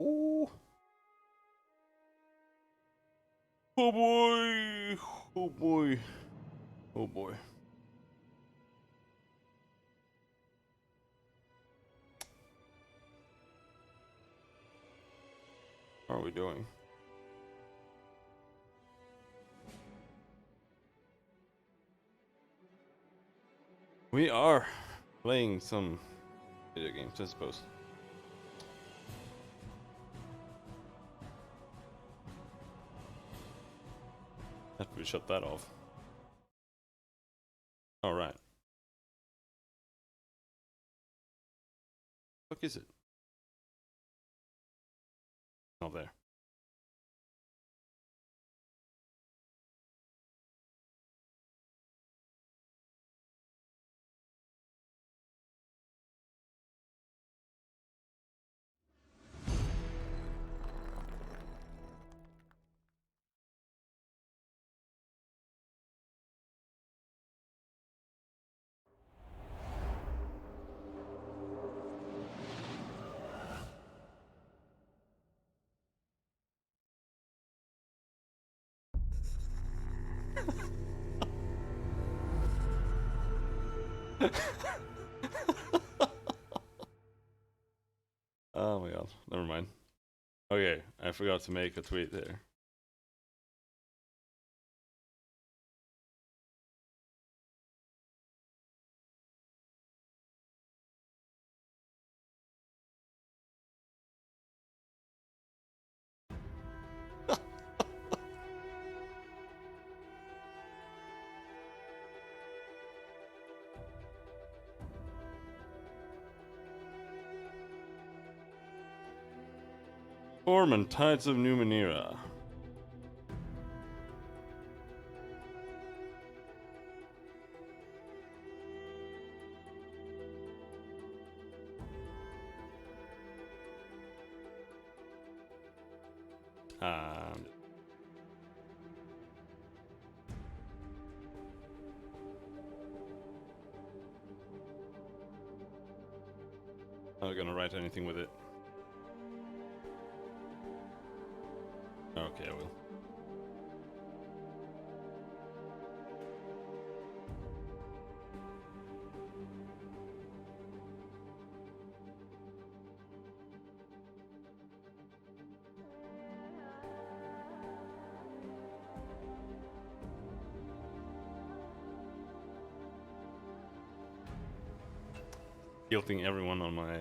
Ooh. Oh boy. Oh boy. Oh boy. How are we doing? We are playing some video games, I suppose. Have we shut that off? Alright. What is it? Not there. Oh my god, never mind. Okay, I forgot to make a tweet there. Torment, Tides of Numenera. I'm not gonna write anything with it. Okay, I will. Guilting everyone on my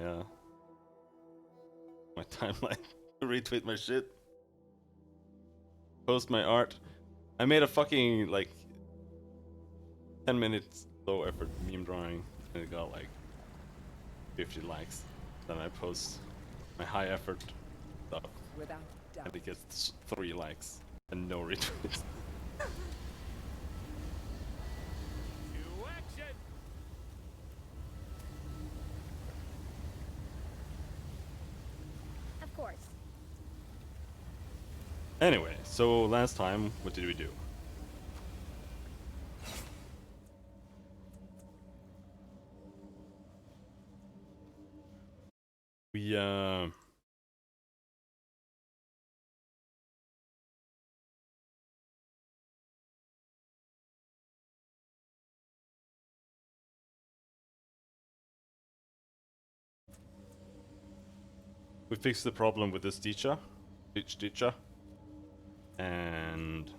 my timeline to retweet my shit. Post my art. I made a fucking like 10 minutes low effort meme drawing and it got like 50 likes. Then I post my high effort stuff Without doubt. and it gets 3 likes and no retweets. Of course. Anyway, so last time, what did we do? We fixed the problem with this teacher, and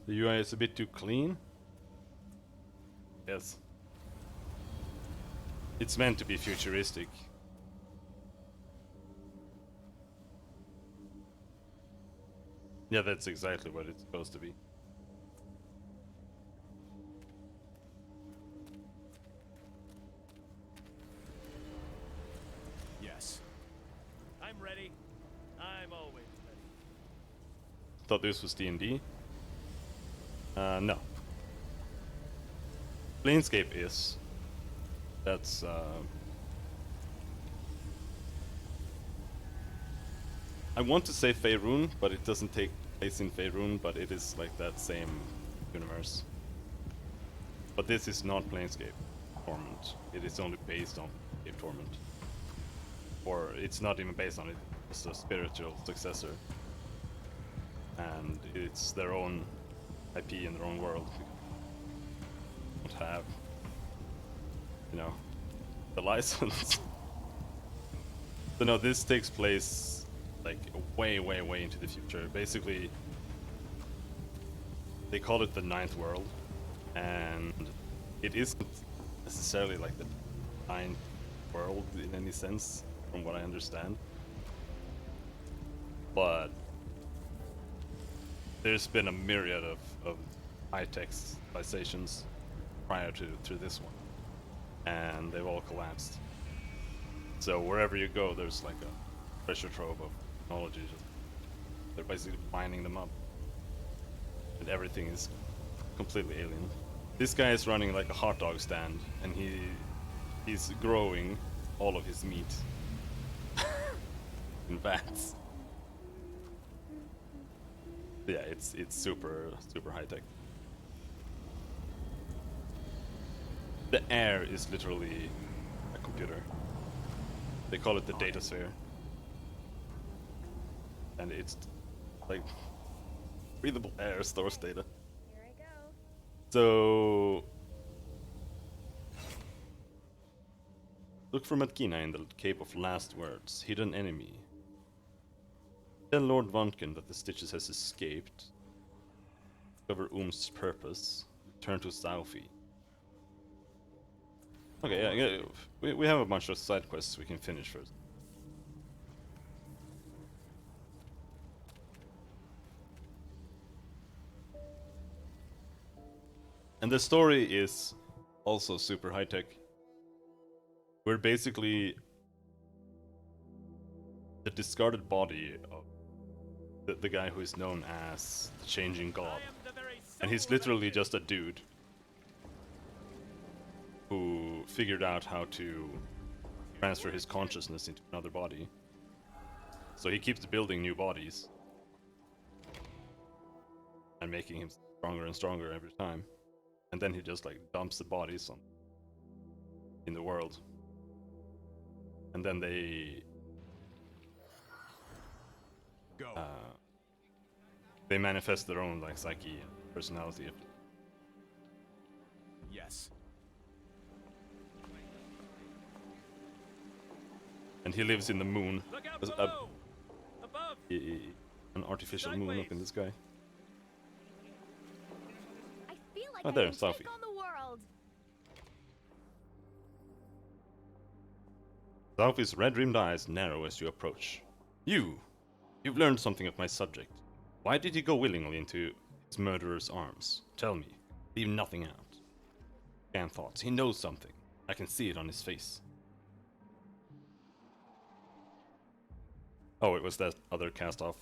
the UI is a bit too clean. Yes. It's meant to be futuristic. Yeah, that's exactly what it's supposed to be. Yes. I'm ready. I'm always ready. Thought this was D&D. No. Planescape is. That's I want to say Faerun, but it doesn't take place in Faerun, but it is like that same universe. But this is not Planescape Torment. It is only based on Planescape Torment. Or it's not even based on it, it's a spiritual successor. And it's their own IP in their own world. Don't have, you know, the license. So no, this takes place like way into the future. Basically, they call it the ninth world, and it isn't necessarily like the ninth world in any sense, from what I understand. But there's been a myriad of high-tech civilizations prior to this one, and they've all collapsed. So wherever you go, there's like a treasure trove of technology. They're basically mining them up, and everything is completely alien. This guy is running like a hot dog stand, and he's growing all of his meat in vats. Yeah, it's super high tech. The air is literally a computer. They call it the data sphere. And it's like breathable air stores data. Here I go. So look for Matkina in the Cape of Last Words, hidden enemy. Tell Lord Vonkin that the Stitches has escaped. Discover Um's purpose. Return to Zalfi. Okay, yeah, we have a bunch of side quests we can finish first. And the story is also super high tech. We're basically the discarded body of the guy who is known as the Changing God. And he's literally just a dude who figured out how to transfer his consciousness into another body. So he keeps building new bodies and making him stronger and stronger every time. And then he just like dumps the bodies in the world. And then they manifest their own like psyche and personality. Yes. And he lives in the moon. Look out below! Above! An artificial moon up in the sky. I feel like Oh, I there, can Sophie. take on the world. Zalfi's red-rimmed eyes narrow as you approach. You've learned something of my subject. Why did he go willingly into his murderer's arms? Tell me. Leave nothing out. Scan thoughts. He knows something. I can see it on his face. Oh, it was that other cast-off.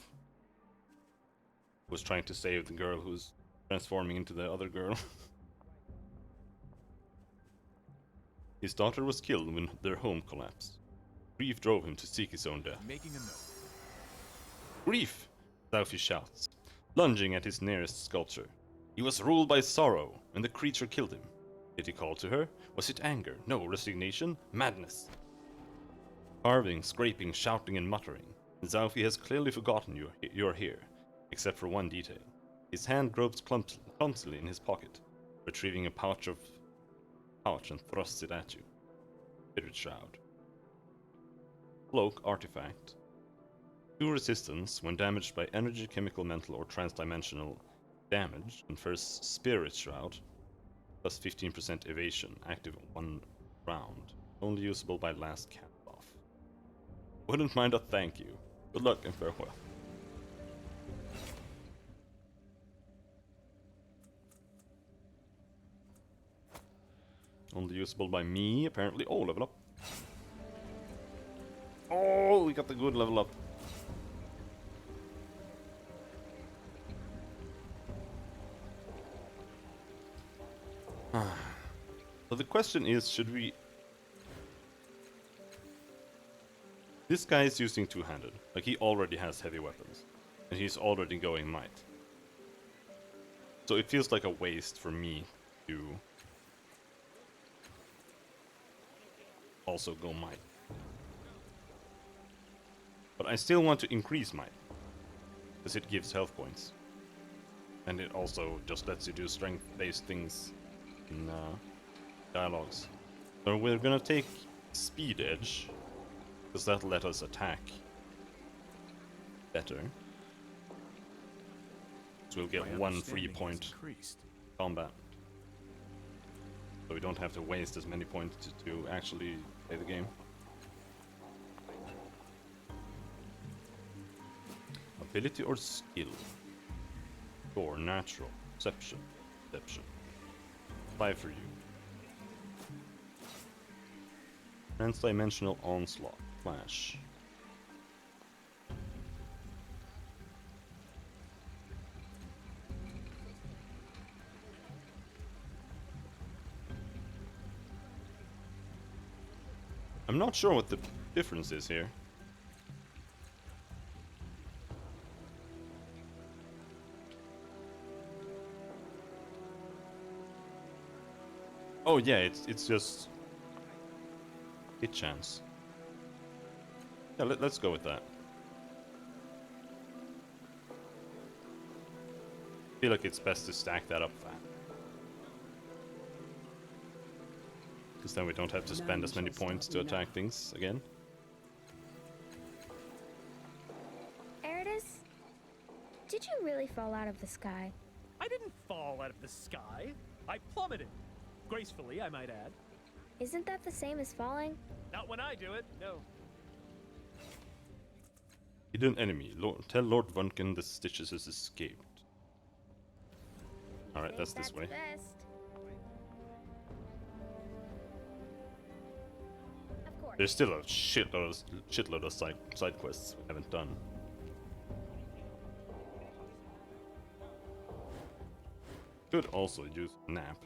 Was trying to save the girl who's transforming into the other girl. His daughter was killed when their home collapsed. Grief drove him to seek his own death. Making a note. Grief! Zalfi shouts, lunging at his nearest sculpture. He was ruled by sorrow, and the creature killed him. Did he call to her? Was it anger? No, resignation? Madness! Carving, scraping, shouting, and muttering. Zalfi has clearly forgotten you're here, except for one detail. His hand gropes clumsily in his pocket, retrieving a pouch and thrusts it at you. Spirit Shroud. Cloak artifact. 2 resistance when damaged by energy, chemical, mental, or transdimensional damage. Confers Spirit Shroud. Plus 15% evasion. Active 1 round. Only usable by last cast off. Wouldn't mind a thank you. Good luck and farewell. Only usable by me, apparently. Oh, level up. Oh, we got the good level up. So the question is, should we... This guy is using two-handed. Like, he already has heavy weapons. And he's already going might. So it feels like a waste for me to also go might. But I still want to increase might, because it gives health points. And it also just lets you do strength-based things in dialogues. So we're gonna take Speed Edge, because that'll let us attack better. So we'll get one free point combat. So we don't have to waste as many points to actually play the game. Ability or skill? Or natural? Perception. Deception. 5 for you. Transdimensional onslaught. Flash. I'm not sure what the difference is here. Oh yeah, it's just hit chance. Yeah, let's go with that. I feel like it's best to stack that up fast. Because then we don't have to spend as many points to attack things again. Eridus, did you really fall out of the sky? I didn't fall out of the sky. I plummeted. Gracefully, I might add. Isn't that the same as falling? Not when I do it, no. Hidden enemy. Tell Lord Vunken the Stitches has escaped. Alright, that's this way. Best. Of course. There's still a shitload of side quests we haven't done. Could also use a nap.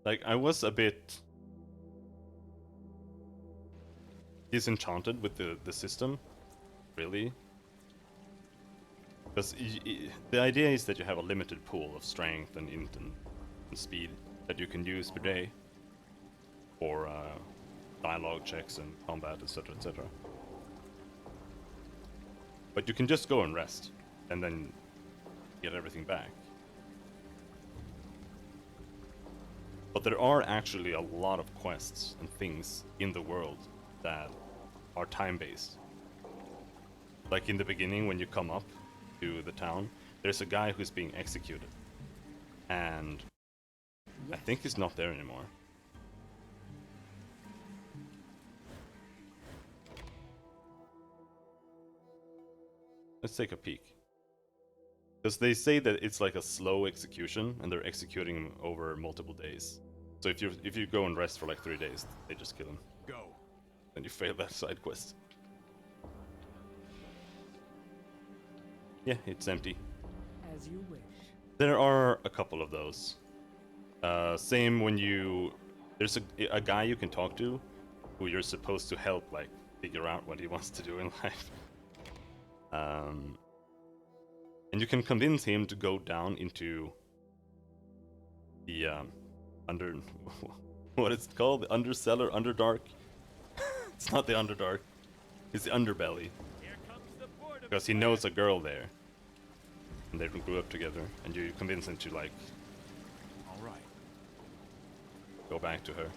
Like, I was a bit disenchanted with the system, really. Because the idea is that you have a limited pool of strength and int and speed that you can use per day for dialogue checks and combat, etc., etc. But you can just go and rest, and then get everything back. But there are actually a lot of quests and things in the world that are time-based. Like in the beginning, when you come up to the town, there's a guy who's being executed. And I think he's not there anymore. Let's take a peek. Because they say that it's like a slow execution, and they're executing him over multiple days. So if you go and rest for like 3 days, they just kill him. Go. Then you fail that side quest. Yeah, it's empty. As you wish. There are a couple of those. Same when there's a guy you can talk to, who you're supposed to help, like, figure out what he wants to do in life. And you can convince him to go down into the what is it called? The Undercellar, Underdark? It's not the Underdark. It's the Underbelly. Here comes the port of Because he knows a girl there. And they grew up together. And you convince him to, like, All right. go back to her.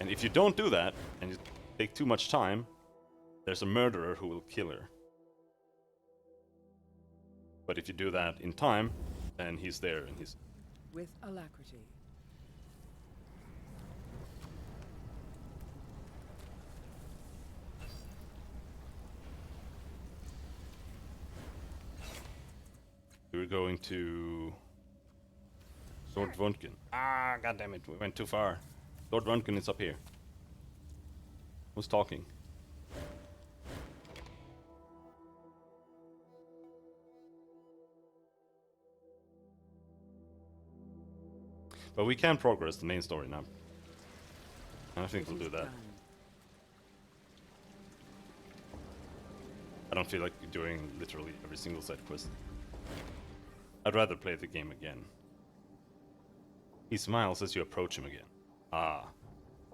And if you don't do that, and you take too much time, there's a murderer who will kill her. But if you do that in time, then he's there and he's... With alacrity. We were going to... Lord Vunken. Ah, goddammit, we went too far. Lord Vunken is up here. Who's talking? But we can progress the main story now. And I think we'll do that. I don't feel like doing literally every single side quest. I'd rather play the game again. He smiles as you approach him again. Ah,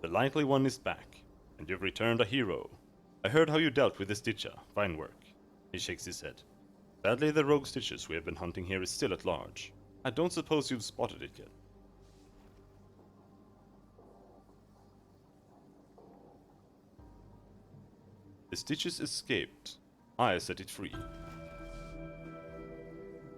the likely one is back, and you've returned a hero. I heard how you dealt with the Stitcher. Fine work. He shakes his head. Sadly, the rogue Stitches we have been hunting here is still at large. I don't suppose you've spotted it yet. The Stitches escaped. I set it free.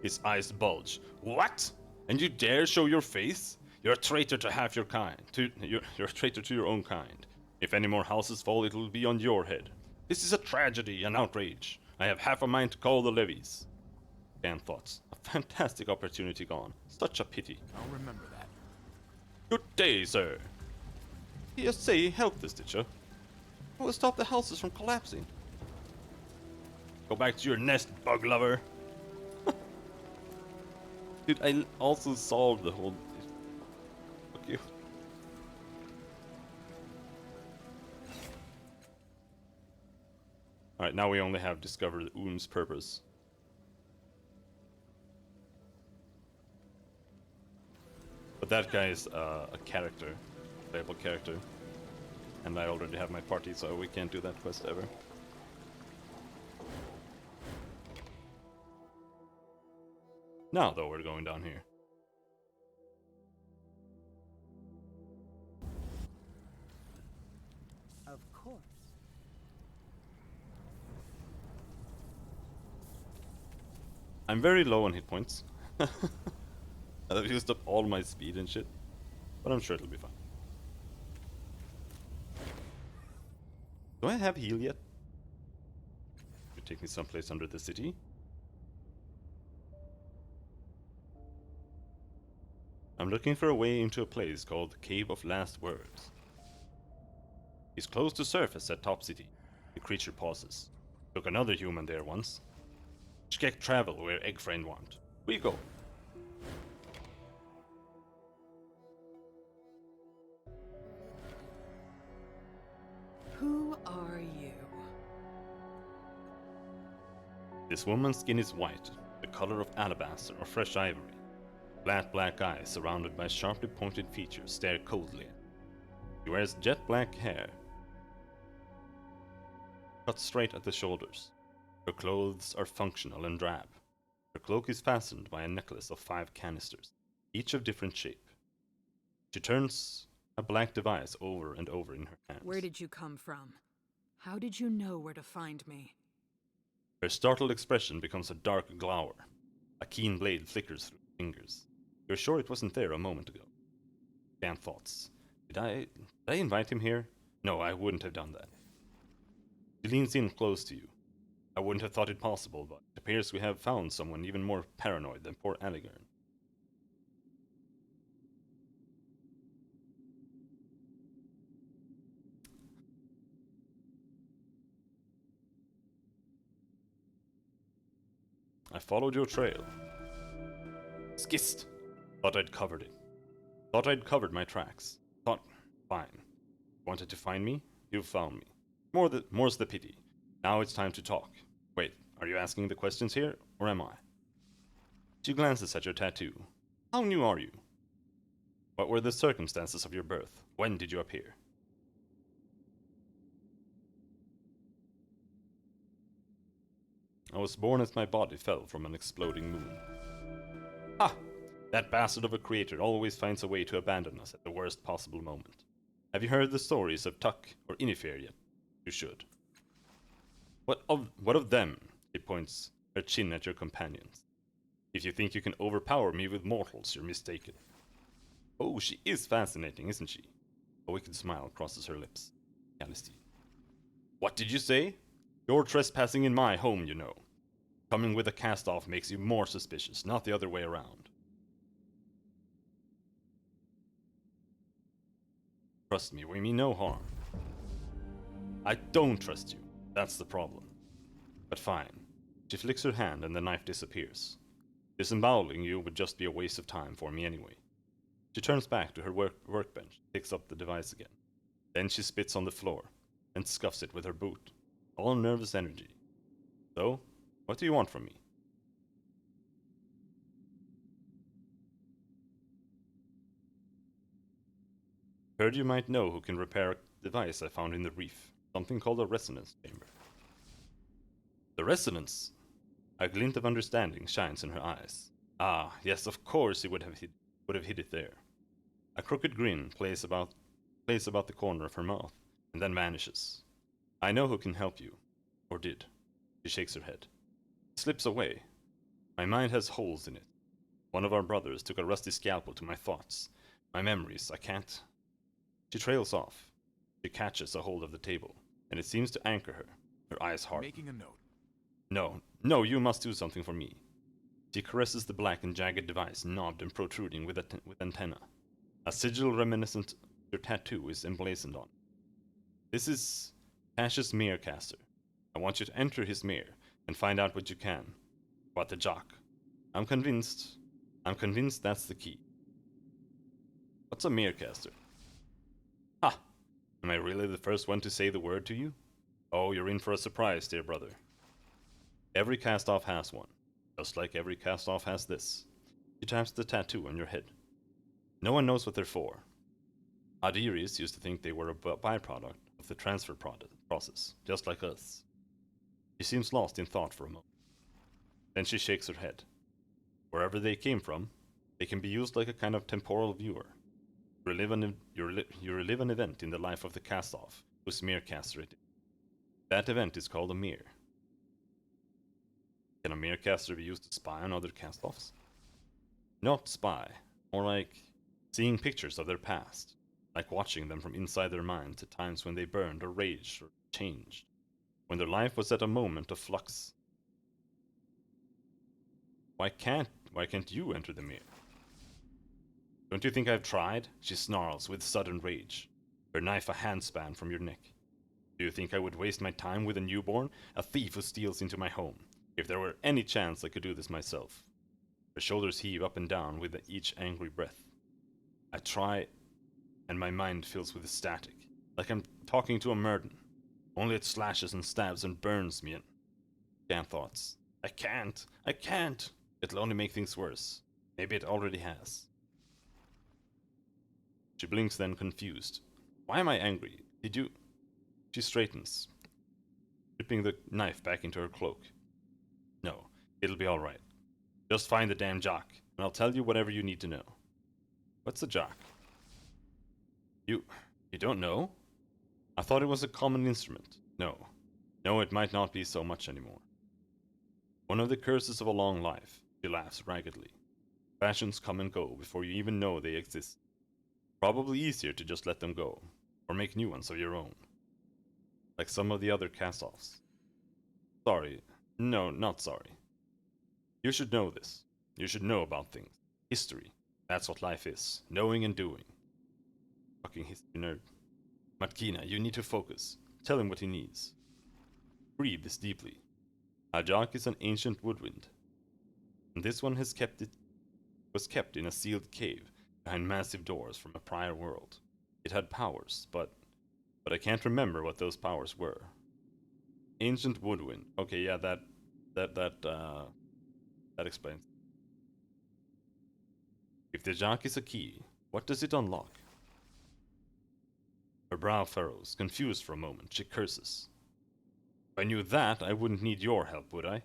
His eyes bulge. What? And you dare show your face? You're a traitor to half your kind. You're a traitor to your own kind. If any more houses fall, it'll be on your head. This is a tragedy, an outrage. I have half a mind to call the levies. Dan thoughts. A fantastic opportunity gone. Such a pity. I'll remember that. Good day, sir. Yes, say, help the Stitcher. It will stop the houses from collapsing. Go back to your nest, bug lover. Dude, I also solved the whole... Fuck you. Alright, now we only have discovered Oom's purpose. But that guy is a character. Playable character. And I already have my party, so we can't do that quest ever. Now, though, we're going down here. Of course. I'm very low on hit points. I've used up all my speed and shit. But I'm sure it'll be fine. Do I have heal yet? You take me someplace under the city? I'm looking for a way into a place called the Cave of Last Words. It's close to surface at Top City. The creature pauses. Took another human there once. Check travel where Egg Friend want. We go. Who are you? This woman's skin is white, the color of alabaster or fresh ivory. Flat black eyes surrounded by sharply pointed features stare coldly. She wears jet black hair, cut straight at the shoulders. Her clothes are functional and drab. Her cloak is fastened by a necklace of 5 canisters, each of different shape. She turns a black device over and over in her hands. Where did you come from? How did you know where to find me? Her startled expression becomes a dark glower. A keen blade flickers through her fingers. You're sure it wasn't there a moment ago? Dan thoughts. Did I invite him here? No, I wouldn't have done that. She leans in close to you. I wouldn't have thought it possible, but it appears we have found someone even more paranoid than poor Alligern. I followed your trail. Skist! Thought I'd covered it. Thought I'd covered my tracks. Thought, fine. Wanted to find me? You've found me. More's the pity. Now it's time to talk. Wait, are you asking the questions here, or am I? She glances at your tattoo. How new are you? What were the circumstances of your birth? When did you appear? I was born as my body fell from an exploding moon. Ha! That bastard of a creator always finds a way to abandon us at the worst possible moment. Have you heard the stories of Tuck or Inifir yet? You should. What of them? She points her chin at your companions. If you think you can overpower me with mortals, you're mistaken. Oh, she is fascinating, isn't she? A wicked smile crosses her lips. Callistine. What did you say? You're trespassing in my home, you know. Coming with a cast-off makes you more suspicious, not the other way around. Trust me, we mean no harm. I don't trust you. That's the problem. But fine. She flicks her hand and the knife disappears. Disemboweling you would just be a waste of time for me anyway. She turns back to her workbench, picks up the device again. Then she spits on the floor, and scuffs it with her boot. All nervous energy. So, what do you want from me? Heard you might know who can repair a device I found in the reef. Something called a resonance chamber. The resonance? A glint of understanding shines in her eyes. Ah, yes, of course he would have hid it there. A crooked grin plays about the corner of her mouth, and then vanishes. I know who can help you. Or did. She shakes her head. It slips away. My mind has holes in it. One of our brothers took a rusty scalpel to my thoughts. My memories, I can't. She trails off. She catches a hold of the table, and it seems to anchor her. Her eyes harden. Making a note. No, you must do something for me. She caresses the black and jagged device, knobbed and protruding with antenna. A sigil reminiscent of your tattoo is emblazoned on. This is Tash's Mirrorcaster. I want you to enter his mirror and find out what you can about the Jock. I'm convinced that's the key. What's a Mirrorcaster? Ha! Am I really the first one to say the word to you? Oh, you're in for a surprise, dear brother. Every cast-off has one, just like every cast-off has this. She taps the tattoo on your head. No one knows what they're for. Adiris used to think they were a byproduct of the transfer process, just like us. She seems lost in thought for a moment. Then she shakes her head. Wherever they came from, they can be used like a kind of temporal viewer. You relive an event in the life of the cast-off, whose Mirrorcaster it is. That event is called a mirror. Can a Mirrorcaster be used to spy on other cast-offs? Not spy, more like seeing pictures of their past, like watching them from inside their minds at times when they burned or raged or changed, when their life was at a moment of flux. Why can't you enter the mirror? Don't you think I've tried? She snarls with sudden rage, her knife a handspan from your neck. Do you think I would waste my time with a newborn, a thief who steals into my home, if there were any chance I could do this myself? Her shoulders heave up and down with each angry breath. I try, and my mind fills with static, like I'm talking to a murden. Only it slashes and stabs and burns me in. Damn thoughts. I can't. It'll only make things worse. Maybe it already has. She blinks then, confused. Why am I angry? Did you... She straightens, slipping the knife back into her cloak. No, it'll be alright. Just find the damn Jock, and I'll tell you whatever you need to know. What's a Jock? You don't know? I thought it was a common instrument. No, it might not be so much anymore. One of the curses of a long life. She laughs raggedly. Fashions come and go before you even know they exist. Probably easier to just let them go, or make new ones of your own. Like some of the other cast-offs. Sorry. No, not sorry. You should know this. You should know about things. History. That's what life is. Knowing and doing. Fucking history nerd. Matkina, you need to focus. Tell him what he needs. Breathe this deeply. A Jock is an ancient woodwind. And this one was kept in a sealed cave behind massive doors from a prior world. It had powers, but I can't remember what those powers were. Ancient woodwind. Okay, yeah, that explains. If the Jock is a key, what does it unlock? Her brow furrows, confused for a moment. She curses. If I knew that, I wouldn't need your help, would I?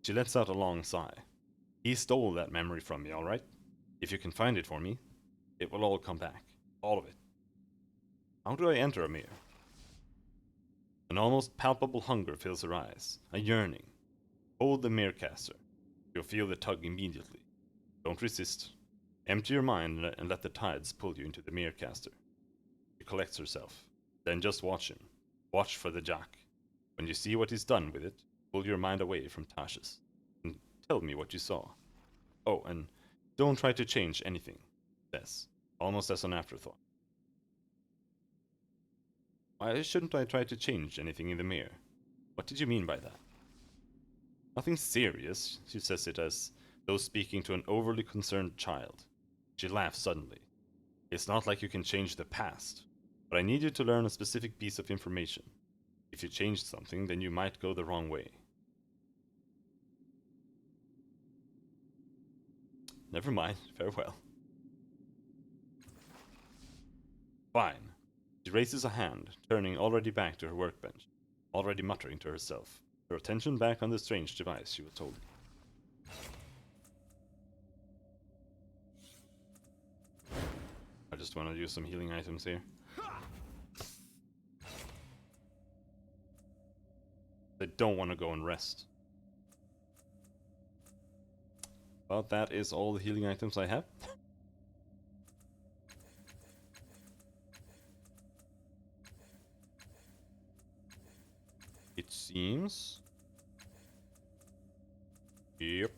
She lets out a long sigh. He stole that memory from me, alright? If you can find it for me, it will all come back. All of it. How do I enter a mirror? An almost palpable hunger fills her eyes. A yearning. Hold the Mirrorcaster. You'll feel the tug immediately. Don't resist. Empty your mind and let the tides pull you into the Mirrorcaster. She collects herself. Then just watch him. Watch for the Jock. When you see what he's done with it, pull your mind away from Tasha's. And tell me what you saw. Oh, and don't try to change anything. Yes, almost as an afterthought. Why shouldn't I try to change anything in the mirror? What did you mean by that? Nothing serious, she says it as though speaking to an overly concerned child. She laughs suddenly. It's not like you can change the past, but I need you to learn a specific piece of information. If you changed something, then you might go the wrong way. Never mind, farewell. Fine. She raises a hand, turning already back to her workbench, already muttering to herself, her attention back on the strange device she was holding. I just want to use some healing items here. I don't want to go and rest. But that is all the healing items I have. It seems. Yep.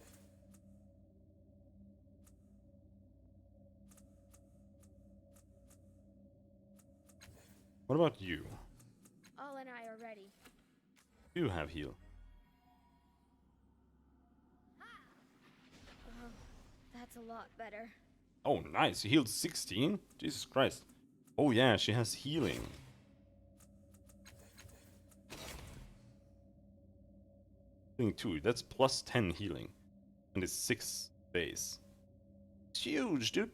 What about you? All and I are ready. You have heal. Oh, that's a lot better. Oh, nice. You healed 16? Jesus Christ. Oh, yeah, she has healing. Healing 2. That's plus 10 healing. And it's 6 days. It's huge, dude.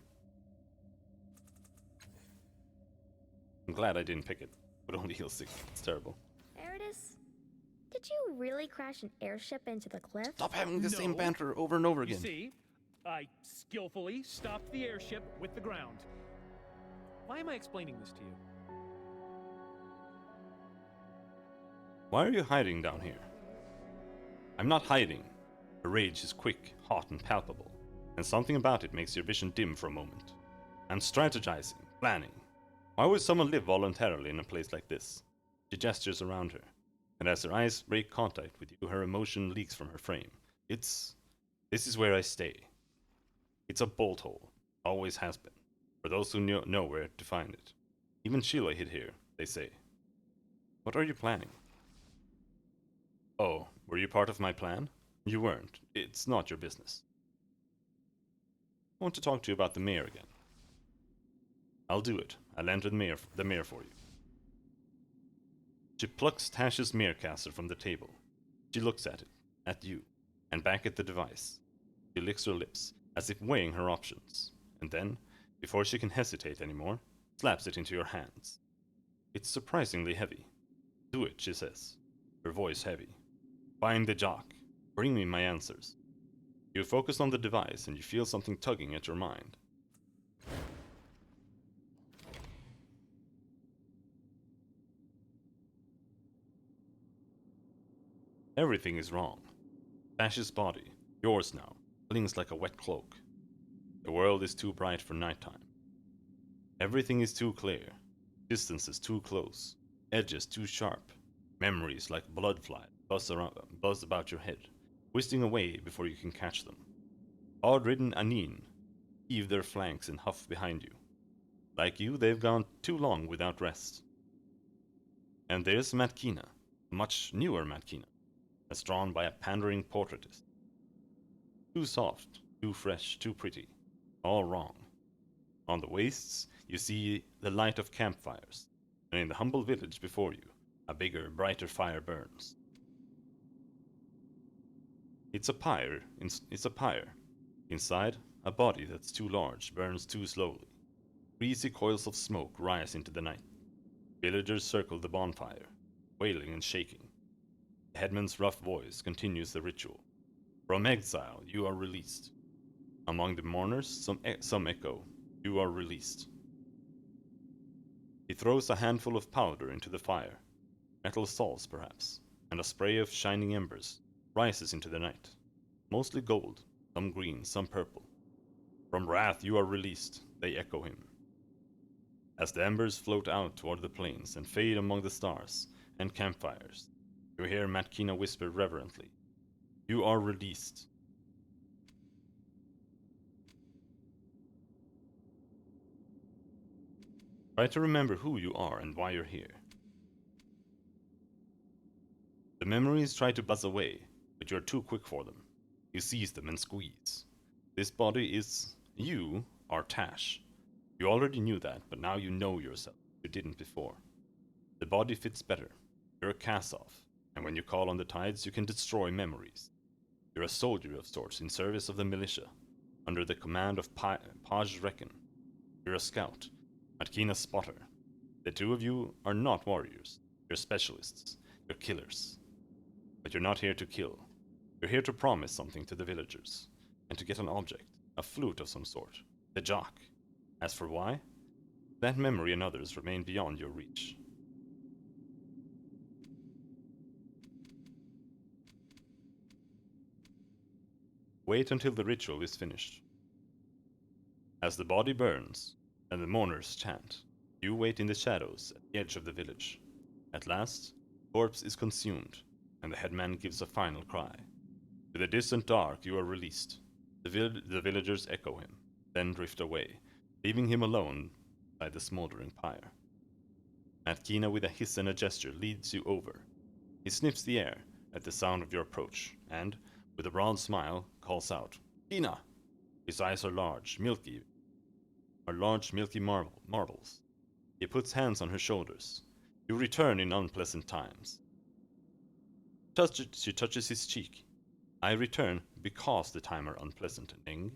I'm glad I didn't pick it. But only heal 6. It's terrible. Eridus, did you really crash an airship into the cliff? Stop having the same No. banter over and over You again. see, I skillfully stopped the airship with the ground. Why am I explaining this to you? Why are you hiding down here? I'm not hiding. The rage is quick, hot, and palpable, and something about it makes your vision dim for a moment. I'm strategizing, planning. Why would someone live voluntarily in a place like this? She gestures around her, and as her eyes break contact with you, her emotion leaks from her frame. This is where I stay. It's a bolt hole, always has been, for those who know where to find it. Even Sheila hid here, they say. What are you planning? Oh, were you part of my plan? You weren't. It's not your business. I want to talk to you about the mayor again. I'll do it. I'll enter the mayor for you. She plucks Tash's Merecaster from the table. She looks at it, at you, and back at the device. She licks her lips, as if weighing her options, and then, before she can hesitate anymore, slaps it into your hands. It's surprisingly heavy. Do it, she says, her voice heavy. Find the jock. Bring me my answers. You focus on the device and you feel something tugging at your mind. Everything is wrong. Tash's body, yours now, clings like a wet cloak. The world is too bright for nighttime. Everything is too clear. Distances too close. Edges too sharp. Memories like blood flies buzz about your head, twisting away before you can catch them. Hard-ridden Anin heave their flanks and huff behind you. Like you, they've gone too long without rest. And there's Matkina, a much newer Matkina, as drawn by a pandering portraitist. Too soft, too fresh, too pretty. All wrong. On the wastes, you see the light of campfires, and in the humble village before you, a bigger, brighter fire burns. It's a pyre. Inside, a body that's too large burns too slowly. Greasy coils of smoke rise into the night. Villagers circle the bonfire, wailing and shaking. The headman's rough voice continues the ritual. From exile, you are released. Among the mourners, some echo, you are released. He throws a handful of powder into the fire, metal salts perhaps, and a spray of shining embers rises into the night, mostly gold, some green, some purple. From wrath you are released, they echo him. As the embers float out toward the plains and fade among the stars and campfires, you hear Matkina whisper reverently, "You are released." Try to remember who you are and why you're here. The memories try to buzz away, but you're too quick for them. You seize them and squeeze. This body is... you are Tash. You already knew that, but now you know yourself. You didn't before. The body fits better. You're a cast-off, and when you call on the tides, you can destroy memories. You're a soldier of sorts in service of the militia, under the command of Paj Reckon. You're a scout, Matkina's spotter, The two of you are not warriors. You're specialists. You're killers. But you're not here to kill. You're here to promise something to the villagers, and to get an object, a flute of some sort, the jock. As for why, that memory and others remain beyond your reach. Wait until the ritual is finished. As the body burns, and the mourners chant, you wait in the shadows at the edge of the village. At last, the corpse is consumed, and the headman gives a final cry. To the distant dark you are released. The villagers echo him, then drift away, leaving him alone by the smoldering pyre. Matkina, with a hiss and a gesture, leads you over. He sniffs the air at the sound of your approach, and, with a broad smile, calls out, "Kina!" His eyes are large, milky marbles. He puts hands on her shoulders. You return in unpleasant times. She touches his cheek. I return because the time are unpleasant, Ning.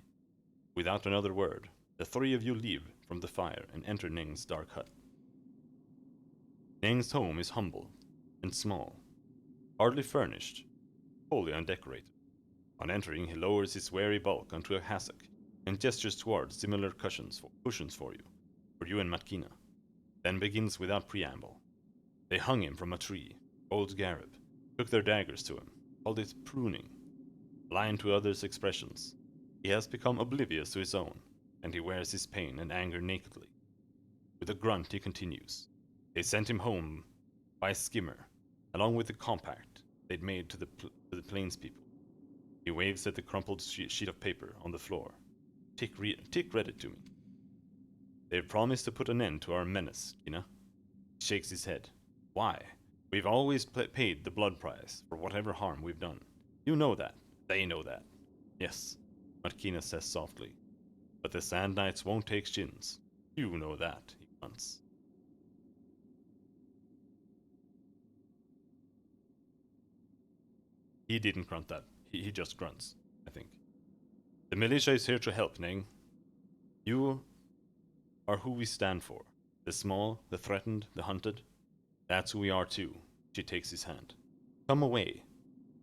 Without another word, the three of you leave from the fire and enter Ning's dark hut. Ning's home is humble and small, hardly furnished, wholly undecorated. On entering, he lowers his weary bulk onto a hassock and gestures towards similar cushions for you and Matkina, then begins without preamble. They hung him from a tree, old Garib, took their daggers to him, called it pruning. Blind to others' expressions, he has become oblivious to his own, and he wears his pain and anger nakedly. With a grunt he continues. They sent him home by skimmer, along with the compact they'd made to the plains people. He waves at the crumpled sheet of paper on the floor. Tick read it to me. They've promised to put an end to our menace, Kina. He shakes his head. Why? We've always paid the blood price for whatever harm we've done. You know that. They know that. Yes, Matkina says softly. But the Sand Knights won't take shins. You know that, he grunts. He didn't grunt that. He just grunts, I think. The militia is here to help, Ning. You are who we stand for. The small, the threatened, the hunted. That's who we are too. She takes his hand. Come away.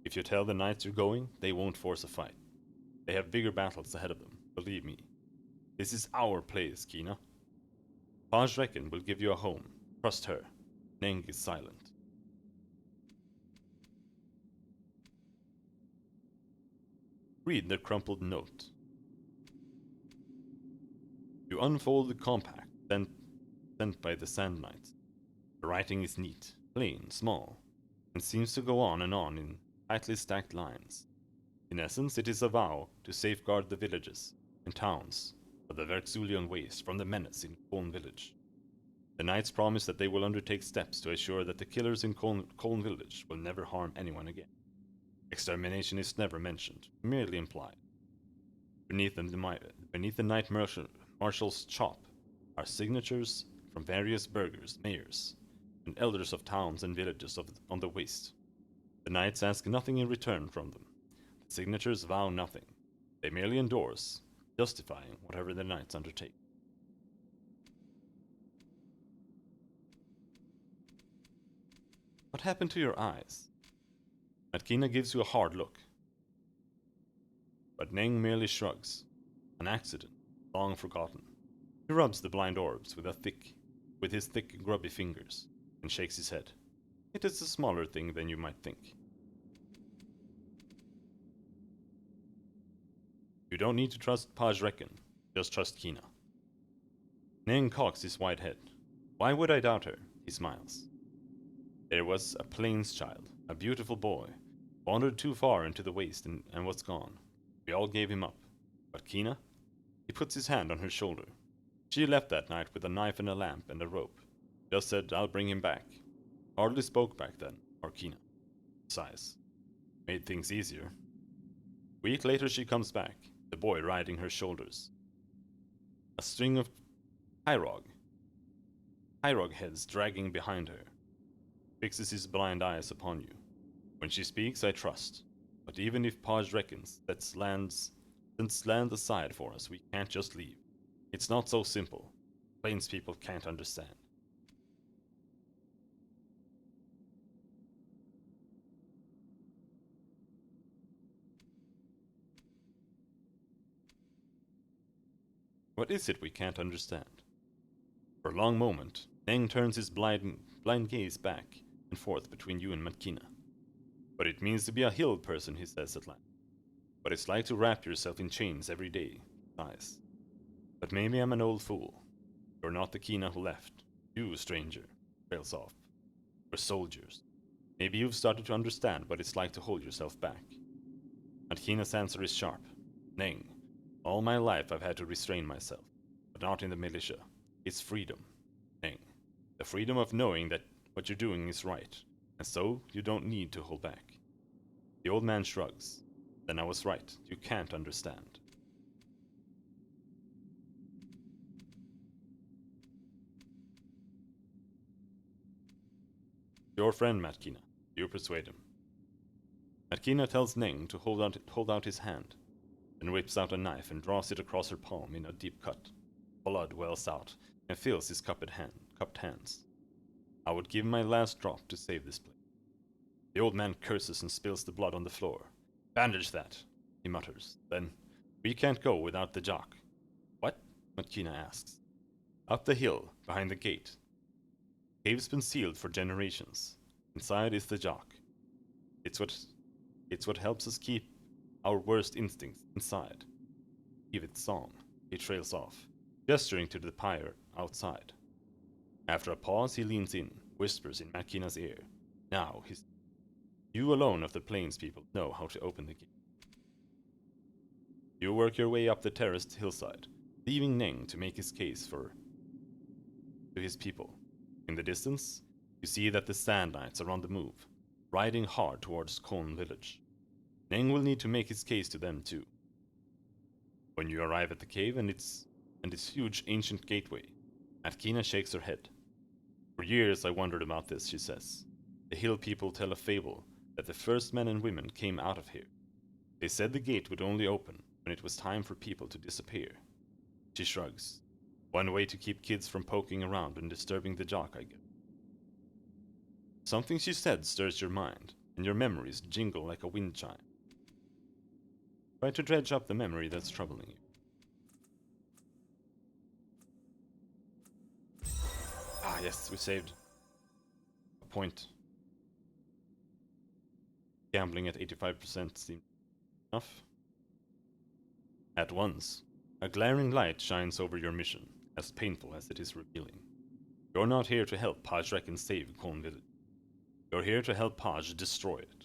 If you tell the knights you're going, they won't force a fight. They have bigger battles ahead of them, believe me. This is our place, Kina. Paj Reckon will give you a home. Trust her. Ning is silent. Read the crumpled note. You unfold the compact sent by the Sand Knights. The writing is neat, plain, small, and seems to go on in tightly stacked lines. In essence, it is a vow to safeguard the villages and towns of the Verxulian Waste from the menace in Koln village. The knights promise that they will undertake steps to assure that the killers in Koln village will never harm anyone again. Extermination is never mentioned, merely implied. Beneath the Knight Marshal's chop are signatures from various burghers, mayors, and elders of towns and villages on the waste. The knights ask nothing in return from them. The signatures vow nothing. They merely endorse, justifying whatever the knights undertake. What happened to your eyes? Matkina gives you a hard look. But Ning merely shrugs. An accident, long forgotten. He rubs the blind orbs with his thick, grubby fingers, and shakes his head. It is a smaller thing than you might think. You don't need to trust Paj Reckon, just trust Kina. Ning cocks his white head. Why would I doubt her? He smiles. There was a plains child, a beautiful boy, wandered too far into the waste and was gone. We all gave him up. But Kina? He puts his hand on her shoulder. She left that night with a knife and a lamp and a rope. Just said, I'll bring him back. Hardly spoke back then, or Kina. Sighs. Made things easier. A week later she comes back, the boy riding her shoulders. A string of Hyrog heads dragging behind her. Fixes his blind eyes upon you. When she speaks, I trust. But even if Paj reckons that since land aside for us, we can't just leave. It's not so simple. Plains people can't understand. What is it we can't understand? For a long moment, Neng turns his blind gaze back and forth between you and Matkina. But it means to be a hill person, he says at last. What it's like to wrap yourself in chains every day, sighs. But maybe I'm an old fool. You're not the Kina who left. You, stranger, trails off. We're soldiers. Maybe you've started to understand what it's like to hold yourself back. And Kina's answer is sharp. Neng, all my life I've had to restrain myself, but not in the militia. It's freedom, Neng. The freedom of knowing that what you're doing is right, and so you don't need to hold back. The old man shrugs. Then I was right. You can't understand. Your friend, Matkina. You persuade him. Matkina tells Neng to hold out his hand, then whips out a knife and draws it across her palm in a deep cut. Blood wells out and fills his cupped hands. I would give my last drop to save this place. The old man curses and spills the blood on the floor. Bandage that, he mutters. Then, we can't go without the jock. What? Matkina asks. Up the hill, behind the gate. Cave's been sealed for generations. Inside is the jock. It's what helps us keep our worst instincts inside. Give it song. He trails off, gesturing to the pyre outside. After a pause, he leans in, whispers in Matkina's ear. Now, you alone of the plains people know how to open the gate. You work your way up the terraced hillside, leaving Neng to make his case to his people. In the distance, you see that the Sand Knights are on the move, riding hard towards Khon village. Neng will need to make his case to them too. When you arrive at the cave and its huge ancient gateway, Matkina shakes her head. For years I wondered about this, she says. The hill people tell a fable that the first men and women came out of here. They said the gate would only open when it was time for people to disappear. She shrugs. One way to keep kids from poking around and disturbing the jock, I guess. Something she said stirs your mind, and your memories jingle like a wind chime. Try to dredge up the memory that's troubling you. Ah, yes, we saved a point. Gambling at 85% seemed enough. At once, a glaring light shines over your mission, as painful as it is revealing. You're not here to help Pajrek and save Khon village. You're here to help Paj destroy it.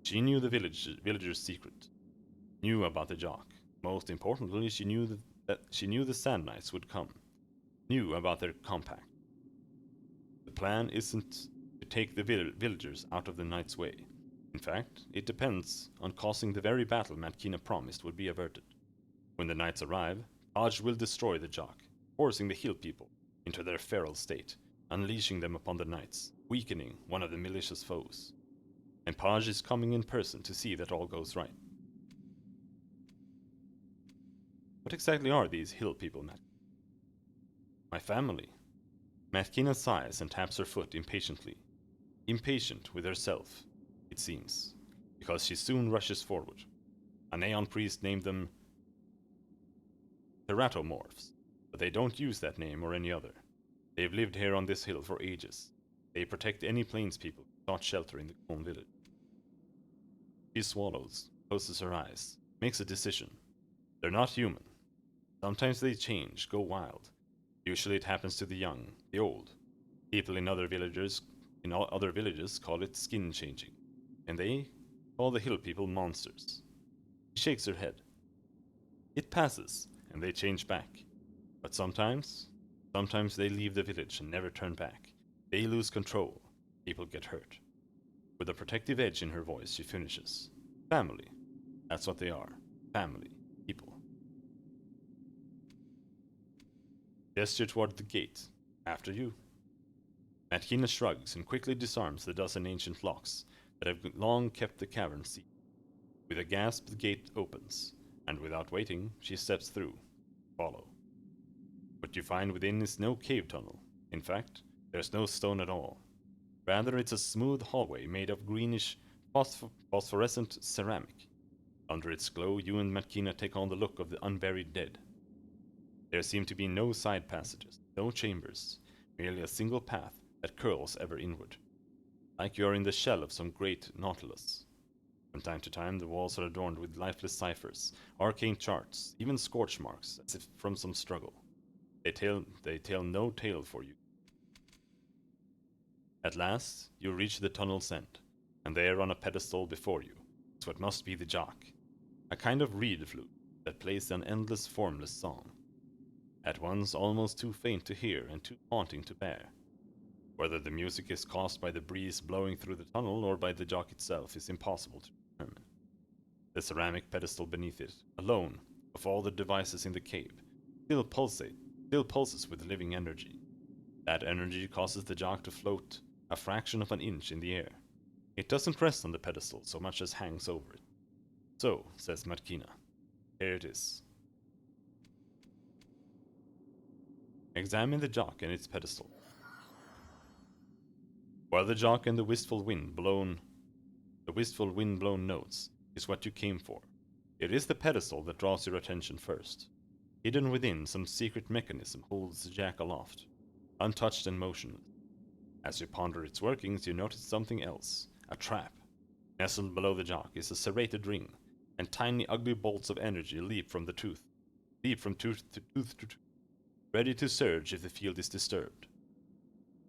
She knew the villager's secret, knew about the jock. Most importantly, she knew that the Sand Knights would come, knew about their compact. The plan isn't to take the villagers out of the Knight's way. In fact, it depends on causing the very battle Matkina promised would be averted. When the Knights arrive, Paj will destroy the jock, forcing the hill people into their feral state, unleashing them upon the Knights, weakening one of the militia's foes. And Paj is coming in person to see that all goes right. What exactly are these hill people, Matt? My family. Matkina sighs and taps her foot impatiently. Impatient with herself, it seems, because she soon rushes forward. A Neon priest named them Teratomorphs, but they don't use that name or any other. They've lived here on this hill for ages. They protect any plains people who sought shelter in the Khon village. She swallows, closes her eyes, makes a decision. They're not human. Sometimes they change, go wild. Usually it happens to the young, the old. People in other villages call it skin changing, and they call the hill people monsters. She shakes her head. It passes, and they change back. But sometimes they leave the village and never turn back. They lose control. People get hurt. With a protective edge in her voice, she finishes. Family. That's what they are. Family. People. Gesture toward the gate. After you. Matkina shrugs and quickly disarms the dozen ancient locks that have long kept the cavern sealed. With a gasp, the gate opens, and without waiting, she steps through. Follow. What you find within is no cave tunnel. In fact, there's no stone at all. Rather, it's a smooth hallway made of greenish phosphorescent ceramic. Under its glow, you and Matkina take on the look of the unburied dead. There seem to be no side passages, no chambers, merely a single path that curls ever inward, like you are in the shell of some great nautilus. From time to time, the walls are adorned with lifeless ciphers, arcane charts, even scorch marks, as if from some struggle. They tell no tale for you. At last, you reach the tunnel's end, and there on a pedestal before you is what must be the jock, a kind of reed flute that plays an endless formless song, at once almost too faint to hear and too haunting to bear. Whether the music is caused by the breeze blowing through the tunnel or by the jock itself is impossible to determine. The ceramic pedestal beneath it, alone, of all the devices in the cave, still pulses with living energy. That energy causes the jock to float a fraction of an inch in the air. It doesn't rest on the pedestal so much as hangs over it. So, says Markina, here it is. Examine the jock and its pedestal. While the jock and the wistful wind-blown notes is what you came for, it is the pedestal that draws your attention first. Hidden within, some secret mechanism holds the jack aloft, untouched and motionless. As you ponder its workings, you notice something else, a trap. Nestled below the jock is a serrated ring, and tiny ugly bolts of energy leap from tooth to tooth, ready to surge if the field is disturbed.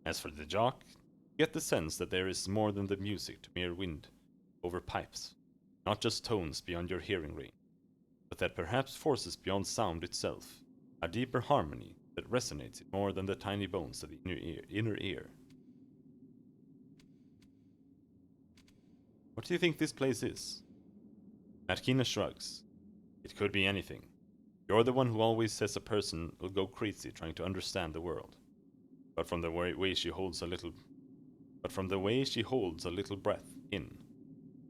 As for the jock, you get the sense that there is more than the music to mere wind over pipes, not just tones beyond your hearing range, but that perhaps forces beyond sound itself, a deeper harmony that resonates more than the tiny bones of the inner ear. What do you think this place is? Markina shrugs. It could be anything. You're the one who always says a person will go crazy trying to understand the world. But from the way she holds a little breath in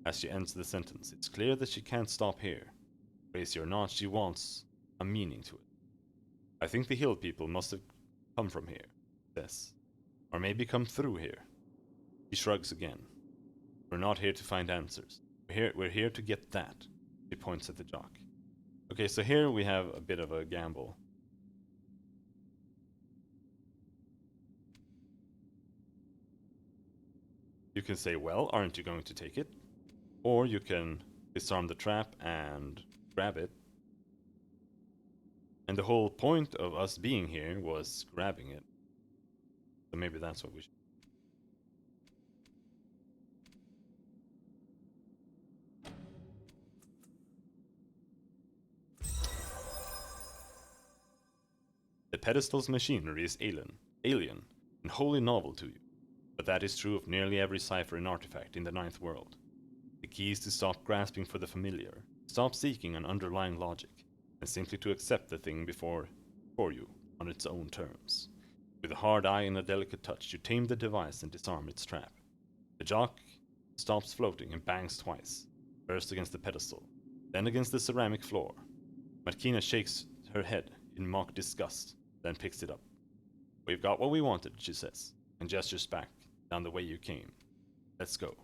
as she ends the sentence, it's clear that she can't stop here. Crazy or not, she wants a meaning to it. I think the hill people must have come from here, says. Or maybe come through here. He shrugs again. We're not here to find answers. We're here to get that. She points at the jock. Okay, so here we have a bit of a gamble. You can say, well, aren't you going to take it? Or you can disarm the trap and grab it. And the whole point of us being here was grabbing it. So maybe that's what we should. The pedestal's machinery is alien, and wholly novel to you. But that is true of nearly every cipher and artifact in the Ninth World. The key is to stop grasping for the familiar, stop seeking an underlying logic, and simply to accept the thing before you on its own terms. With a hard eye and a delicate touch, you tame the device and disarm its trap. The jock stops floating and bangs twice, first against the pedestal, then against the ceramic floor. Markina shakes her head in mock disgust, then picks it up. We've got what we wanted, she says, and gestures back down the way you came. Let's go.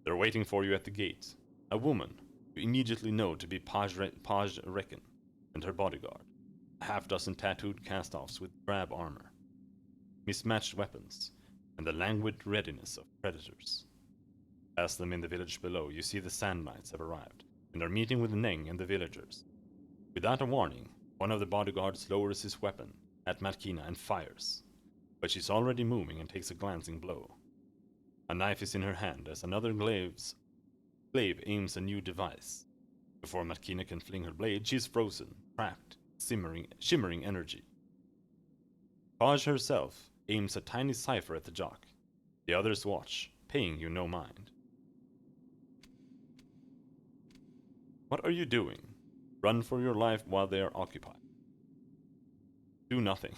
They're waiting for you at the gate. A woman you immediately know to be Page Reckon and her bodyguard. A half-dozen tattooed cast-offs with drab armor, mismatched weapons, and the languid readiness of predators. Past them in the village below, you see the Sand Knights have arrived, and are meeting with Neng and the villagers. Without a warning, one of the bodyguards lowers his weapon at Markina and fires, but she's already moving and takes a glancing blow. A knife is in her hand as another glaive aims a new device. Before Markina can fling her blade, she's frozen, trapped, shimmering energy. Page herself aims a tiny cipher at the jock. The others watch, paying you no mind. What are you doing? Run for your life while they are occupied. Do nothing.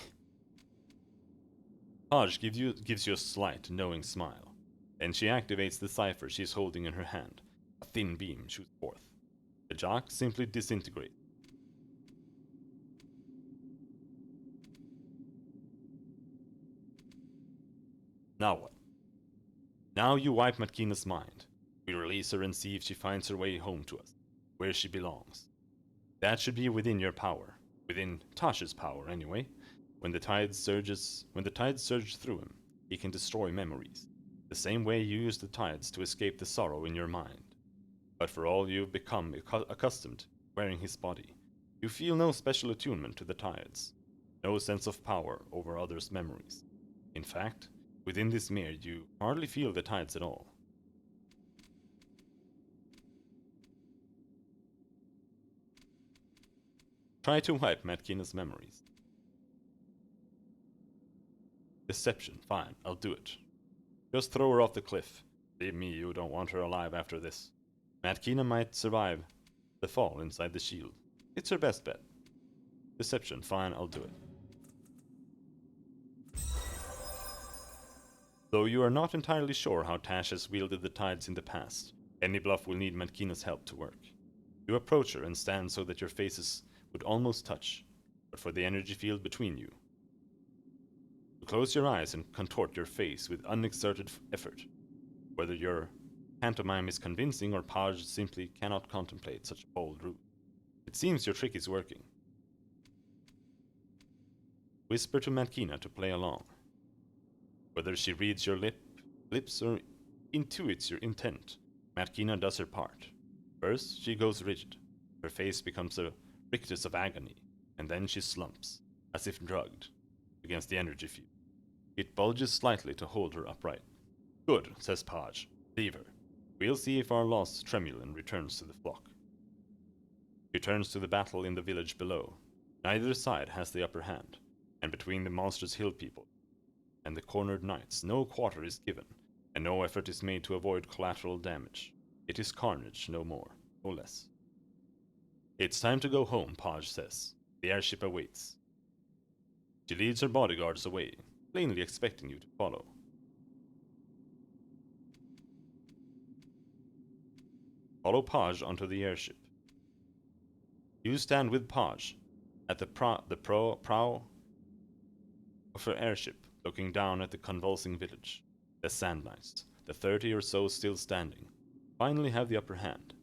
Page gives you a slight, knowing smile. Then she activates the cipher she's holding in her hand. A thin beam shoots forth. The jock simply disintegrates. Now what? Now you wipe Markina's mind. We release her and see if she finds her way home to us, where she belongs. That should be within your power. Within Tosh's power, anyway. When the tide surge through him, he can destroy memories. The same way you use the tides to escape the sorrow in your mind. But for all you've become accustomed to wearing his body, you feel no special attunement to the tides. No sense of power over others' memories. In fact, within this mirror you hardly feel the tides at all. Try to wipe Matkina's memories. Deception, fine, I'll do it. Just throw her off the cliff. Believe me, you don't want her alive after this. Matkina might survive the fall inside the shield. It's her best bet. Deception, fine, I'll do it. Though you are not entirely sure how Tash has wielded the tides in the past, any bluff will need Matkina's help to work. You approach her and stand so that your faces would almost touch, but for the energy field between you. You close your eyes and contort your face with unexerted effort. Whether your pantomime is convincing or Paj simply cannot contemplate such a bold route. It seems your trick is working. Whisper to Matkina to play along. Whether she reads your lips or intuits your intent, Matkina does her part. First, she goes rigid. Her face becomes a rictus of agony, and then she slumps, as if drugged, against the energy field. It bulges slightly to hold her upright. Good, says Paj. Leave her. We'll see if our lost Tremulin returns to the flock. She turns to the battle in the village below. Neither side has the upper hand, and between the monstrous hill people and the cornered knights, no quarter is given, and no effort is made to avoid collateral damage. It is carnage, no more, no less. It's time to go home, Paj says. The airship awaits. She leads her bodyguards away, plainly expecting you to follow. Follow Paj onto the airship. You stand with Paj at the prow of her airship, looking down at the convulsing village. The Sand Knights, the 30 or so still standing, finally have the upper hand.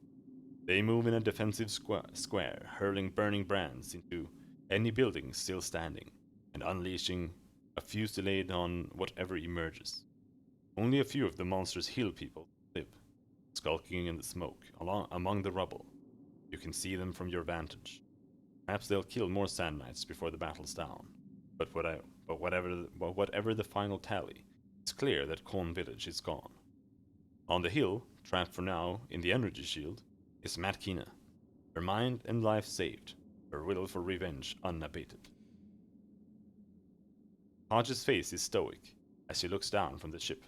They move in a defensive square, hurling burning brands into any building still standing, and unleashing a fusillade on whatever emerges. Only a few of the monster's hill people live, skulking in the smoke, among the rubble. You can see them from your vantage. Perhaps they'll kill more Sand Knights before the battle's down. But whatever the final tally, it's clear that Khorne village is gone. On the hill, trapped for now in the energy shield, is Matkina, her mind and life saved, her will for revenge unabated. Paj's face is stoic as she looks down from the ship.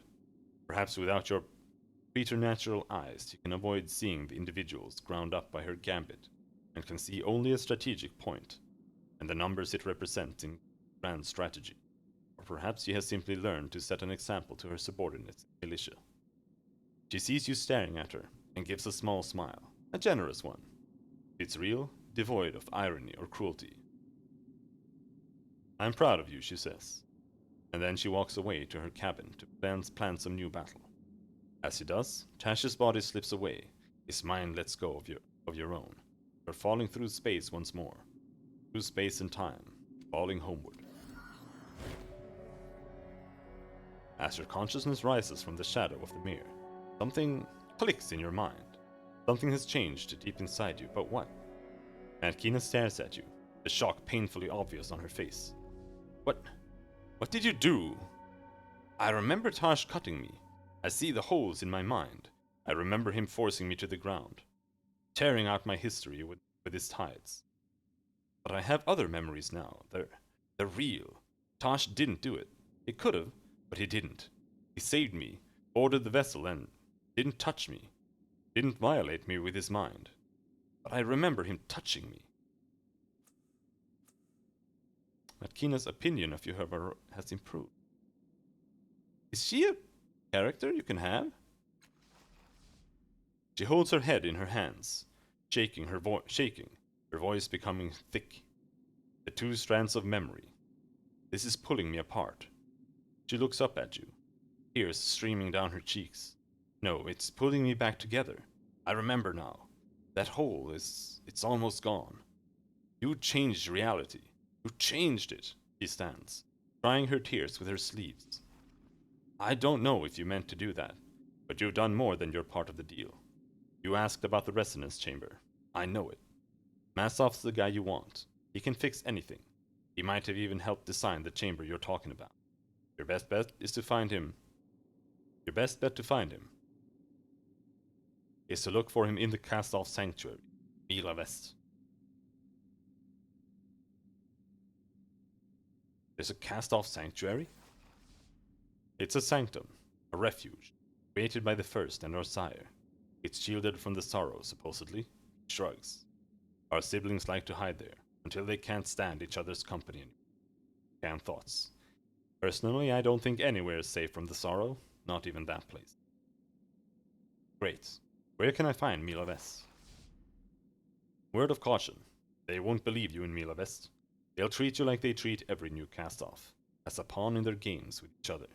Perhaps without your preternatural eyes, you can avoid seeing the individuals ground up by her gambit, and can see only a strategic point, and the numbers it represents in grand strategy. Or perhaps she has simply learned to set an example to her subordinates, militia. She sees you staring at her, and gives a small smile, a generous one. It's real, devoid of irony or cruelty. I'm proud of you, she says, and then she walks away to her cabin to plan some new battle. As she does, Tash's body slips away, his mind lets go of your own. You're falling through space once more, through space and time, falling homeward. As your consciousness rises from the shadow of the mirror, something clicks in your mind. Something has changed deep inside you, but what? Matkina stares at you, the shock painfully obvious on her face. What did you do? I remember Tash cutting me. I see the holes in my mind. I remember him forcing me to the ground, tearing out my history with his tides. But I have other memories now. They're real. Tash didn't do it. He could have, but he didn't. He saved me, boarded the vessel, and didn't touch me. Didn't violate me with his mind. But I remember him touching me. Matkina's opinion of you, however, has improved. Is she a character you can have? She holds her head in her hands, shaking, her voice becoming thick. The two strands of memory. This is pulling me apart. She looks up at you, tears streaming down her cheeks. No, it's pulling me back together. I remember now. That hole it's almost gone. You changed reality. You changed it. She stands, drying her tears with her sleeves. I don't know if you meant to do that, but you've done more than your part of the deal. You asked about the resonance chamber. I know it. Massov's the guy you want. He can fix anything. He might have even helped design the chamber you're talking about. Your best bet is to find him. Your best bet to find him is to look for him in the cast-off sanctuary, Mila West. There's a cast-off sanctuary? It's a sanctum, a refuge, created by the First and our sire. It's shielded from the sorrow, supposedly. Shrugs. Our siblings like to hide there, until they can't stand each other's company anymore. Canned thoughts. Personally, I don't think anywhere is safe from the sorrow, not even that place. Great. Where can I find Mila West? Word of caution. They won't believe you in Mila West. They'll treat you like they treat every new cast-off, as a pawn in their games with each other.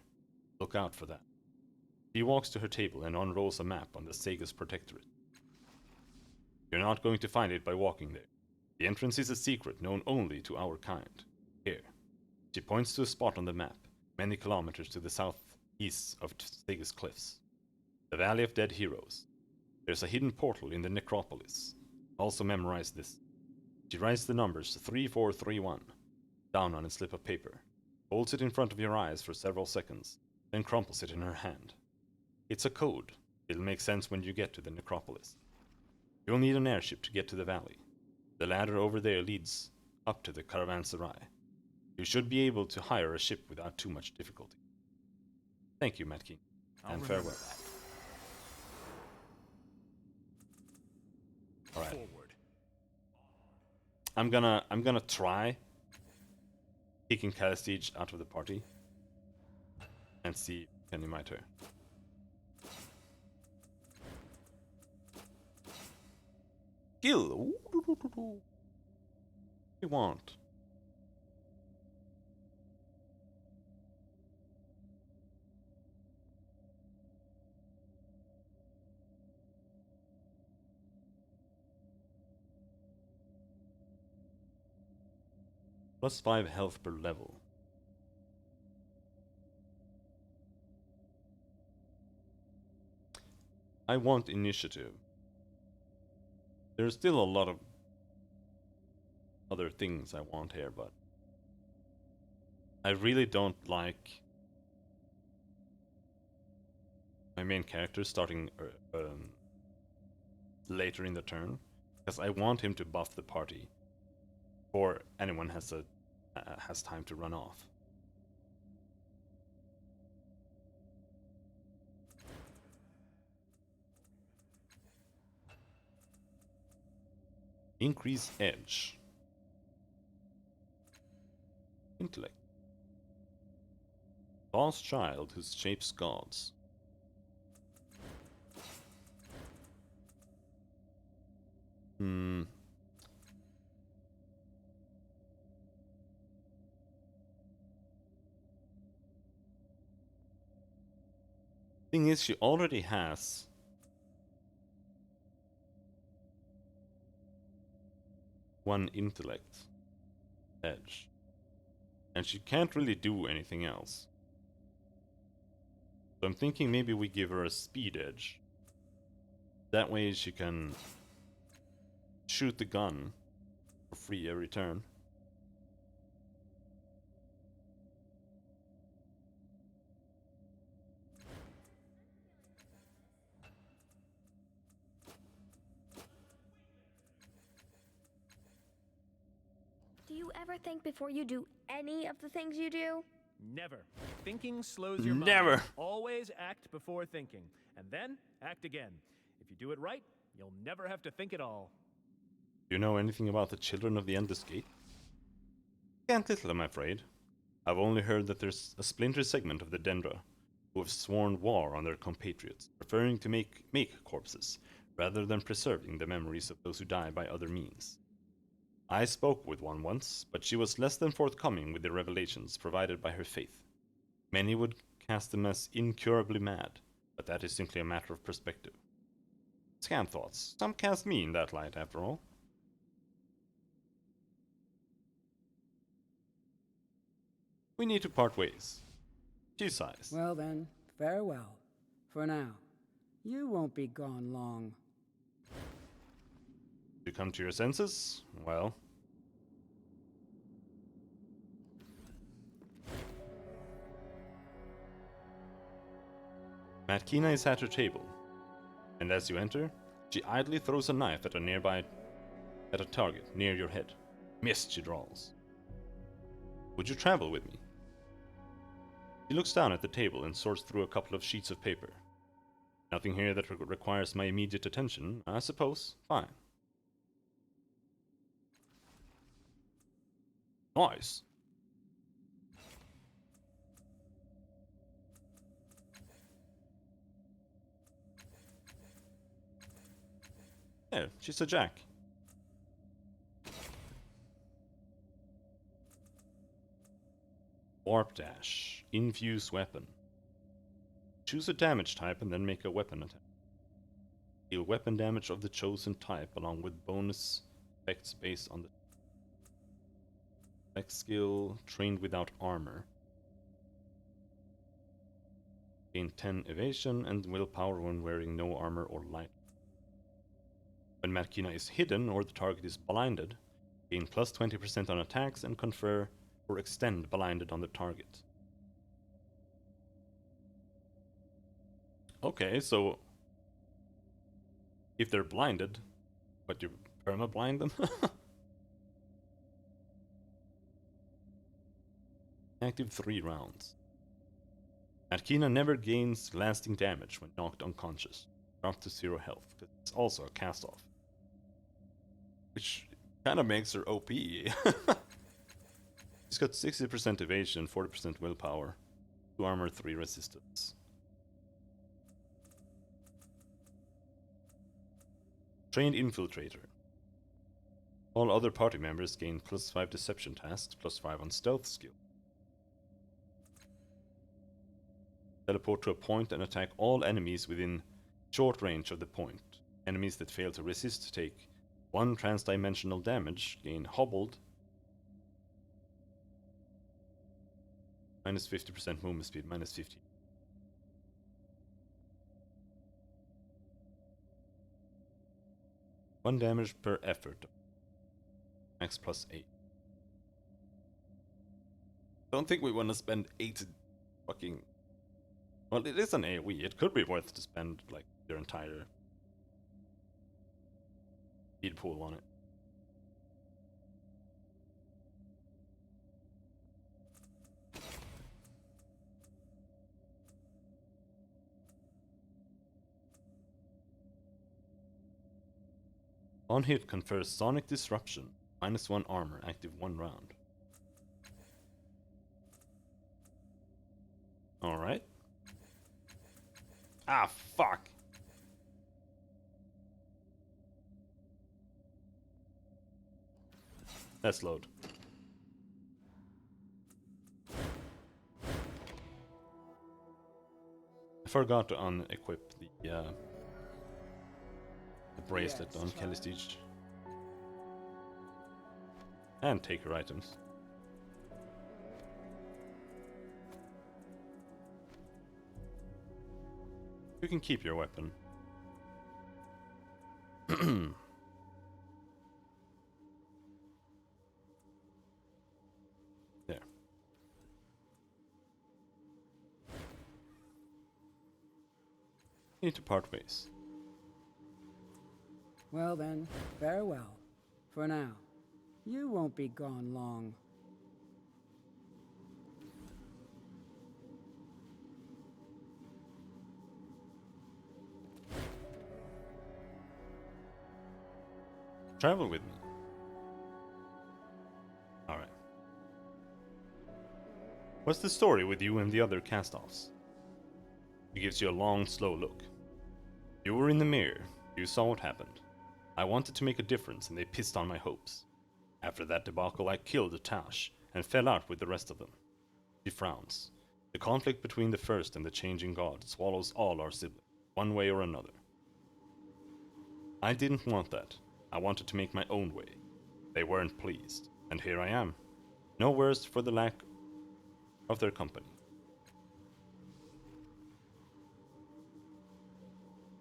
Look out for that. She walks to her table and unrolls a map on the Sagus Protectorate. You're not going to find it by walking there. The entrance is a secret known only to our kind. Here. She points to a spot on the map, many kilometers to the southeast of Sagus Cliffs. The Valley of Dead Heroes. There's a hidden portal in the necropolis. Also memorize this. She writes the numbers 3431 down on a slip of paper, holds it in front of your eyes for several seconds, then crumples it in her hand. It's a code. It'll make sense when you get to the necropolis. You'll need an airship to get to the valley. The ladder over there leads up to the caravanserai. You should be able to hire a ship without too much difficulty. Thank you, Matt King, and farewell. Alright. Forward. I'm gonna try kicking Calistige out of the party and see can invite her. Kill. We want. +5 health per level. I want initiative. There's still a lot of other things I want here, but I really don't like my main character starting later in the turn, because I want him to buff the party before anyone has time to run off. Increase edge. Intellect. Lost child who shapes gods. Thing is, she already has one intellect edge, and she can't really do anything else. So I'm thinking maybe we give her a speed edge. That way she can shoot the gun for free every turn. Do you ever think before you do any of the things you do? Never. Thinking slows your mind. Never. Always act before thinking, and then act again. If you do it right, you'll never have to think at all. Do you know anything about the Children of the Endless Gate? Can't little, I'm afraid. I've only heard that there's a splinter segment of the Dendra who have sworn war on their compatriots, preferring to make corpses, rather than preserving the memories of those who die by other means. I spoke with one once, but she was less than forthcoming with the revelations provided by her faith. Many would cast them as incurably mad, but that is simply a matter of perspective. Scam thoughts. Some cast me in that light, after all. We need to part ways. She sighs. Well then, farewell. For now. You won't be gone long. You come to your senses? Well. Matkina is at her table, and as you enter, she idly throws a knife at a target near your head. Missed, she drawls. Would you travel with me? She looks down at the table and sorts through a couple of sheets of paper. Nothing here that requires my immediate attention, I suppose. Fine. Nice. There, she's a jack. Warp Dash. Infuse weapon. Choose a damage type and then make a weapon attack. Deal weapon damage of the chosen type along with bonus effects based on the X skill. Trained without armor. Gain 10 evasion and willpower when wearing no armor or light. When Matkina is hidden or the target is blinded, gain plus 20% on attacks and confer or extend blinded on the target. Okay, so if they're blinded, but you perma-blind them? Active 3 rounds. Matkina never gains lasting damage when knocked unconscious. Drop to 0 health, because it's also a cast-off. Which kind of makes her OP. She's got 60% evasion, 40% willpower, 2 armor, 3 resistance. Trained Infiltrator. All other party members gain plus 5 deception tasks, plus 5 on stealth skill. Teleport to a point and attack all enemies within short range of the point. Enemies that fail to resist take 1 transdimensional damage, gain hobbled, minus 50% movement speed, minus 50. One damage per effort. Max plus 8. Don't think we want to spend 8 fucking... Well, it is an AoE. It could be worth to spend, like, your entire speed pool on it. On hit, confers Sonic Disruption, minus 1 armor, active 1 round. Alright. Ah, fuck! Let's load. I forgot to unequip the bracelet on Kelly Stitch. And take her items. You can keep your weapon. There. Need to part ways. Well then, farewell. For now. You won't be gone long. Travel with me. Alright. What's the story with you and the other cast-offs? He gives you a long, slow look. You were in the mirror. You saw what happened. I wanted to make a difference and they pissed on my hopes. After that debacle, I killed Tash and fell out with the rest of them. She frowns. The conflict between the First and the Changing God swallows all our siblings, one way or another. I didn't want that. I wanted to make my own way. They weren't pleased, and here I am. No worse for the lack of their company.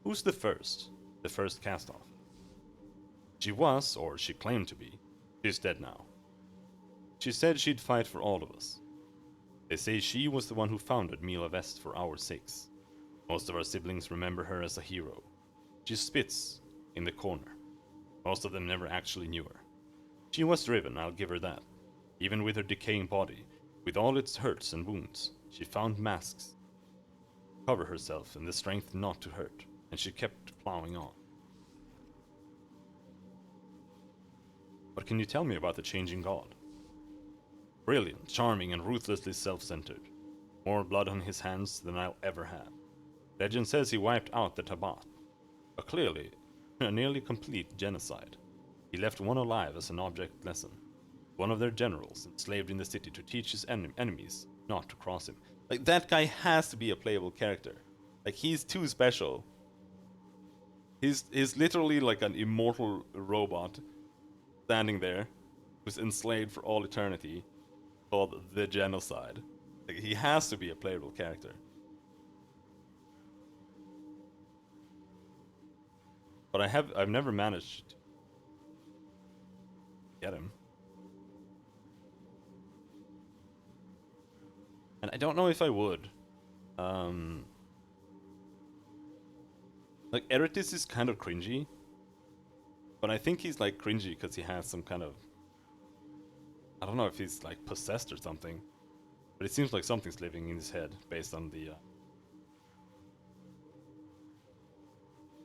Who's the first? The first cast-off. She was, or she claimed to be. She's dead now. She said she'd fight for all of us. They say she was the one who founded Mila Vest for our sakes. Most of our siblings remember her as a hero. She spits in the corner. Most of them never actually knew her. She was driven, I'll give her that. Even with her decaying body, with all its hurts and wounds, she found masks to cover herself and the strength not to hurt, and she kept plowing on. What can you tell me about the changing god? Brilliant, charming, and ruthlessly self-centered. More blood on his hands than I'll ever have. Legend says he wiped out the Tabat. A nearly complete genocide. He left one alive as an object lesson. One of their generals enslaved in the city to teach his enemies not to cross him. Like, that guy has to be a playable character. Like, he's too special. He's literally like an immortal robot standing there who's enslaved for all eternity, called the Genocide. Like, he has to be a playable character. But I've never managed to get him. And I don't know if I would. Like, Eretis is kind of cringy. But I think he's like cringy because he has some kind of... I don't know if he's like possessed or something. But it seems like something's living in his head based on the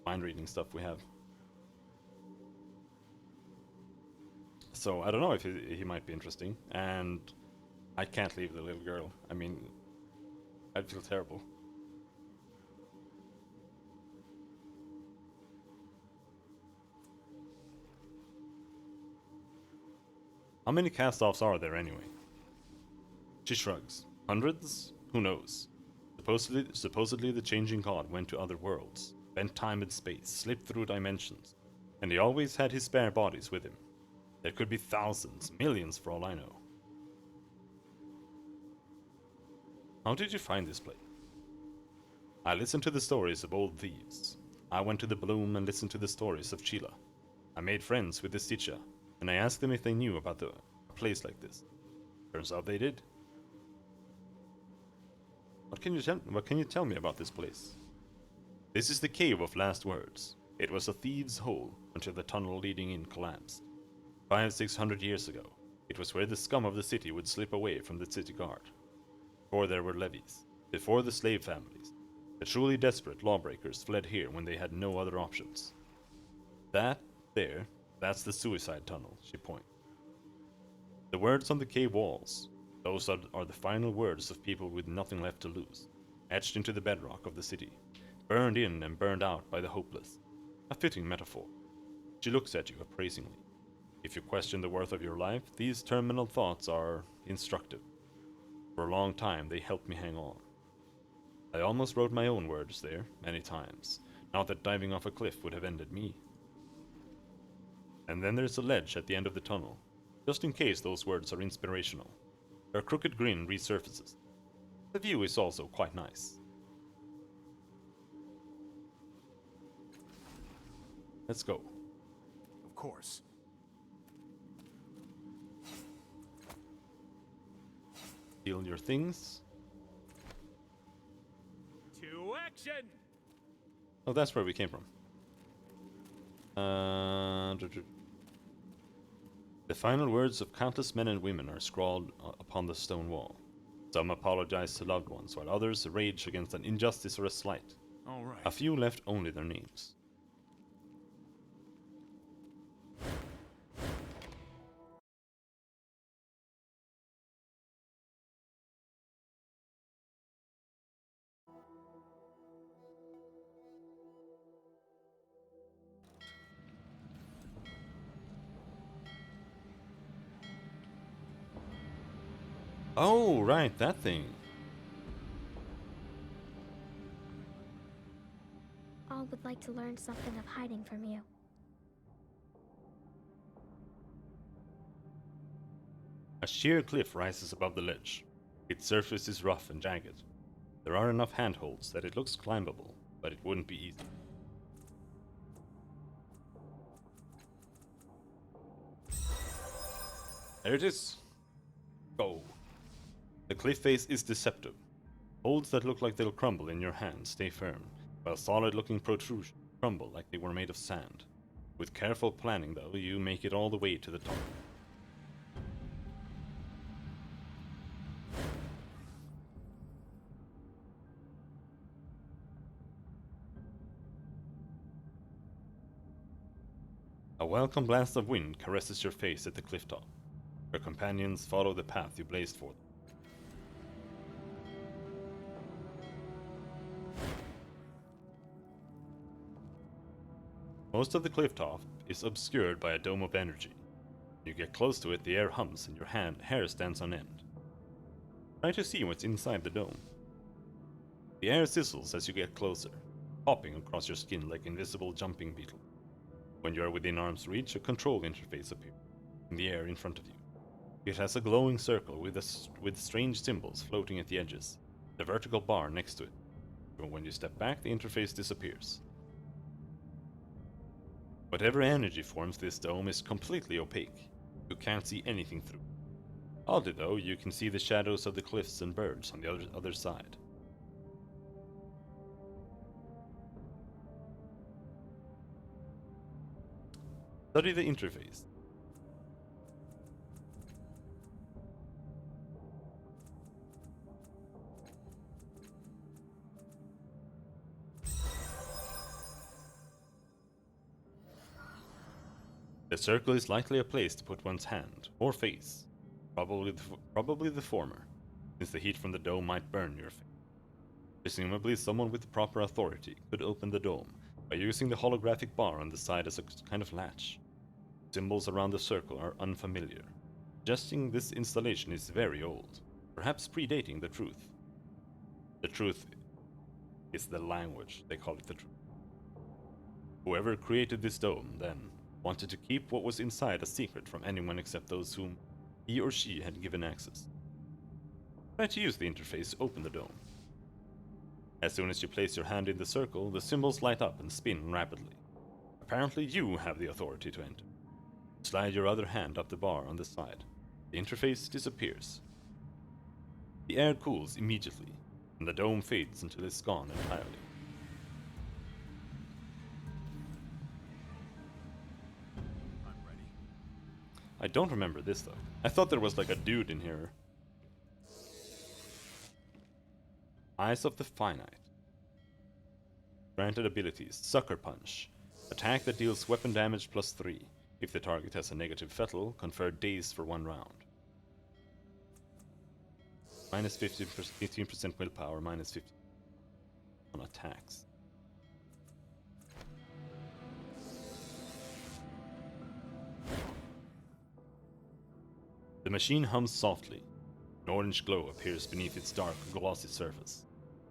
mind reading stuff we have. So I don't know if he might be interesting. And I can't leave the little girl. I mean, I'd feel terrible. How many cast-offs are there anyway? She shrugs. Hundreds? Who knows? Supposedly the changing god went to other worlds, bent time and space, slipped through dimensions, and he always had his spare bodies with him. There could be thousands, millions for all I know. How did you find this place? I listened to the stories of old thieves. I went to the Bloom and listened to the stories of Chila. I made friends with the Stitcha, and I asked them if they knew about a place like this. Turns out they did. What can you tell me about this place? This is the Cave of Last Words. It was a thieves' hole until the tunnel leading in collapsed. 500-600 years ago, it was where the scum of the city would slip away from the city guard. Before there were levies, before the slave families, the truly desperate lawbreakers fled here when they had no other options. That's the suicide tunnel, she pointed. The words on the cave walls, those are the final words of people with nothing left to lose, etched into the bedrock of the city, burned in and burned out by the hopeless. A fitting metaphor. She looks at you appraisingly. If you question the worth of your life, these terminal thoughts are instructive. For a long time, they helped me hang on. I almost wrote my own words there, many times, not that diving off a cliff would have ended me. And then there's a ledge at the end of the tunnel, just in case those words are inspirational. Her crooked grin resurfaces. The view is also quite nice. Let's go. Of course. Steal your things. To action! Oh, that's where we came from. The final words of countless men and women are scrawled upon the stone wall. Some apologize to loved ones, while others rage against an injustice or a slight. All right. A few left only their names. Oh, right, that thing. All would like to learn something of hiding from you. A sheer cliff rises above the ledge. Its surface is rough and jagged. There are enough handholds that it looks climbable, but it wouldn't be easy. There it is. Go. The cliff face is deceptive. Holds that look like they'll crumble in your hand stay firm, while solid-looking protrusions crumble like they were made of sand. With careful planning, though, you make it all the way to the top. A welcome blast of wind caresses your face at the cliff top. Your companions follow the path you blazed for them. Most of the cliff top is obscured by a dome of energy. When you get close to it, the air hums and your hair stands on end. Try to see what's inside the dome. The air sizzles as you get closer, popping across your skin like invisible jumping beetle. When you are within arm's reach, a control interface appears in the air in front of you. It has a glowing circle with strange symbols floating at the edges, the vertical bar next to it. But when you step back, the interface disappears. Whatever energy forms this dome is completely opaque. You can't see anything through. Oddly though, you can see the shadows of the cliffs and birds on the other side. Study the interface. The circle is likely a place to put one's hand, or face. Probably the former, since the heat from the dome might burn your face. Presumably someone with proper authority could open the dome by using the holographic bar on the side as a kind of latch. Symbols around the circle are unfamiliar, suggesting this installation is very old, perhaps predating the truth. The truth is the language, they call it the truth. Whoever created this dome, then, wanted to keep what was inside a secret from anyone except those whom he or she had given access. Try to use the interface to open the dome. As soon as you place your hand in the circle, the symbols light up and spin rapidly. Apparently you have the authority to enter. Slide your other hand up the bar on the side. The interface disappears. The air cools immediately, and the dome fades until it's gone entirely. I'm ready. I don't remember this though. I thought there was like a dude in here. Eyes of the Finite. Granted abilities: Sucker Punch. Attack that deals weapon damage +3. If the target has a negative fettle, confer Daze for 1 round. Minus 15% willpower, minus 50 on attacks. The machine hums softly. An orange glow appears beneath its dark, glossy surface.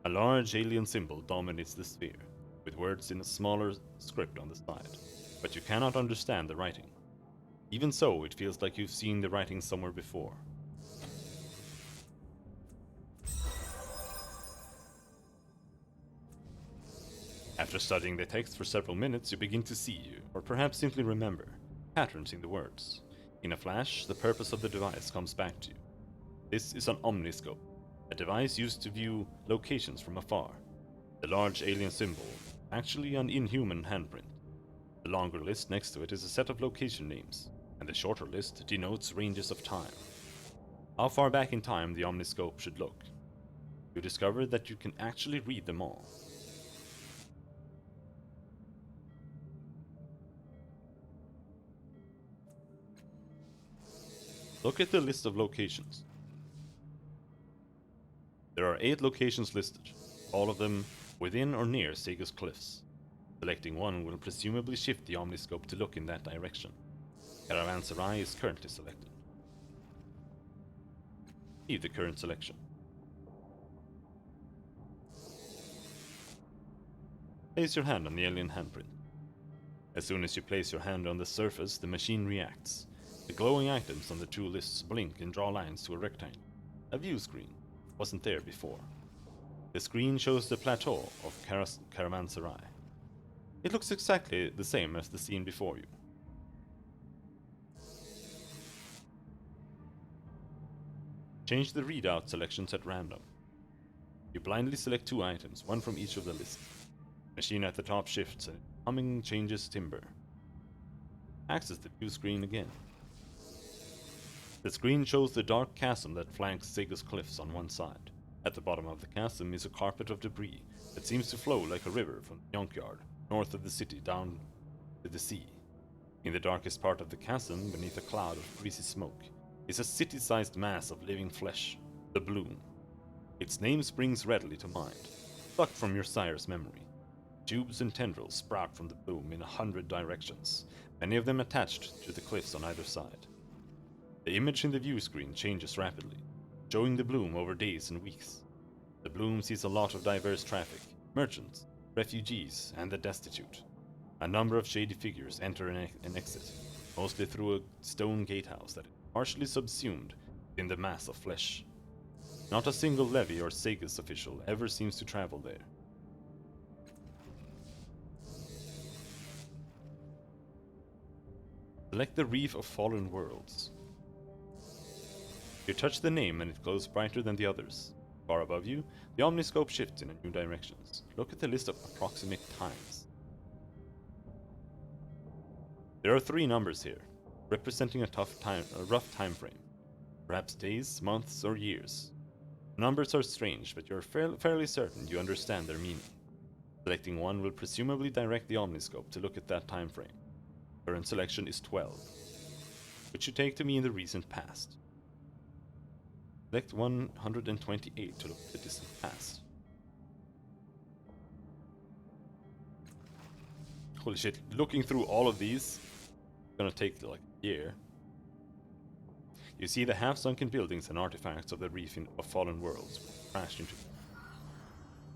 A large alien symbol dominates the sphere, with words in a smaller script on the side, but you cannot understand the writing. Even so, it feels like you've seen the writing somewhere before. After studying the text for several minutes, you begin to see, or perhaps simply remember, patterns in the words. In a flash, the purpose of the device comes back to you. This is an omniscope, a device used to view locations from afar. The large alien symbol, actually an inhuman handprint. The longer list next to it is a set of location names, and the shorter list denotes ranges of time. How far back in time the omniscope should look. You discover that you can actually read them all. Look at the list of locations. There are 8 locations listed, all of them within or near Sega's cliffs. Selecting one will presumably shift the omniscope to look in that direction. Caravanserai is currently selected. Leave the current selection. Place your hand on the alien handprint. As soon as you place your hand on the surface, the machine reacts. The glowing items on the 2 lists blink and draw lines to a rectangle, a view screen, wasn't there before. The screen shows the plateau of Caravanserai. It looks exactly the same as the scene before you. Change the readout selections at random. You blindly select 2 items, one from each of the lists. Machine at the top shifts and humming changes timbre. Access the view screen again. The screen shows the dark chasm that flanks Sega's cliffs on one side. At the bottom of the chasm is a carpet of debris that seems to flow like a river from the junkyard, north of the city down to the sea. In the darkest part of the chasm, beneath a cloud of greasy smoke, is a city-sized mass of living flesh, the Bloom. Its name springs readily to mind, plucked from your sire's memory. Tubes and tendrils sprout from the Bloom in 100 directions, many of them attached to the cliffs on either side. The image in the view screen changes rapidly, showing the Bloom over days and weeks. The Bloom sees a lot of diverse traffic, merchants, refugees, and the destitute. A number of shady figures enter and exit, mostly through a stone gatehouse that is partially subsumed in the mass of flesh. Not a single levy or Sega's official ever seems to travel there. Select the Reef of Fallen Worlds. You touch the name and it glows brighter than the others. Far above you, the omniscope shifts in new directions. Look at the list of approximate times. There are 3 numbers here, representing a rough time frame. Perhaps days, months, or years. The numbers are strange, but you're fairly certain you understand their meaning. Selecting one will presumably direct the omniscope to look at that time frame. Current selection is 12, which you take to mean the recent past. Select 128 to look at the distant past. Holy shit, looking through all of these is gonna take like a year. You see the half-sunken buildings and artifacts of the Reef of Fallen Worlds crashed into them.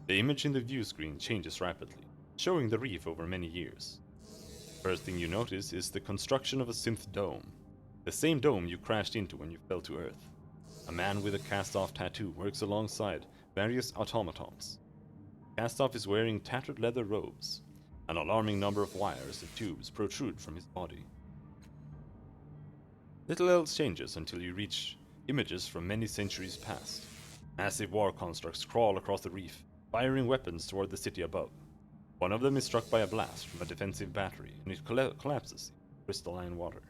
The image in the view screen changes rapidly, showing the reef over many years. First thing you notice is the construction of a synth dome, the same dome you crashed into when you fell to Earth. A man with a cast-off tattoo works alongside various automatons. Cast-off is wearing tattered leather robes. An alarming number of wires and tubes protrude from his body. Little else changes until you reach images from many centuries past. Massive war constructs crawl across the reef, firing weapons toward the city above. One of them is struck by a blast from a defensive battery, and it collapses in crystalline water.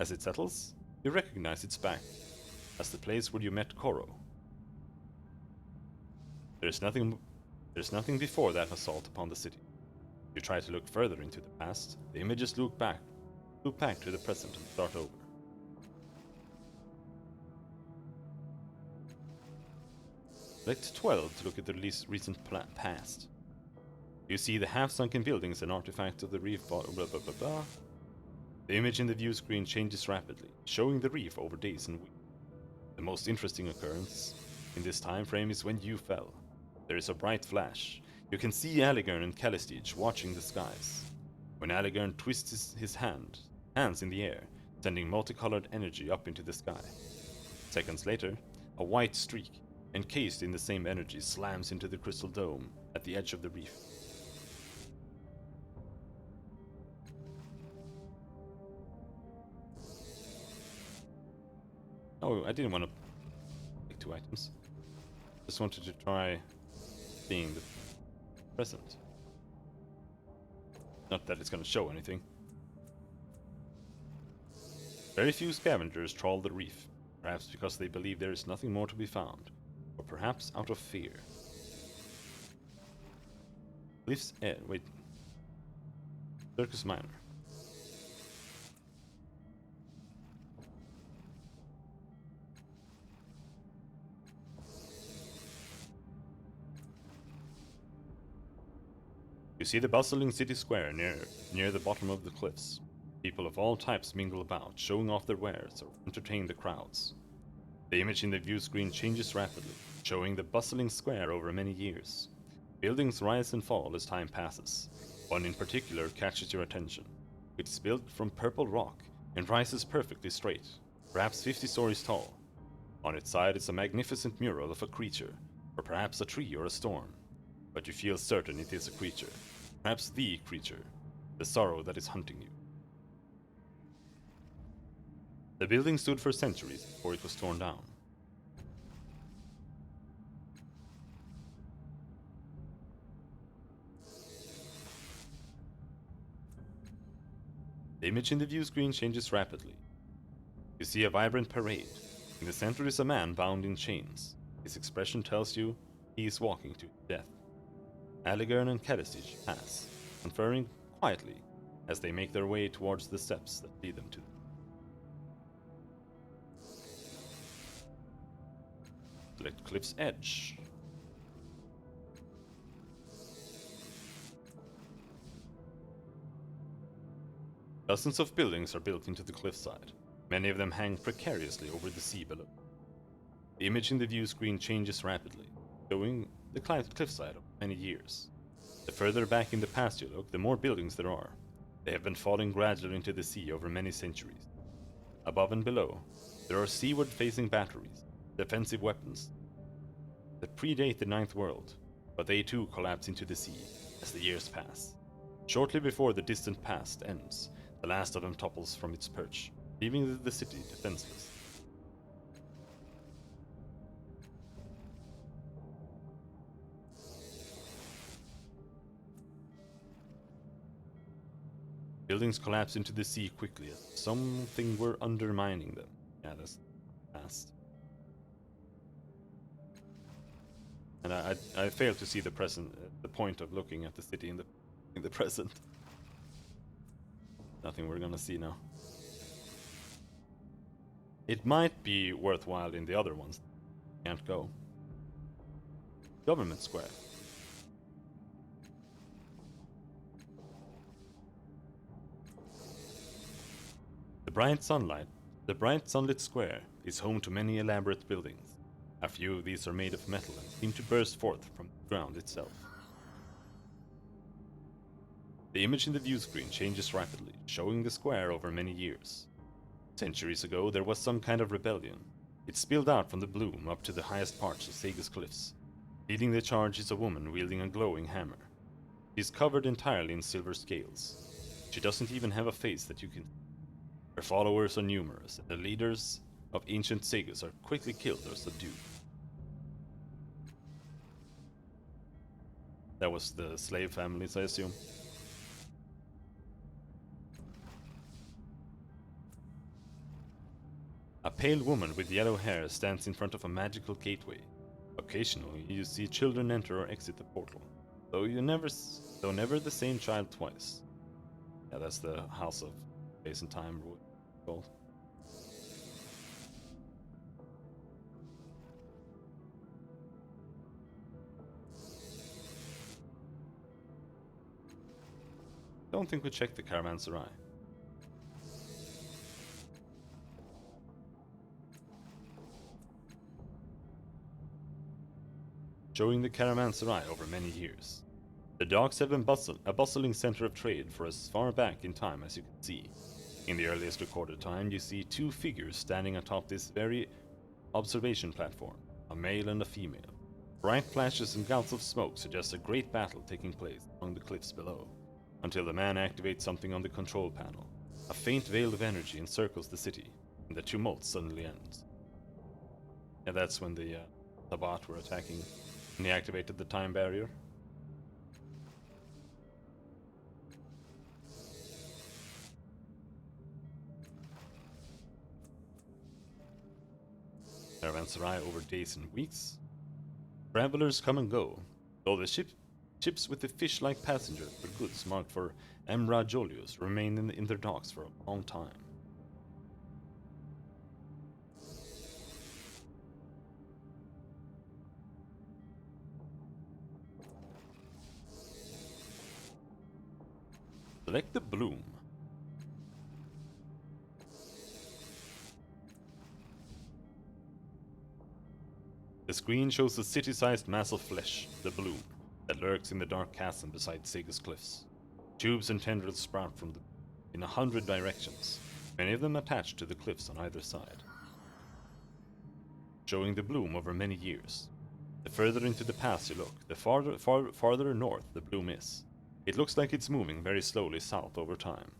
As it settles, you recognize its back as the place where you met Koro. There's nothing before that assault upon the city. You try to look further into the past, the images loop back to the present and start over. Select 12 to look at the recent past. You see the half-sunken buildings and artifacts of the reef blah blah blah blah. The image in the view screen changes rapidly, showing the reef over days and weeks. The most interesting occurrence in this time frame is when you fell. There is a bright flash. You can see Alligern and Calistige watching the skies. When Alligern twists his hands in the air, sending multicolored energy up into the sky. Seconds later, a white streak, encased in the same energy, slams into the crystal dome at the edge of the reef. Oh, I didn't want to pick 2 items. Just wanted to try seeing the present. Not that it's going to show anything. Very few scavengers trawl the reef, perhaps because they believe there is nothing more to be found, or perhaps out of fear. Cliff's Edge. Wait. Circus Minor. You see the bustling city square near the bottom of the cliffs. People of all types mingle about, showing off their wares or entertain the crowds. The image in the view screen changes rapidly, showing the bustling square over many years. Buildings rise and fall as time passes. One in particular catches your attention. It is built from purple rock and rises perfectly straight, perhaps 50 stories tall. On its side is a magnificent mural of a creature, or perhaps a tree or a storm. But you feel certain it is a creature, perhaps the creature, the sorrow that is hunting you. The building stood for centuries before it was torn down. The image in the view screen changes rapidly. You see a vibrant parade. In the center is a man bound in chains. His expression tells you he is walking to death. Aligarn and Kadesich pass, conferring quietly as they make their way towards the steps that lead them to select Cliff's Edge. Dozens of buildings are built into the cliffside. Many of them hang precariously over the sea below. The image in the view screen changes rapidly, showing the cliffside of many years. The further back in the past you look, the more buildings there are. They have been falling gradually into the sea over many centuries. Above and below, there are seaward-facing batteries, defensive weapons that predate the Ninth World, but they too collapse into the sea as the years pass. Shortly before the distant past ends, the last of them topples from its perch, leaving the city defenseless. Buildings collapse into the sea quickly as something were undermining them. Yeah, that's fast. And I failed to see the point of looking at the city in the present. Nothing we're gonna see now. It might be worthwhile in the other ones. Can't go. Government Square. The bright sunlit square is home to many elaborate buildings. A few of these are made of metal and seem to burst forth from the ground itself. The image in the view screen changes rapidly, showing the square over many years. Centuries ago, there was some kind of rebellion. It spilled out from the bloom up to the highest parts of Sega's cliffs. Leading the charge is a woman wielding a glowing hammer. She is covered entirely in silver scales. She doesn't even have a face that you can see. Her followers are numerous, and the leaders of ancient Segas are quickly killed or subdued. That was the slave families, I assume. A pale woman with yellow hair stands in front of a magical gateway. Occasionally, you see children enter or exit the portal, though never the same child twice. Yeah, that's the House of Space and Time called. Don't think we checked the Caravanserai. Showing the Caravanserai over many years. The docks have been a bustling center of trade for as far back in time as you can see. In the earliest recorded time, you see two figures standing atop this very observation platform, a male and a female. Bright flashes and gouts of smoke suggest a great battle taking place among the cliffs below, until the man activates something on the control panel. A faint veil of energy encircles the city, and the tumult suddenly ends. And that's when the Tabat were attacking, and he activated the time barrier. Caravanserai over days and weeks. Travelers come and go, though the ships with the fish-like passengers for goods marked for Emra Jolius remain in their docks for a long time. Select the bloom. The screen shows a city-sized mass of flesh, the bloom, that lurks in the dark chasm beside Sega's cliffs. Tubes and tendrils sprout from in 100 directions, many of them attached to the cliffs on either side. showing the bloom over many years. The further into the past you look, the farther north the bloom is. It looks like it's moving very slowly south over time,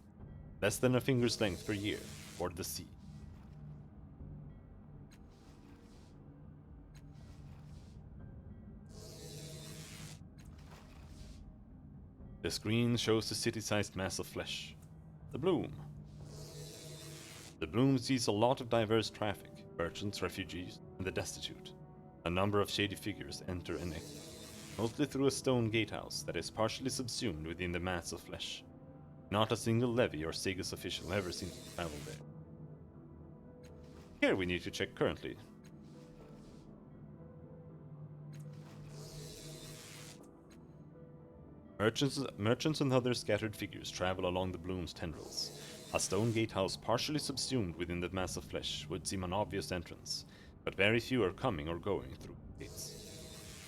less than a finger's length per year, toward the sea. The screen shows the city-sized mass of flesh. The bloom. The bloom sees a lot of diverse traffic, merchants, refugees, and the destitute. A number of shady figures enter and exit, mostly through a stone gatehouse that is partially subsumed within the mass of flesh. Not a single levy or Sega's official ever seems to travel there. Here we need to check currently. Merchants and other scattered figures travel along the bloom's tendrils. A stone gatehouse partially subsumed within the mass of flesh would seem an obvious entrance, but very few are coming or going through the gates.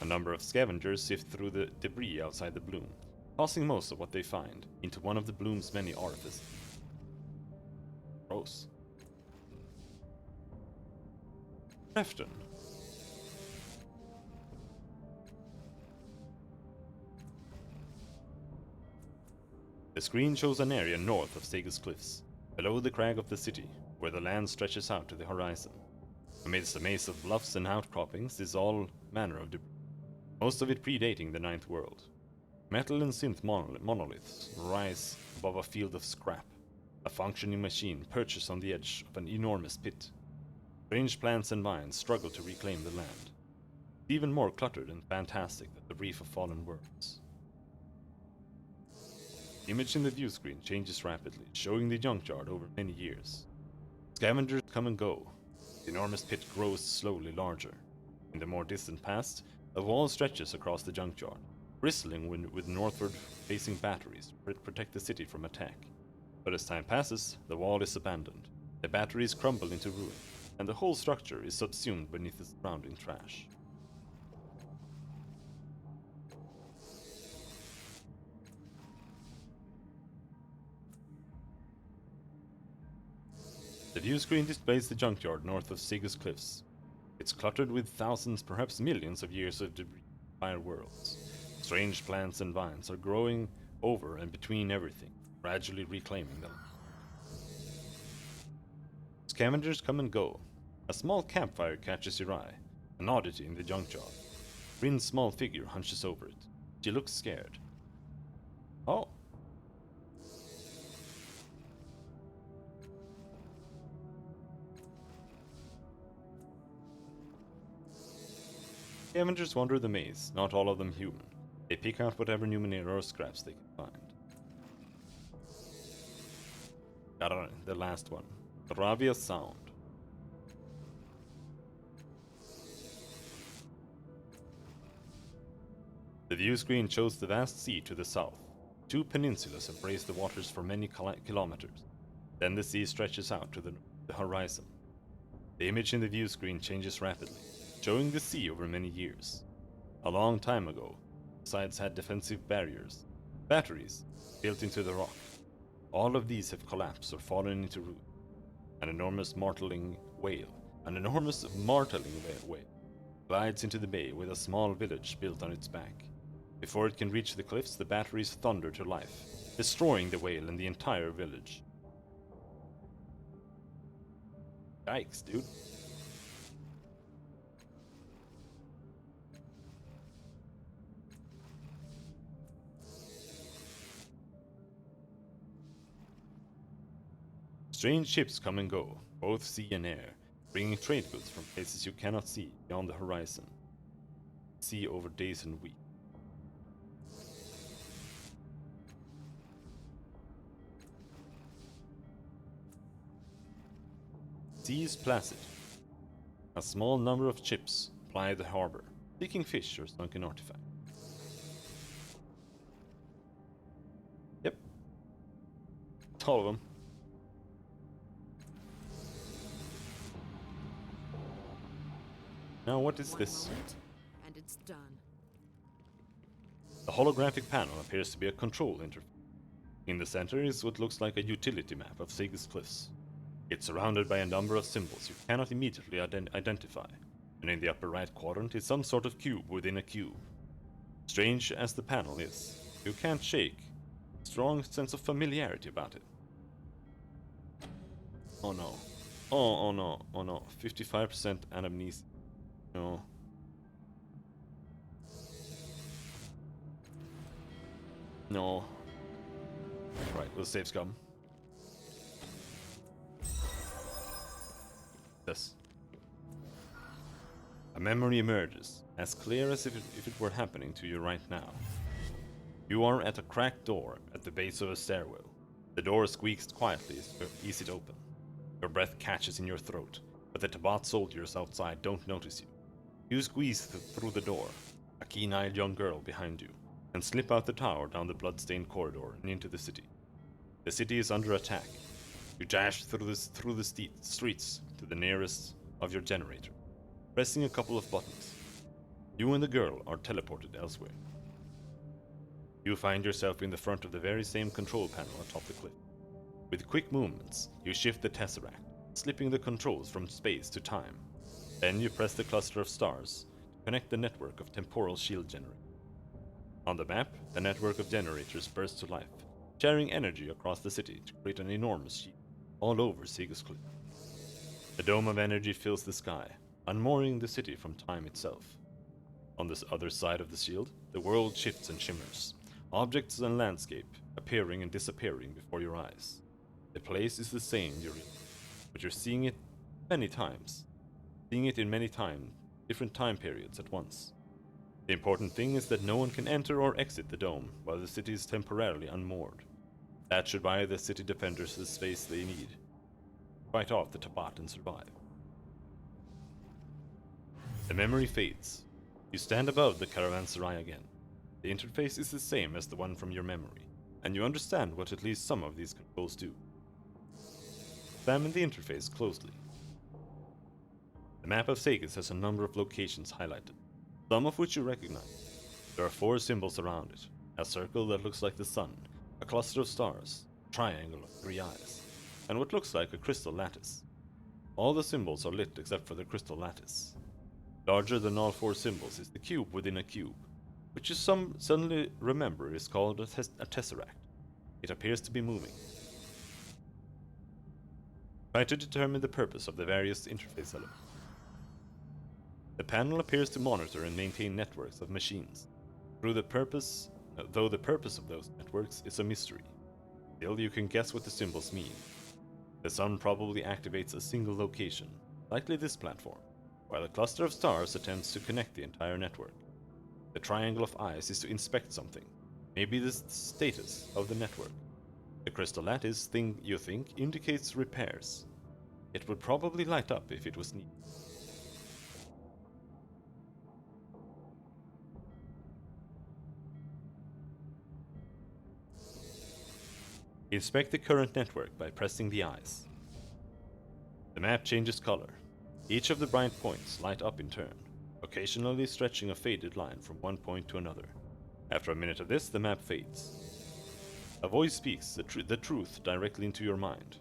A number of scavengers sift through the debris outside the bloom, tossing most of what they find into one of the bloom's many orifices. Gross. Refton. The screen shows an area north of Sega's cliffs, below the crag of the city, where the land stretches out to the horizon. Amidst a maze of bluffs and outcroppings is all manner of debris, most of it predating the Ninth World. Metal and synth monoliths rise above a field of scrap, a functioning machine perches on the edge of an enormous pit. Strange plants and vines struggle to reclaim the land. It's even more cluttered and fantastic than the reef of fallen worlds. The image in the view screen changes rapidly, showing the junkyard over many years. Scavengers come and go. The enormous pit grows slowly larger. In the more distant past, a wall stretches across the junkyard, bristling with northward-facing batteries to protect the city from attack. But as time passes, the wall is abandoned. The batteries crumble into ruin, and the whole structure is subsumed beneath the surrounding trash. The view screen displays the junkyard north of Sega's cliffs. It's cluttered with thousands, perhaps millions of years of debris from prior worlds. Strange plants and vines are growing over and between everything, gradually reclaiming them. Scavengers come and go. A small campfire catches your eye, an oddity in the junkyard. Rin's small figure hunches over it. She looks scared. Oh. Scavengers wander the maze, not all of them human. They pick out whatever Numenera or scraps they can find. The last one. Ravia Sound. The view screen shows the vast sea to the south. Two peninsulas embrace the waters for many kilometers. Then the sea stretches out to the horizon. The image in the view screen changes rapidly, showing the sea over many years. A long time ago, the sides had defensive barriers, batteries, built into the rock. All of these have collapsed or fallen into ruin. An enormous marteling whale glides into the bay with a small village built on its back. Before it can reach the cliffs, the batteries thunder to life, destroying the whale and the entire village. Yikes, dude. Strange ships come and go, both sea and air, bringing trade goods from places you cannot see beyond the horizon. See over days and weeks. Sea is placid. A small number of ships ply the harbor, seeking fish or sunken artifacts. Yep. All of them. Now what is this? One moment, and it's done. The holographic panel appears to be a control interface. In the center is what looks like a utility map of Sega's cliffs. It's surrounded by a number of symbols you cannot immediately identify. The symbols indicate the location of the bloom, and in the upper right quadrant is some sort of cube within a cube. Strange as the panel is, you can't shake a strong sense of familiarity about it. Oh no. Oh no. Oh no. 55% anamnesia. No. No. Right, we'll save scum. This. A memory emerges, as clear as if it were happening to you right now. You are at a cracked door at the base of a stairwell. The door squeaks quietly as you ease it open. Your breath catches in your throat, but the Tabat soldiers outside don't notice you. You squeeze through the door, a keen-eyed young girl behind you, and slip out the tower down the blood-stained corridor and into the city. The city is under attack. You dash through the streets to the nearest of your generator, pressing a couple of buttons. You and the girl are teleported elsewhere. You find yourself in the front of the very same control panel atop the cliff. With quick movements, you shift the tesseract, slipping the controls from space to time. Then you press the cluster of stars to connect the network of temporal shield generators. On the map, the network of generators bursts to life, sharing energy across the city to create an enormous shield all over Sigus Cliff. The dome of energy fills the sky, unmooring the city from time itself. On this other side of the shield, the world shifts and shimmers, objects and landscape appearing and disappearing before your eyes. The place is the same you're in, but you're seeing it many times, in different time periods at once. The important thing is that no one can enter or exit the dome while the city is temporarily unmoored. That should buy the city defenders the space they need. Fight off the Tabat and survive. The memory fades. You stand above the caravanserai again. The interface is the same as the one from your memory, and you understand what at least some of these controls do. Examine the interface closely. The map of Sigus has a number of locations highlighted, some of which you recognize. There are 4 symbols around it: a circle that looks like the sun, a cluster of stars, a triangle of 3 eyes, and what looks like a crystal lattice. All the symbols are lit except for the crystal lattice. Larger than all 4 symbols is the cube within a cube, which you suddenly remember is called a tesseract. It appears to be moving. Try to determine the purpose of the various interface elements. The panel appears to monitor and maintain networks of machines, though the purpose of those networks is a mystery. Still, you can guess what the symbols mean. The sun probably activates a single location, likely this platform, while a cluster of stars attempts to connect the entire network. The triangle of eyes is to inspect something, maybe the status of the network. The crystal lattice you think indicates repairs. It would probably light up if it was needed. Inspect the current network by pressing the eyes. The map changes color. Each of the bright points light up in turn, occasionally stretching a faded line from one point to another. After a minute of this, the map fades. A voice speaks the truth directly into your mind.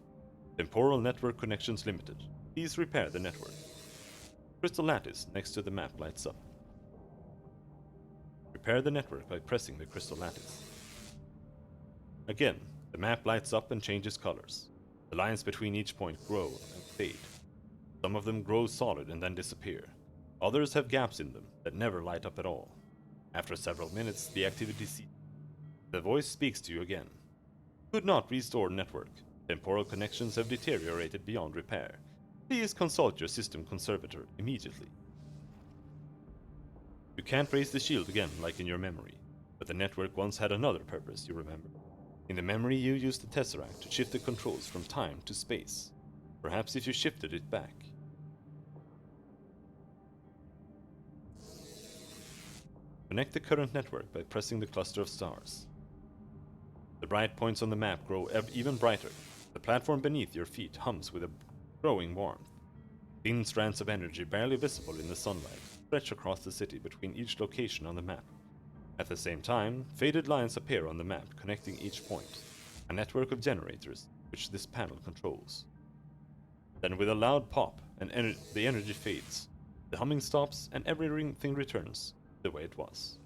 Temporal network connections limited. Please repair the network. Crystal lattice next to the map lights up. Repair the network by pressing the crystal lattice. Again, the map lights up and changes colors. The lines between each point grow and fade. Some of them grow solid and then disappear. Others have gaps in them that never light up at all. After several minutes, the activity ceases. The voice speaks to you again. Could not restore network. Temporal connections have deteriorated beyond repair. Please consult your system conservator immediately. You can't raise the shield again like in your memory, but the network once had another purpose, you remember. In the memory, you used the tesseract to shift the controls from time to space. Perhaps if you shifted it back. Connect the current network by pressing the cluster of stars. The bright points on the map grow even brighter. The platform beneath your feet hums with a growing warmth. Thin strands of energy, barely visible in the sunlight, stretch across the city between each location on the map. At the same time, faded lines appear on the map connecting each point, a network of generators which this panel controls. Then with a loud pop, the energy fades. The humming stops and everything returns the way it was.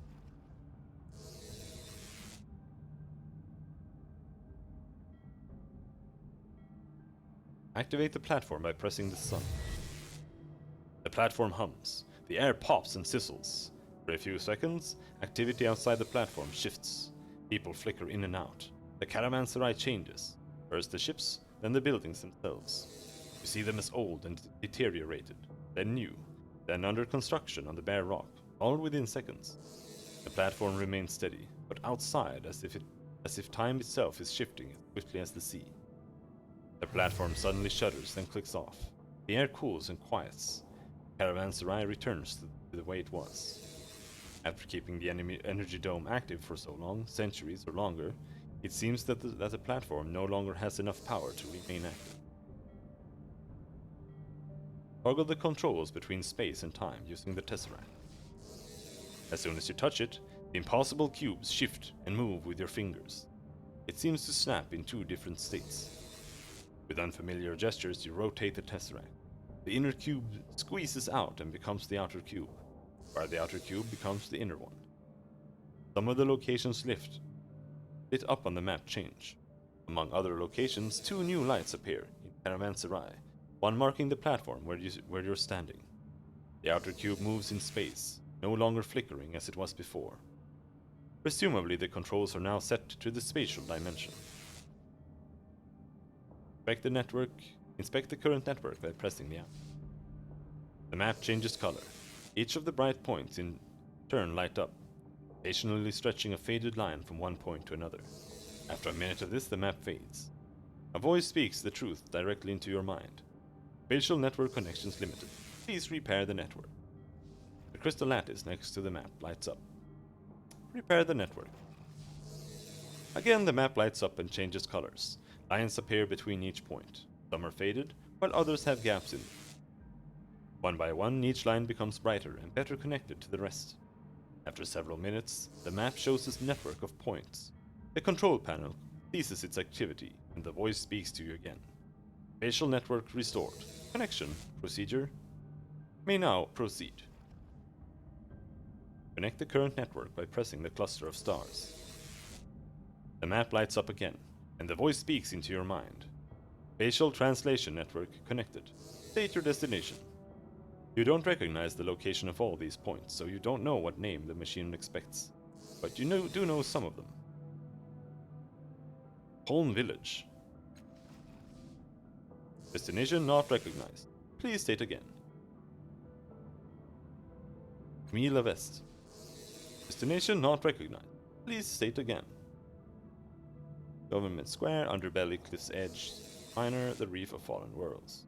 Activate the platform by pressing the sun. The platform hums. The air pops and sizzles. For a few seconds, activity outside the platform shifts. People flicker in and out. The caravanserai changes. First the ships, then the buildings themselves. You see them as old and deteriorated, then new, then under construction on the bare rock, all within seconds. The platform remains steady, but outside as if time itself is shifting as swiftly as the sea. The platform suddenly shudders, then clicks off. The air cools and quiets. Caravanserai returns to the way it was. After keeping the energy dome active for so long, centuries or longer, it seems that the platform no longer has enough power to remain active. Toggle the controls between space and time using the Tesseract. As soon as you touch it, the impossible cubes shift and move with your fingers. It seems to snap in two different states. With unfamiliar gestures, you rotate the Tesseract. The inner cube squeezes out and becomes the outer cube, while the outer cube becomes the inner one. Some of the locations lit up on the map change. Among other locations, two new lights appear in Caravanserai, one marking the platform where you're standing. The outer cube moves in space, no longer flickering as it was before. Presumably the controls are now set to the spatial dimension. Inspect the current network by pressing the app. The map changes color. Each of the bright points in turn light up, occasionally stretching a faded line from one point to another. After a minute of this, the map fades. A voice speaks the truth directly into your mind. Spatial network connections limited. Please repair the network. The crystal lattice next to the map lights up. Repair the network. Again, the map lights up and changes colors. Lines appear between each point. Some are faded, while others have gaps in them. One by one, each line becomes brighter and better connected to the rest. After several minutes, the map shows a network of points. The control panel ceases its activity, and the voice speaks to you again. Spatial network restored. Connection procedure may now proceed. Connect the current network by pressing the cluster of stars. The map lights up again, and the voice speaks into your mind. Spatial translation network connected. State your destination. You don't recognize the location of all these points, so you don't know what name the machine expects. But you do know some of them. Holm Village. Destination not recognized. Please state again. Mila West. Destination not recognized. Please state again. Government Square, Underbelly, Cliff's Edge, Minor, the Reef of Fallen Worlds.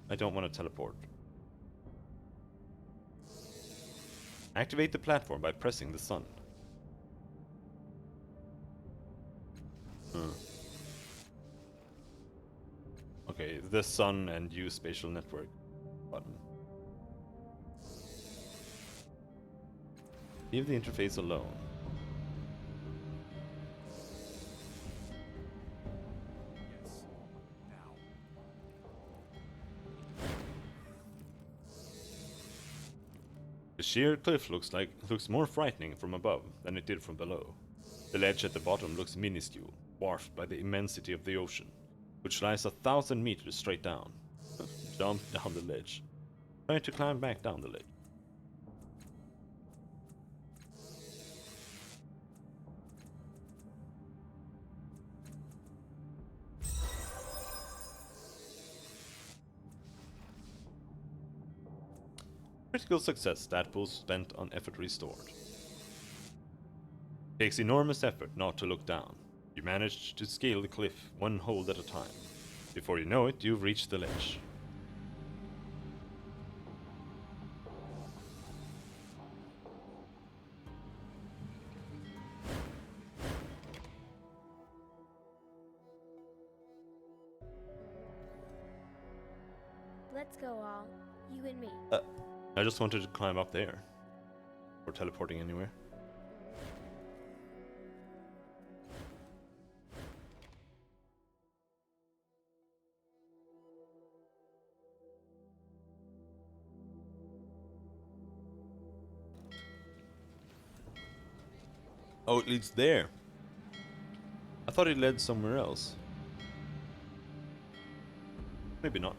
I don't want to teleport. Activate the platform by pressing the sun. Okay, the sun and use spatial network button. Leave the interface alone. The sheer cliff looks more frightening from above than it did from below. The ledge at the bottom looks minuscule, dwarfed by the immensity of the ocean, which lies 1,000 meters straight down. Jump down the ledge. Trying to climb back down the ledge. Critical success stat pool spent on effort restored. Takes enormous effort not to look down. You manage to scale the cliff one hold at a time. Before you know it, you've reached the ledge. Let's go all, you and me. I just wanted to climb up there. Or teleporting anywhere. Oh, it leads there. I thought it led somewhere else. Maybe not.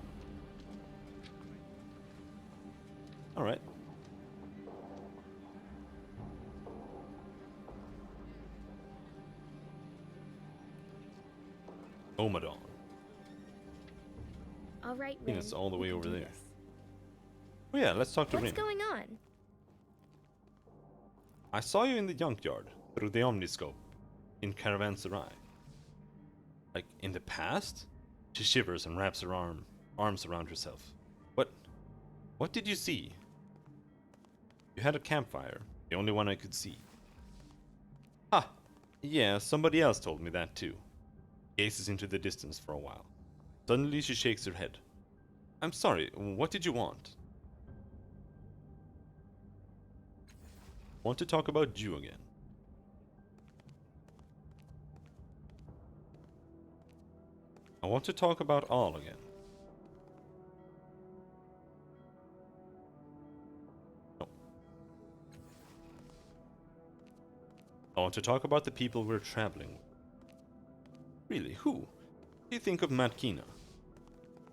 Alright. Omadon. All right, I think Rin. it's all the we way can over do there. this. Oh yeah, let's talk to What's Rin. going on? I saw you in the junkyard through the omniscope in Caravanserai. Like, in the past? She shivers and wraps her arms around herself. What did you see? You had a campfire, the only one I could see. Ah, yeah, somebody else told me that too. Gazes into the distance for a while. Suddenly she shakes her head. I'm sorry, what did you want? Want to talk about you again. I want to talk about all again. No. I want to talk about the people we're traveling with. Really, who? What do you think of Matkina?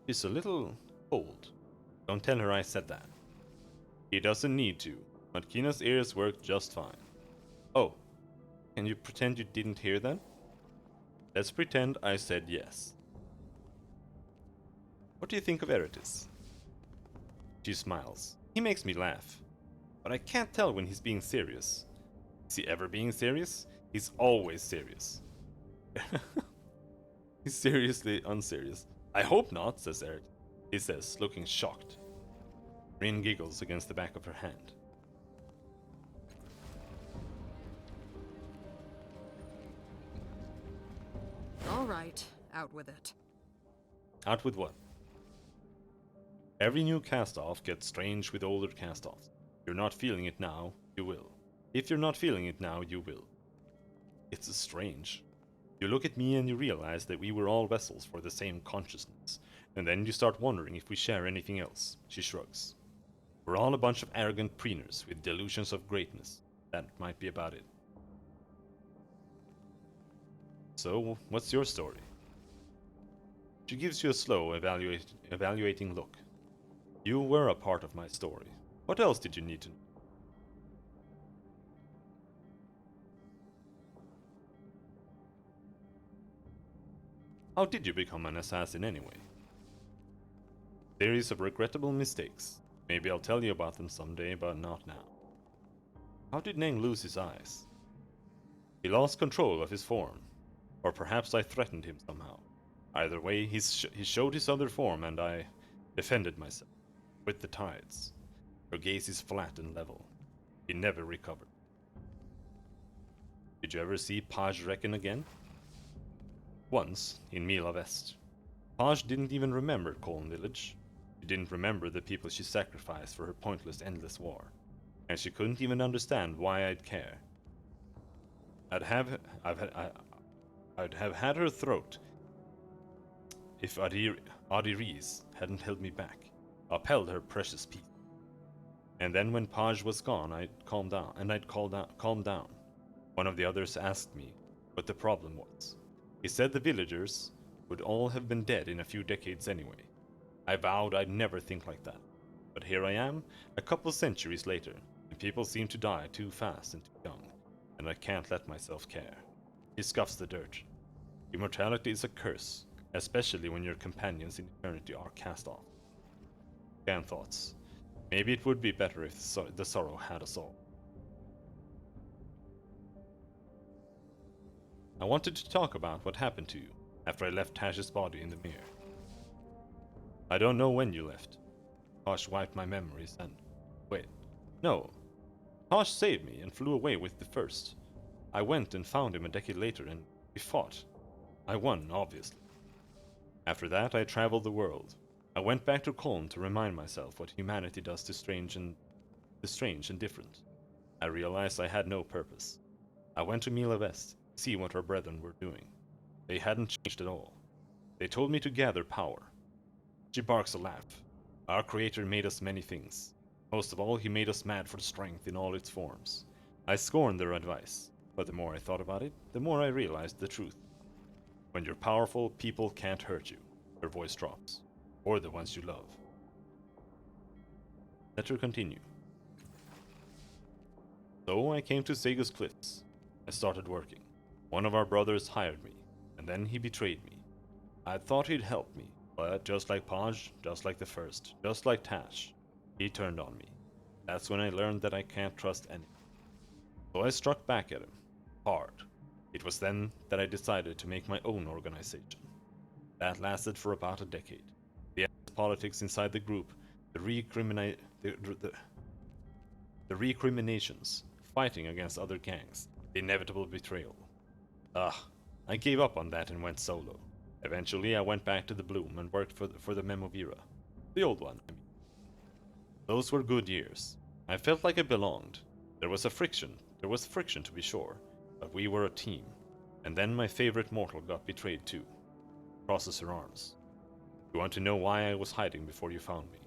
She's a little old. Don't tell her I said that. He doesn't need to. Matkina's ears work just fine. Oh, can you pretend you didn't hear that? Let's pretend I said yes. What do you think of Eretis? She smiles. He makes me laugh. But I can't tell when he's being serious. Is he ever being serious? He's always serious. He's seriously unserious. I hope not, says Eretis. He says, looking shocked. Rin giggles against the back of her hand. All right, out with it. Out with what? Every new cast-off gets strange with older cast-offs. If you're not feeling it now, you will. If you're not feeling it now, you will. It's strange. You look at me and you realize that we were all vessels for the same consciousness, and then you start wondering if we share anything else. She shrugs. We're all a bunch of arrogant preeners with delusions of greatness. That might be about it. So, what's your story? She gives you a slow, evaluating look. You were a part of my story. What else did you need to know? How did you become an assassin anyway? Series of regrettable mistakes. Maybe I'll tell you about them someday, but not now. How did Neng lose his eyes? He lost control of his form. Or perhaps I threatened him somehow. Either way, he showed his other form and I defended myself. With the tides. Her gaze is flat and level. He never recovered. Did you ever see Paj reckon again? Once, in Mila Vest. Paj didn't even remember Colne Village. She didn't remember the people she sacrificed for her pointless, endless war. And she couldn't even understand why I'd care. I'd have had her throat if Adi Rees hadn't held me back, upheld her precious peace. And then when Paj was gone, I'd calmed down. One of the others asked me what the problem was. He said the villagers would all have been dead in a few decades anyway. I vowed I'd never think like that. But here I am, a couple centuries later, and people seem to die too fast and too young, and I can't let myself care. He scuffs the dirt. Immortality is a curse, especially when your companions in eternity are cast off. Scan thoughts. Maybe it would be better if the sorrow had us all. I wanted to talk about what happened to you after I left Tash's body in the mirror. I don't know when you left. Tosh wiped my memories and... Wait. No. Tosh saved me and flew away with the first. I went and found him a decade later and we fought. I won, obviously. After that, I traveled the world. I went back to Colne to remind myself what humanity does to the strange and different. I realized I had no purpose. I went to Mila Vest to see what our brethren were doing. They hadn't changed at all. They told me to gather power. She barks a laugh. Our Creator made us many things. Most of all, He made us mad for strength in all its forms. I scorned their advice. But the more I thought about it, the more I realized the truth. When you're powerful, people can't hurt you. Her voice drops. Or the ones you love. Let her continue. So I came to Sago's Cliffs. I started working. One of our brothers hired me, and then he betrayed me. I thought he'd help me, but just like Podge, just like the first, just like Tash, he turned on me. That's when I learned that I can't trust anyone. So I struck back at him. Hard. It was then that I decided to make my own organization. That lasted for about a decade. The politics inside the group, the recriminations, fighting against other gangs, the inevitable betrayal. I gave up on that and went solo. Eventually, I went back to the Bloom and worked for the Memovira. The old one, I mean. Those were good years. I felt like I belonged. There was friction to be sure, but we were a team. And then my favorite mortal got betrayed too. Crosses her arms. You want to know why I was hiding before you found me?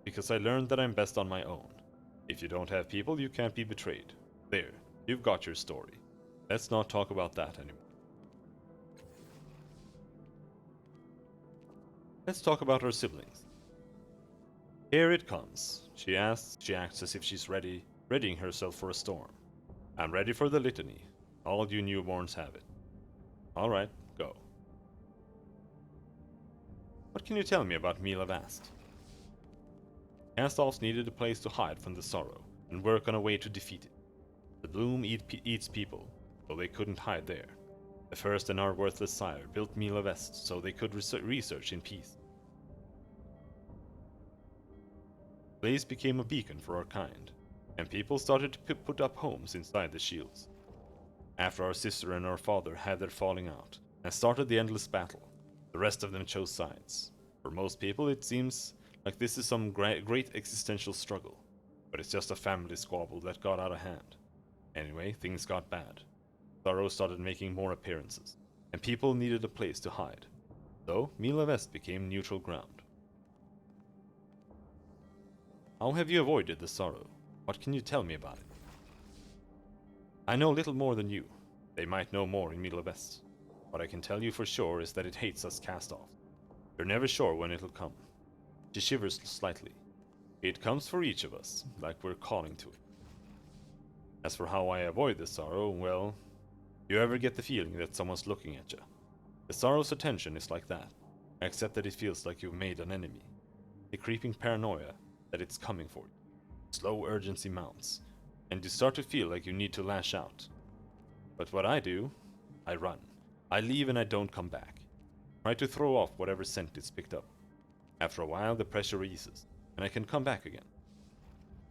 Because I learned that I'm best on my own. If you don't have people, you can't be betrayed. There, you've got your story. Let's not talk about that anymore. Let's talk about her siblings. Here it comes. She acts as if she's readying herself for a storm. I'm ready for the litany. All you newborns have it. Alright, go. What can you tell me about Mila Vast? Cast-offs needed a place to hide from the sorrow, and work on a way to defeat it. The Bloom eats people, so they couldn't hide there. The first and our worthless sire built Mila Vest so they could research in peace. Blaze became a beacon for our kind, and people started to put up homes inside the shields. After our sister and our father had their falling out, and started the endless battle, the rest of them chose sides. For most people it seems like this is some great existential struggle, but it's just a family squabble that got out of hand. Anyway, things got bad. Sorrow started making more appearances, and people needed a place to hide. So, Mila Vest became neutral ground. How have you avoided the sorrow? What can you tell me about it? I know little more than you. They might know more in Mila Vest. What I can tell you for sure is that it hates us cast-offs. You're never sure when it'll come. She shivers slightly. It comes for each of us, like we're calling to it. As for how I avoid the sorrow, well, you ever get the feeling that someone's looking at you? The sorrow's attention is like that, except that it feels like you've made an enemy. The creeping paranoia that it's coming for you. Slow urgency mounts, and you start to feel like you need to lash out. But what I do, I run. I leave and I don't come back. Try to throw off whatever scent it's picked up. After a while the pressure eases, and I can come back again.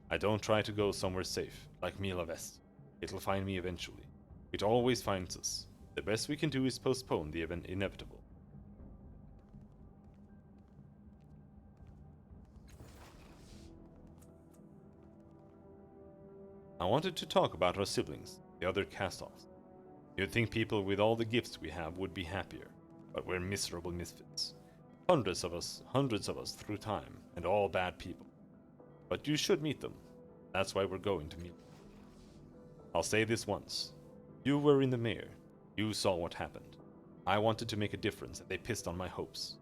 I don't try to go somewhere safe, like Mila Vest. It'll find me eventually. It always finds us. The best we can do is postpone the inevitable. I wanted to talk about our siblings, the other cast-offs. You'd think people with all the gifts we have would be happier, but we're miserable misfits. Hundreds of us through time, and all bad people. But you should meet them. That's why we're going to meet them. I'll say this once. You were in the mayor. You saw what happened. I wanted to make a difference, and they pissed on my hopes.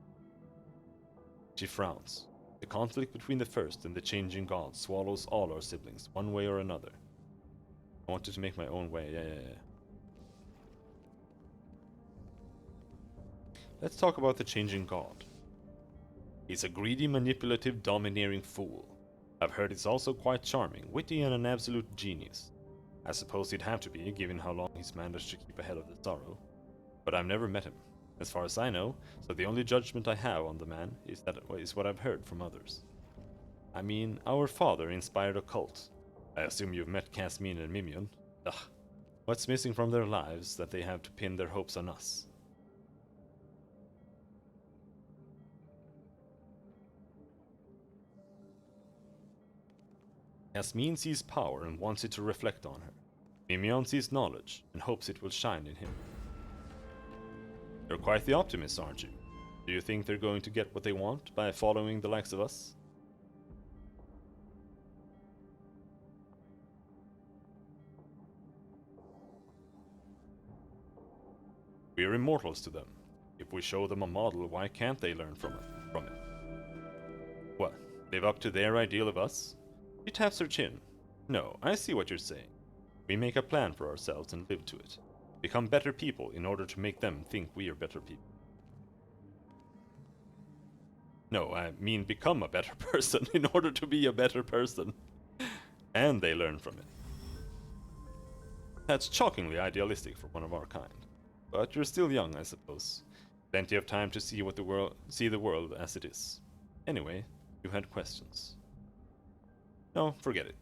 She frowns. The conflict between the first and the changing gods swallows all our siblings, one way or another. I wanted to make my own way, yeah. Let's talk about the changing god. He's a greedy, manipulative, domineering fool. I've heard he's also quite charming, witty, and an absolute genius. I suppose he'd have to be, given how long he's managed to keep ahead of the sorrow. But I've never met him, as far as I know, so the only judgment I have on the man is what I've heard from others. I mean, our father inspired a cult. I assume you've met Casmine and Mimion. Ugh. What's missing from their lives that they have to pin their hopes on us? Casmine sees power and wants it to reflect on her. Mimion sees knowledge and hopes it will shine in him. You're quite the optimist, aren't you? Do you think they're going to get what they want by following the likes of us? We're immortals to them. If we show them a model, why can't they learn from it? What? Live up to their ideal of us? She taps her chin. No, I see what you're saying. We make a plan for ourselves and live to it. Become better people in order to make them think we are better people. No, I mean become a better person in order to be a better person. And they learn from it. That's shockingly idealistic for one of our kind. But you're still young, I suppose. Plenty of time to see the world as it is. Anyway, you had questions. No, forget it.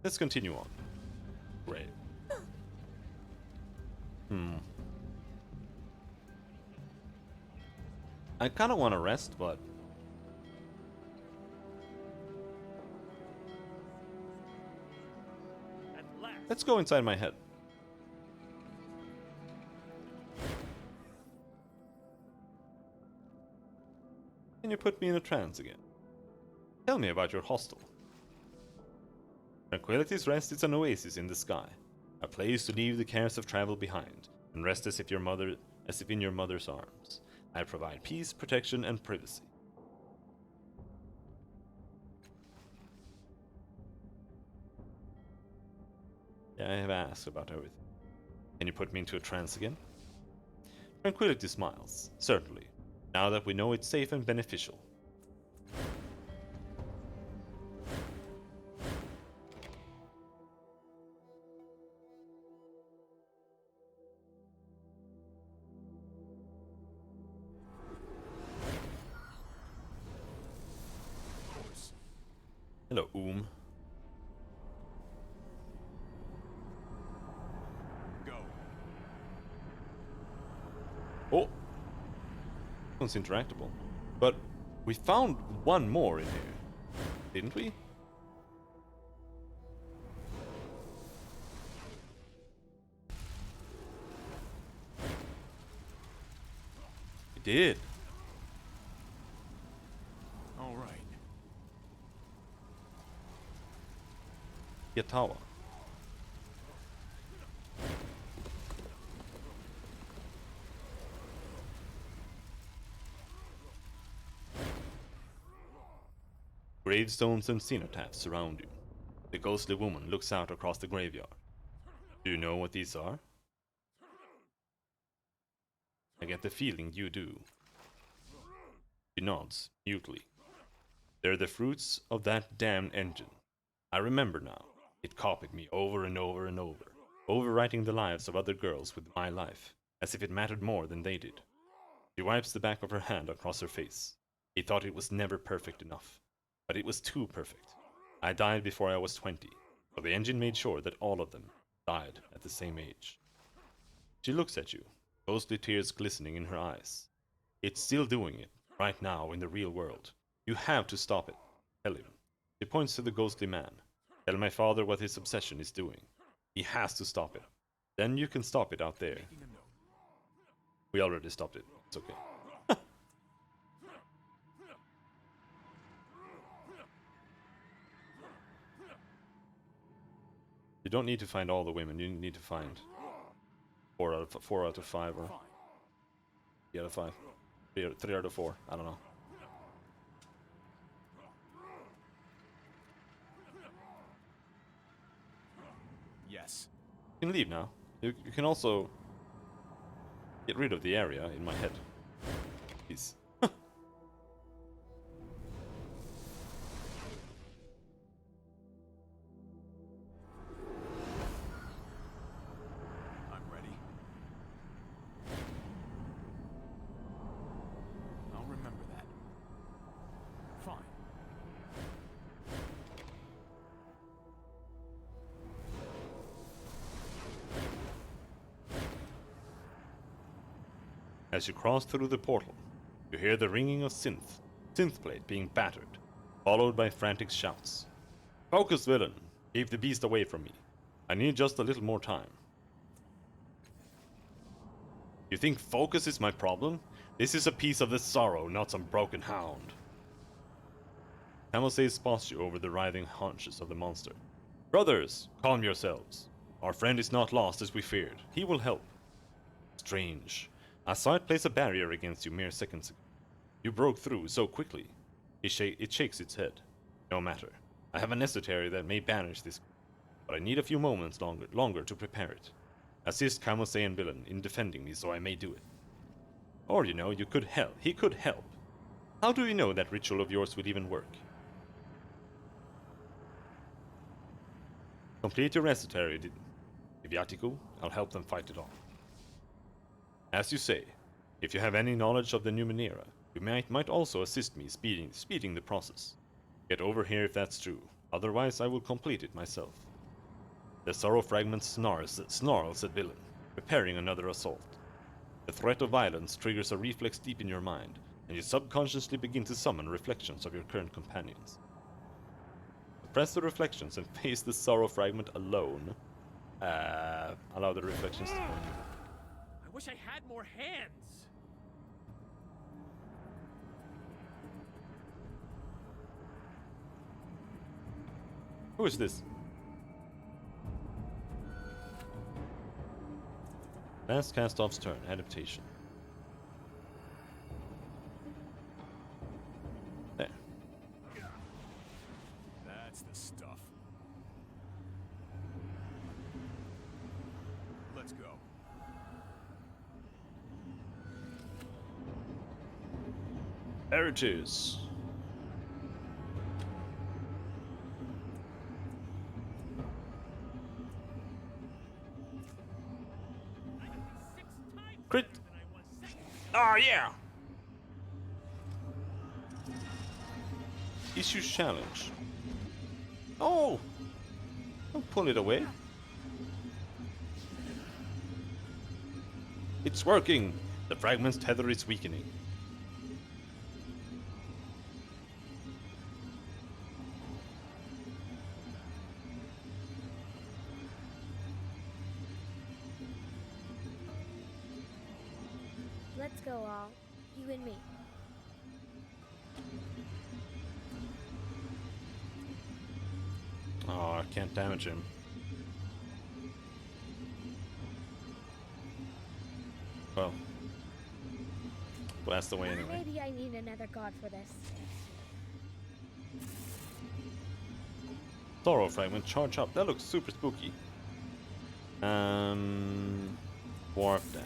Let's continue on. Great. I kinda wanna rest, but At last. let's go inside my head. Can you put me in a trance again? Tell me about your hostel. Tranquility's Rest is an oasis in the sky, a place to leave the cares of travel behind, and rest as if in your mother's arms. I provide peace, protection, and privacy. Yeah, I have asked about everything. Can you put me into a trance again? Tranquility smiles, certainly, now that we know it's safe and beneficial. Hello, Go. Oh! One's interactable. But we found one more in here, didn't we? We did. All right. Yatawa. Gravestones and cenotaphs surround you. The ghostly woman looks out across the graveyard. Do you know what these are? I get the feeling you do. She nods, mutely. They're the fruits of that damned engine. I remember now. It copied me over and over and over, overwriting the lives of other girls with my life, as if it mattered more than they did. She wipes the back of her hand across her face. He thought it was never perfect enough, but it was too perfect. I died before I was 20, so the engine made sure that all of them died at the same age. She looks at you, ghostly tears glistening in her eyes. It's still doing it, right now in the real world. You have to stop it. Tell him. She points to the ghostly man. Tell my father what his obsession is doing. He has to stop it. Then you can stop it out there. We already stopped it. It's okay. You don't need to find all the women. You need to find 4 out of 5 or 3 out of 5. 3 out of 4. I don't know. Yes. You can leave now. You can also get rid of the area in my head. Please. I'm ready. I'll remember that. Fine. As you cross through the portal, you hear the ringing of synth plate being battered, followed by frantic shouts. Focus, villain! Keep the beast away from me. I need just a little more time. You think focus is my problem? This is a piece of the sorrow, not some broken hound. Camel spots you over the writhing haunches of the monster. Brothers, calm yourselves. Our friend is not lost as we feared. He will help. Strange. I saw it place a barrier against you mere seconds ago. You broke through so quickly. It shakes its head. No matter. I have a necessary that may banish this, but I need a few moments longer to prepare it. Assist Kamosean villain in defending me so I may do it. Or, you know, you could help. He could help. How do you know that ritual of yours will even work? Complete your necessary, Viatico. I'll help them fight it off. As you say, if you have any knowledge of the Numenera, you might also assist me speeding the process. Get over here if that's true, otherwise I will complete it myself. The sorrow fragment snarls at villain, preparing another assault. The threat of violence triggers a reflex deep in your mind, and you subconsciously begin to summon reflections of your current companions. Suppress the reflections and face the sorrow fragment alone. Allow the reflections to come. I wish I had more hands. Who is this? Last cast-off's turn. Adaptation. There. That's the stuff. Let's go. There it is. Crit! Oh yeah! Issue challenge. Oh! Don't pull it away. It's working! The fragment's tether is weakening. Let's go all. You and me. Oh, I can't damage him. Well. Blast away anyway. Maybe I need another god for this. Sorrow fragment, charge up. That looks super spooky. Warp that.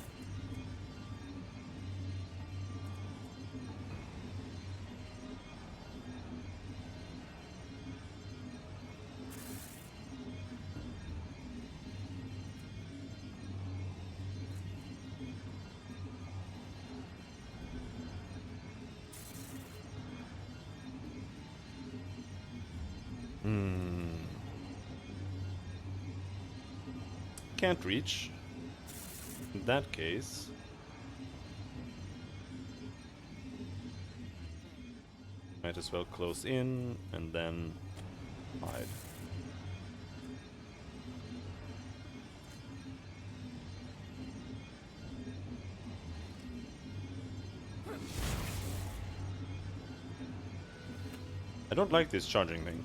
Can't reach. In that case, might as well close in and then hide. I don't like this charging thing.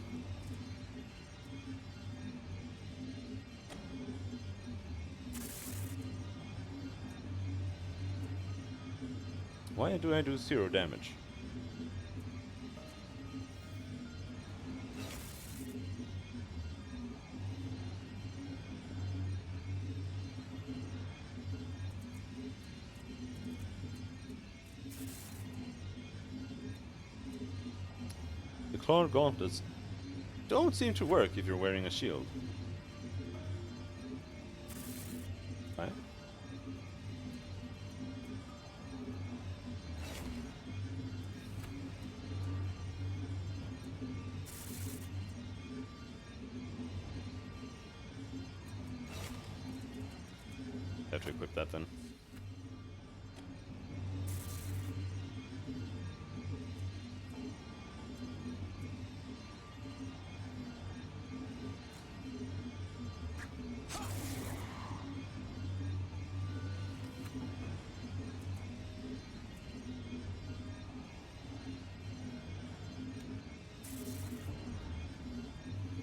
Why do I do 0 damage? The claw gauntlets don't seem to work if you're wearing a shield. Right? Have to equip that then.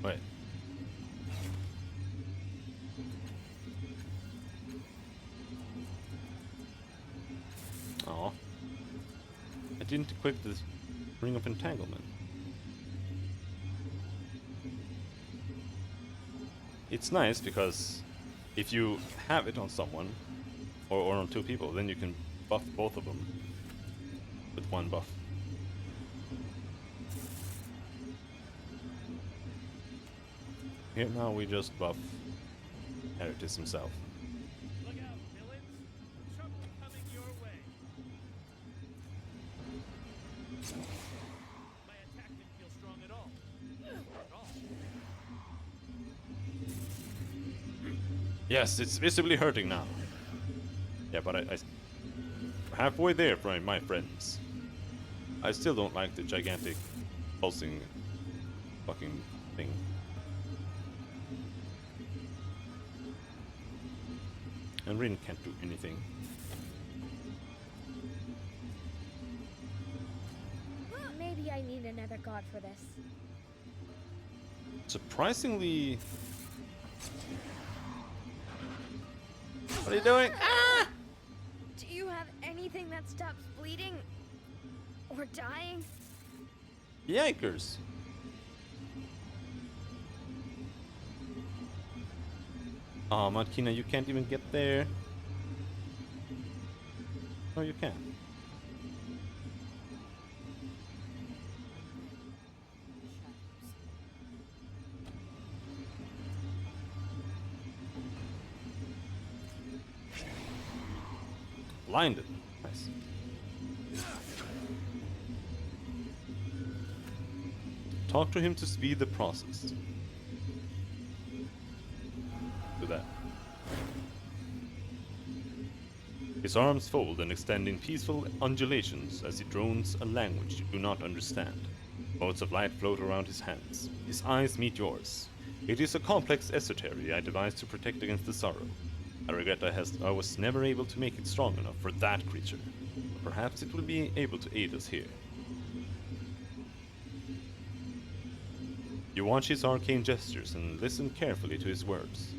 Wait. Oh. I didn't equip the Ring of Entanglement. It's nice because if you have it on someone, or on two people, then you can buff both of them with one buff. Here now we just buff Heritis himself. Look out, villains! Trouble coming your way. My attack didn't feel strong at all. At all. Yes, it's visibly hurting now. Yeah, but I halfway there, my friends. I still don't like the gigantic pulsing fucking thing. And Rin can't do anything. Maybe I need another god for this. Surprisingly... What are you doing? Ah! Do you have anything that stops bleeding? Or dying? Yikers. Aw, Matkina, you can't even get there. Oh, you can. Blinded. Nice. Talk to him to speed the process. Do that. His arms fold and extend in peaceful undulations as he drones a language you do not understand. Motes of light float around his hands. His eyes meet yours. It is a complex esotery I devised to protect against the sorrow. I regret I was never able to make it strong enough for that creature. But perhaps it will be able to aid us here. You watch his arcane gestures and listen carefully to his words.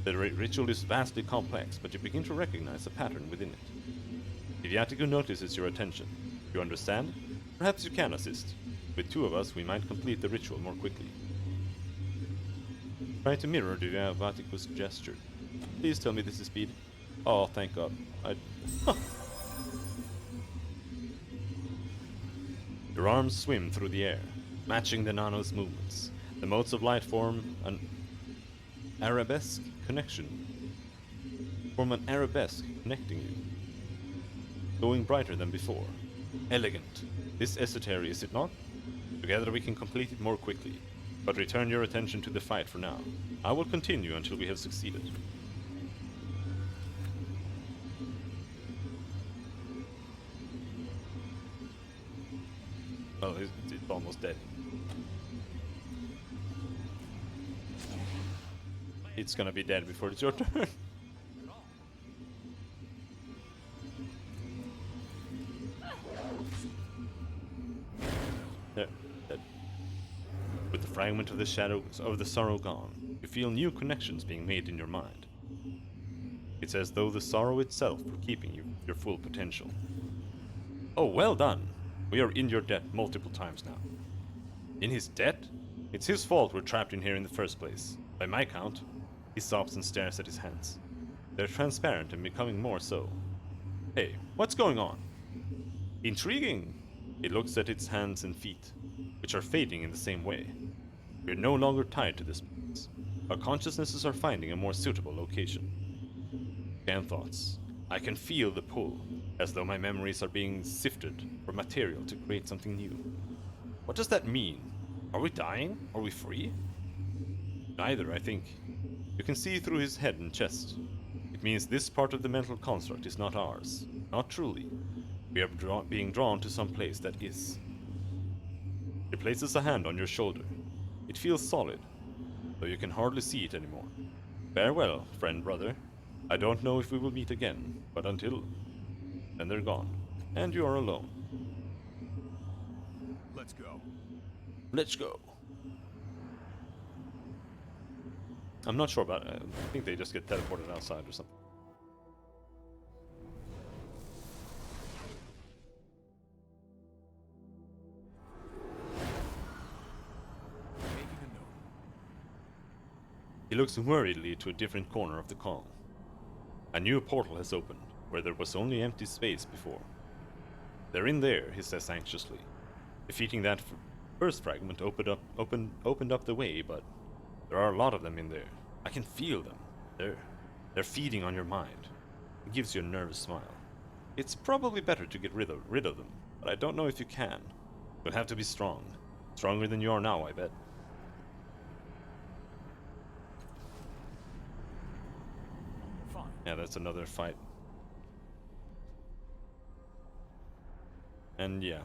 The ritual is vastly complex, but you begin to recognize a pattern within it. Viviatico notices your attention. You understand? Perhaps you can assist. With two of us, we might complete the ritual more quickly. Try to mirror Viviatico's gesture. Please tell me this is speed. Oh, thank God. Your arms swim through the air, matching the nano's movements. The motes of light form an arabesque connection. Form an arabesque connecting you. Going brighter than before. Elegant. This esotery, is it not? Together we can complete it more quickly. But return your attention to the fight for now. I will continue until we have succeeded. Well, it's almost dead. It's gonna be dead before it's your turn. There, dead. With the fragment of the shadows of the sorrow gone, you feel new connections being made in your mind. It's as though the sorrow itself were keeping you your full potential. Oh, well done! We are in your debt multiple times now. In his debt? It's his fault we're trapped in here in the first place. By my count. He stops and stares at his hands. They're transparent and becoming more so. Hey, what's going on? Intriguing! It looks at its hands and feet, which are fading in the same way. We're no longer tied to this place. Our consciousnesses are finding a more suitable location. Scan thoughts. I can feel the pull, as though my memories are being sifted for material to create something new. What does that mean? Are we dying? Are we free? Neither, I think. You can see through his head and chest. It means this part of the mental construct is not ours. Not truly. We are being drawn to some place that is. He places a hand on your shoulder. It feels solid, though you can hardly see it anymore. Farewell, friend brother. I don't know if we will meet again, but until then they're gone. And you are alone. Let's go. Let's go. I'm not sure about it. I think they just get teleported outside or something. looks worriedly to a different corner of the column. A new portal has opened, where there was only empty space before. They're in there, he says anxiously. Defeating that first fragment opened up the way, but there are a lot of them in there. I can feel them. They're feeding on your mind. It gives you a nervous smile. It's probably better to get rid of them, but I don't know if you can. You'll have to be strong. Stronger than you are now, I bet. Fine. Yeah, that's another fight. And yeah,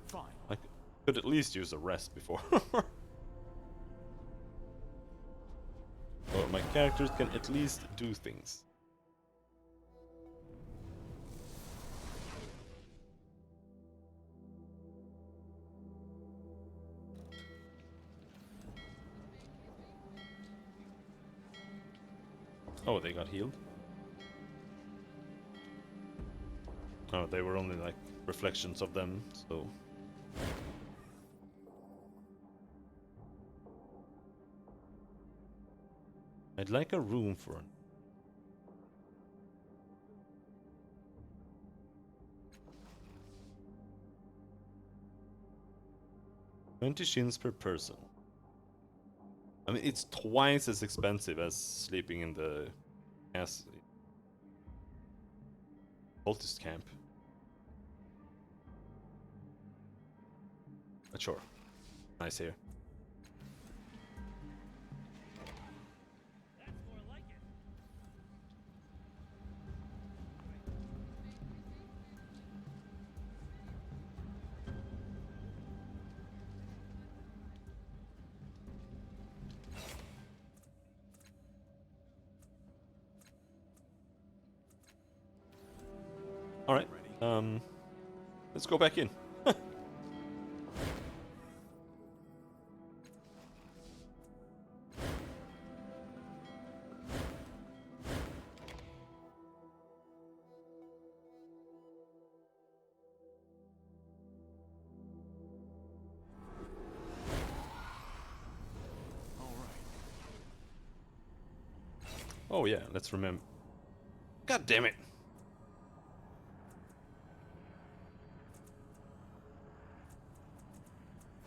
Fine. I could at least use a rest before. So my characters can at least do things. Oh, they got healed? Oh, they were only like reflections of them, so... I'd like a room for an... $20 shins per person. I mean, it's twice as expensive as sleeping in the cultist camp. But sure. Nice here. Alright, let's go back in. Oh yeah, let's remember. God damn it!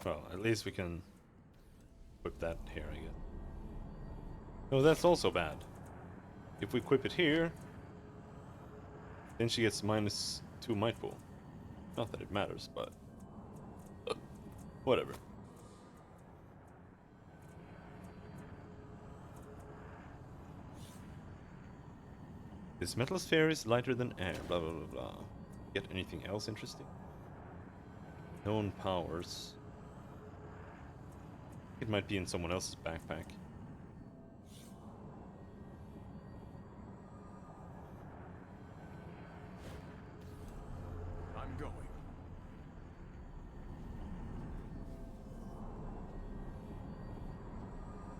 Well, at least we can equip that here, I guess. No, that's also bad. If we equip it here, then she gets -2 might pool. Not that it matters, but whatever. This metal sphere is lighter than air, blah blah blah blah. Get anything else interesting? Known powers. It might be in someone else's backpack. I'm going.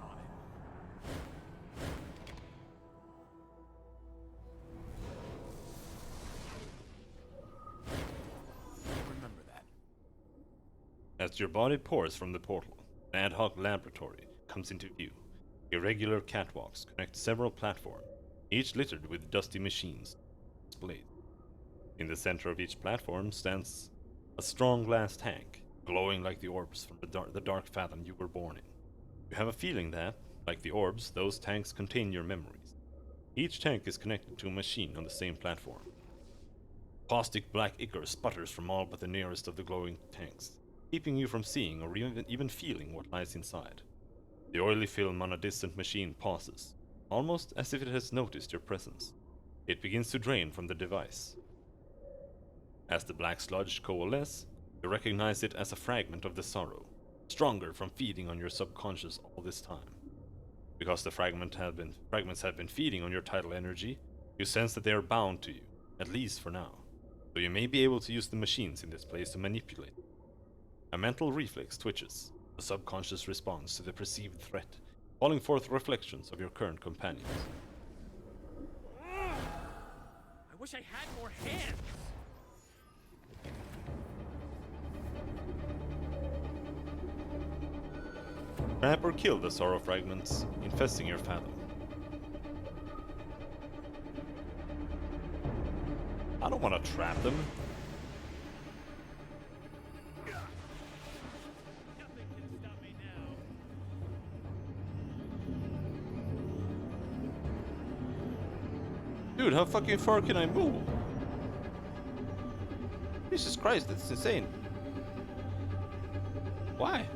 On it. Remember that. As your body pours from the portal, an ad hoc laboratory comes into view. Irregular catwalks connect several platforms, each littered with dusty machines displayed. In the center of each platform stands a strong glass tank, glowing like the orbs from the dark fathom you were born in. You have a feeling that, like the orbs, those tanks contain your memories. Each tank is connected to a machine on the same platform. Caustic black ichor sputters from all but the nearest of the glowing tanks, keeping you from seeing or even feeling what lies inside. The oily film on a distant machine pauses, almost as if it has noticed your presence. It begins to drain from the device. As the black sludge coalesces, you recognize it as a fragment of the sorrow, stronger from feeding on your subconscious all this time. Because the fragments have been feeding on your tidal energy, you sense that they are bound to you, at least for now, so you may be able to use the machines in this place to manipulate. A mental reflex twitches. The subconscious responds to the perceived threat, calling forth reflections of your current companions. I wish I had more hands. Trap or kill the sorrow fragments infesting your fathom. I don't want to trap them. Nothing can stop me now. Dude, how fucking far can I move? Jesus Christ, that's insane. Why?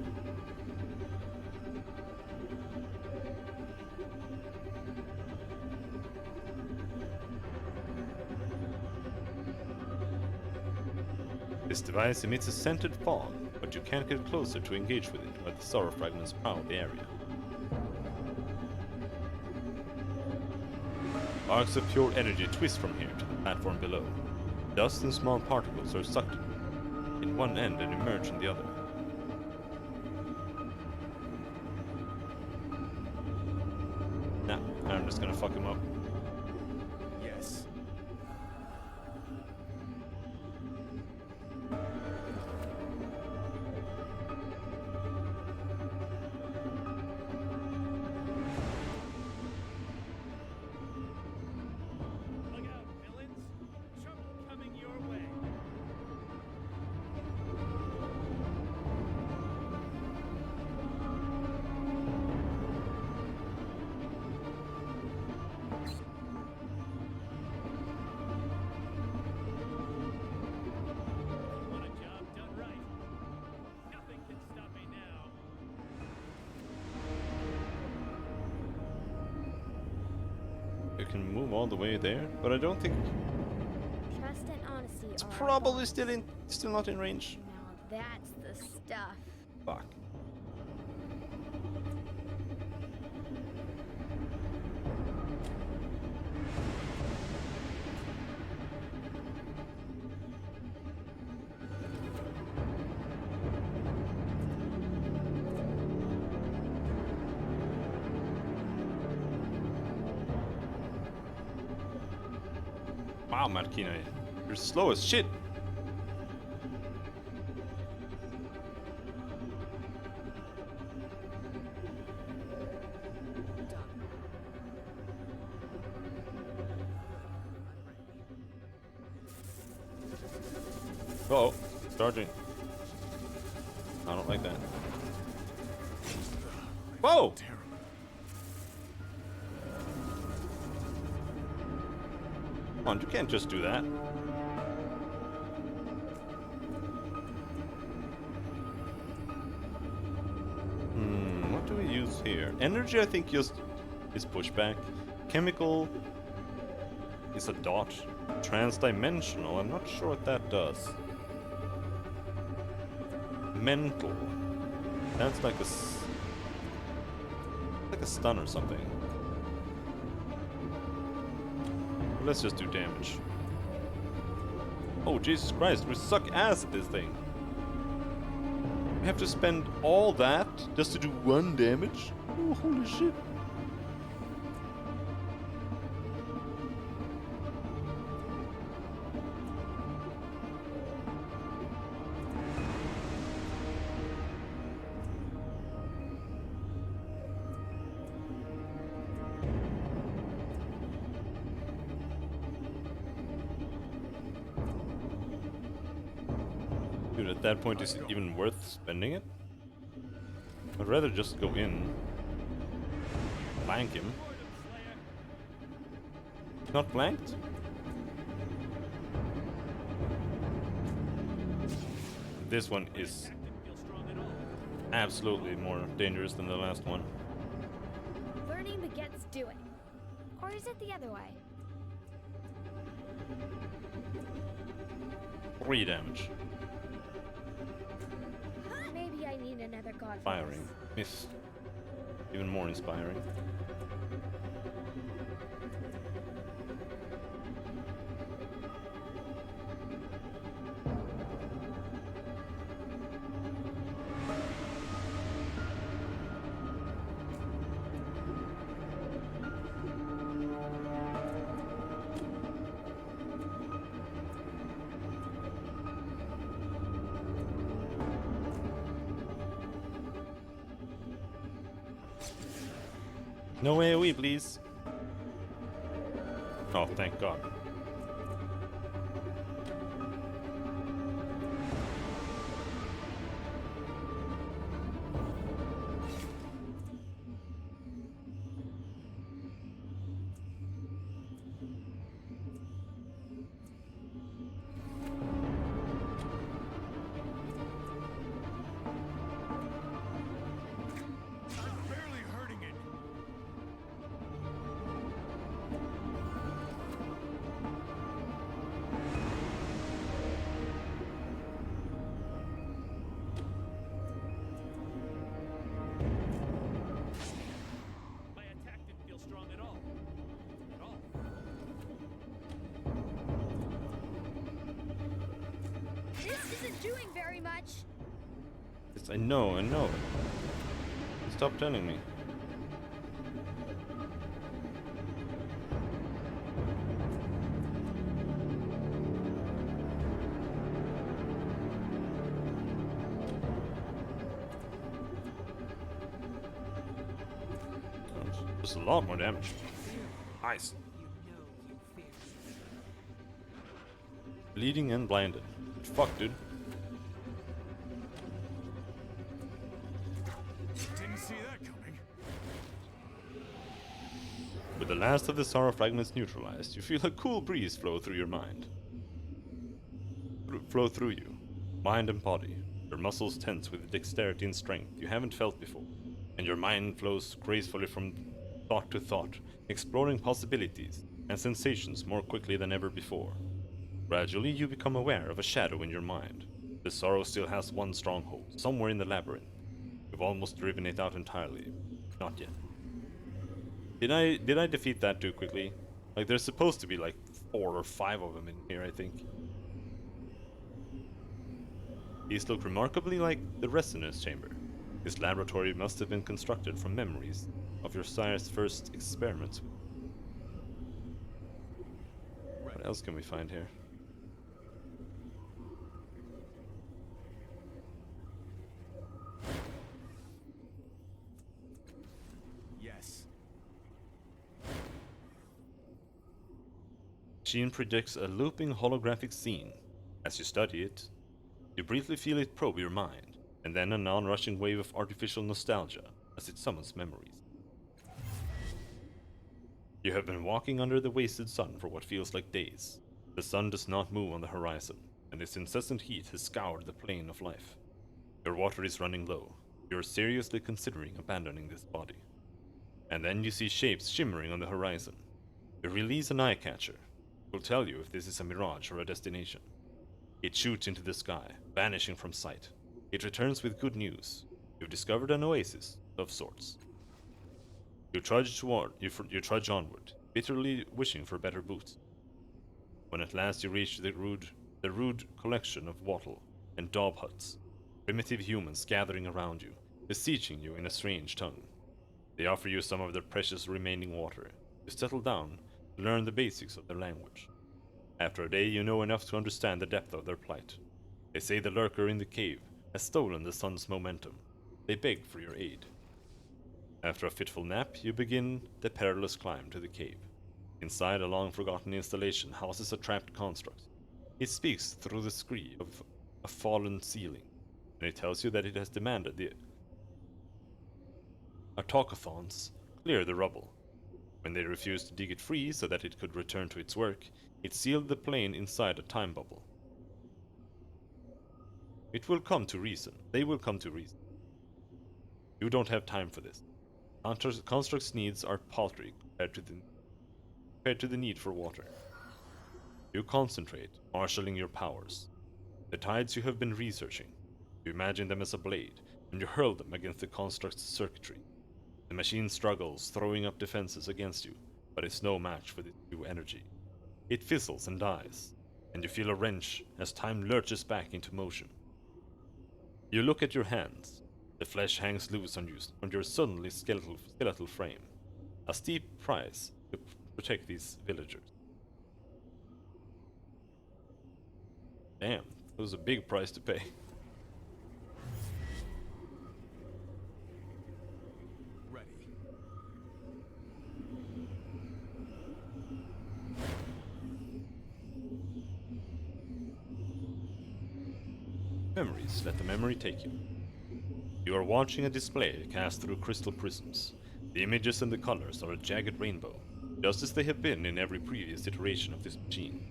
This device emits a scented fog, but you can't get closer to engage with it while the sorrow fragments prowl the area. Arcs of pure energy twist from here to the platform below. Dust and small particles are sucked in one end and emerge in the other. Nah, I'm just gonna fuck him up. Yes. Look out, villains. Trouble coming your way. Want a job done right. Nothing can stop me now. You can move all the way there, but I don't think Trust and honesty it's are our probably bonds. still not in range. Now that's the stuff. Fuck. Wow, Markina, you're slow as shit. Uh oh, charging. I don't like that. Whoa! Terrible. Come on, you can't just do that. What do we use here? Energy, I think, just is pushback. Chemical is a dot. Transdimensional, I'm not sure what that does. Mental. That's like a stun or something. Let's just do damage. Oh, Jesus Christ, we suck ass at this thing. We have to spend all that just to do 1 damage? Oh, holy shit. Dude, at that point, is it even worth spending it? I'd rather just go in, flank him. Not flanked? This one is absolutely more dangerous than the last one. Learning begets doing. Or is it the other way? 3 damage. Maybe I need another god. for Firing. Miss. Even more inspiring. No AoE, please. Oh, thank God. I'm barely hurting it. My attack didn't feel strong at all. At all. This isn't doing very much. Yes, I know, I know. Stop telling me. Just a lot more damage. Nice. You know you fear me. Bleeding and blinded. Fuck, dude. Didn't see that coming. With the last of the sorrow fragments neutralized, you feel a cool breeze flow through your mind. Flow through you, mind and body. Your muscles tense with dexterity and strength you haven't felt before, and your mind flows gracefully from thought to thought, exploring possibilities and sensations more quickly than ever before. Gradually, you become aware of a shadow in your mind. The sorrow still has one stronghold, somewhere in the labyrinth. You've almost driven it out entirely. Not yet. Did I defeat that too quickly? Like, there's supposed to be like 4 or 5 of them in here, I think. These look remarkably like the resonance chamber. This laboratory must have been constructed from memories of your sire's first experiments. What else can we find here? Yes. Machine predicts a looping holographic scene. As you study it, you briefly feel it probe your mind, and then a non-rushing wave of artificial nostalgia as it summons memories. You have been walking under the wasted sun for what feels like days. The sun does not move on the horizon, and its incessant heat has scoured the plane of life. Your water is running low. You are seriously considering abandoning this body. And then you see shapes shimmering on the horizon. You release an eye catcher. It will tell you if this is a mirage or a destination. It shoots into the sky, vanishing from sight. It returns with good news. You've discovered an oasis of sorts. You trudge onward, bitterly wishing for better boots. When at last you reach the rude collection of wattle and daub huts, primitive humans gathering around you, beseeching you in a strange tongue. They offer you some of their precious remaining water. You settle down to learn the basics of their language. After a day, you know enough to understand the depth of their plight. They say the lurker in the cave has stolen the sun's momentum. They beg for your aid. After a fitful nap, you begin the perilous climb to the cave. Inside, a long-forgotten installation houses a trapped construct. It speaks through the scree of a fallen ceiling, and it tells you that it has demanded the autochthons clear the rubble. When they refused to dig it free so that it could return to its work, it sealed the plane inside a time bubble. It will come to reason. They will come to reason. You don't have time for this. Construct's needs are paltry compared to the need for water. You concentrate, marshalling your powers. The tides you have been researching. You imagine them as a blade, and you hurl them against the construct's circuitry. The machine struggles, throwing up defenses against you, but it's no match for this new energy. It fizzles and dies, and you feel a wrench as time lurches back into motion. You look at your hands. The flesh hangs loose on your suddenly skeletal frame. A steep price to protect these villagers. Damn, it was a big price to pay. Ready. Memories, let the memory take you. You are watching a display cast through crystal prisms. The images and the colors are a jagged rainbow, just as they have been in every previous iteration of this machine,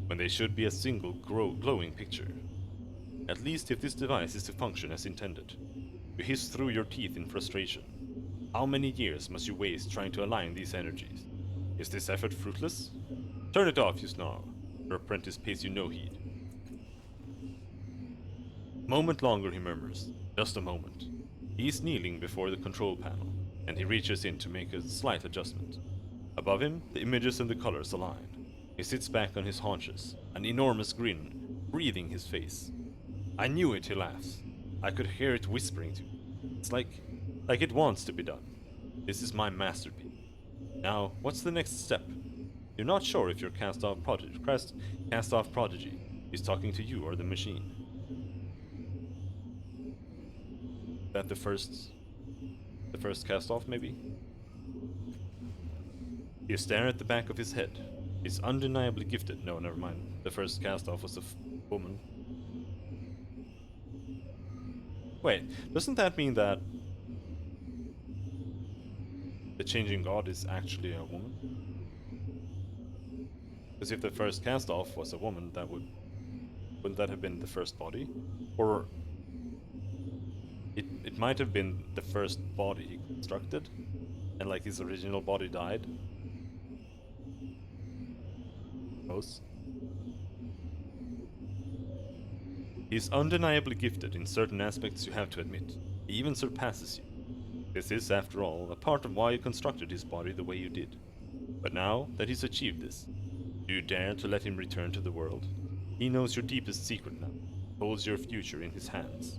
when they should be a single glowing picture. At least if this device is to function as intended. You hiss through your teeth in frustration. How many years must you waste trying to align these energies? Is this effort fruitless? Turn it off, you snarl. Your apprentice pays you no heed. Moment longer, he murmurs. Just a moment. He is kneeling before the control panel, and he reaches in to make a slight adjustment. Above him, the images and the colors align. He sits back on his haunches, an enormous grin breathing his face. I knew it, he laughs. I could hear it whispering to me. It's like it wants to be done. This is my masterpiece. Now, what's the next step? You're not sure if your cast-off prodigy is talking to you or the machine. That the first cast-off, maybe? You stare at the back of his head. He's undeniably gifted. No, never mind. The first cast-off was a woman. Wait, doesn't that mean that the changing god is actually a woman? Because if the first cast-off was a woman, wouldn't that have been the first body? Or it might have been the first body he constructed, and like his original body died. Close. He's undeniably gifted in certain aspects, you have to admit. He even surpasses you. This is, after all, a part of why you constructed his body the way you did. But now that he's achieved this, do you dare to let him return to the world? He knows your deepest secret now, holds your future in his hands.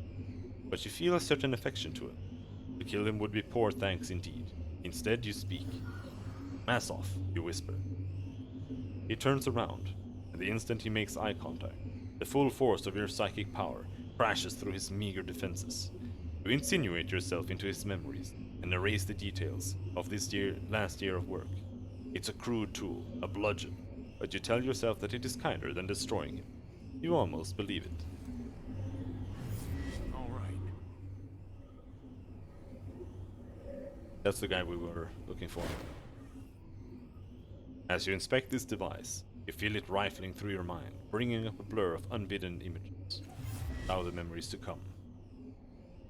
But you feel a certain affection to him. To kill him would be poor thanks indeed. Instead, you speak. Mass off, you whisper. He turns around, and the instant he makes eye contact, the full force of your psychic power crashes through his meager defenses. You insinuate yourself into his memories and erase the details of this last year of work. It's a crude tool, a bludgeon, but you tell yourself that it is kinder than destroying him. You almost believe it. All right. That's the guy we were looking for. As you inspect this device, you feel it rifling through your mind, bringing up a blur of unbidden images. Now the memories to come.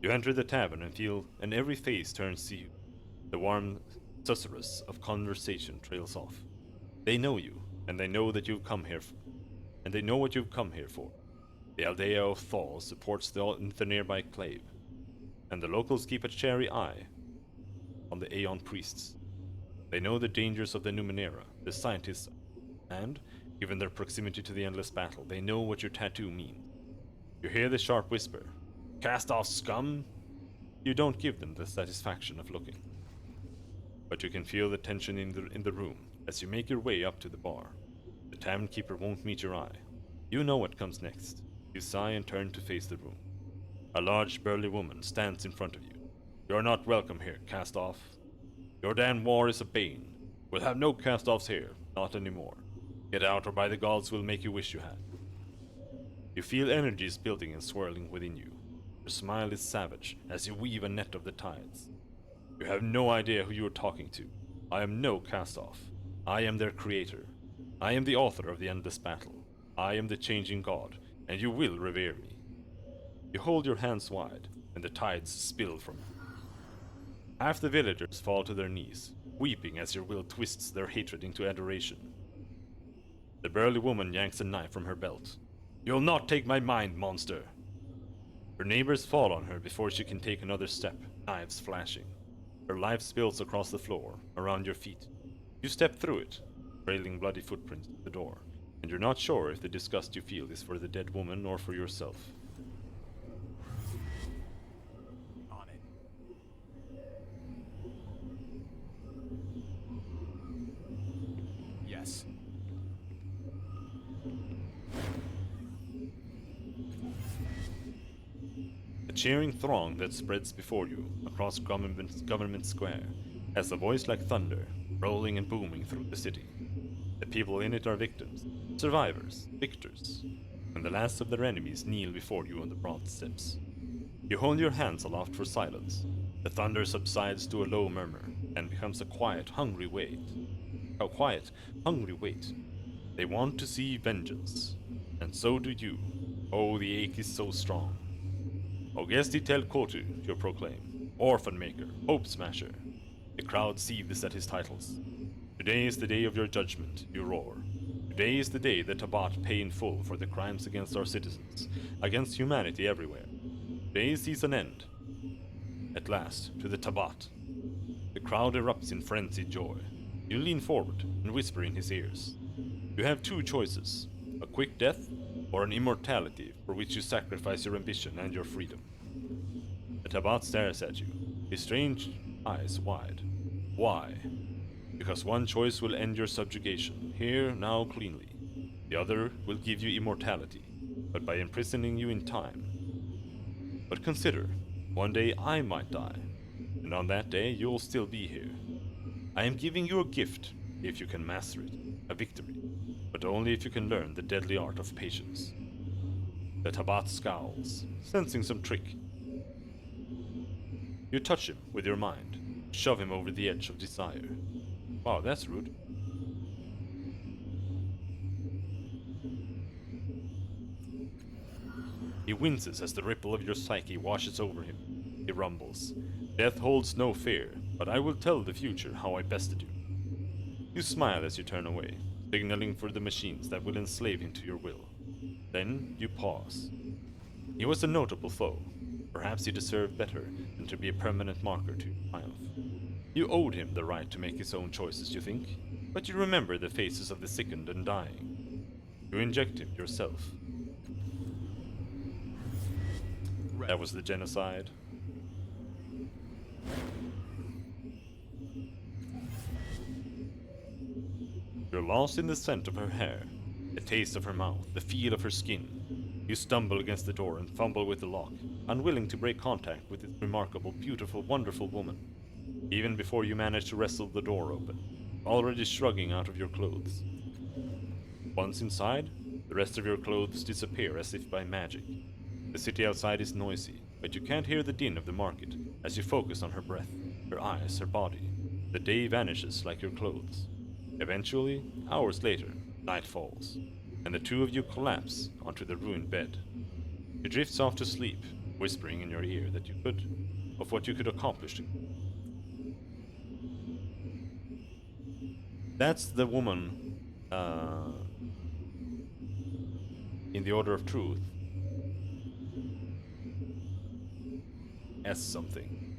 You enter the tavern and every face turns to you. The warm susurrus of conversation trails off. They know you, and they know that you've come here and they know what you've come here for. The Aldea of Thal supports the nearby clave, and the locals keep a chary eye on the Aeon priests. They know the dangers of the Numenera, the scientists, and, given their proximity to the endless battle, they know what your tattoo means. You hear the sharp whisper, "Cast off, scum!" You don't give them the satisfaction of looking. But you can feel the tension in the room as you make your way up to the bar. The tavern keeper won't meet your eye. You know what comes next. You sigh and turn to face the room. A large, burly woman stands in front of you. You're not welcome here, cast-off. Your damn war is a bane. We'll have no cast-offs here, not anymore. Get out, or by the gods we'll make you wish you had. You feel energies building and swirling within you. Your smile is savage as you weave a net of the tides. You have no idea who you are talking to. I am no cast-off. I am their creator. I am the author of the endless battle. I am the changing god, and you will revere me. You hold your hands wide, and the tides spill from you. Half the villagers fall to their knees, weeping as your will twists their hatred into adoration. The burly woman yanks a knife from her belt. "You'll not take my mind, monster!" Her neighbors fall on her before she can take another step, knives flashing. Her life spills across the floor, around your feet. You step through it, trailing bloody footprints to the door, and you're not sure if the disgust you feel is for the dead woman or for yourself. On it. Yes. A cheering throng that spreads before you across Government Square has a voice like thunder, rolling and booming through the city. The people in it are victims, survivors, victors. when the last of their enemies kneel before you on the broad steps. You hold your hands aloft for silence. The thunder subsides to a low murmur and becomes a quiet, hungry wait. A quiet, hungry wait. They want to see vengeance, and so do you. Oh, the ache is so strong. Ogesti tel Kotu, you proclaim. Orphan Maker, Hope Smasher. The crowd seethes at his titles. Today is the day of your judgment, you roar. Today is the day that Tabat pay in full for the crimes against our citizens, against humanity everywhere. Today sees an end. At last, to the Tabat. The crowd erupts in frenzied joy. You lean forward and whisper in his ears. You have two choices, a quick death or an immortality for which you sacrifice your ambition and your freedom. The Tabat stares at you, his strange eyes wide. Why? Because one choice will end your subjugation, here, now, cleanly. The other will give you immortality, but by imprisoning you in time. But consider, one day I might die, and on that day you'll still be here. I am giving you a gift, if you can master it, a victory, but only if you can learn the deadly art of patience. The Tabat scowls, sensing some trick. You touch him with your mind, shove him over the edge of desire. Wow, that's rude. He winces as the ripple of your psyche washes over him. He rumbles. Death holds no fear, but I will tell the future how I bested you. You smile as you turn away, signaling for the machines that will enslave him to your will. Then you pause. He was a notable foe. Perhaps he deserved better than to be a permanent marker to your triumph. You owed him the right to make his own choices, you think, but you remember the faces of the sickened and dying. You inject him yourself. That was the genocide. You're lost in the scent of her hair, the taste of her mouth, the feel of her skin. You stumble against the door and fumble with the lock, unwilling to break contact with this remarkable, beautiful, wonderful woman. Even before you manage to wrestle the door open, already shrugging out of your clothes. Once inside, the rest of your clothes disappear as if by magic. The city outside is noisy, but you can't hear the din of the market as you focus on her breath, her eyes, her body. The day vanishes like your clothes. Eventually, hours later, night falls, and the two of you collapse onto the ruined bed. She drifts off to sleep, whispering in your ear that of what you could accomplish. That's the woman in the Order of Truth as something.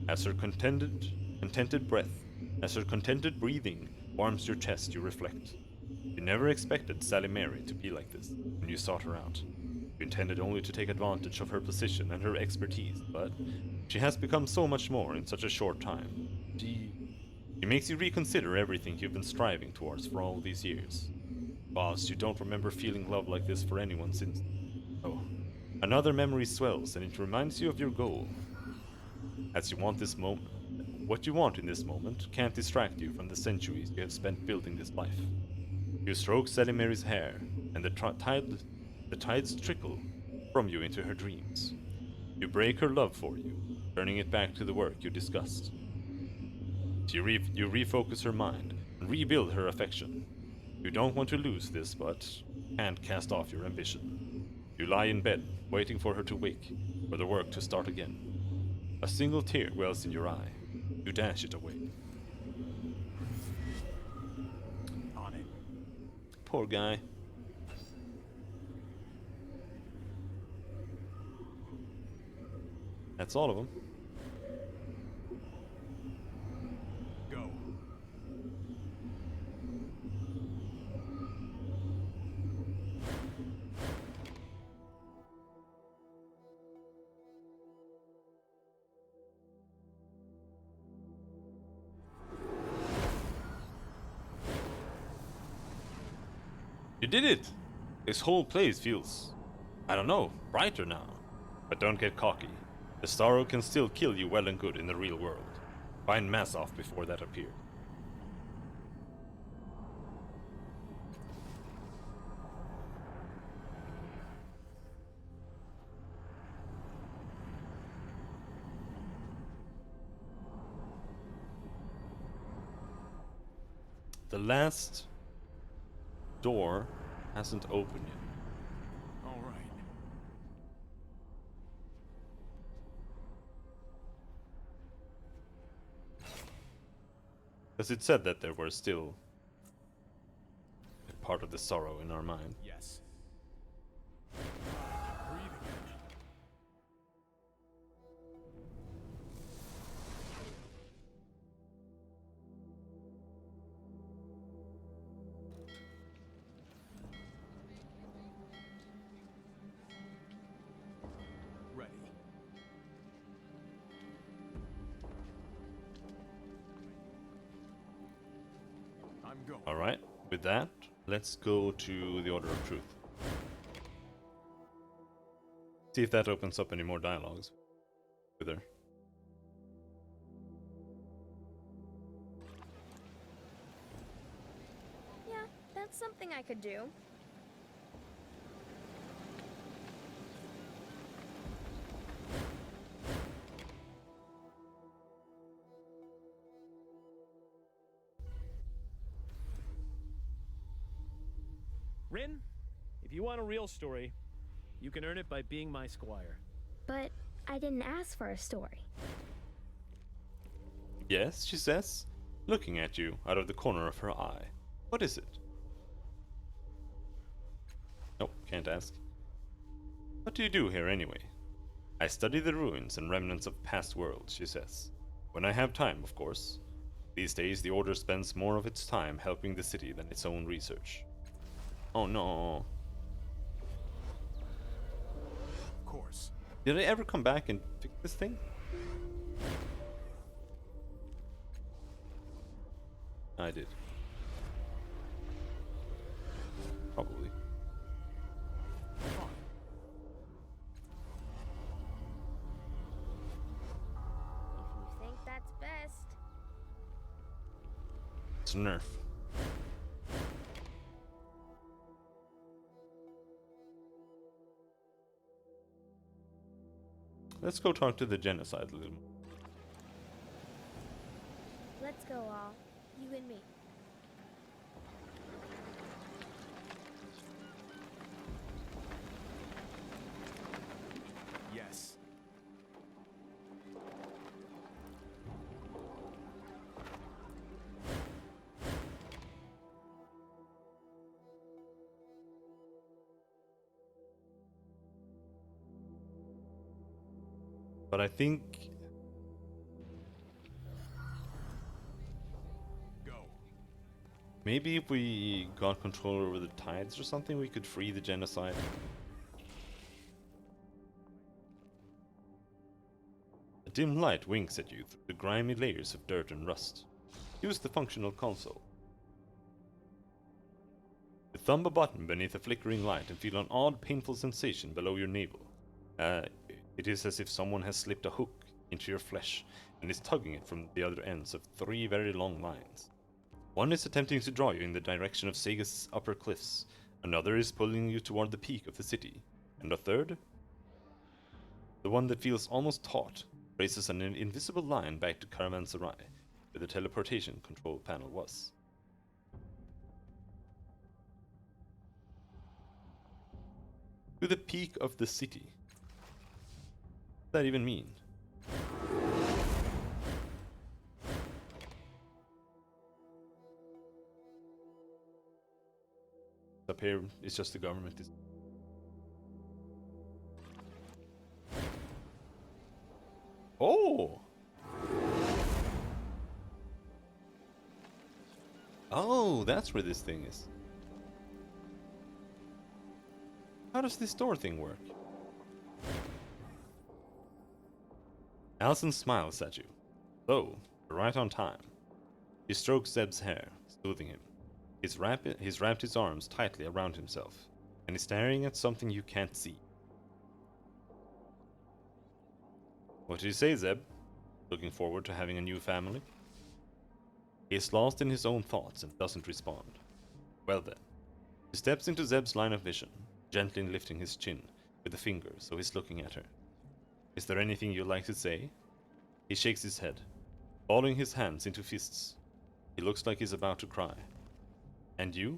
As her contented breath, as her contented breathing warms your chest, you reflect. You never expected Sally Mary to be like this when you sought her out. You intended only to take advantage of her position and her expertise, but she has become so much more in such a short time. She makes you reconsider everything you've been striving towards for all these years. Boss, you don't remember feeling love like this for anyone since... Oh. Another memory swells and it reminds you of your goal. As you want this moment, what you want in this moment can't distract you from the centuries you have spent building this life. You stroke Sally Mary's hair, and the tides trickle from you into her dreams. You break her love for you, turning it back to the work you discussed. You refocus her mind and rebuild her affection. You don't want to lose this, but can't cast off your ambition. You lie in bed, waiting for her to wake, for the work to start again. A single tear wells in your eye. You dash it away. On it. Poor guy. That's all of them. Go. You did it! This whole place feels, I don't know, brighter now. But don't get cocky. The sorrow can still kill you well and good in the real world. Find Masoff before that appears. the last door hasn't opened yet. All right. Because it said that there were still a part of the sorrow in our mind. Yes. Breathe again. Ready. I'm going. Alright, with that, let's go to the Order of Truth. See if that opens up any more dialogues with her. Yeah, that's something I could do. Rin, if you want a real story, you can earn it by being my squire. But I didn't ask for a story. Yes, she says, looking at you out of the corner of her eye. What is it? Nope, can't ask. What do you do here anyway? I study the ruins and remnants of past worlds, she says. When I have time, of course. These days, the Order spends more of its time helping the city than its own research. Oh no. Of course. Did I ever come back and fix this thing? I did. Probably. Fine. If you think that's best. It's a nerf. Let's go talk to the genocide a little more. Let's go all. You and me. Yes. But I think Go. maybe if we got control over the tides or something, we could free the genocide. A dim light winks at you through the grimy layers of dirt and rust. Use the functional console. You thumb a button beneath a flickering light and feel an odd, painful sensation below your navel. It is as if someone has slipped a hook into your flesh and is tugging it from the other ends of 3 very long lines. One is attempting to draw you in the direction of Sega's upper cliffs, another is pulling you toward the peak of the city, and a third, the one that feels almost taut, traces an invisible line back to Caravanserai, where the teleportation control panel was. To the peak of the city. What does that even mean? Up here, it's just the government. Oh! Oh, that's where this thing is. How does this door thing work? Allison smiles at you. Oh, you're right on time. He strokes Zeb's hair, soothing him. He's wrapped his arms tightly around himself, and is staring at something you can't see. What do you say, Zeb? Looking forward to having a new family? He is lost in his own thoughts and doesn't respond. Well then. He steps into Zeb's line of vision, gently lifting his chin with a finger so he's looking at her. Is there anything you'd like to say? He shakes his head, balling his hands into fists. He looks like he's about to cry. And you?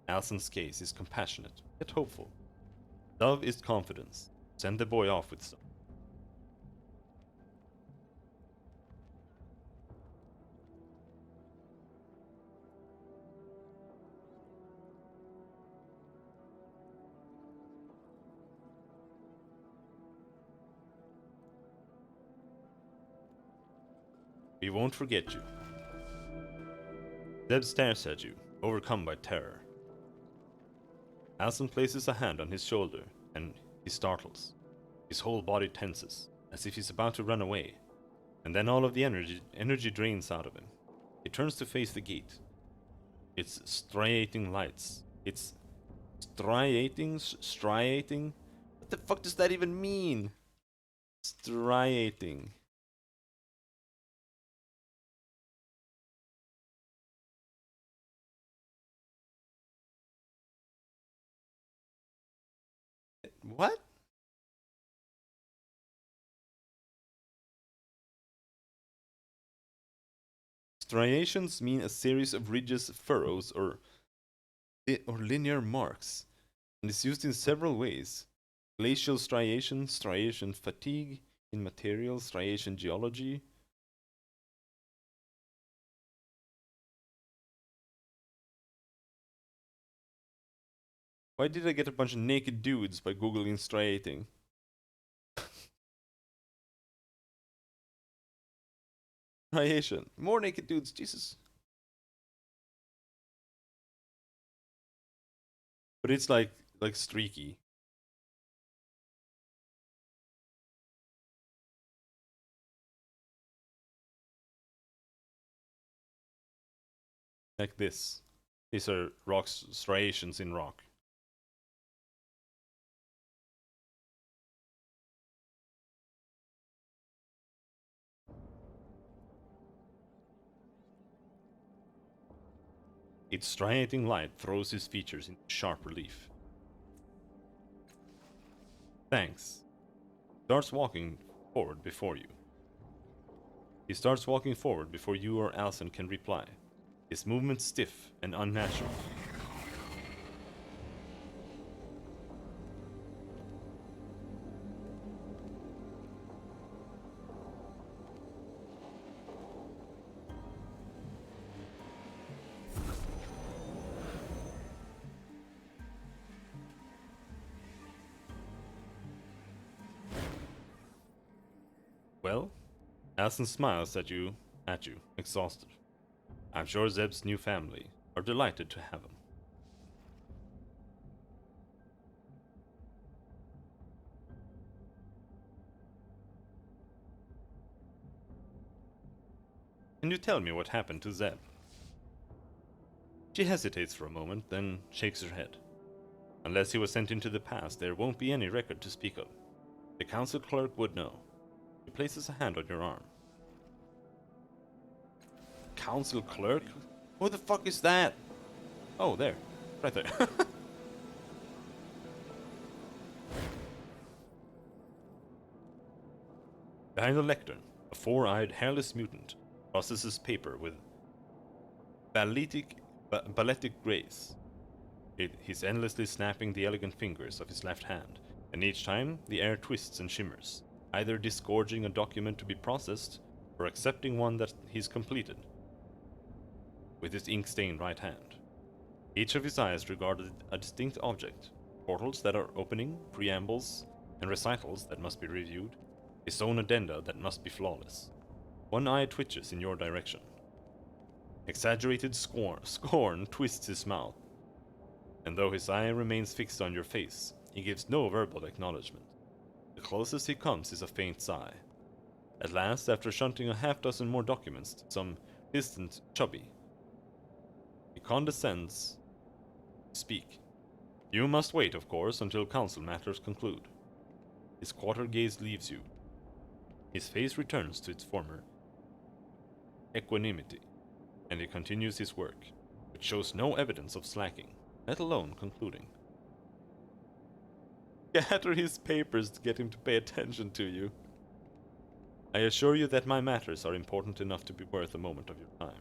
Alson's gaze is compassionate, yet hopeful. Love is confidence. Send the boy off with some. We won't forget you. Zeb stares at you, overcome by terror. Alson places a hand on his shoulder, and he startles. His whole body tenses, as if he's about to run away. And then all of the energy drains out of him. He turns to face the gate. It's striating lights. It's striating? What the fuck does that even mean? Striating. What? Striations mean a series of ridges, furrows, or linear marks, and is used in several ways. Glacial striation, striation fatigue, in materials, striation geology. Why did I get a bunch of naked dudes by googling striating? Striation. More naked dudes, Jesus. But it's like streaky. Like this. These are rocks, striations in rock. Its striating light throws his features into sharp relief. Thanks. Starts walking forward before you. He starts walking forward before you or Alson can reply. His movement stiff and unnatural. Well, Alson smiles at you, exhausted. I'm sure Zeb's new family are delighted to have him. Can you tell me what happened to Zeb? She hesitates for a moment, then shakes her head. Unless he was sent into the past, there won't be any record to speak of. The council clerk would know. He places a hand on your arm. Council clerk? Who the fuck is that? Oh, there. Right there. Behind the lectern, a four-eyed, hairless mutant processes paper with balletic grace. He's endlessly snapping the elegant fingers of his left hand, and each time the air twists and shimmers, either disgorging a document to be processed, or accepting one that he's completed with his ink-stained right hand. Each of his eyes regarded a distinct object, portals that are opening, preambles, and recitals that must be reviewed, his own addenda that must be flawless. One eye twitches in your direction. Exaggerated scorn twists his mouth, and though his eye remains fixed on your face, he gives no verbal acknowledgement. The closest he comes is a faint sigh. At last, after shunting a half-dozen more documents to some distant chubby, he condescends to speak. You must wait, of course, until council matters conclude. His quarter gaze leaves you. His face returns to its former equanimity, and he continues his work, which shows no evidence of slacking, let alone concluding. Scatter his papers to get him to pay attention to you. I assure you that my matters are important enough to be worth a moment of your time.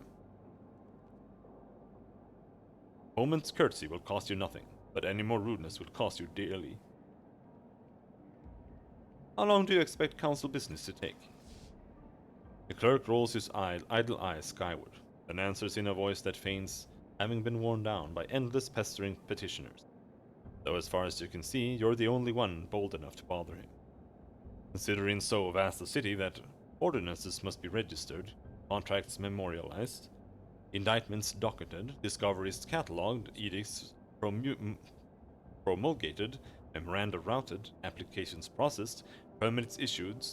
Moment's courtesy will cost you nothing, but any more rudeness will cost you dearly. How long do you expect council business to take? The clerk rolls his idle eyes skyward, then answers in a voice that feigns having been worn down by endless pestering petitioners. Though as far as you can see, you're the only one bold enough to bother him. Considering so vast a city that ordinances must be registered, contracts memorialized, indictments docketed, discoveries catalogued, edicts promulgated, memoranda routed, applications processed, permits issued,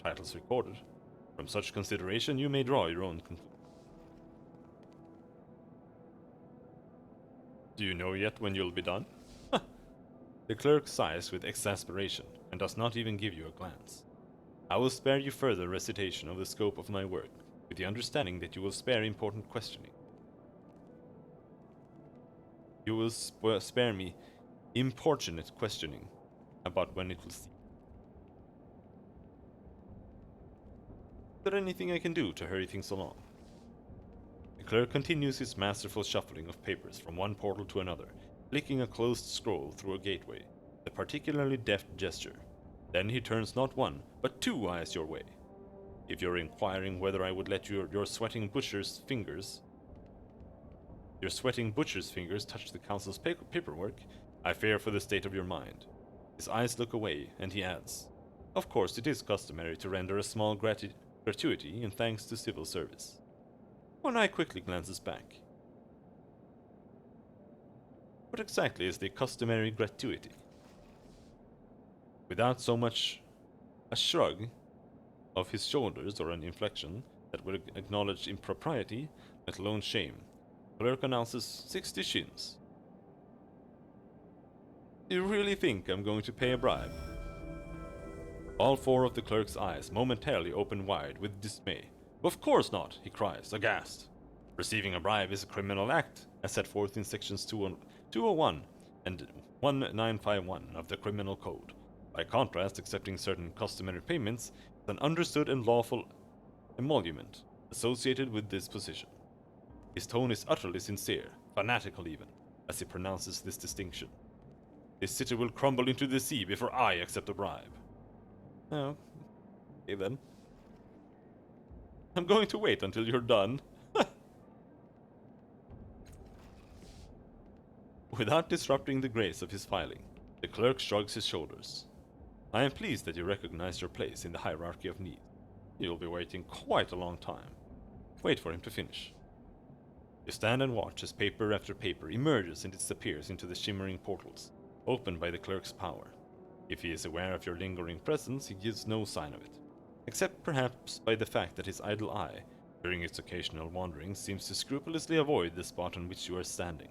titles recorded. From such consideration, you may draw your own conclusion. Do you know yet when you'll be done? The clerk sighs with exasperation and does not even give you a glance. I will spare you further recitation of the scope of my work, with the understanding that you will spare important questioning. You will spare me importunate questioning about when it will cease. Is there anything I can do to hurry things along? The clerk continues his masterful shuffling of papers from one portal to another, flicking a closed scroll through a gateway, a particularly deft gesture. Then he turns not one, but two eyes your way. If you're inquiring whether I would let your sweating butcher's fingers touch the council's paperwork, I fear for the state of your mind. His eyes look away, and he adds, of course it is customary to render a small gratuity in thanks to civil service. One eye quickly glances back. What exactly is the customary gratuity? Without so much a shrug of his shoulders or an inflection that would acknowledge impropriety, let alone shame, the clerk announces 60 shins. Do you really think I'm going to pay a bribe? All four of the clerk's eyes momentarily open wide with dismay. Of course not, he cries, aghast. Receiving a bribe is a criminal act, as set forth in sections 201 and 1951 of the Criminal Code. By contrast, accepting certain customary payments is an understood and lawful emolument associated with this position. His tone is utterly sincere, fanatical even, as he pronounces this distinction. This city will crumble into the sea before I accept a bribe. Oh, okay then. I'm going to wait until you're done. Without disrupting the grace of his filing, the clerk shrugs his shoulders. I am pleased that you recognize your place in the hierarchy of need. You'll be waiting quite a long time. Wait for him to finish. You stand and watch as paper after paper emerges and disappears into the shimmering portals, opened by the clerk's power. If he is aware of your lingering presence, he gives no sign of it, except perhaps by the fact that his idle eye, during its occasional wanderings, seems to scrupulously avoid the spot on which you are standing.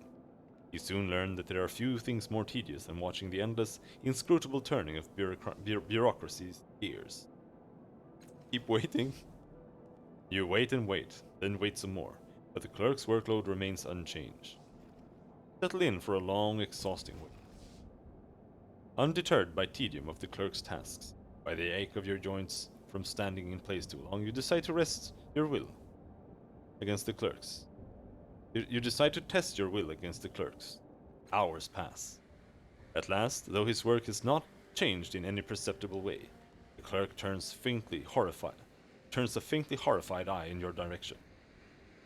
You soon learn that there are few things more tedious than watching the endless, inscrutable turning of bureaucracy's gears. Keep waiting. You wait and wait, then wait some more, but the clerk's workload remains unchanged. Settle in for a long, exhausting wait. Undeterred by tedium of the clerk's tasks, by the ache of your joints from standing in place too long, you decide to rest your will against the clerk's. You decide to test your will against the clerk's. Hours pass. At last, though his work is not changed in any perceptible way, the clerk turns a faintly horrified eye in your direction.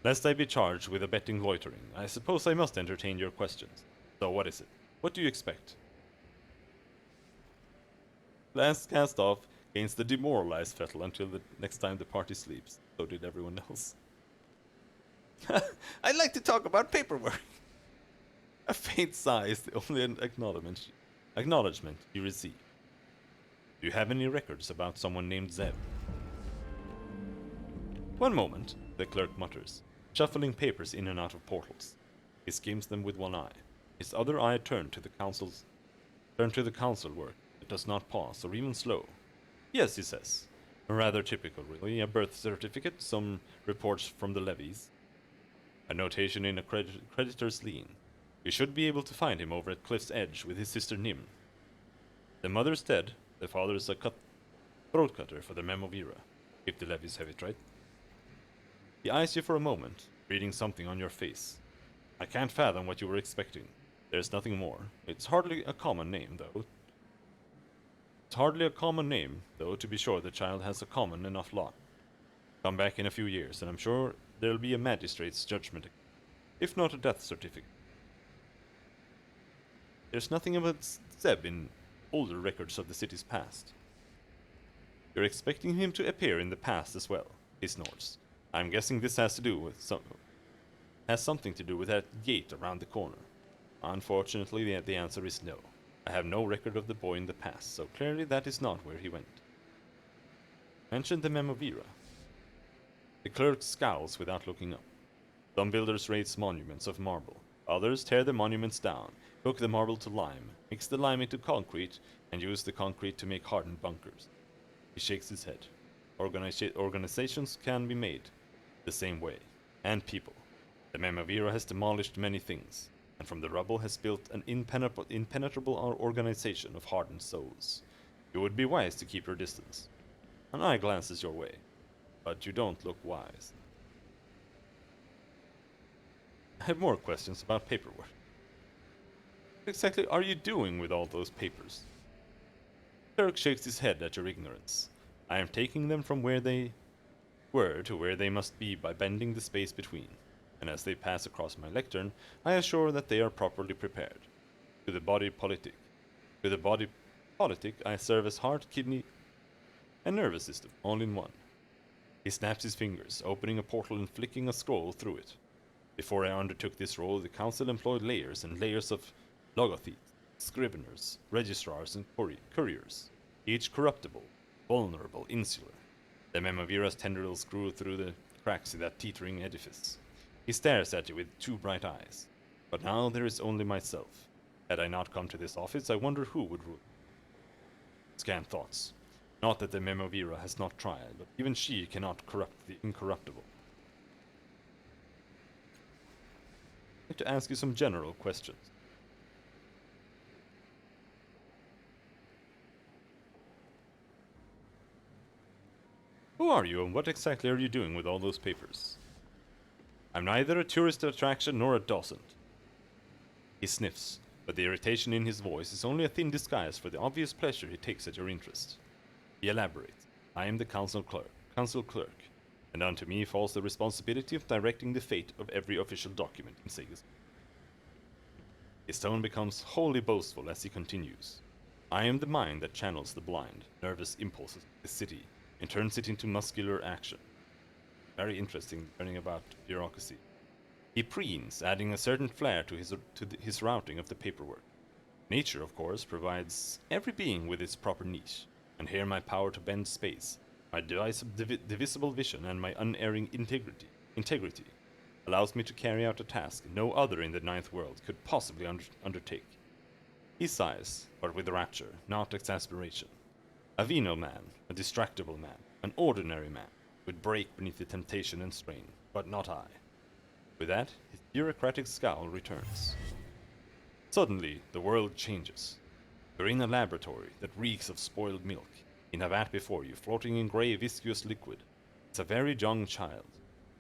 Lest I be charged with abetting loitering, I suppose I must entertain your questions. So what is it? What do you expect? Last cast off gains the demoralized Fettel until the next time the party sleeps. So did everyone else. I'd like to talk about paperwork. A faint sigh is the only acknowledgement you receive. Do you have any records about someone named Zeb? One moment, the clerk mutters, shuffling papers in and out of portals. He skims them with one eye. His other eye turned to the council work. It does not pause or even slow. Yes, he says. Rather typical, really. A birth certificate, some reports from the levies. A notation in a creditor's lien. You should be able to find him over at Cliff's Edge with his sister Nim. The mother's dead, the father's a throat cutter for the Memovira, if the levies have it right. He eyes you for a moment, reading something on your face. I can't fathom what you were expecting. There's nothing more. It's hardly a common name, though. It's hardly a common name, though, to be sure the child has a common enough lot. Come back in a few years, and I'm sure there'll be a magistrate's judgment, if not a death certificate. There's nothing about Zeb in older records of the city's past. You're expecting him to appear in the past as well, he snorts. I'm guessing this has something to do with that gate around the corner. Unfortunately, the answer is no. I have no record of the boy in the past, so clearly that is not where he went. Mention the Memovira. The clerk scowls without looking up. Some builders raise monuments of marble. Others tear the monuments down, cook the marble to lime, mix the lime into concrete, and use the concrete to make hardened bunkers. He shakes his head. Organizations can be made the same way, and people. The Memovira has demolished many things, and from the rubble has built an impenetrable organization of hardened souls. You would be wise to keep your distance. An eye glances your way, but you don't look wise. I have more questions about paperwork. What exactly are you doing with all those papers? Clerk shakes his head at your ignorance. I am taking them from where they were to where they must be by bending the space between, and as they pass across my lectern, I assure that they are properly prepared. To the body politic. To the body politic, I serve as heart, kidney, and nervous system, all in one. He snaps his fingers, opening a portal and flicking a scroll through it. Before I undertook this role, the council employed layers and layers of logothetes, scriveners, registrars, and couriers, each corruptible, vulnerable, insular. The Memovira's tendrils grew through the cracks in that teetering edifice. He stares at you with two bright eyes. But now there is only myself. Had I not come to this office, I wonder who would rule. Scant thoughts. Not that the Memovira has not tried, but even she cannot corrupt the incorruptible. I'd like to ask you some general questions. Who are you, and what exactly are you doing with all those papers? I'm neither a tourist attraction nor a docent. He sniffs, but the irritation in his voice is only a thin disguise for the obvious pleasure he takes at your interest. He elaborates. I am the council clerk, and unto me falls the responsibility of directing the fate of every official document in Sega's. His tone becomes wholly boastful as he continues. I am the mind that channels the blind, nervous impulses of the city and turns it into muscular action. Very interesting learning about bureaucracy. He preens, adding a certain flair to his routing of the paperwork. Nature, of course, provides every being with its proper niche, and here my power to bend space, my divisible vision, and my unerring integrity allows me to carry out a task no other in the ninth world could possibly undertake. He sighs, but with rapture, not exasperation. A venal man, a distractible man, an ordinary man, would break beneath the temptation and strain, but not I. With that, his bureaucratic scowl returns. Suddenly, the world changes. You're in a laboratory that reeks of spoiled milk, in a vat before you, floating in grey viscous liquid. It's a very young child.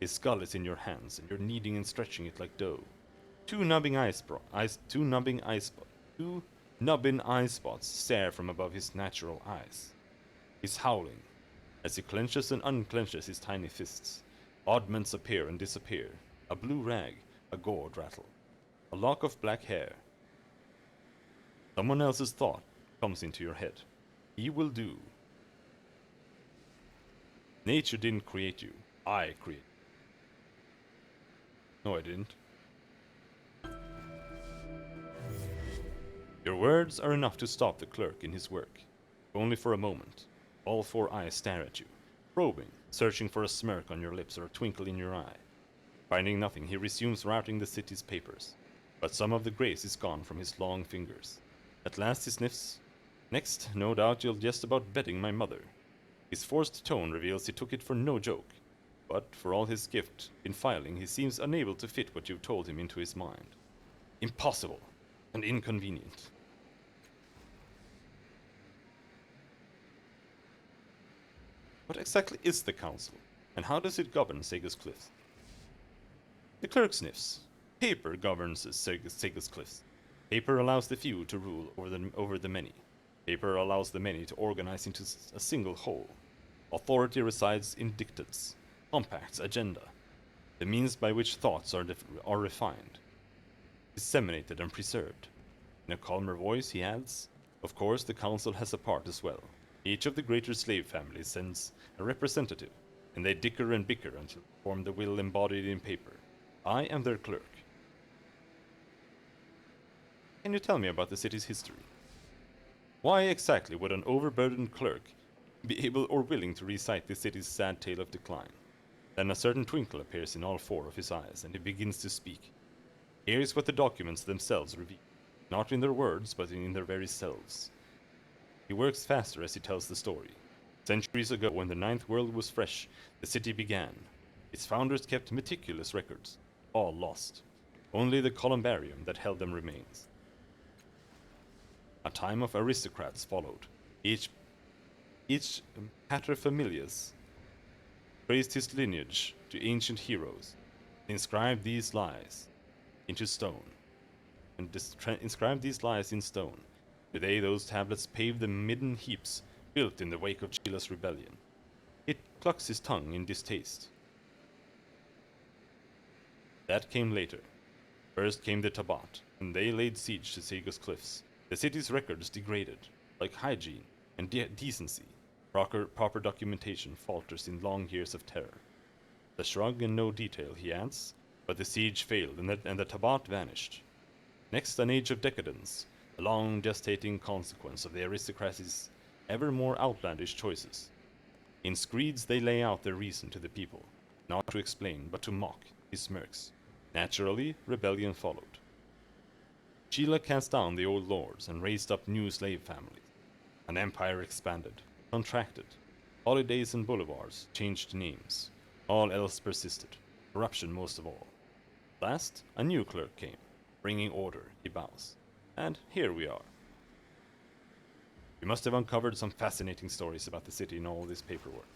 His skull is in your hands, and you're kneading and stretching it like dough. Two numbing eye spots stare from above his natural eyes. He's howling, as he clenches and unclenches his tiny fists. Oddments appear and disappear. A blue rag, a gourd rattle, a lock of black hair. Someone else's thought comes into your head. He will do. Nature didn't create you. I created you. No, I didn't. Your words are enough to stop the clerk in his work. Only for a moment. All four eyes stare at you, probing, searching for a smirk on your lips or a twinkle in your eye. Finding nothing, he resumes routing the city's papers. But some of the grace is gone from his long fingers. At last he sniffs. Next, no doubt you'll jest about betting my mother. His forced tone reveals he took it for no joke. But for all his gift in filing, he seems unable to fit what you've told him into his mind. Impossible and inconvenient. What exactly is the council, and how does it govern Sega's Cliff? The clerk sniffs. Paper governs Sega's cliffs. Paper allows the few to rule over the many. Paper allows the many to organize into a single whole. Authority resides in dictates, compacts, agenda, the means by which thoughts are refined, disseminated, and preserved. In a calmer voice, he adds, "Of course, the council has a part as well. Each of the greater slave families sends a representative, and they dicker and bicker until they form the will embodied in paper. I am their clerk." Can you tell me about the city's history? Why exactly would an overburdened clerk be able or willing to recite the city's sad tale of decline? Then a certain twinkle appears in all four of his eyes, and he begins to speak. Here is what the documents themselves reveal, not in their words, but in their very selves. He works faster as he tells the story. Centuries ago, when the Ninth World was fresh, the city began. Its founders kept meticulous records, all lost. Only the columbarium that held them remains. A time of aristocrats followed. Each paterfamilias traced his lineage to ancient heroes, inscribed these lies into stone, inscribed these lies in stone. Today those tablets pave the midden heaps built in the wake of Chila's rebellion. It clucks his tongue in distaste. That came later. First came the Tabat, and they laid siege to Sega's cliffs. The city's records degraded, like hygiene and decency. Proper documentation falters in long years of terror. The shrug and no detail, he adds, but the siege failed and the Tabat vanished. Next, an age of decadence, a long gestating consequence of the aristocracy's ever more outlandish choices. In screeds they lay out their reason to the people, not to explain, but to mock, he smirks. Naturally, rebellion followed. Chila cast down the old lords and raised up new slave families. An empire expanded, contracted. Holidays and boulevards changed names. All else persisted, corruption most of all. Last, a new clerk came, bringing order, he bows. And here we are. You must have uncovered some fascinating stories about the city in all this paperwork.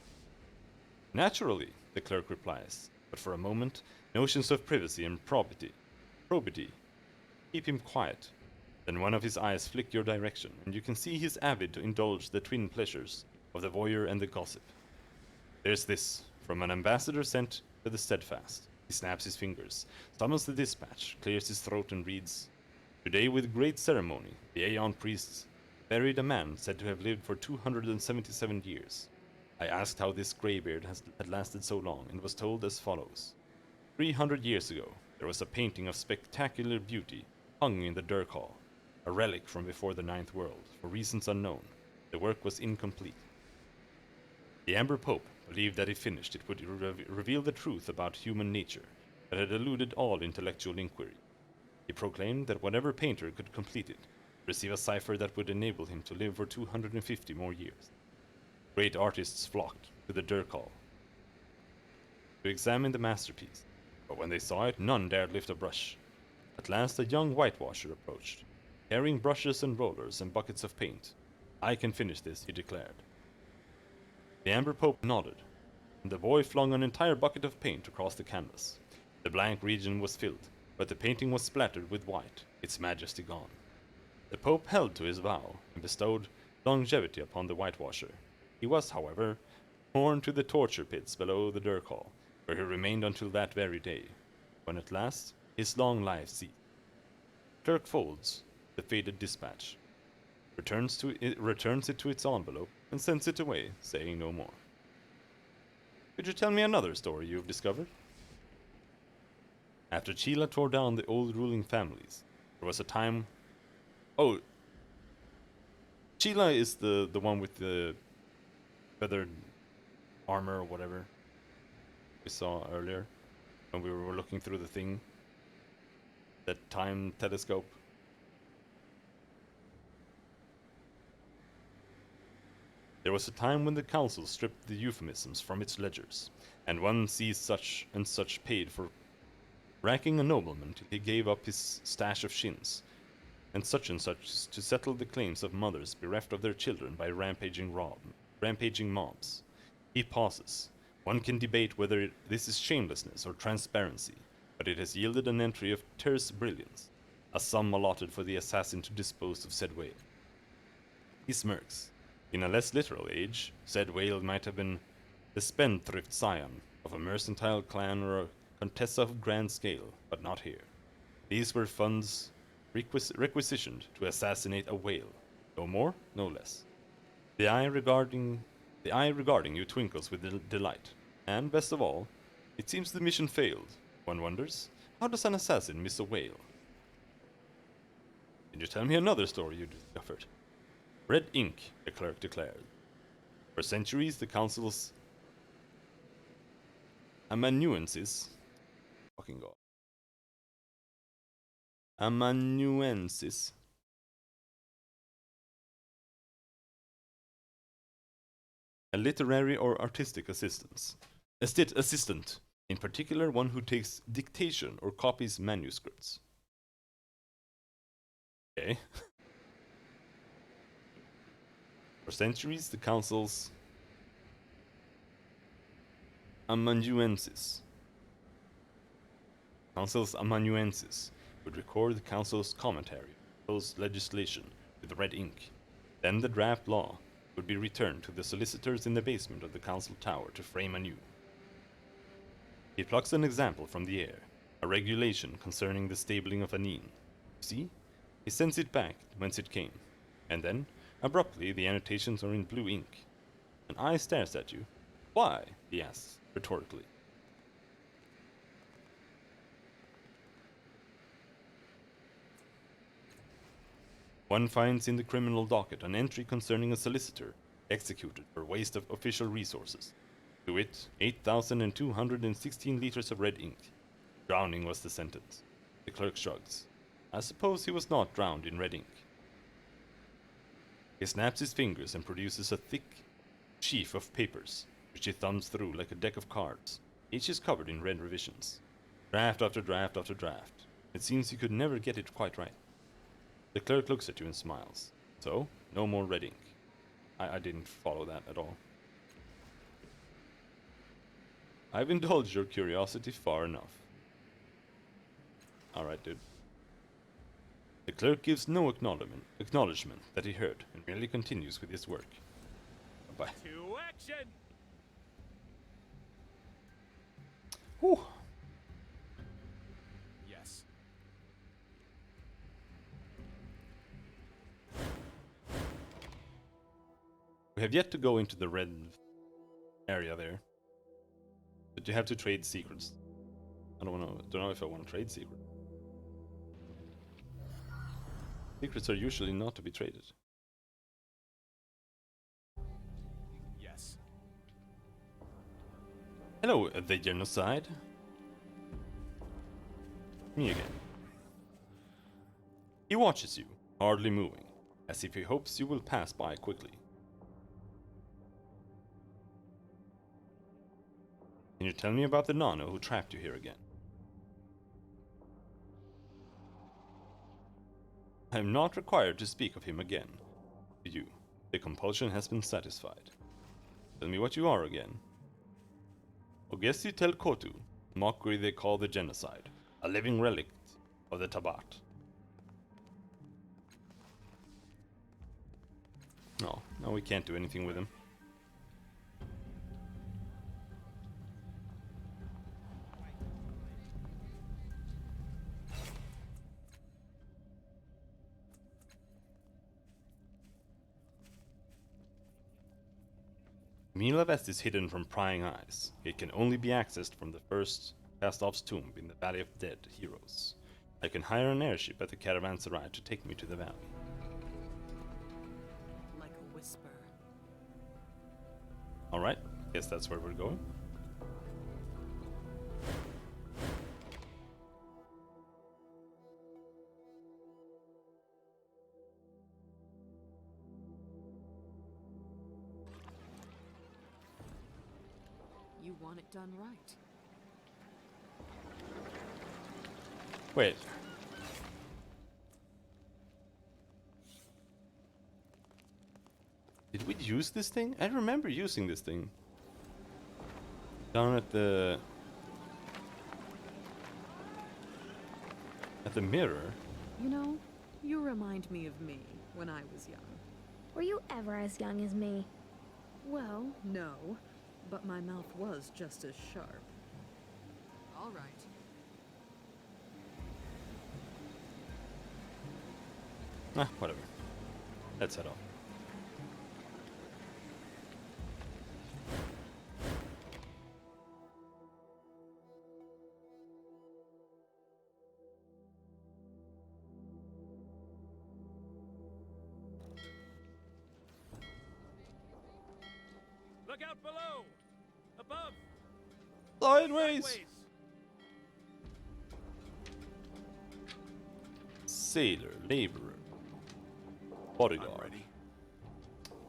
Naturally, the clerk replies, but for a moment, notions of privacy and probity keep him quiet. Then one of his eyes flick your direction, and you can see he's avid to indulge the twin pleasures of the voyeur and the gossip. There's this, from an ambassador sent to the Steadfast. He snaps his fingers, summons the dispatch, clears his throat and reads, "Today with great ceremony, the Aeon priests buried a man said to have lived for 277 years. I asked how this graybeard had lasted so long, and was told as follows. 300 years ago, there was a painting of spectacular beauty hung in the Dirk Hall, a relic from before the Ninth World. For reasons unknown, the work was incomplete. The Amber Pope believed that if finished, it would reveal the truth about human nature that had eluded all intellectual inquiry. He proclaimed that whatever painter could complete it would receive a cipher that would enable him to live for 250 more years. Great artists flocked to the Dirk Hall to examine the masterpiece, but when they saw it, none dared lift a brush. At last, a young whitewasher approached, carrying brushes and rollers and buckets of paint. "I can finish this," he declared. The Amber Pope nodded, and the boy flung an entire bucket of paint across the canvas. The blank region was filled, but the painting was splattered with white, its majesty gone. The Pope held to his vow and bestowed longevity upon the whitewasher. He was, however, torn to the torture pits below the Dirk Hall, where he remained until that very day, when at last his long life ceased. Clerk folds the faded dispatch, returns it to its envelope, and sends it away, saying no more. Could you tell me another story you've discovered? After Chila tore down the old ruling families, there was a time... Oh, Chila is the one with the feathered armor or whatever we saw earlier when we were looking through the thing, that time telescope. There was a time when the council stripped the euphemisms from its ledgers, and one sees such and such paid for racking a nobleman till he gave up his stash of shins, and such to settle the claims of mothers bereft of their children by rampaging mobs. He pauses. One can debate whether this is shamelessness or transparency, but but it has yielded an entry of terse brilliance, a sum allotted for the assassin to dispose of said whale. He smirks. In a less literal age, said whale might have been the spendthrift scion of a mercantile clan or a contessa of grand scale, but not here. These were funds requisitioned to assassinate a whale, no more, no less. The eye regarding you twinkles with delight, and best of all, it seems the mission failed. One wonders, how does an assassin miss a whale? Can you tell me another story you discovered? Red ink, the clerk declared. For centuries, the council's amanuensis, fucking god, amanuensis, a literary or artistic assistant, in particular one who takes dictation or copies manuscripts. Okay. For centuries, the council's amanuensis would record the council's commentary, proposed legislation with red ink. Then the draft law would be returned to the solicitors in the basement of the council tower to frame anew. He plucks an example from the air, a regulation concerning the stabling of anine. See? He sends it back whence it came, and then, abruptly, the annotations are in blue ink. An eye stares at you. Why? He asks, rhetorically. One finds in the criminal docket an entry concerning a solicitor executed for waste of official resources. To it, 8,216 liters of red ink. Drowning was the sentence. The clerk shrugs. I suppose he was not drowned in red ink. He snaps his fingers and produces a thick sheaf of papers, which he thumbs through like a deck of cards. Each is covered in red revisions. Draft after draft after draft. It seems he could never get it quite right. The clerk looks at you and smiles. So, no more red ink. I didn't follow that at all. I've indulged your curiosity far enough. Alright, dude. The clerk gives no acknowledgement that he heard and merely continues with his work. Bye-bye. To action! Whew. Yes. We have yet to go into the red area there. But you have to trade secrets. I don't know if I want to trade secrets. Secrets are usually not to be traded. Yes. Hello, the genocide. Me again. He watches you, hardly moving, as if he hopes you will pass by quickly. Can you tell me about the Nano who trapped you here again? I am not required to speak of him again. To you, the compulsion has been satisfied. Tell me what you are again. Ogesi tel Kotu, mockery they call the genocide, a living relic of the Tabat. No, we can't do anything with him. Mila Vest is hidden from prying eyes. It can only be accessed from the first cast-off's tomb in the Valley of Dead Heroes. I can hire an airship at the caravanserai to take me to the valley. Like a whisper. Alright, guess that's where we're going. You want it done right. Wait. Did we use this thing? I remember using this thing. Down at the... At the mirror? You know, you remind me of me when I was young. Were you ever as young as me? Well, no, but my mouth was just as sharp. All right. Whatever. Let's head off. Look out below! Above! Sideways! Sailor, laborer, bodyguard. I'm ready.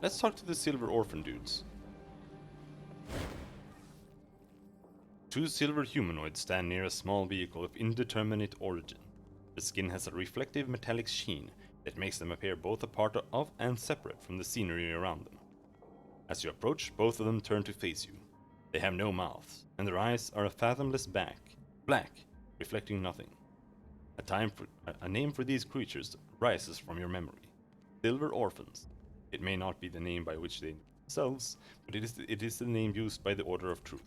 Let's talk to the silver orphan dudes. Two silver humanoids stand near a small vehicle of indeterminate origin. The skin has a reflective metallic sheen that makes them appear both a part of and separate from the scenery around them. As you approach, both of them turn to face you. They have no mouths, and their eyes are a fathomless black, reflecting nothing. A name for these creatures rises from your memory. Silver Orphans. It may not be the name by which they themselves, but it is the name used by the Order of Truth.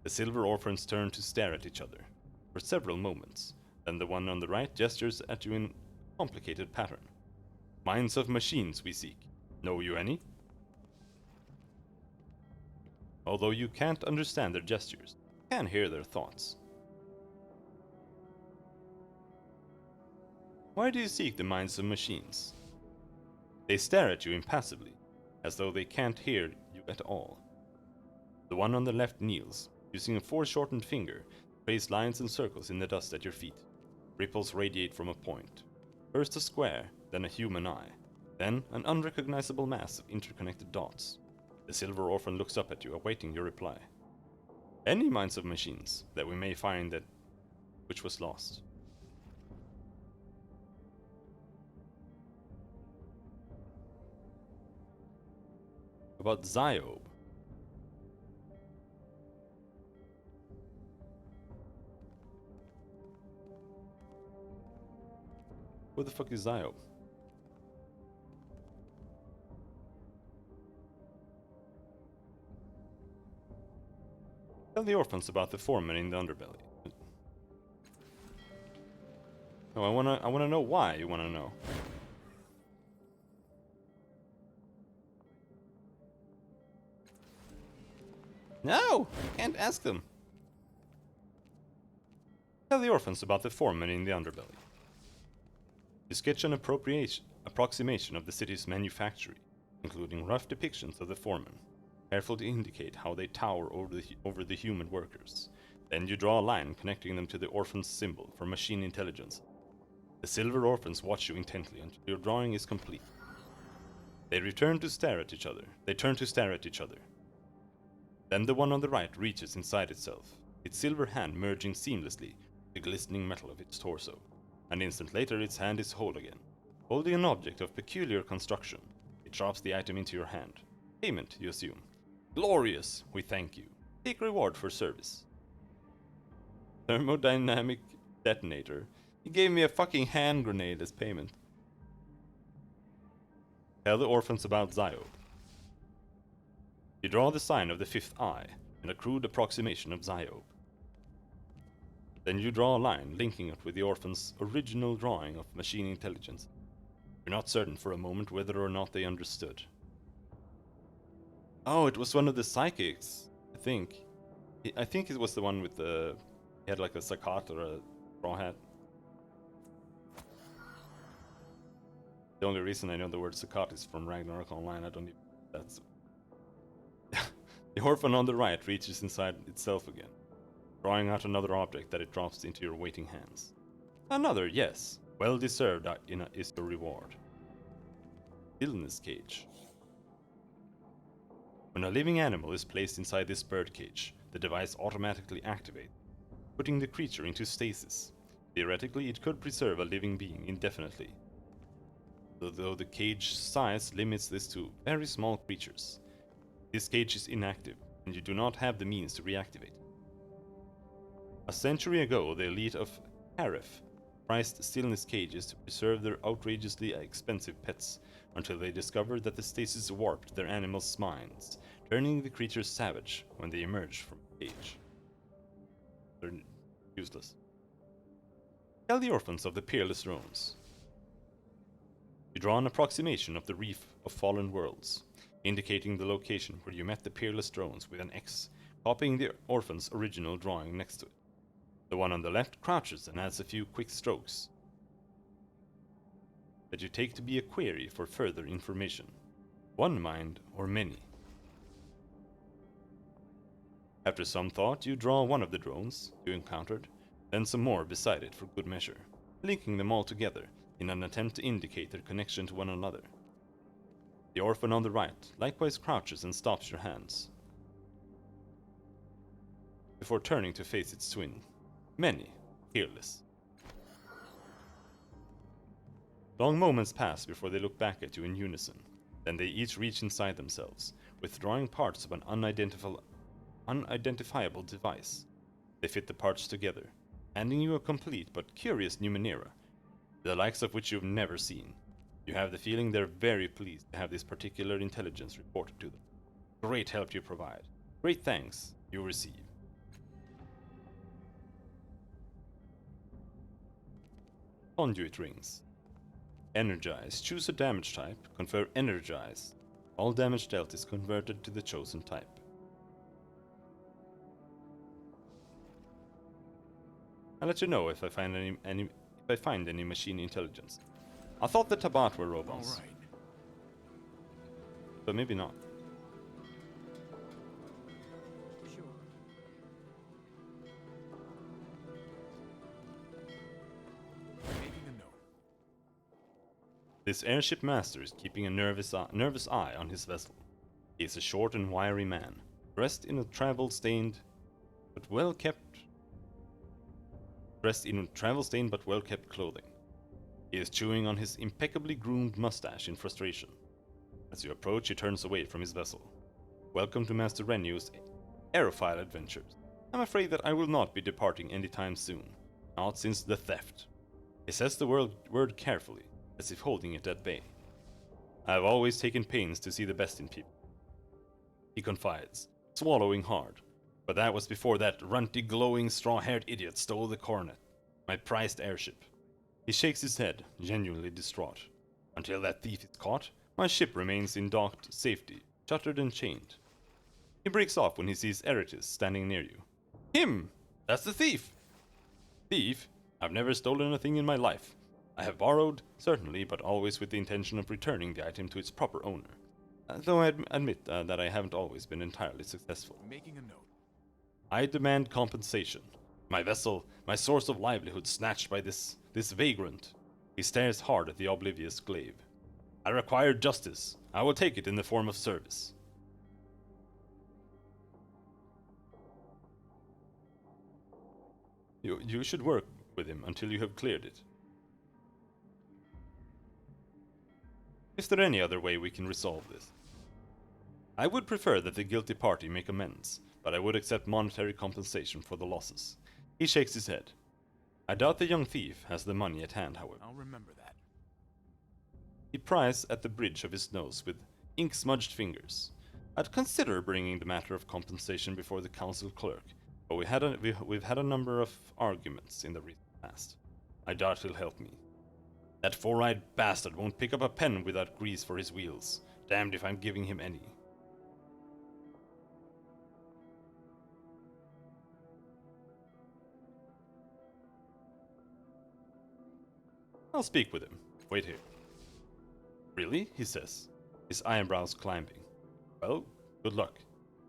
The Silver Orphans turn to stare at each other for several moments. Then the one on the right gestures at you in a complicated pattern. Minds of machines we seek. Know you any? Although you can't understand their gestures, you can hear their thoughts. Why do you seek the minds of machines? They stare at you impassively, as though they can't hear you at all. The one on the left kneels, using a foreshortened finger, trace lines and circles in the dust at your feet. Ripples radiate from a point. First a square, then a human eye, then an unrecognizable mass of interconnected dots. The Silver Orphan looks up at you, awaiting your reply. Any minds of machines that we may find that which was lost. About Ziob. Who the fuck is Ziob? Tell the orphans about the foreman in the underbelly. No, I wanna know why you wanna know. No! Can't ask them. Tell the orphans about the foreman in the underbelly. You sketch an approximation of the city's manufactory, including rough depictions of the foreman, careful to indicate how they tower over the human workers. Then you draw a line connecting them to the orphan's symbol for machine intelligence. The Silver Orphans watch you intently until your drawing is complete. They turn to stare at each other. Then the one on the right reaches inside itself, its silver hand merging seamlessly with the glistening metal of its torso. An instant later, its hand is whole again. Holding an object of peculiar construction, it drops the item into your hand. Payment, you assume. Glorious, we thank you. Take reward for service. Thermodynamic detonator. He gave me a fucking hand grenade as payment. Tell the orphans about Ziob. You draw the sign of the fifth eye, and a crude approximation of Ziob. Then you draw a line linking it with the orphan's original drawing of machine intelligence. You're not certain for a moment whether or not they understood. Oh, it was one of the psychics, I think. I think it was the one with the... He had like a sakat or a straw hat. The only reason I know the word sakat is from Ragnarok Online. I don't even... That's... The orphan on the right reaches inside itself again, drawing out another object that it drops into your waiting hands. Another, yes. Well deserved is your reward. Illness cage. When a living animal is placed inside this bird cage, the device automatically activates, putting the creature into stasis. Theoretically, it could preserve a living being indefinitely, though the cage size limits this to very small creatures. This cage is inactive, and you do not have the means to reactivate it. A century ago, the elite of Harif prized stillness cages to preserve their outrageously expensive pets until they discover that the stasis warped their animals' minds, turning the creatures savage when they emerge from the cage. They're useless. Tell the orphans of the peerless drones. You draw an approximation of the reef of fallen worlds, indicating the location where you met the peerless drones with an X, copying the orphan's original drawing next to it. The one on the left crouches and adds a few quick strokes that you take to be a query for further information. One mind or many. After some thought, you draw one of the drones you encountered, then some more beside it for good measure, linking them all together in an attempt to indicate their connection to one another. The orphan on the right likewise crouches and stops your hands, before turning to face its twin. Many, peerless. Long moments pass before they look back at you in unison. Then they each reach inside themselves, withdrawing parts of an unidentifiable device. They fit the parts together, handing you a complete but curious Numenera, the likes of which you've never seen. You have the feeling they're very pleased to have this particular intelligence reported to them. Great help you provide. Great thanks you receive. Conduit rings. Energize. Choose a damage type. Confer Energize. All damage dealt is converted to the chosen type. I'll let you know if I find any machine intelligence. I thought the Tabat were robots, All right. but maybe not. Sure. Making a note. This airship master is keeping a nervous eye on his vessel. He is a short and wiry man, dressed in travel-stained but well-kept clothing. He is chewing on his impeccably groomed mustache in frustration. As you approach, he turns away from his vessel. Welcome to Master Renu's aerophile adventures. I'm afraid that I will not be departing anytime soon. Not since the theft. He says the word carefully, as if holding it at bay. I have always taken pains to see the best in people. He confides, swallowing hard. But that was before that runty, glowing, straw-haired idiot stole the Coronet, my prized airship. He shakes his head, genuinely distraught. Until that thief is caught, my ship remains in docked safety, shuttered and chained. He breaks off when he sees Eretis standing near you. Him! That's the thief! Thief? I've never stolen a thing in my life. I have borrowed, certainly, but always with the intention of returning the item to its proper owner. Though I admit that I haven't always been entirely successful. Making a note. I demand compensation. My vessel, my source of livelihood snatched by this vagrant. He stares hard at the oblivious glaive. I require justice. I will take it in the form of service. You should work with him until you have cleared it. Is there any other way we can resolve this? I would prefer that the guilty party make amends, but I would accept monetary compensation for the losses. He shakes his head. I doubt the young thief has the money at hand, however. I'll remember that. He pries at the bridge of his nose with ink-smudged fingers. I'd consider bringing the matter of compensation before the council clerk, but we've had a number of arguments in the recent past. I doubt he'll help me. That four-eyed bastard won't pick up a pen without grease for his wheels. Damned if I'm giving him any. I'll speak with him. Wait here. Really? He says, his eyebrows climbing. Well, good luck.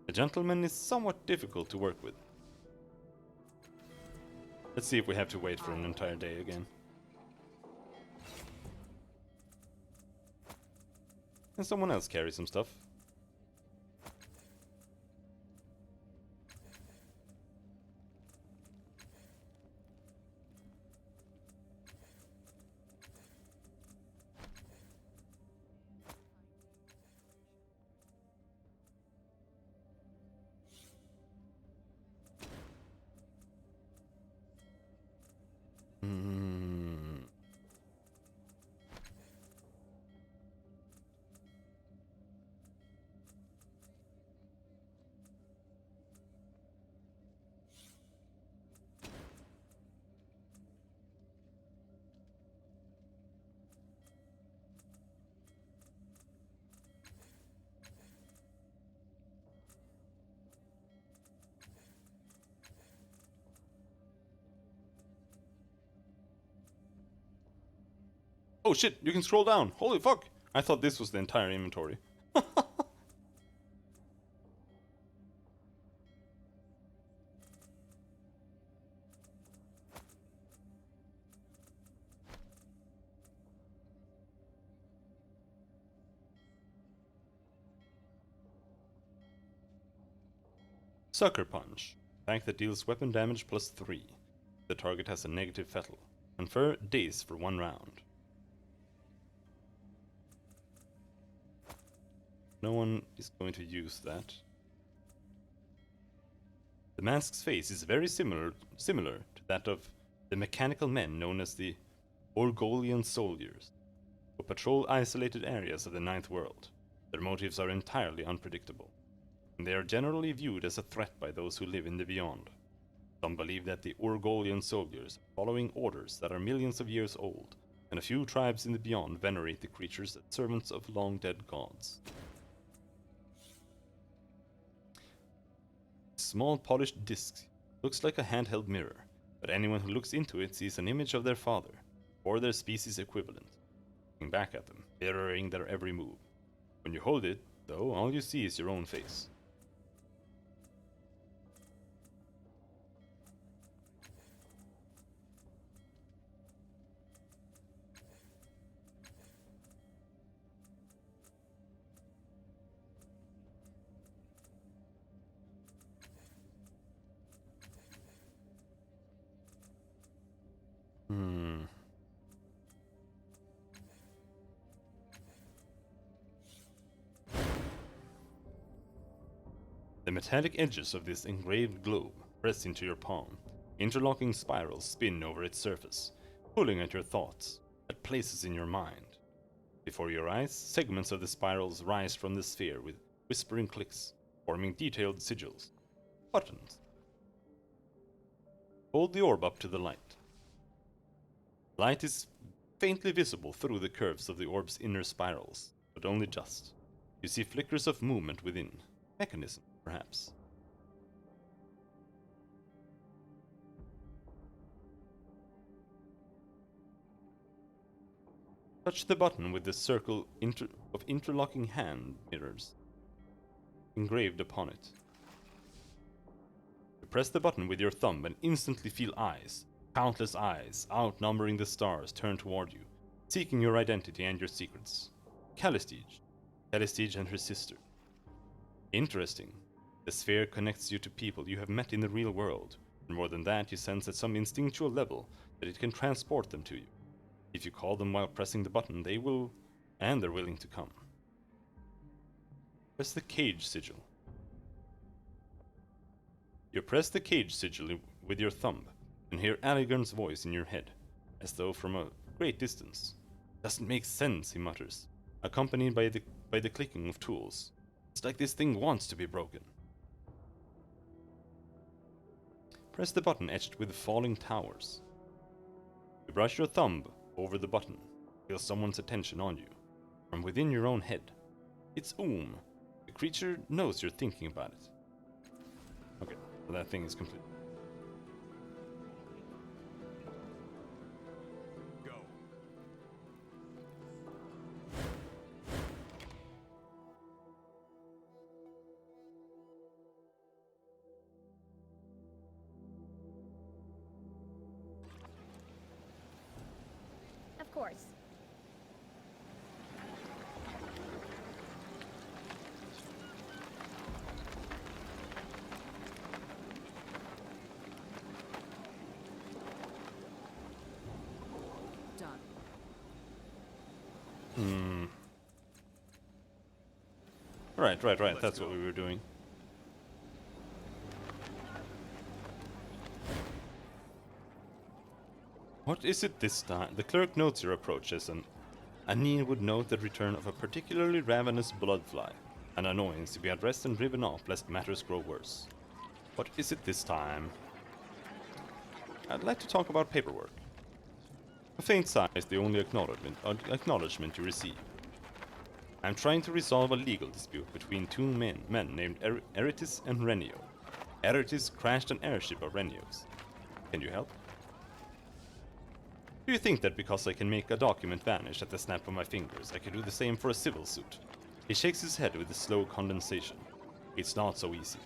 The gentleman is somewhat difficult to work with. Let's see if we have to wait for an entire day again. Can someone else carry some stuff? Oh shit, you can scroll down. Holy fuck. I thought this was the entire inventory. Sucker Punch. Attack that deals weapon damage plus 3. The target has a negative fatal. Confer daze for 1 round. No one is going to use that. The mask's face is very similar to that of the mechanical men known as the Orgolian soldiers, who patrol isolated areas of the Ninth World. Their motives are entirely unpredictable, and they are generally viewed as a threat by those who live in the beyond. Some believe that the Orgolian soldiers are following orders that are millions of years old, and a few tribes in the beyond venerate the creatures as servants of long-dead gods. Small polished disc looks like a handheld mirror, but anyone who looks into it sees an image of their father, or their species equivalent, looking back at them, mirroring their every move. When you hold it, though, all you see is your own face. The metallic edges of this engraved globe press into your palm. Interlocking spirals spin over its surface, pulling at your thoughts, at places in your mind. Before your eyes, segments of the spirals rise from the sphere with whispering clicks, forming detailed sigils. Buttons. Hold the orb up to the light. Light is faintly visible through the curves of the orb's inner spirals, but only just. You see flickers of movement within. Mechanism, perhaps. Touch the button with the circle of interlocking hand mirrors engraved upon it. You press the button with your thumb and instantly feel eyes, countless eyes, outnumbering the stars, turn toward you, seeking your identity and your secrets. Calistige and her sister. Interesting. The sphere connects you to people you have met in the real world, and more than that, you sense at some instinctual level that it can transport them to you. If you call them while pressing the button, they will, and they're willing to come. Press the cage sigil. You press the cage sigil with your thumb, and hear Alligern's voice in your head, as though from a great distance. Doesn't make sense, he mutters, accompanied by the clicking of tools. It's like this thing wants to be broken. Press the button etched with falling towers. You brush your thumb over the button, feel someone's attention on you. From within your own head. It's The creature knows you're thinking about it. Okay, so that thing is complete. Go. Of course. Done. Right. That's what we were doing. What is it this time? The clerk notes your approach as Anine would note the return of a particularly ravenous bloodfly, an annoyance to be addressed and driven off lest matters grow worse. What is it this time? I'd like to talk about paperwork. A faint sigh is the only acknowledgement you receive. I'm trying to resolve a legal dispute between two men named Eritis and Renio. Eritis crashed an airship of Renio's. Can you help? Do you think that because I can make a document vanish at the snap of my fingers, I can do the same for a civil suit? He shakes his head with a slow condensation. It's not so easy.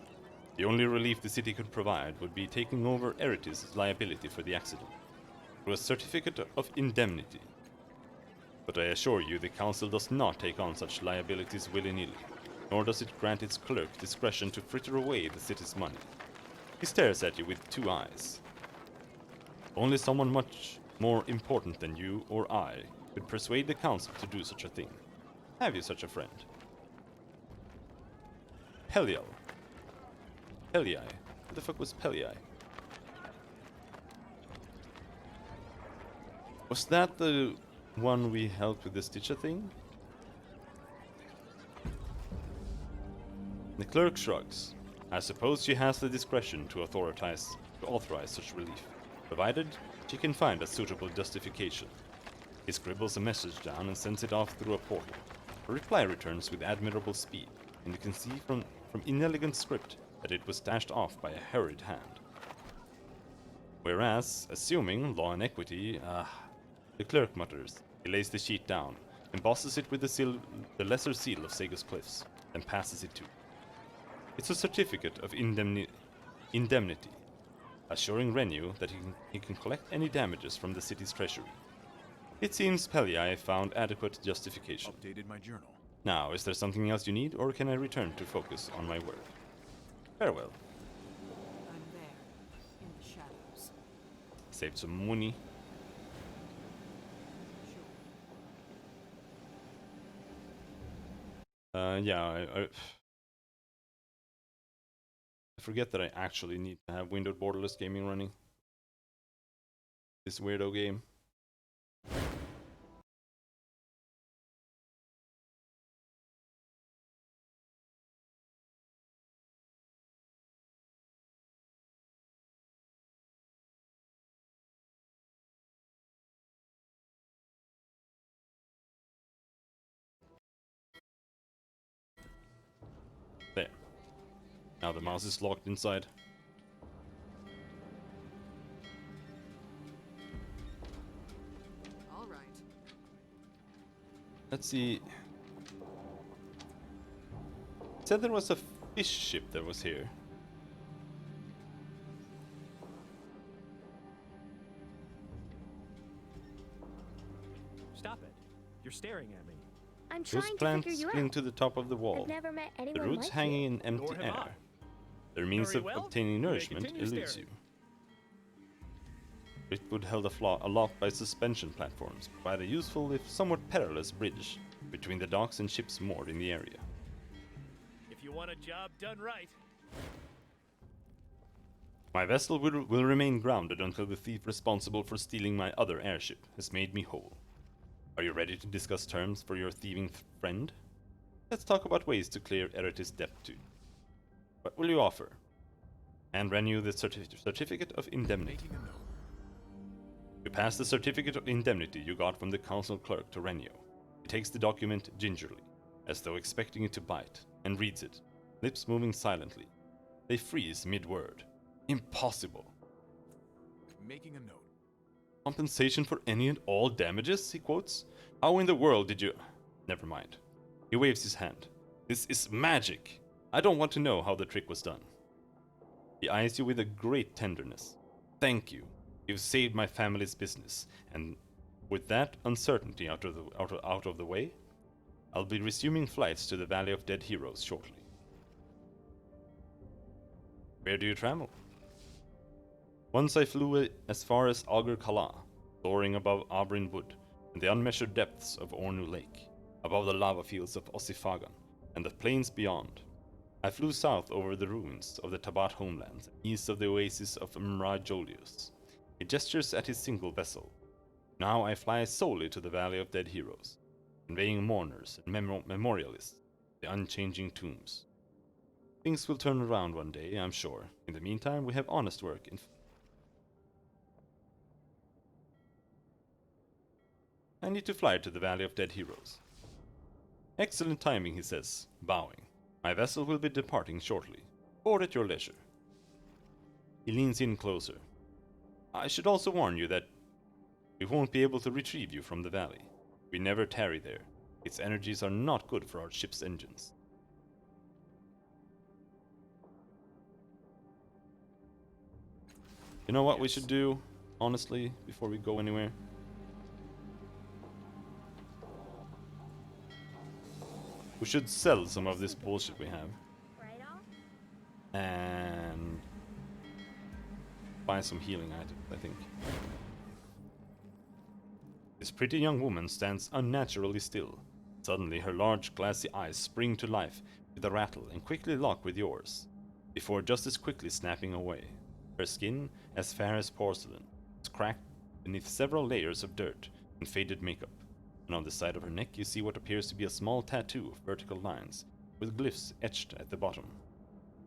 The only relief the city could provide would be taking over Eritis' liability for the accident, through a certificate of indemnity. But I assure you the council does not take on such liabilities willy-nilly, nor does it grant its clerk discretion to fritter away the city's money. He stares at you with two eyes. Only someone much more important than you or I could persuade the council to do such a thing. Have you such a friend? Peliel. Pelii. Who the fuck was Pelii? Was that the one we helped with the Stitcher thing? The clerk shrugs. I suppose she has the discretion to authorize such relief, provided she can find a suitable justification. He scribbles a message down and sends it off through a portal. A reply returns with admirable speed, and you can see from inelegant script that it was dashed off by a hurried hand. Whereas, assuming law and equity, the clerk mutters. He lays the sheet down, embosses it with the lesser seal of Sega's Cliffs, then passes it to. It's a certificate of indemnity, assuring Renu that he can collect any damages from the city's treasury. It seems Pelii found adequate justification. Updated my journal. Now, is there something else you need, or can I return to focus on my work? Farewell. I'm there, in the shadows. Saved some money. Yeah, I forget that I actually need to have windowed borderless gaming running. This weirdo game. There. Now the mouse is locked inside. All right. Let's see. It said there was a fish ship that was here. Stop it. You're staring at me. I'm Those trying to plants figure you cling out. to the top of the wall. I've never met The anyone roots like hanging you. in empty Nor have I. air. Their means Very of well. obtaining You may nourishment continue eludes you. staring. Driftwood held aloft by suspension platforms provide a useful, if somewhat perilous, bridge between the docks and ships moored in the area. If you want a job done right, My vessel will remain grounded until the thief responsible for stealing my other airship has made me whole. Are you ready to discuss terms for your thieving friend? Let's talk about ways to clear Eritis' debt too. What will you offer? And renew the certificate of indemnity. Making a note. You pass the certificate of indemnity you got from the council clerk to Renio. He takes the document gingerly, as though expecting it to bite, and reads it, lips moving silently. They freeze mid-word. Impossible. Making a note. Compensation for any and all damages, he quotes. How in the world did you... Never mind. He waves his hand. This is magic. I don't want to know how the trick was done. He eyes you with a great tenderness. Thank you. You've saved my family's business, and with that uncertainty out of the way, I'll be resuming flights to the Valley of Dead Heroes shortly. Where do you travel? Once I flew as far as Augur Kala, soaring above Abrin Wood and the unmeasured depths of Ornu Lake, above the lava fields of Ossifagan and the plains beyond. I flew south over the ruins of the Tabat homelands, east of the oasis of Mrajolius. He gestures at his single vessel. Now I fly solely to the Valley of Dead Heroes, conveying mourners and memorialists, the unchanging tombs. Things will turn around one day, I'm sure. In the meantime, we have honest work in... I need to fly to the Valley of Dead Heroes. Excellent timing, he says, bowing. My vessel will be departing shortly. Board at your leisure. He leans in closer. I should also warn you that We won't be able to retrieve you from the valley. We never tarry there. Its energies are not good for our ship's engines. You know what we should do, honestly, before we go anywhere? We should sell some of this bullshit we have. Right off? And buy some healing items, I think. This pretty young woman stands unnaturally still. Suddenly her large glassy eyes spring to life with a rattle and quickly lock with yours, before just as quickly snapping away. Her skin, as fair as porcelain, is cracked beneath several layers of dirt and faded makeup, and on the side of her neck you see what appears to be a small tattoo of vertical lines, with glyphs etched at the bottom.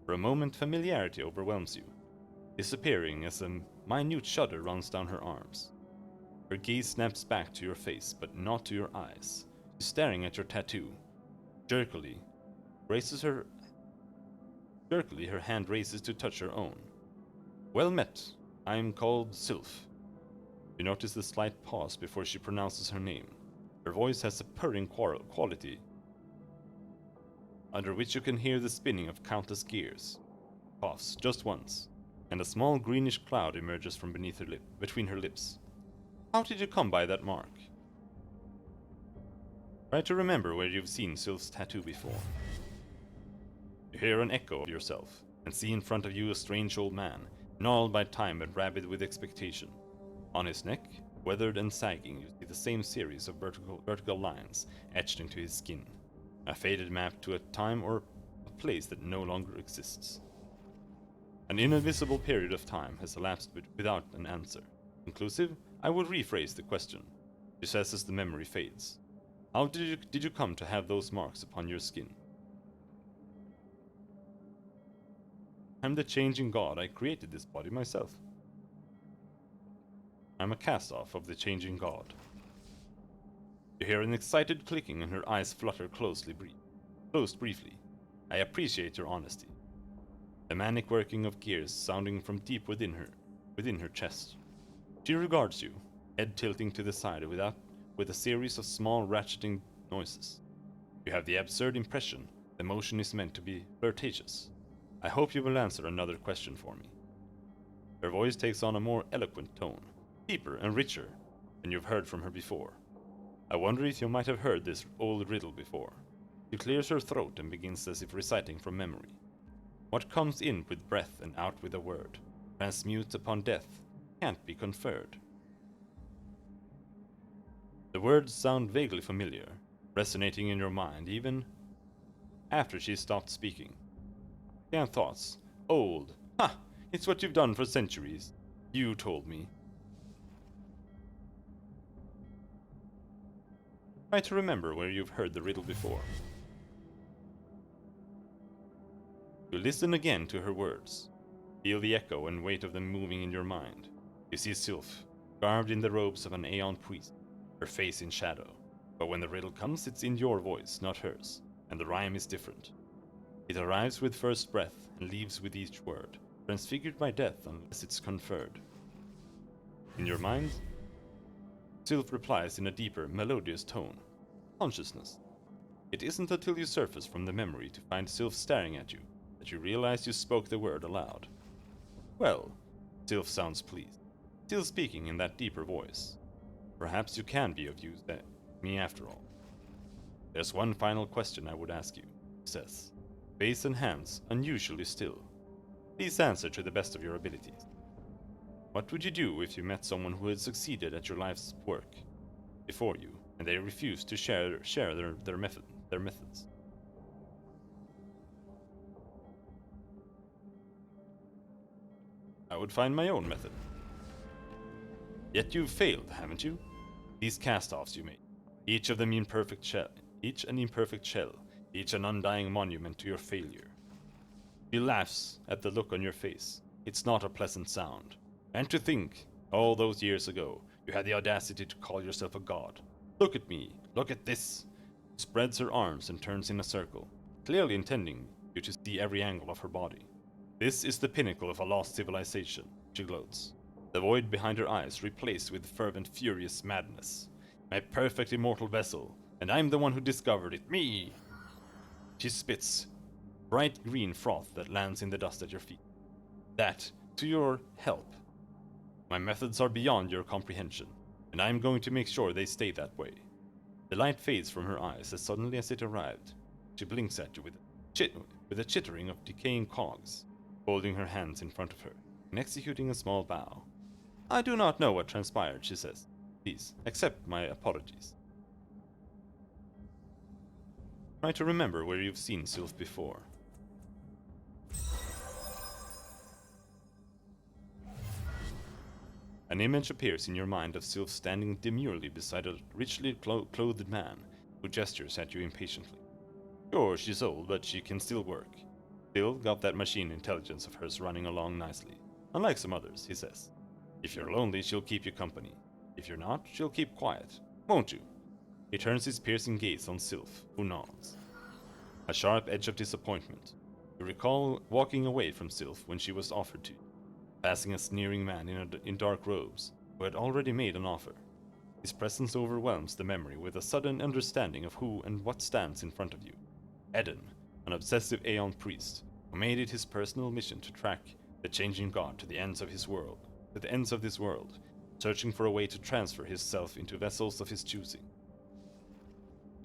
For a moment familiarity overwhelms you, disappearing as a minute shudder runs down her arms. Her gaze snaps back to your face, but not to your eyes. She's staring at your tattoo. Jerkily, her hand races to touch her own. Well met. I am called Sylph. You notice the slight pause before she pronounces her name. Her voice has a purring quality, under which you can hear the spinning of countless gears. Coughs just once, and a small greenish cloud emerges from between her lips. How did you come by that mark? Try to remember where you've seen Sylph's tattoo before. You hear an echo of yourself, and see in front of you a strange old man, gnarled by time and rabid with expectation. On his neck, weathered and sagging, you see the same series of vertical lines etched into his skin. A faded map to a time or a place that no longer exists. An invisible period of time has elapsed without an answer. Conclusive, I will rephrase the question. She says as the memory fades. How did you come to have those marks upon your skin? I'm the changing god. I created this body myself. I'm a cast-off of the changing god. You hear an excited clicking and her eyes flutter closed briefly. I appreciate your honesty. The manic working of gears sounding from deep within her chest. She regards you, head tilting to the side with a series of small ratcheting noises. You have the absurd impression the motion is meant to be flirtatious. I hope you will answer another question for me. Her voice takes on a more eloquent tone, deeper and richer than you've heard from her before. I wonder if you might have heard this old riddle before. She clears her throat and begins as if reciting from memory. What comes in with breath and out with a word, transmutes upon death, can't be conferred. The words sound vaguely familiar, resonating in your mind even after she stopped speaking. Damn thoughts. Old. Ha! It's what you've done for centuries. You told me. Try to remember where you've heard the riddle before. You listen again to her words. Feel the echo and weight of them moving in your mind. You see Sylph, garbed in the robes of an Aeon priest, her face in shadow. But when the riddle comes, it's in your voice, not hers, and the rhyme is different. It arrives with first breath and leaves with each word, transfigured by death unless it's conferred. In your mind, Sylph replies in a deeper, melodious tone. Consciousness. It isn't until you surface from the memory to find Sylph staring at you that you realize you spoke the word aloud. Well, Sylph sounds pleased, still speaking in that deeper voice. Perhaps you can be of use to me after all. There's one final question I would ask you, she says, face and hands unusually still. Please answer to the best of your abilities. What would you do if you met someone who had succeeded at your life's work before you, and they refused to share their methods? I would find my own method. Yet you've failed, haven't you? These cast-offs you made, each of them an imperfect shell, each an undying monument to your failure. She laughs at the look on your face. It's not a pleasant sound. And to think, all those years ago, you had the audacity to call yourself a god. Look at me, look at this. She spreads her arms and turns in a circle, clearly intending you to see every angle of her body. This is the pinnacle of a lost civilization, she gloats. the void behind her eyes replaced with fervent, furious madness. My perfect immortal vessel, and I'm the one who discovered it, me! She spits bright green froth that lands in the dust at your feet. That, to your help. My methods are beyond your comprehension, and I'm going to make sure they stay that way. The light fades from her eyes as suddenly as it arrived. She blinks at you with a chittering of decaying cogs, folding her hands in front of her, and executing a small bow. I do not know what transpired, she says. Please, accept my apologies. Try to remember where you've seen Sylph before. An image appears in your mind of Sylph standing demurely beside a richly clothed man who gestures at you impatiently. Sure, she's old, but she can still work. Still got that machine intelligence of hers running along nicely. Unlike some others, he says. If you're lonely, she'll keep you company. If you're not, she'll keep quiet. Won't you? He turns his piercing gaze on Sylph, who nods. A sharp edge of disappointment. You recall walking away from Sylph when she was offered to you, passing a sneering man in dark robes, who had already made an offer. His presence overwhelms the memory with a sudden understanding of who and what stands in front of you. Eden, an obsessive Aeon priest, who made it his personal mission to track the changing god to the ends of this world, searching for a way to transfer his self into vessels of his choosing.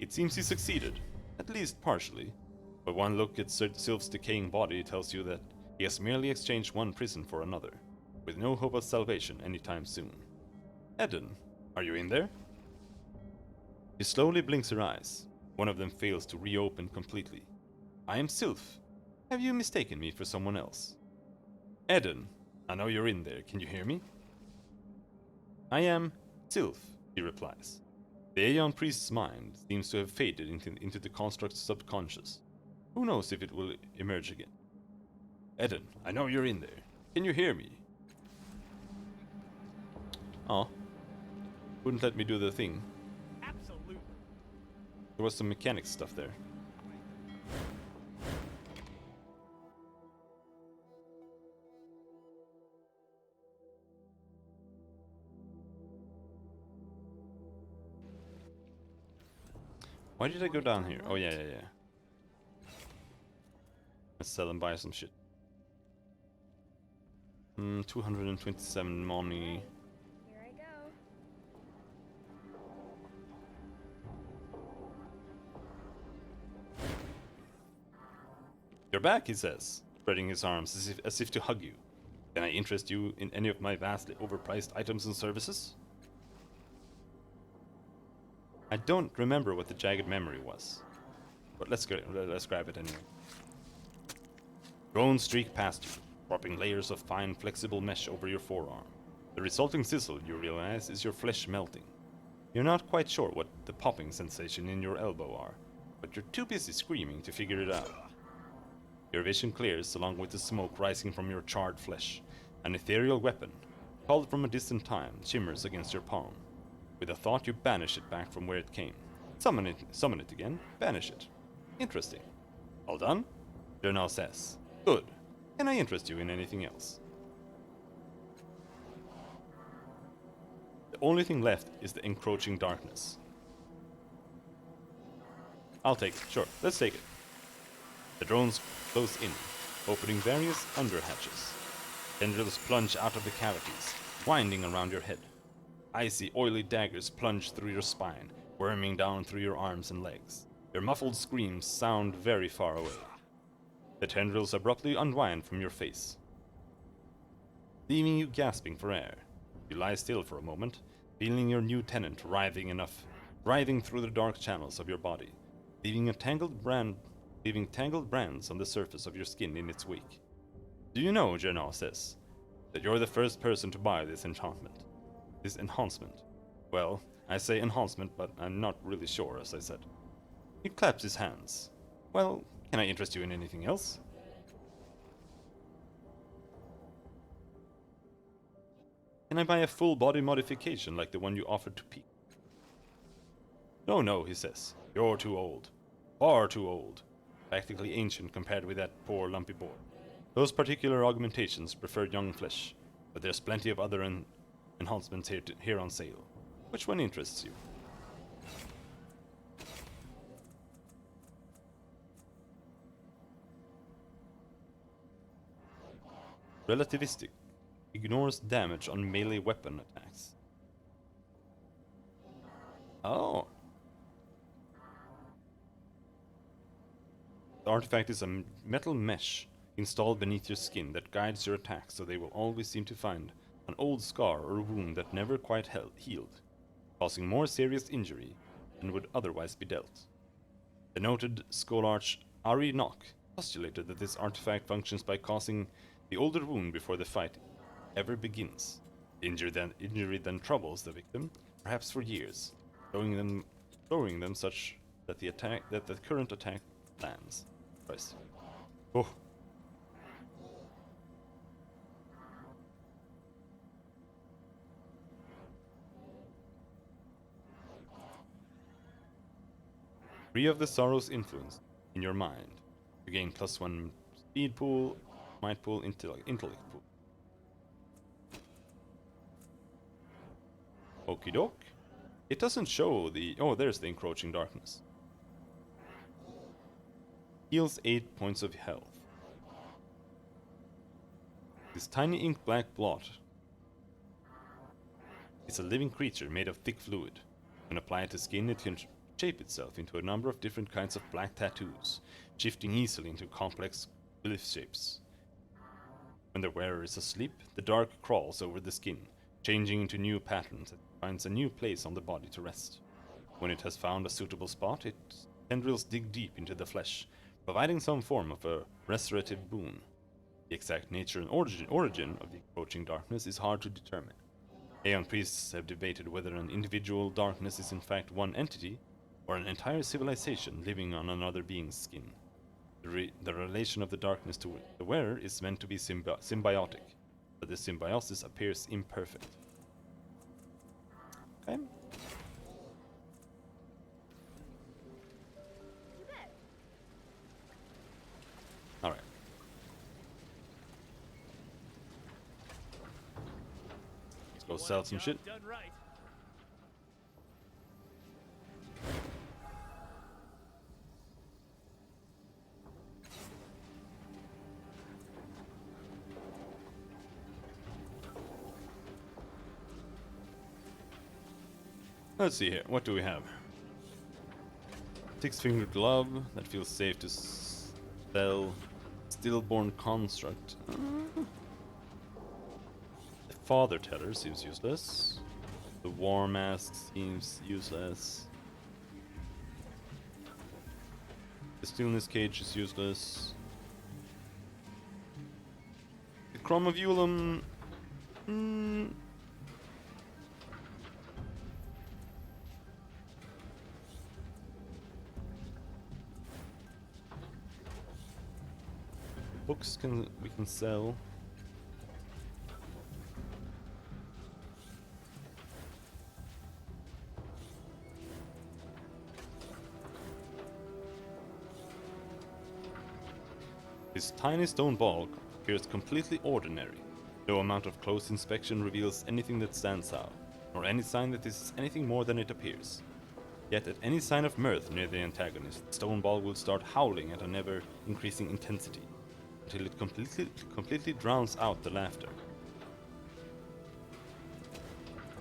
It seems he succeeded, at least partially, but one look at Sylph's decaying body tells you that he has merely exchanged one prison for another, with no hope of salvation anytime soon. Eden, are you in there? She slowly blinks her eyes. One of them fails to reopen completely. I am Sylph. Have you mistaken me for someone else? Eden, I know you're in there. Can you hear me? I am Sylph, he replies. The Aeon priest's mind seems to have faded into the construct's subconscious. Who knows if it will emerge again? Eden, I know you're in there. Can you hear me? Oh. Wouldn't let me do the thing. Absolutely. There was some mechanics stuff there. Why did I go down here? Oh yeah. Let's sell and buy some shit. 227 money. Here I go. You're back, he says, spreading his arms as if to hug you. Can I interest you in any of my vastly overpriced items and services? I don't remember what the jagged memory was, but let's grab it anyway. Drones streak past you, dropping layers of fine, flexible mesh over your forearm. The resulting sizzle, you realize, is your flesh melting. You're not quite sure what the popping sensation in your elbow are, but you're too busy screaming to figure it out. Your vision clears along with the smoke rising from your charred flesh. An ethereal weapon, called from a distant time, shimmers against your palm. With a thought, you banish it back from where it came. Summon it again, banish it. Interesting. All done? Journal says. Good. Can I interest you in anything else? The only thing left is the encroaching darkness. I'll take it, sure, let's take it. The drones close in, opening various underhatches. Tendrils plunge out of the cavities, winding around your head. Icy, oily daggers plunge through your spine, worming down through your arms and legs. Your muffled screams sound very far away. The tendrils abruptly unwind from your face, leaving you gasping for air. You lie still for a moment, feeling your new tenant writhing through the dark channels of your body, leaving tangled brands on the surface of your skin in its wake. Do you know, Jernal says, that you're the first person to buy this enhancement? Well, I say enhancement, but I'm not really sure, as I said. He claps his hands. Well, can I interest you in anything else? Can I buy a full body modification like the one you offered to Peak? No, he says. You're too old. Far too old. Practically ancient compared with that poor lumpy boy. Those particular augmentations prefer young flesh. but there's plenty of other enhancements here on sale. Which one interests you? Relativistic. Ignores damage on melee weapon attacks. Oh. The artifact is a metal mesh installed beneath your skin that guides your attacks, so they will always seem to find an old scar or wound that never quite healed, causing more serious injury than would otherwise be dealt. The noted scholarch Ari Nock postulated that this artifact functions by causing the older wound before the fight ever begins. The injury then troubles the victim, perhaps for years, throwing them such that the current attack lands. Christ. Oh. Free of the sorrow's influence in your mind. You gain +1 speed pool, might pool, intellect pool. Okie doke. It doesn't show the... Oh, there's the encroaching darkness. Heals 8 points of health. This tiny ink black blot is a living creature made of thick fluid. When applied to skin, it can shape itself into a number of different kinds of black tattoos, shifting easily into complex glyph shapes. When the wearer is asleep, the dark crawls over the skin, changing into new patterns and finds a new place on the body to rest. When it has found a suitable spot, its tendrils dig deep into the flesh, providing some form of a restorative boon. The exact nature and origin of the encroaching darkness is hard to determine. Aeon priests have debated whether an individual darkness is in fact one entity, or an entire civilization living on another being's skin. The relation of the darkness to the wearer is meant to be symbiotic, but the symbiosis appears imperfect. Okay. Alright. Let's go sell some shit. Done right. Let's see here. What do we have? Six-fingered glove that feels safe to sell. Stillborn construct. The father teller seems useless. The war mask seems useless. The stillness cage is useless. The chromavulum. Books we can sell. This tiny stone ball appears completely ordinary. No amount of close inspection reveals anything that stands out, nor any sign that this is anything more than it appears. Yet at any sign of mirth near the antagonist, the stone ball will start howling at an ever-increasing intensity, until it completely drowns out the laughter.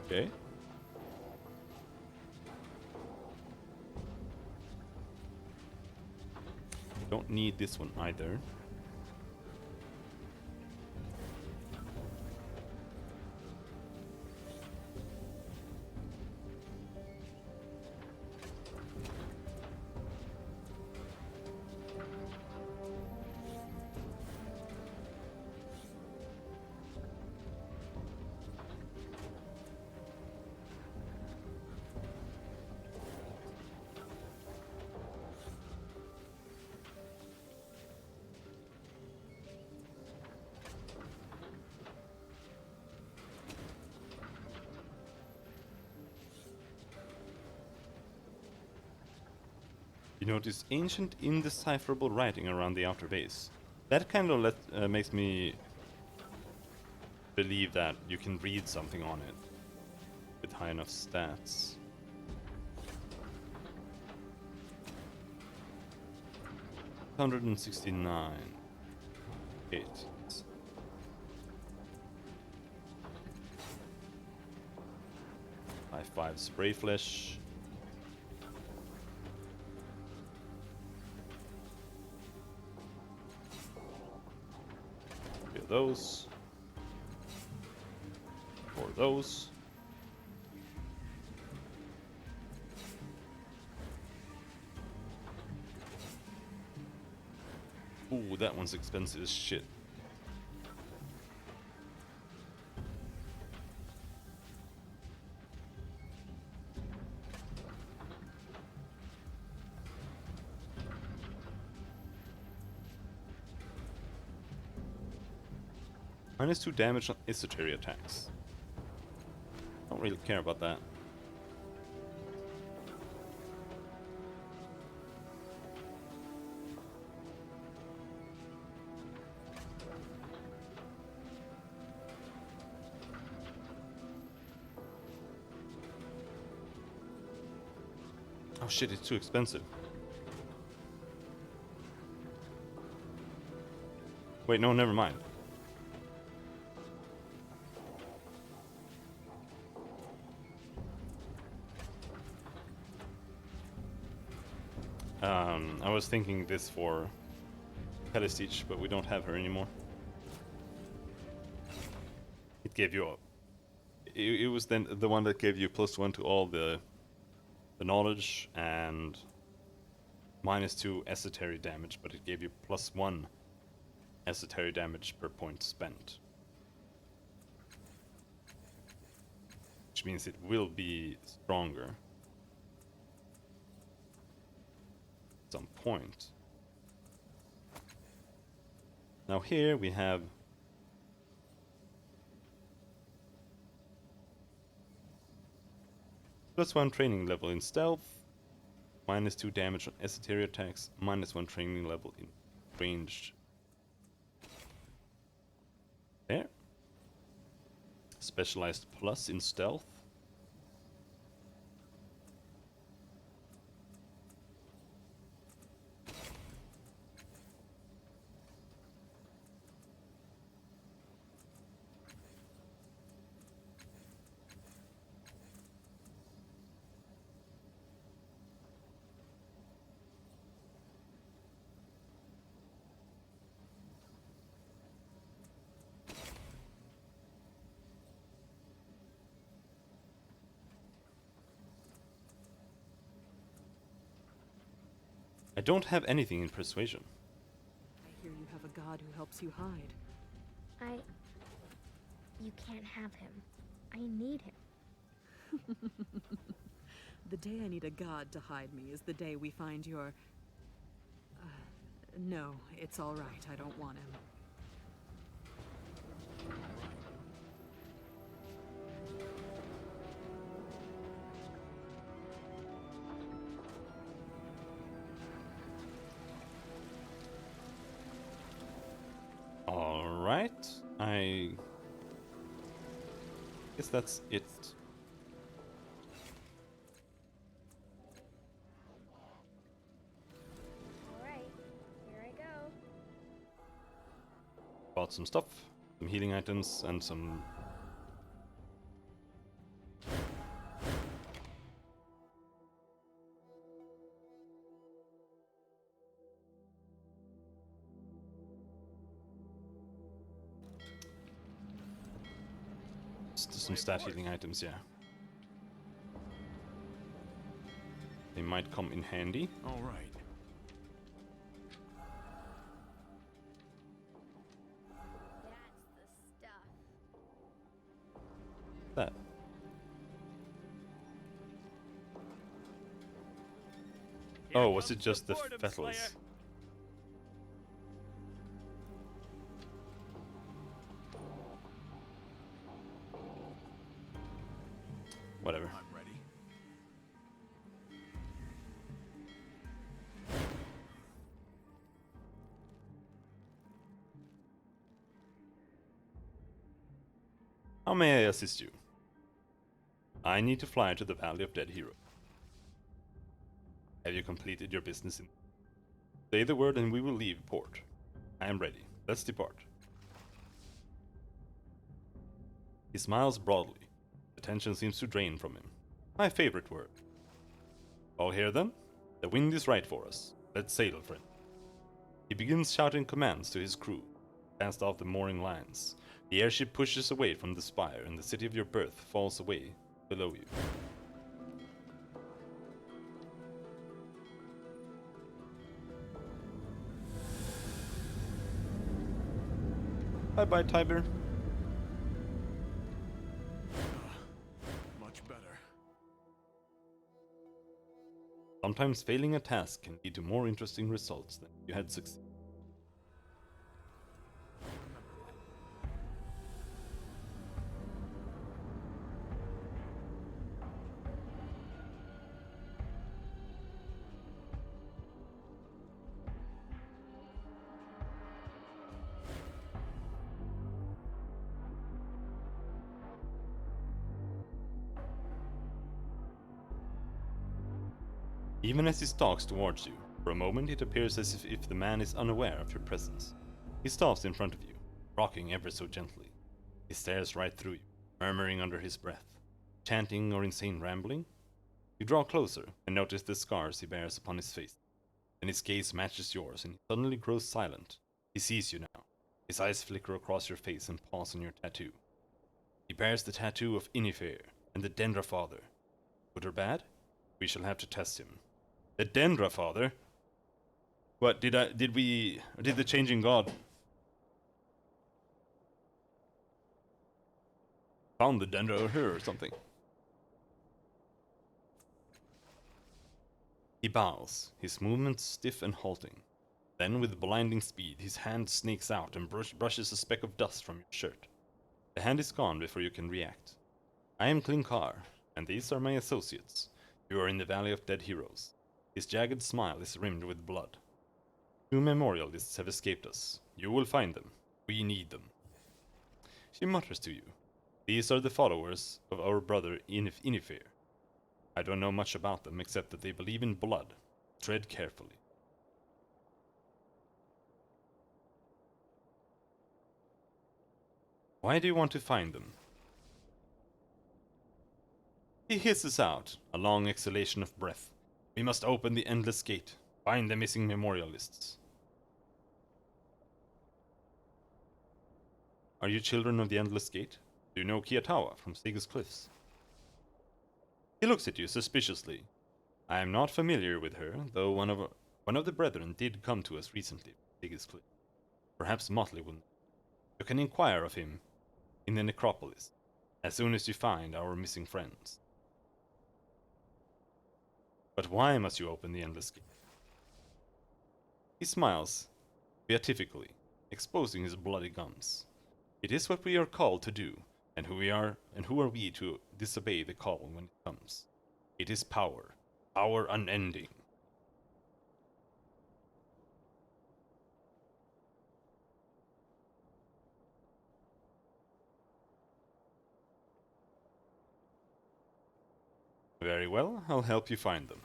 Okay. Don't need this one either. You notice ancient, indecipherable writing around the outer base. That kind of makes me believe that you can read something on it with high enough stats. $169. Hit. I5 spray flesh. Get those. Or those. Ooh, that one's expensive as shit. -2 damage on esoteric attacks. Don't really care about that. Oh shit, it's too expensive. Wait, no, never mind. I was thinking this for Pelistige, but we don't have her anymore. It gave you a... It was then the one that gave you +1 to all the knowledge and -2 esoteric damage, but it gave you +1 esoteric damage per point spent. Which means it will be stronger. At some point. Now here we have +1 training level in stealth, -2 damage on esoteric attacks, -1 training level in ranged. There. Specialized plus in stealth. I don't have anything in persuasion. I hear you have a god who helps you hide. You can't have him. I need him. The day I need a god to hide me is the day we find your... no, it's all right. I don't want him. Alright, I guess that's it. Alright, here I go. Bought some stuff, some healing items, and some... some stat healing items, yeah. They might come in handy. All right. That's the stuff. That. Oh, was it just the Fettles? Whatever. I'm ready. How may I assist you? I need to fly to the Valley of Dead Heroes. Have you completed your business in... Say the word and we will leave port. I am ready. Let's depart. He smiles broadly. The tension seems to drain from him. My favorite word. All here then? The wind is right for us. Let's sail, friend. He begins shouting commands to his crew. Cast off the mooring lines. The airship pushes away from the spire and the city of your birth falls away below you. Bye-bye, Tiber. Much better. Sometimes failing a task can lead to more interesting results than you had succeeded. Even as he stalks towards you, for a moment it appears as if the man is unaware of your presence. He stops in front of you, rocking ever so gently. He stares right through you, murmuring under his breath. Chanting or insane rambling? You draw closer and notice the scars he bears upon his face. Then his gaze matches yours and he suddenly grows silent. He sees you now. His eyes flicker across your face and pause on your tattoo. He bears the tattoo of Inifer and the Dendra Father. Good or bad? We shall have to test him. The Dendra Father? What, did the changing god found the Dendra here or something? He bows, his movements stiff and halting. Then with blinding speed, his hand snakes out and brushes a speck of dust from your shirt. The hand is gone before you can react. I am Klinkar, and these are my associates. You are in the Valley of Dead Heroes. His jagged smile is rimmed with blood. 2 memorialists have escaped us. You will find them. We need them. She mutters to you. These are the followers of our brother Inifer. I don't know much about them except that they believe in blood. Tread carefully. Why do you want to find them? He hisses out, a long exhalation of breath. We must open the Endless Gate. Find the missing memorialists. Are you children of the Endless Gate? Do you know Kiatawa from Sega's Cliffs? He looks at you suspiciously. I am not familiar with her, though one of the brethren did come to us recently from Sega's Cliffs. Perhaps Motley will know. You can inquire of him in the necropolis, as soon as you find our missing friends. But why must you open the Endless Gate? He smiles, beatifically, exposing his bloody gums. It is what we are called to do, and who are we to disobey the call when it comes? It is power, power unending. Very well, I'll help you find them.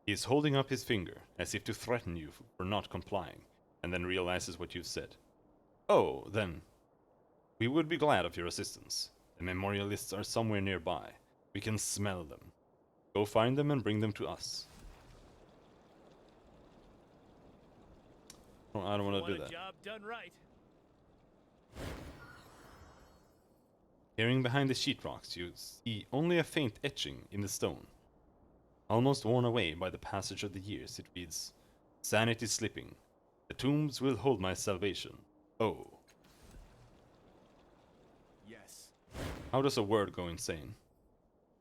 He is holding up his finger, as if to threaten you for not complying, and then realizes what you've said. Oh, then. We would be glad of your assistance. The memorialists are somewhere nearby. We can smell them. Go find them and bring them to us. Oh, I don't want to do that. Job done right. Peering behind the sheetrocks, you see only a faint etching in the stone. Almost worn away by the passage of the years, it reads, Sanity slipping. The tombs will hold my salvation. Oh. Yes. How does a word go insane?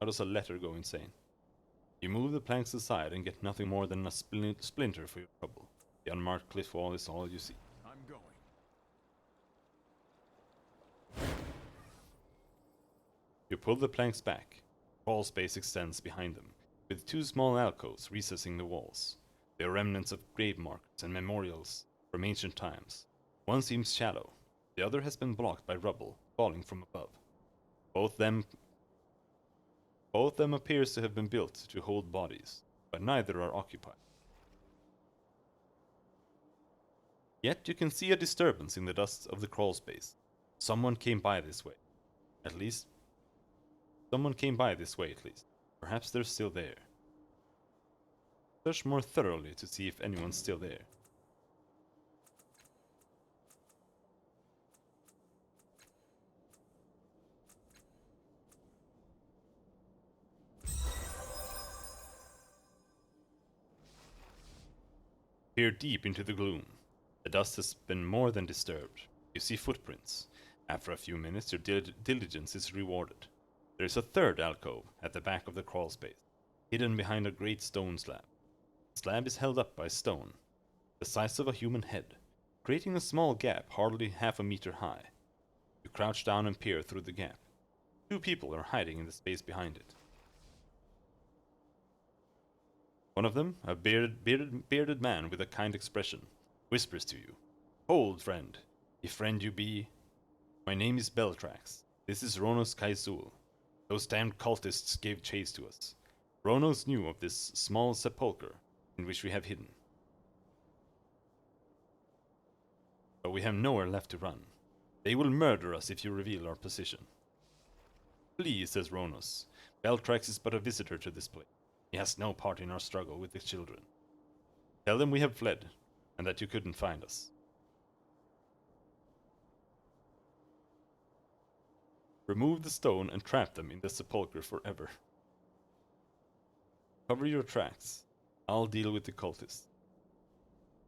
How does a letter go insane? You move the planks aside and get nothing more than a splinter for your trouble. The unmarked cliff wall is all you see. I'm going. You pull the planks back. Crawl space extends behind them, with 2 small alcoves recessing the walls. They are remnants of grave markers and memorials from ancient times. One seems shallow, the other has been blocked by rubble, falling from above. Both them appears to have been built to hold bodies, but neither are occupied. Yet you can see a disturbance in the dust of the crawl space. Someone came by this way. At least. Perhaps they're still there. Search more thoroughly to see if anyone's still there. Peer deep into the gloom. The dust has been more than disturbed. You see footprints. After a few minutes, your diligence is rewarded. There is a third alcove at the back of the crawl space, hidden behind a great stone slab. The slab is held up by stone, the size of a human head, creating a small gap hardly half a meter high. You crouch down and peer through the gap. 2 people are hiding in the space behind it. One of them, a bearded man with a kind expression, whispers to you, "Hold, friend, if friend you be. My name is Beltrax. This is Ronos Kaizul. Those damned cultists gave chase to us. Ronos knew of this small sepulchre in which we have hidden. But we have nowhere left to run. They will murder us if you reveal our position." "Please," says Ronos. "Beltrax is but a visitor to this place. He has no part in our struggle with the children. Tell them we have fled, and that you couldn't find us." Remove the stone and trap them in the sepulchre forever. Cover your tracks. I'll deal with the cultists.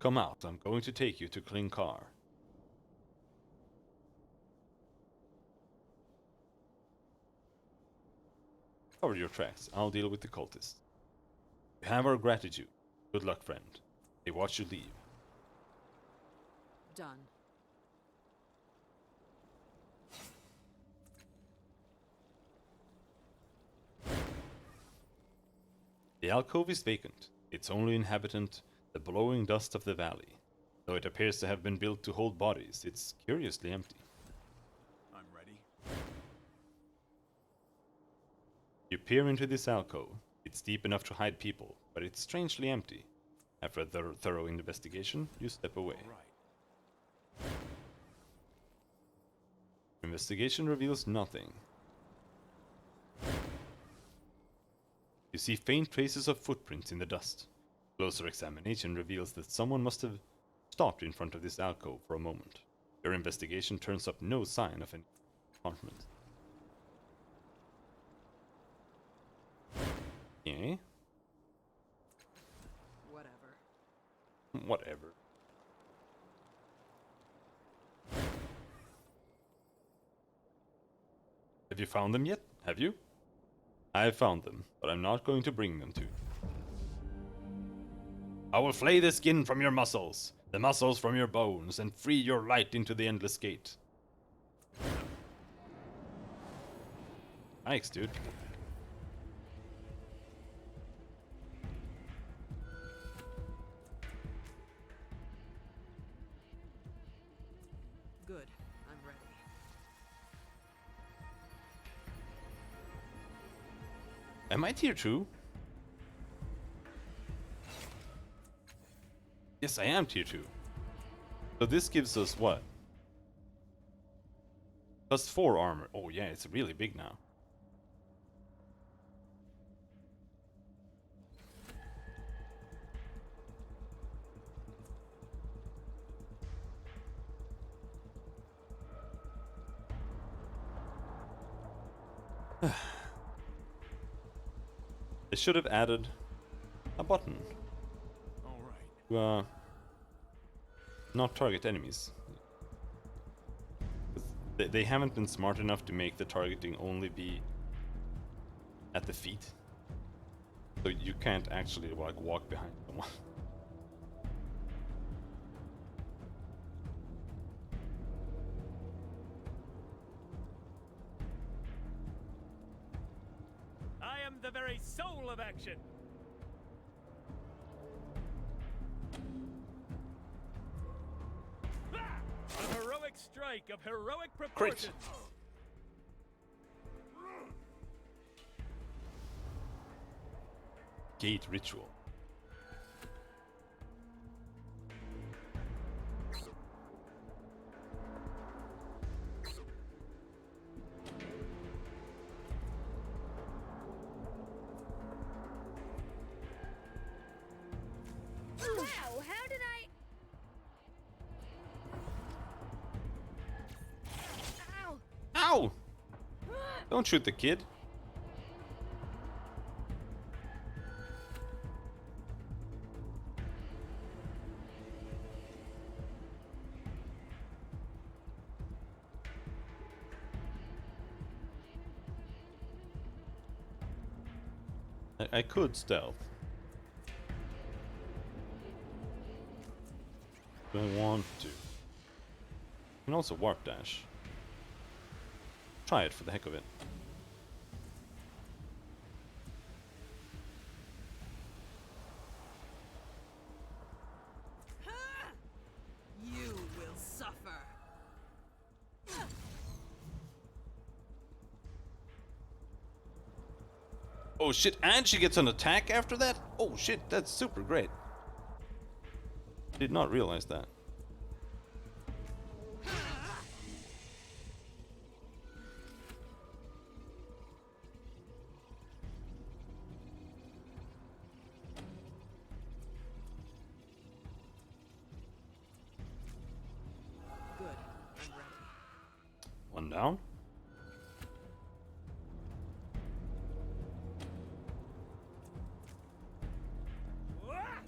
Come out, I'm going to take you to Klinkar. Cover your tracks. I'll deal with the cultists. You have our gratitude. Good luck, friend. They watch you leave. Done. The alcove is vacant. Its only inhabitant, the blowing dust of the valley. Though it appears to have been built to hold bodies, it's curiously empty. I'm ready. You peer into this alcove. It's deep enough to hide people, but it's strangely empty. After a thorough investigation, you step away. All right. Investigation reveals nothing. You see faint traces of footprints in the dust. Closer examination reveals that someone must have stopped in front of this alcove for a moment. Your investigation turns up no sign of any apartment. Yeah? Whatever. Whatever. Have you found them yet? Have you? I have found them, but I'm not going to bring them to you. I will flay the skin from your muscles, the muscles from your bones, and free your light into the endless gate. Thanks, dude. Good. I'm ready. Am I tier 2? Yes, I am tier 2. So this gives us what? +4 armor. Oh yeah, it's really big now. They should have added a button All right. to not target enemies. They haven't been smart enough to make the targeting only be at the feet. So you can't actually like walk behind someone. I am the very soul of action. Ah! A heroic strike of heroic proportions. gate ritual. Wow, how did I... Ow! Ow! Don't shoot the kid. I could stealth. Don't want to. You can also warp dash. Try it for the heck of it. You will suffer. Oh shit, and she gets an attack after that? Oh shit, that's super great. Did not realize that. Good. I'm ready. One down.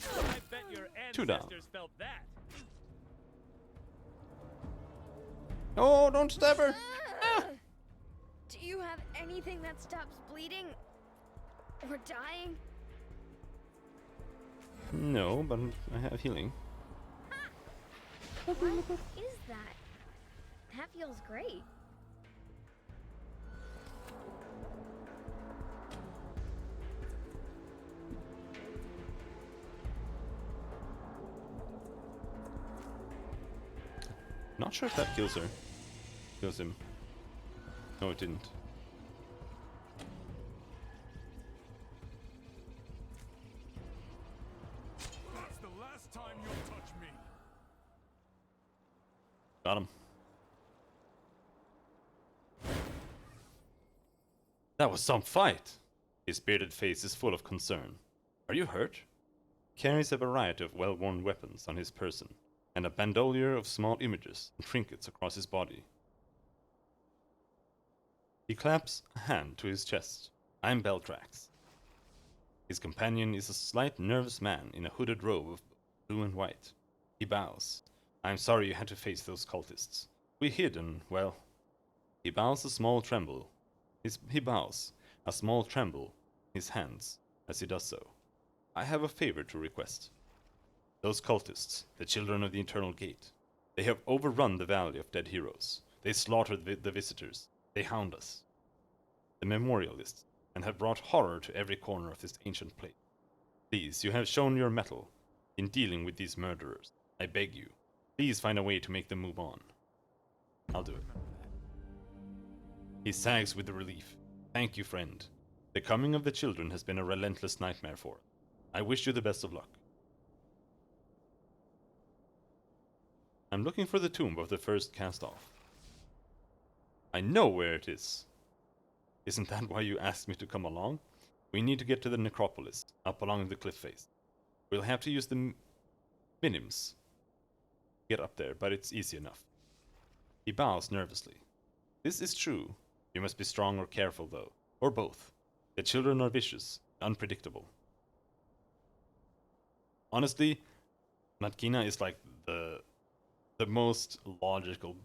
I bet your Two down. ancestors felt that. Oh, don't stab her! Do you have anything that stops bleeding? Or dying? No, but I have healing. What is that? That feels great. Not sure if that kills her. Kills him. No, it didn't. That's the last time you'll touch me. Got him. That was some fight! His bearded face is full of concern. Are you hurt? He carries a variety of well-worn weapons on his person, and a bandolier of small images and trinkets across his body. He claps a hand to his chest. I'm Beltrax. His companion is a slight, nervous man in a hooded robe of blue and white. He bows. I'm sorry you had to face those cultists. We hid and, well... He bows a small tremble. He bows a small tremble in his hands as he does so. I have a favor to request. Those cultists, the children of the Eternal Gate, they have overrun the Valley of Dead Heroes. They slaughtered the visitors. They hound us, the memorialists, and have brought horror to every corner of this ancient place. Please, you have shown your mettle in dealing with these murderers. I beg you, please find a way to make them move on. I'll do it. He sags with relief. Thank you, friend. The coming of the children has been a relentless nightmare for us. I wish you the best of luck. I'm looking for the tomb of the first cast-off. I know where it is. Isn't that why you asked me to come along? We need to get to the necropolis, up along the cliff face. We'll have to use the minims to get up there, but it's easy enough. He bows nervously. This is true. You must be strong or careful, though. Or both. The children are vicious, unpredictable. Honestly, Matkina is like the most logical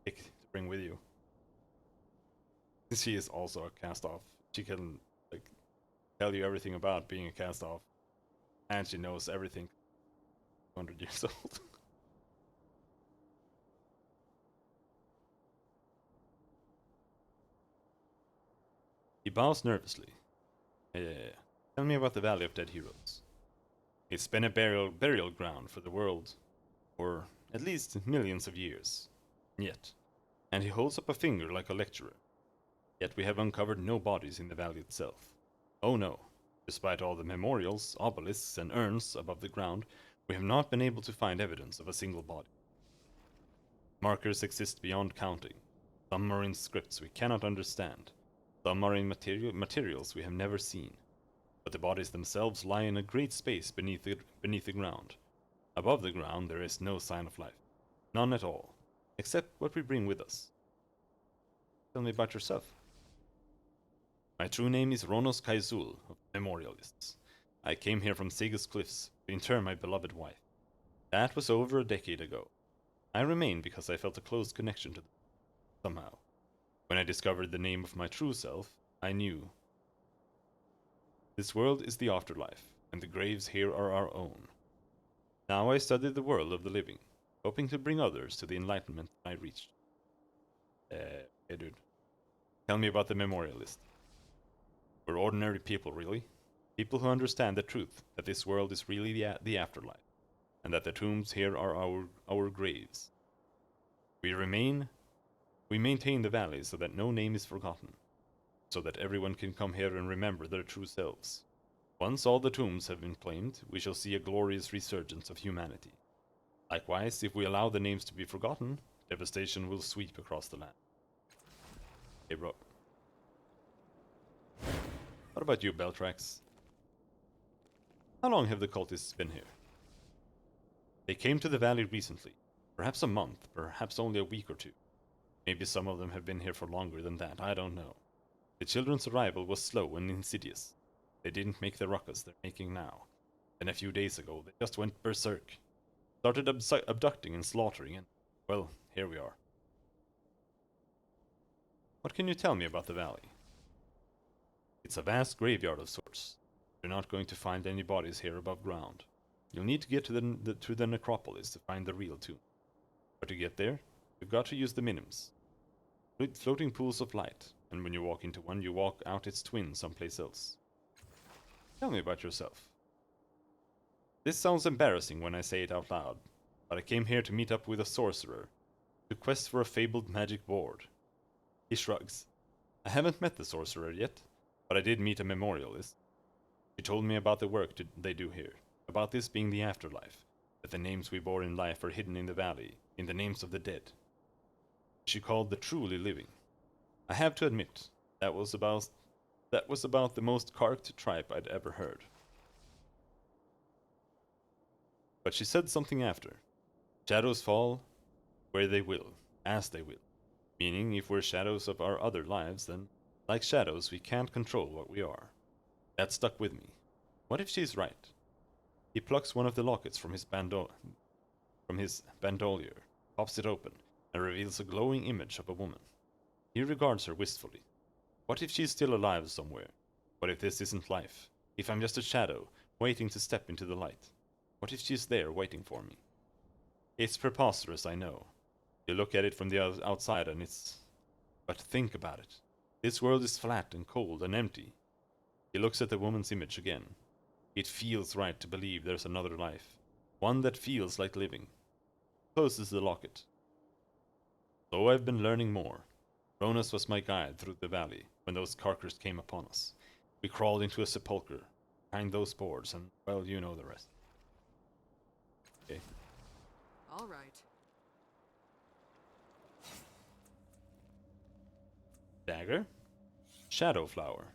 pick to bring with you. She is also a cast-off. She can like tell you everything about being a cast-off, and she knows everything. 100 years old. He bows nervously. Yeah. Tell me about the Valley of Dead Heroes. It's been a burial ground for the world for at least millions of years. Yet, and he holds up a finger like a lecturer. Yet we have uncovered no bodies in the valley itself. Oh no, Despite all the memorials, obelisks, and urns above the ground, we have not been able to find evidence of a single body. Markers exist beyond counting. Some are in scripts we cannot understand. Some are in materials we have never seen. But the bodies themselves lie in a great space beneath the ground. Above the ground there is no sign of life. None at all. Except what we bring with us. Tell me about yourself. My true name is Ronos Kaizul of Memorialists. I came here from Sega's Cliffs to inter my beloved wife. That was over a decade ago. I remained because I felt a close connection to them. Somehow. When I discovered the name of my true self, I knew. This world is the afterlife, and the graves here are our own. Now I study the world of the living, hoping to bring others to the enlightenment I reached. Hey dude. Tell me about the Memorialist. We're ordinary people, really. People who understand the truth that this world is really the afterlife, and that the tombs here are our graves. We maintain the valley so that no name is forgotten, so that everyone can come here and remember their true selves. Once all the tombs have been claimed, we shall see a glorious resurgence of humanity. Likewise, if we allow the names to be forgotten, devastation will sweep across the land. Hey bro. What about you, Beltrax? How long have the cultists been here? They came to the valley recently. Perhaps a month, perhaps only a week or two. Maybe some of them have been here for longer than that, I don't know. The children's arrival was slow and insidious. They didn't make the ruckus they're making now. Then a few days ago, they just went berserk. Started abducting and slaughtering, and, well, here we are. What can you tell me about the valley? It's a vast graveyard of sorts. You're not going to find any bodies here above ground. You'll need to get to the necropolis to find the real tomb. But to get there, you've got to use the minims. Floating pools of light, and when you walk into one, you walk out its twin someplace else. Tell me about yourself. This sounds embarrassing when I say it out loud, but I came here to meet up with a sorcerer, to quest for a fabled magic board. He shrugs. I haven't met the sorcerer yet, but I did meet a memorialist. She told me about the work they do here, about this being the afterlife, that the names we bore in life are hidden in the valley, in the names of the dead. She called the truly living. I have to admit, that was about the most carked tripe I'd ever heard. But she said something after. Shadows fall where they will, as they will. Meaning, if we're shadows of our other lives, then, like shadows, we can't control what we are. That stuck with me. What if she's right? He plucks one of the lockets from his bandolier, pops it open, and reveals a glowing image of a woman. He regards her wistfully. What if she's still alive somewhere? What if this isn't life? If I'm just a shadow, waiting to step into the light? What if she's there, waiting for me? It's preposterous, I know. You look at it from the outside and it's... But think about it. This world is flat and cold and empty. He looks at the woman's image again. It feels right to believe there's another life. One that feels like living. Closes the locket. So I've been learning more. Ronas was my guide through the valley when those carkers came upon us. We crawled into a sepulchre, behind those boards, and, well, you know the rest. Okay. All right. Dagger? Shadow flower.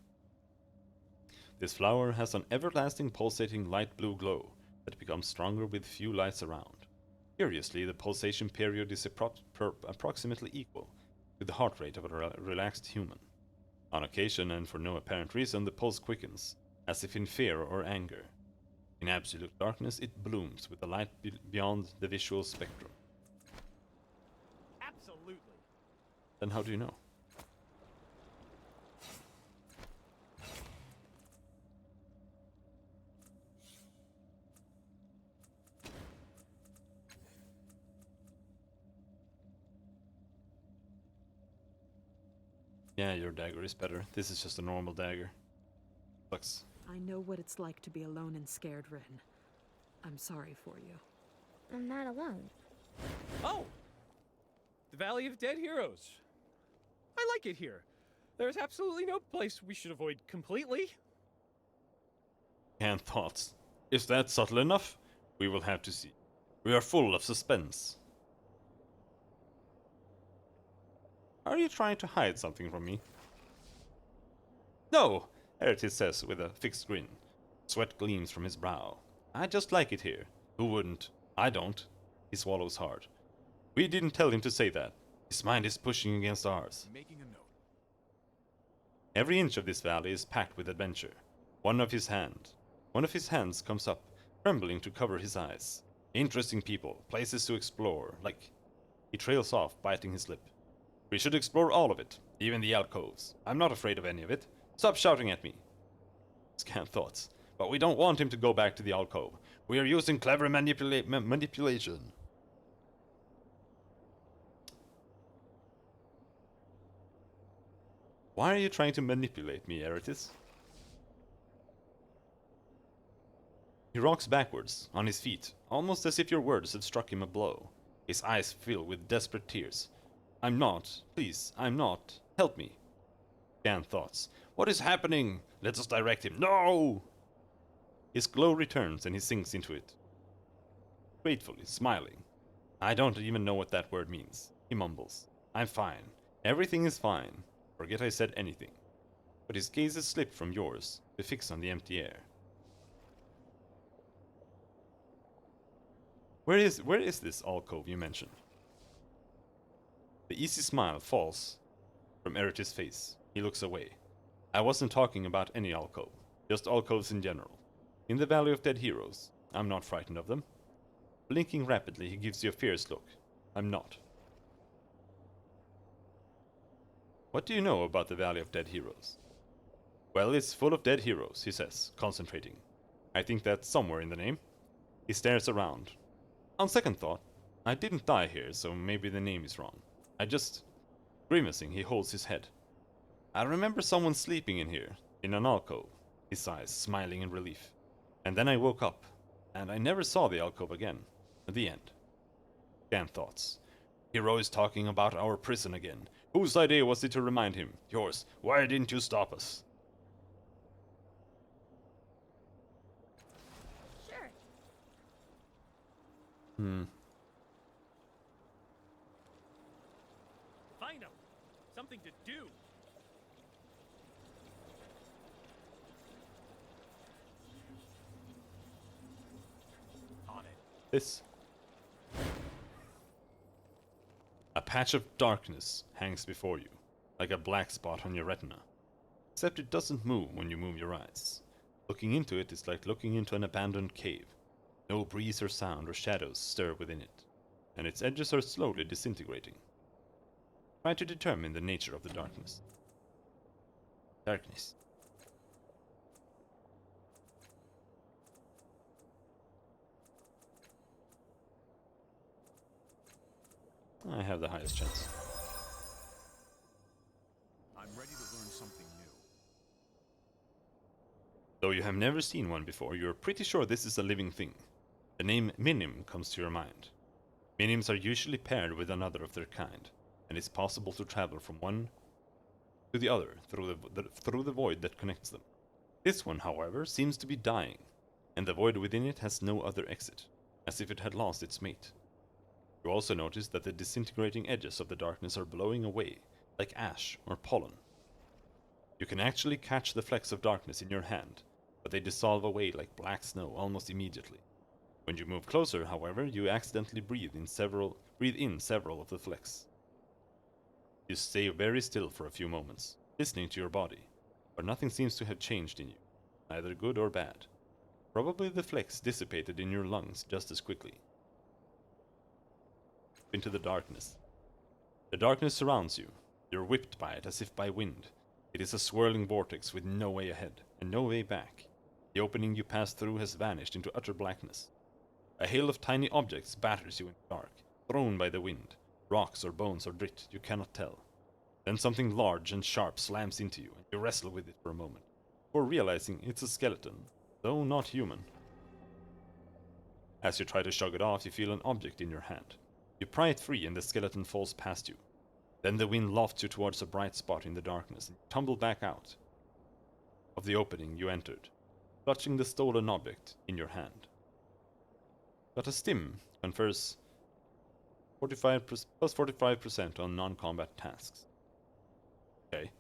This flower has an everlasting pulsating light blue glow that becomes stronger with few lights around. Curiously, the pulsation period is approximately equal to the heart rate of a relaxed human. On occasion, and for no apparent reason, the pulse quickens, as if in fear or anger. In absolute darkness, it blooms with the light beyond the visual spectrum. Absolutely. Then how do you know? Yeah, your dagger is better. This is just a normal dagger. Sucks. I know what it's like to be alone and scared, Rin. I'm sorry for you. I'm not alone. Oh! The Valley of Dead Heroes. I like it here. There's absolutely no place we should avoid completely. Canned thoughts. Is that subtle enough? We will have to see. We are full of suspense. Are you trying to hide something from me? No, Heritage says with a fixed grin. Sweat gleams from his brow. I just like it here. Who wouldn't? I don't. He swallows hard. We didn't tell him to say that. His mind is pushing against ours. Making a note. Every inch of this valley is packed with adventure. One of his hands comes up, trembling to cover his eyes. Interesting people, places to explore, like... He trails off, biting his lip. We should explore all of it, even the alcoves. I'm not afraid of any of it. Stop shouting at me. Scant thoughts. But we don't want him to go back to the alcove. We are using clever manipulation. Why are you trying to manipulate me, Eritis? He rocks backwards, on his feet, almost as if your words had struck him a blow. His eyes fill with desperate tears. I'm not. Please, I'm not. Help me. Scant thoughts. What is happening? Let us direct him. No! His glow returns and he sinks into it. Gratefully, smiling. I don't even know what that word means. He mumbles. I'm fine. Everything is fine. Forget I said anything. But his gazes slip from yours, to fix on the empty air. Where is this alcove you mentioned? The easy smile falls from Erich's face. He looks away. I wasn't talking about any alcove, just alcoves in general. In the Valley of Dead Heroes. I'm not frightened of them. Blinking rapidly, he gives you a fierce look. I'm not. What do you know about the Valley of Dead Heroes? Well, it's full of dead heroes, he says, concentrating. I think that's somewhere in the name. He stares around. On second thought, I didn't die here, so maybe the name is wrong. Grimacing, he holds his head. I remember someone sleeping in here, in an alcove. He sighs, smiling in relief. And then I woke up, and I never saw the alcove again. The end. Scant thoughts. Hero is talking about our prison again. Whose idea was it to remind him? Yours. Why didn't you stop us? Sure. Find him. Something to do. On it. This. A patch of darkness hangs before you, like a black spot on your retina. Except it doesn't move when you move your eyes. Looking into it is like looking into an abandoned cave. No breeze or sound or shadows stir within it, and its edges are slowly disintegrating. Try to determine the nature of the darkness. Darkness. I have the highest chance. I'm ready to learn something new. Though you have never seen one before, you're pretty sure this is a living thing. The name Minim comes to your mind. Minims are usually paired with another of their kind, and it's possible to travel from one to the other through the void that connects them. This one, however, seems to be dying, and the void within it has no other exit, as if it had lost its mate. You also notice that the disintegrating edges of the darkness are blowing away, like ash or pollen. You can actually catch the flecks of darkness in your hand, but they dissolve away like black snow almost immediately. When you move closer, however, you accidentally breathe in several of the flecks. You stay very still for a few moments, listening to your body, but nothing seems to have changed in you, neither good or bad. Probably the flecks dissipated in your lungs just as quickly. Into the darkness. The darkness surrounds you. You're whipped by it as if by wind. It is a swirling vortex with no way ahead and no way back. The opening you passed through has vanished into utter blackness. A hail of tiny objects batters you in the dark, thrown by the wind. Rocks or bones or grit, you cannot tell. Then something large and sharp slams into you, and you wrestle with it for a moment, before realizing it's a skeleton, though not human. As you try to shrug it off, you feel an object in your hand. You pry it free and the skeleton falls past you. Then the wind lofts you towards a bright spot in the darkness and you tumble back out of the opening you entered. clutching the stolen object in your hand. Got a stim, confers 45% on non-combat tasks. Okay.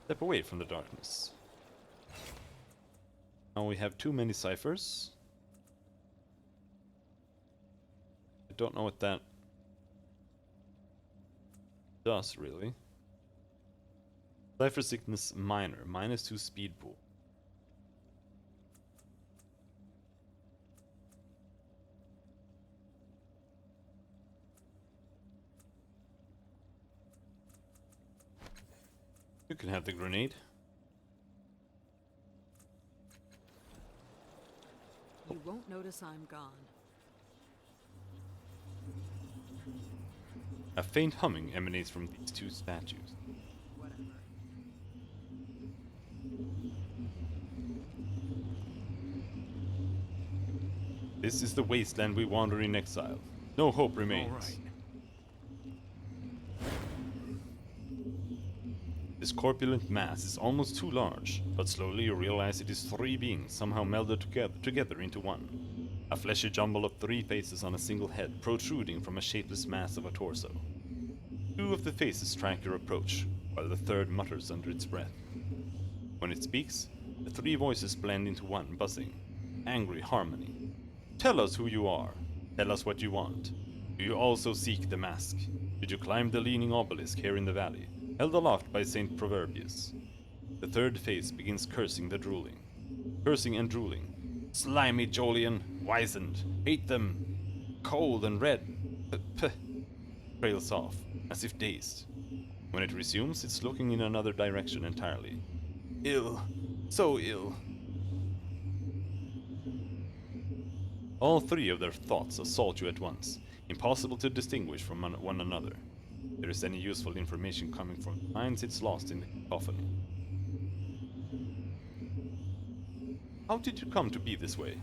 Step away from the darkness. Now we have too many ciphers. I don't know what that does, really. Cipher sickness minor, -2 speed pool. You can have the grenade. You won't notice I'm gone. A faint humming emanates from these two statues. Whatever. This is the wasteland we wander in exile. No hope remains. All right. This corpulent mass is almost too large, but slowly you realize it is three beings somehow melded together into one. A fleshy jumble of three faces on a single head protruding from a shapeless mass of a torso. Two of the faces track your approach, while the third mutters under its breath. When it speaks, the three voices blend into one buzzing, angry harmony. Tell us who you are. Tell us what you want. Do you also seek the mask? Did you climb the leaning obelisk here in the valley, held aloft by Saint Proverbius? The third face begins cursing and drooling. Slimy Jolian, wizened, hate them, cold and red. Trails off, as if dazed. When it resumes, it's looking in another direction entirely. Ill, so ill. All three of their thoughts assault you at once, impossible to distinguish from one another. If there is any useful information coming from the minds, it's lost in the cacophony. How did you come to be this way?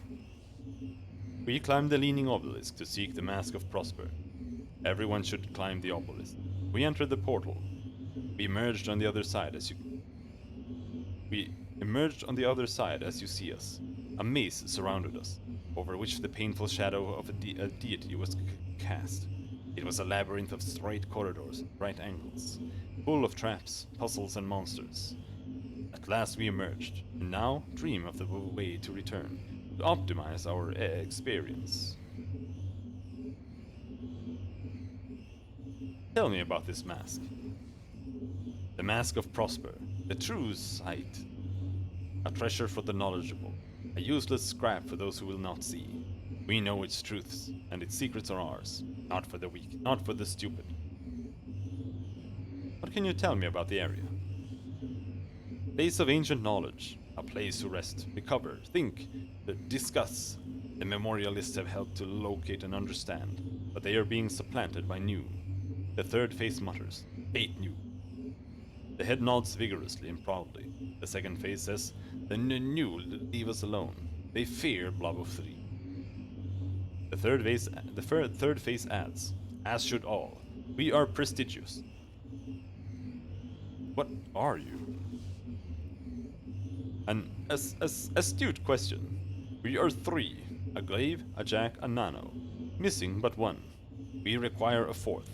We climbed the leaning obelisk to seek the Mask of Prosper. Everyone should climb the obelisk. We entered the portal. We emerged on the other side as you see us. A maze surrounded us, over which the painful shadow of a deity was cast. It was a labyrinth of straight corridors, right angles, full of traps, puzzles, and monsters. At last we emerged, and now dream of the way to return, to optimize our experience. Tell me about this mask. The Mask of Prosper, the true sight. A treasure for the knowledgeable, a useless scrap for those who will not see. We know its truths, and its secrets are ours, not for the weak, not for the stupid. What can you tell me about the area? Place of ancient knowledge, a place to rest, recover, think, discuss. The memorialists have helped to locate and understand, but they are being supplanted by new. The third face mutters, hate new. The head nods vigorously and proudly. The second face says, the new leave us alone. They fear Blob of Three. The third face adds, as should all. We are prestigious. What are you? An astute question. We are three, a glaive, a jack, a nano. Missing but one. We require a fourth.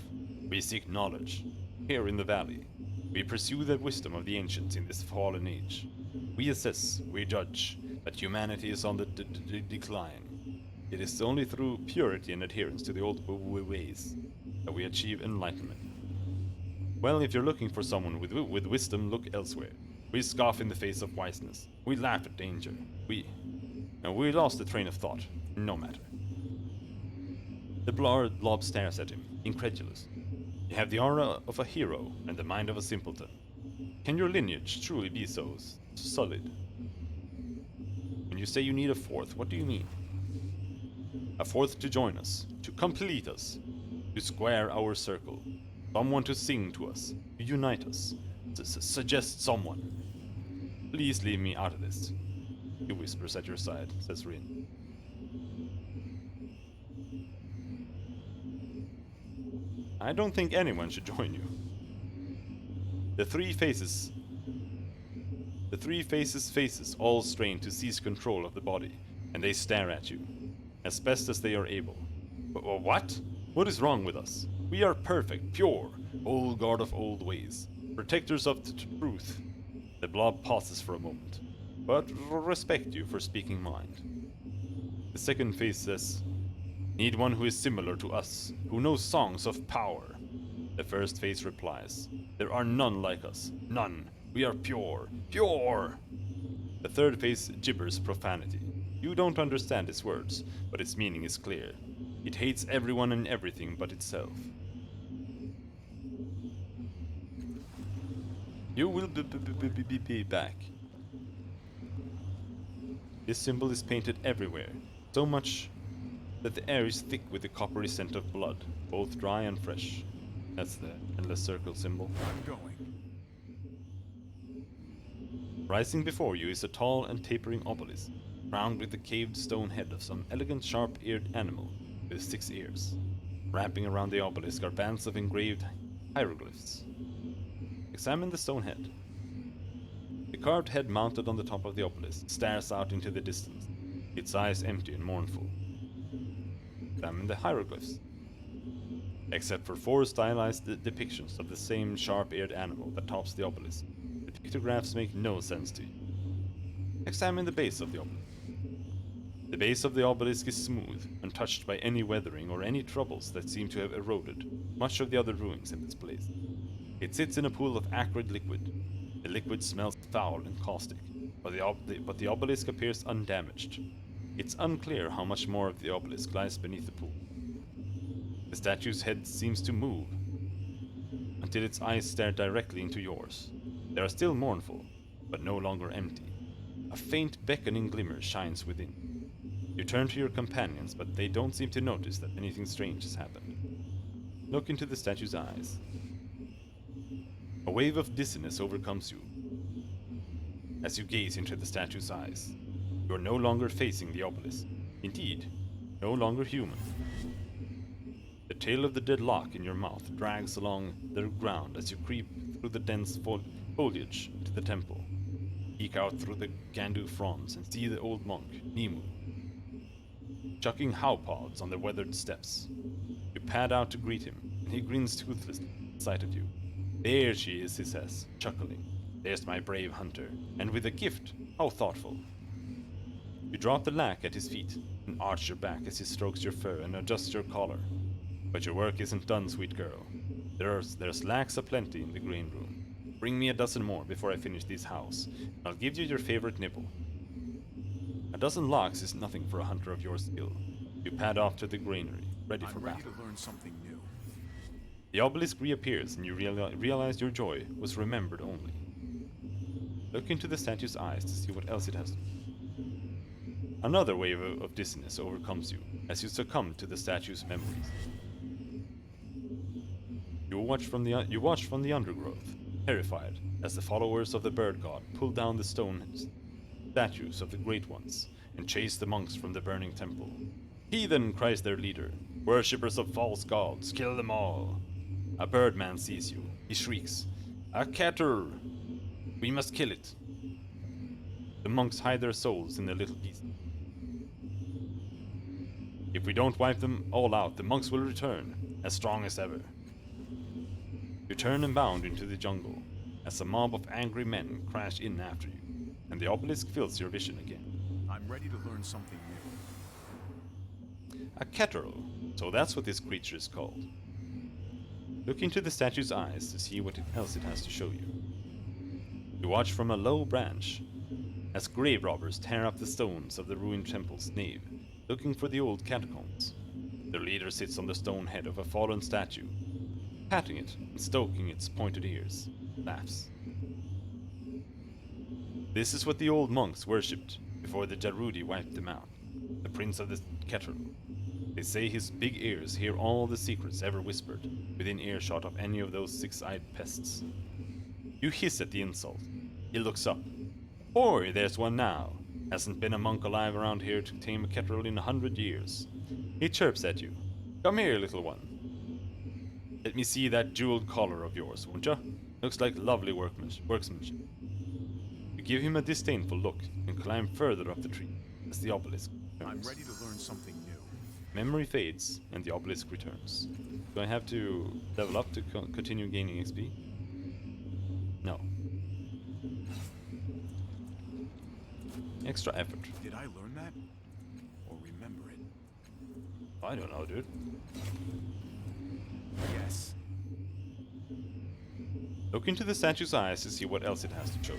We seek knowledge, here in the valley. We pursue the wisdom of the ancients in this fallen age. We assess, we judge, that humanity is on the decline. It is only through purity and adherence to the old ways that we achieve enlightenment. Well, if you're looking for someone with wisdom, look elsewhere. We scoff in the face of wiseness. We laugh at danger. We lost the train of thought. No matter. The blob stares at him, incredulous. You have the aura of a hero and the mind of a simpleton. Can your lineage truly be so solid? When you say you need a fourth, what do you mean? A fourth to join us, to complete us, to square our circle. Someone to sing to us, to unite us. Suggest someone. Please leave me out of this. He whispers at your side, says Rin. I don't think anyone should join you. The three faces faces all strain to seize control of the body, and they stare at you, as best as they are able. What? What is wrong with us? We are perfect, pure, old guard of old ways, protectors of the truth. The blob pauses for a moment, but respect you for speaking mind. The second face says, need one who is similar to us, who knows songs of power. The first face replies, there are none like us, none. We are pure, pure. The third face gibbers profanity. You don't understand its words, but its meaning is clear. It hates everyone and everything but itself. You will be back. This symbol is painted everywhere, so much that the air is thick with the coppery scent of blood, both dry and fresh. That's the endless circle symbol. I'm going. Rising before you is a tall and tapering obelisk, crowned with the caved stone head of some elegant sharp-eared animal with 6 ears. Wrapping around the obelisk are bands of engraved hieroglyphs. Examine the stone head. The carved head mounted on the top of the obelisk stares out into the distance, its eyes empty and mournful. Examine the hieroglyphs. Except for 4 stylized depictions of the same sharp-eared animal that tops the obelisk, the pictographs make no sense to you. Examine the base of the obelisk. The base of the obelisk is smooth, untouched by any weathering or any troubles that seem to have eroded much of the other ruins in this place. It sits in a pool of acrid liquid. The liquid smells foul and caustic, but the obelisk appears undamaged. It's unclear how much more of the obelisk lies beneath the pool. The statue's head seems to move, until its eyes stare directly into yours. They are still mournful, but no longer empty. A faint beckoning glimmer shines within. You turn to your companions, but they don't seem to notice that anything strange has happened. Look into the statue's eyes. A wave of dizziness overcomes you as you gaze into the statue's eyes. You are no longer facing the obelisk. Indeed, no longer human. The tail of the dead lock in your mouth drags along the ground as you creep through the dense foliage to the temple. Peek out through the Gandu fronds and see the old monk, Nimu, chucking howpods on the weathered steps. You pad out to greet him, and he grins toothlessly at sight of you. There she is, he says, chuckling. There's my brave hunter, and with a gift. How thoughtful. You drop the lack at his feet, and arch your back as he strokes your fur and adjusts your collar. But your work isn't done, sweet girl. There's lacks aplenty in the grain room. Bring me a dozen more before I finish these house, and I'll give you your favorite nibble. A dozen logs is nothing for a hunter of your skill. You pad off to the granary, ready for I'm ready battle. to learn something new. The obelisk reappears, and you realize your joy was remembered only. Look into the statue's eyes to see what else it has. Another wave of dizziness overcomes you as you succumb to the statue's memories. You watch from the undergrowth, terrified, as the followers of the bird god pull down the stone statues of the great ones and chase the monks from the burning temple. Heathen, cries their leader, worshippers of false gods, kill them all. A birdman sees you. He shrieks, a catter! We must kill it. The monks hide their souls in their little beast. If we don't wipe them all out, the monks will return, as strong as ever. You turn and bound into the jungle, as a mob of angry men crash in after you, and the obelisk fills your vision again. I'm ready to learn something new. A caterel, so that's what this creature is called. Look into the statue's eyes to see what else it has to show you. You watch from a low branch, as grave robbers tear up the stones of the ruined temple's nave, looking for the old catacombs. Their leader sits on the stone head of a fallen statue, patting it and stoking its pointed ears, laughs. This is what the old monks worshipped before the Jarudi wiped them out, the prince of the Keter. They say his big ears hear all the secrets ever whispered within earshot of any of those 6-eyed pests. You hiss at the insult. He looks up. Boy, there's one now. Hasn't been a monk alive around here to tame a Ketrel in 100 years. He chirps at you. Come here, little one. Let me see that jeweled collar of yours, won't ya? Looks like lovely workmanship. You give him a disdainful look and climb further up the tree as the obelisk I'm returns. ready to learn something new. Memory fades and the obelisk returns. Do I have to level up to continue gaining XP? No. Extra effort. Did I learn that? Or remember it? I don't know, dude. Yes. Look into the statue's eyes to see what else it has to show.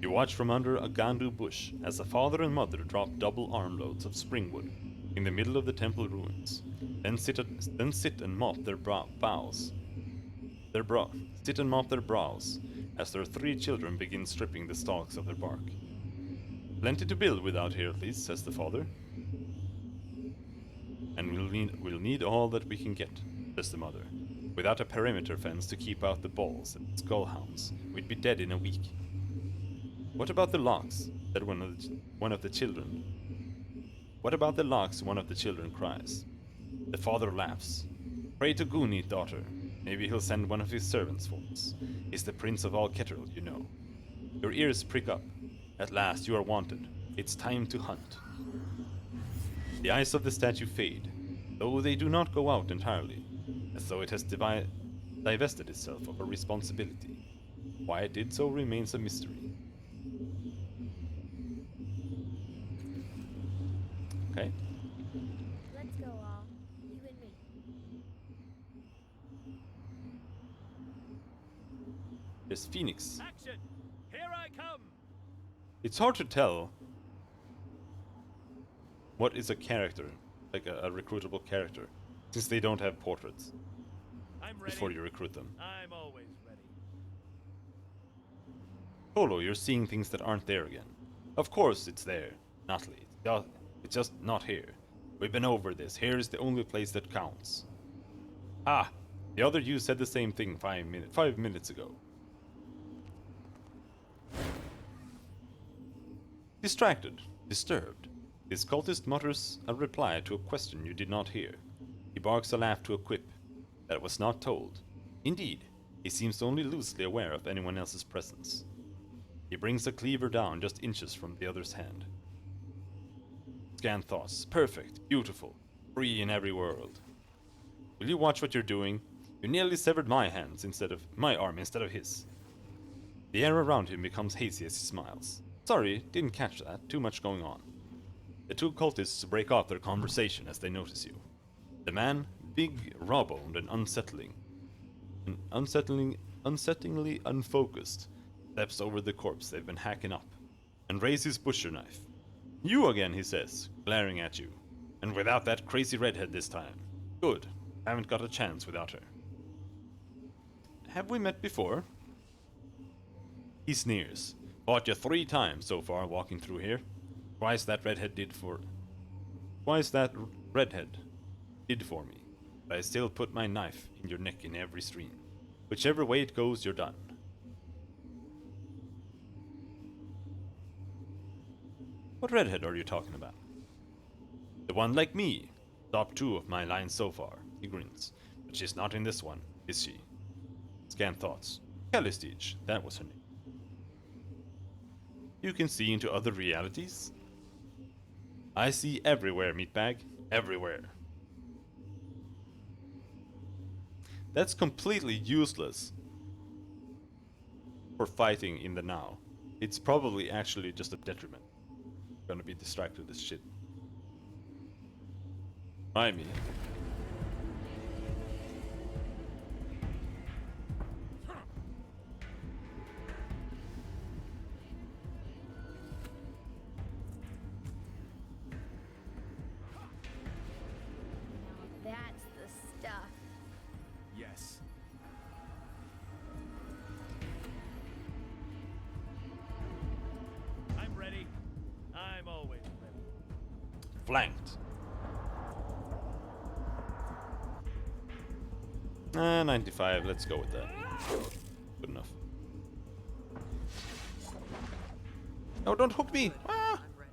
You watch from under a gandu bush as the father and mother drop double armloads of springwood in the middle of the temple ruins. Then sit and mop their brows. Sit and mop their brows as their 3 children begin stripping the stalks of their bark. Plenty to build with out here, at least, says the father. And we'll need all that we can get, says the mother. Without a perimeter fence to keep out the balls and skullhounds, we'd be dead in a week. What about the locks? Said one of the children. What about the locks? One of the children cries. The father laughs. Pray to Guni, daughter. Maybe he'll send one of his servants for us. He's the prince of all Ketterl, you know. Your ears prick up. At last you are wanted. It's time to hunt. The eyes of the statue fade, though they do not go out entirely, as though it has divested itself of a responsibility. Why it did so remains a mystery. Okay. Let's go all. You and me. There's Phoenix. Action! Here I come! It's hard to tell what is a character, like a recruitable character, since they don't have portraits I'm ready. before you recruit them. I'm always ready. Polo, you're seeing things that aren't there again. Of course it's there, Natalie. It's just not here. We've been over this. Here is the only place that counts. Ah, the other you said the same thing 5 minutes ago. Distracted, disturbed, this cultist mutters a reply to a question you did not hear. He barks a laugh to a quip that was not told. Indeed, he seems only loosely aware of anyone else's presence. He brings a cleaver down just inches from the other's hand. Scan thoughts. Perfect, beautiful, free in every world. Will you watch what you're doing? You nearly severed my arm instead of his. The air around him becomes hazy as he smiles. Sorry, didn't catch that. Too much going on. The 2 cultists break off their conversation as they notice you. The man, big, raw-boned, and unsettlingly unfocused, steps over the corpse they've been hacking up, and raises his butcher knife. You again, he says, glaring at you. And without that crazy redhead this time. Good. Haven't got a chance without her. Have we met before? He sneers. Fought you 3 times so far walking through here. Twice that redhead did for me. But I still put my knife in your neck in every stream. Whichever way it goes, you're done. What redhead are you talking about? The one like me. Top 2 of my lines so far. He grins. But she's not in this one, is she? Scan thoughts. Callistige, that was her name. You can see into other realities? I see everywhere, meatbag. Everywhere. That's completely useless for fighting in the now. It's probably actually just a detriment. Gonna be distracted as shit. Try me. That's the stuff. Yes. I'm ready. I'm always ready. Flanked. 95, let's go with that. Good enough. No, don't hook me! Ah! I'm ready.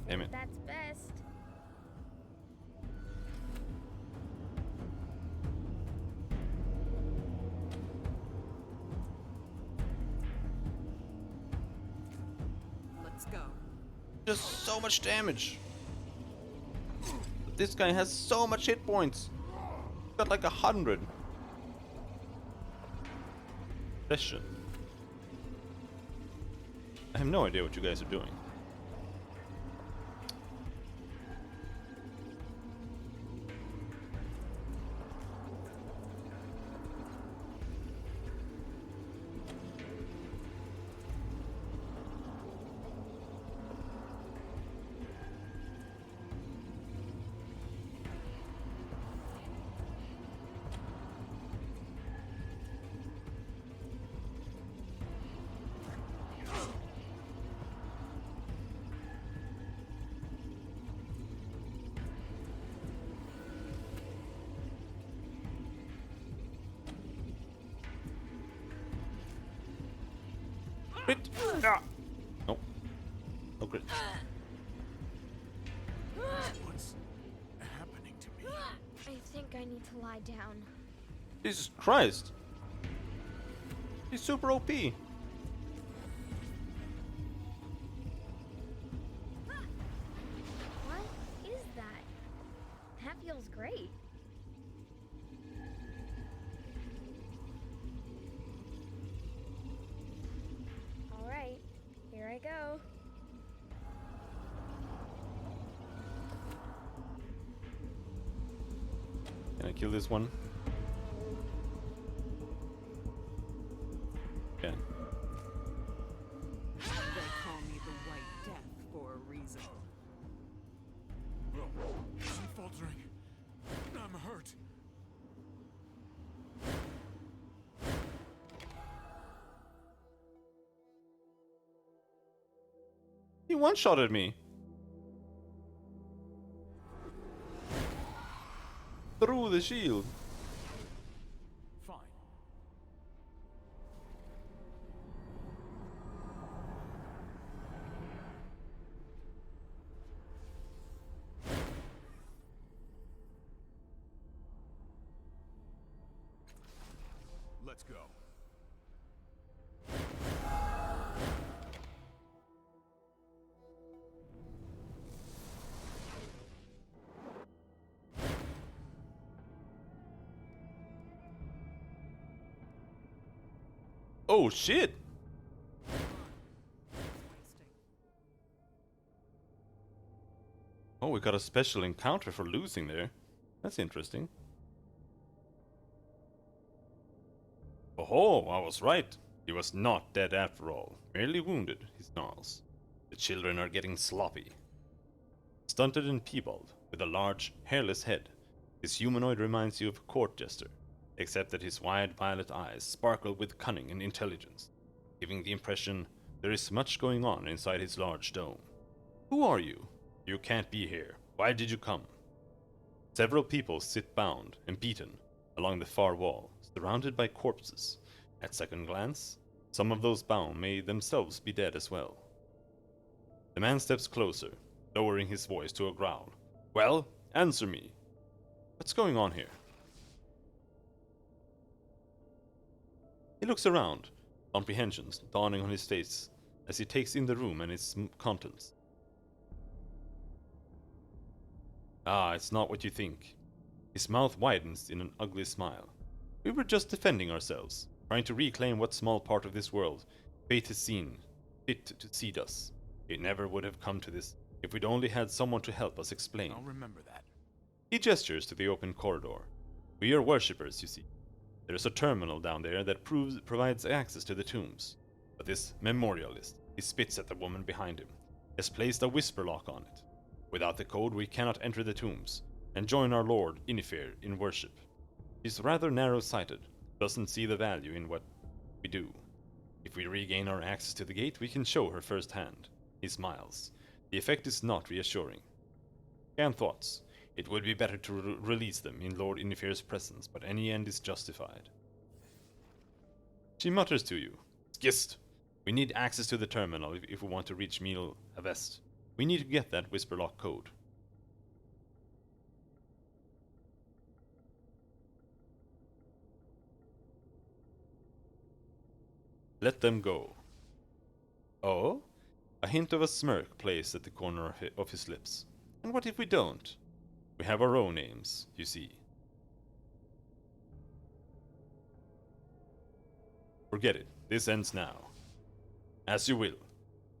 Damn it. That's best. Let's go. Just so much damage. But this guy has so much hit points. Got like 100. Session. I have no idea what you guys are doing. Crit! Ah! No. No crit. What's happening to me? I think I need to lie down. Jesus Christ! He's super OP! What is that? That feels great. Alright, here I go. Can I kill this one? Okay. They call me the White Death for a reason. I'm faltering. I'm hurt. He one-shotted me. Through the shield. Fine. Let's go. Oh shit! Oh, we got a special encounter for losing there. That's interesting. Oh, I was right. He was not dead after all. Merely wounded, he snarls. The children are getting sloppy. Stunted and piebald, with a large, hairless head, his humanoid reminds you of a court jester, except that his wide violet eyes sparkle with cunning and intelligence, giving the impression there is much going on inside his large dome. Who are you? You can't be here. Why did you come? Several people sit bound and beaten along the far wall, surrounded by corpses. At second glance, some of those bound may themselves be dead as well. The man steps closer, lowering his voice to a growl. Well, answer me. What's going on here? He looks around, comprehensions dawning on his face as he takes in the room and its contents. Ah, it's not what you think. His mouth widens in an ugly smile. We were just defending ourselves, trying to reclaim what small part of this world fate has seen fit to cede us. It never would have come to this if we'd only had someone to help us explain. I'll remember that. He gestures to the open corridor. We are worshippers, you see. There is a terminal down there that provides access to the tombs. But this memorialist, he spits at the woman behind him, has placed a whisper lock on it. Without the code, we cannot enter the tombs and join our Lord Inifir in worship. He's rather narrow-sighted, doesn't see the value in what we do. If we regain our access to the gate, we can show her firsthand. He smiles. The effect is not reassuring. Scan thoughts. It would be better to release them in Lord Inifir's presence, but any end is justified. She mutters to you. Gist! We need access to the terminal if we want to reach Mil Avest. We need to get that Whisperlock code. Let them go. Oh? A hint of a smirk plays at the corner of his lips. And what if we don't? We have our own names, you see. Forget it. This ends now. As you will.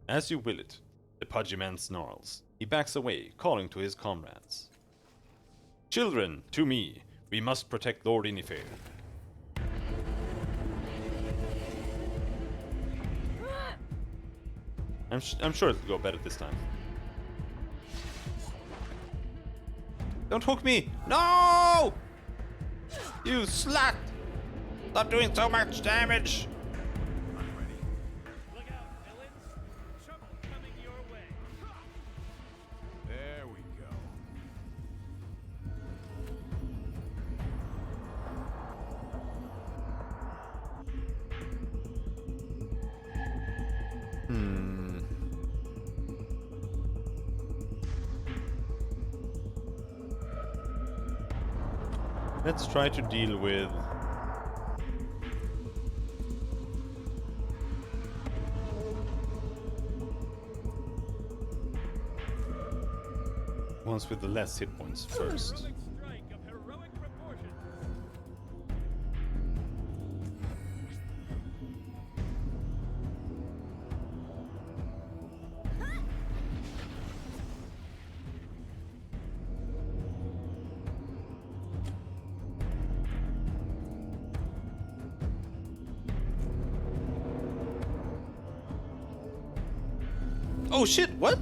As you will it. The pudgy man snarls. He backs away, calling to his comrades. Children, to me. We must protect Lord Inifair. I'm sure it'll go better this time. Don't hook me! No! You slut! Stop doing so much damage! I'm ready. Look out, villains! Trouble coming your way. There we go. Let's try to deal with ones with the less hit points first. Heroic strike of heroic proportions. Oh shit, what?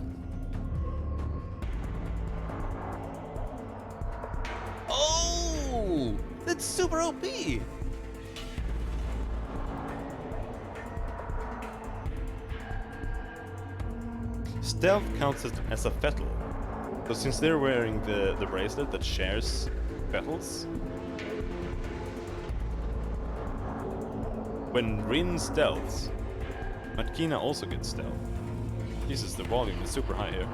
Oh! That's super OP! Stealth counts as a fetal. So since they're wearing the bracelet that shares petals, when Rin stealths, Matkina also gets stealth. Jesus, the volume is super high here.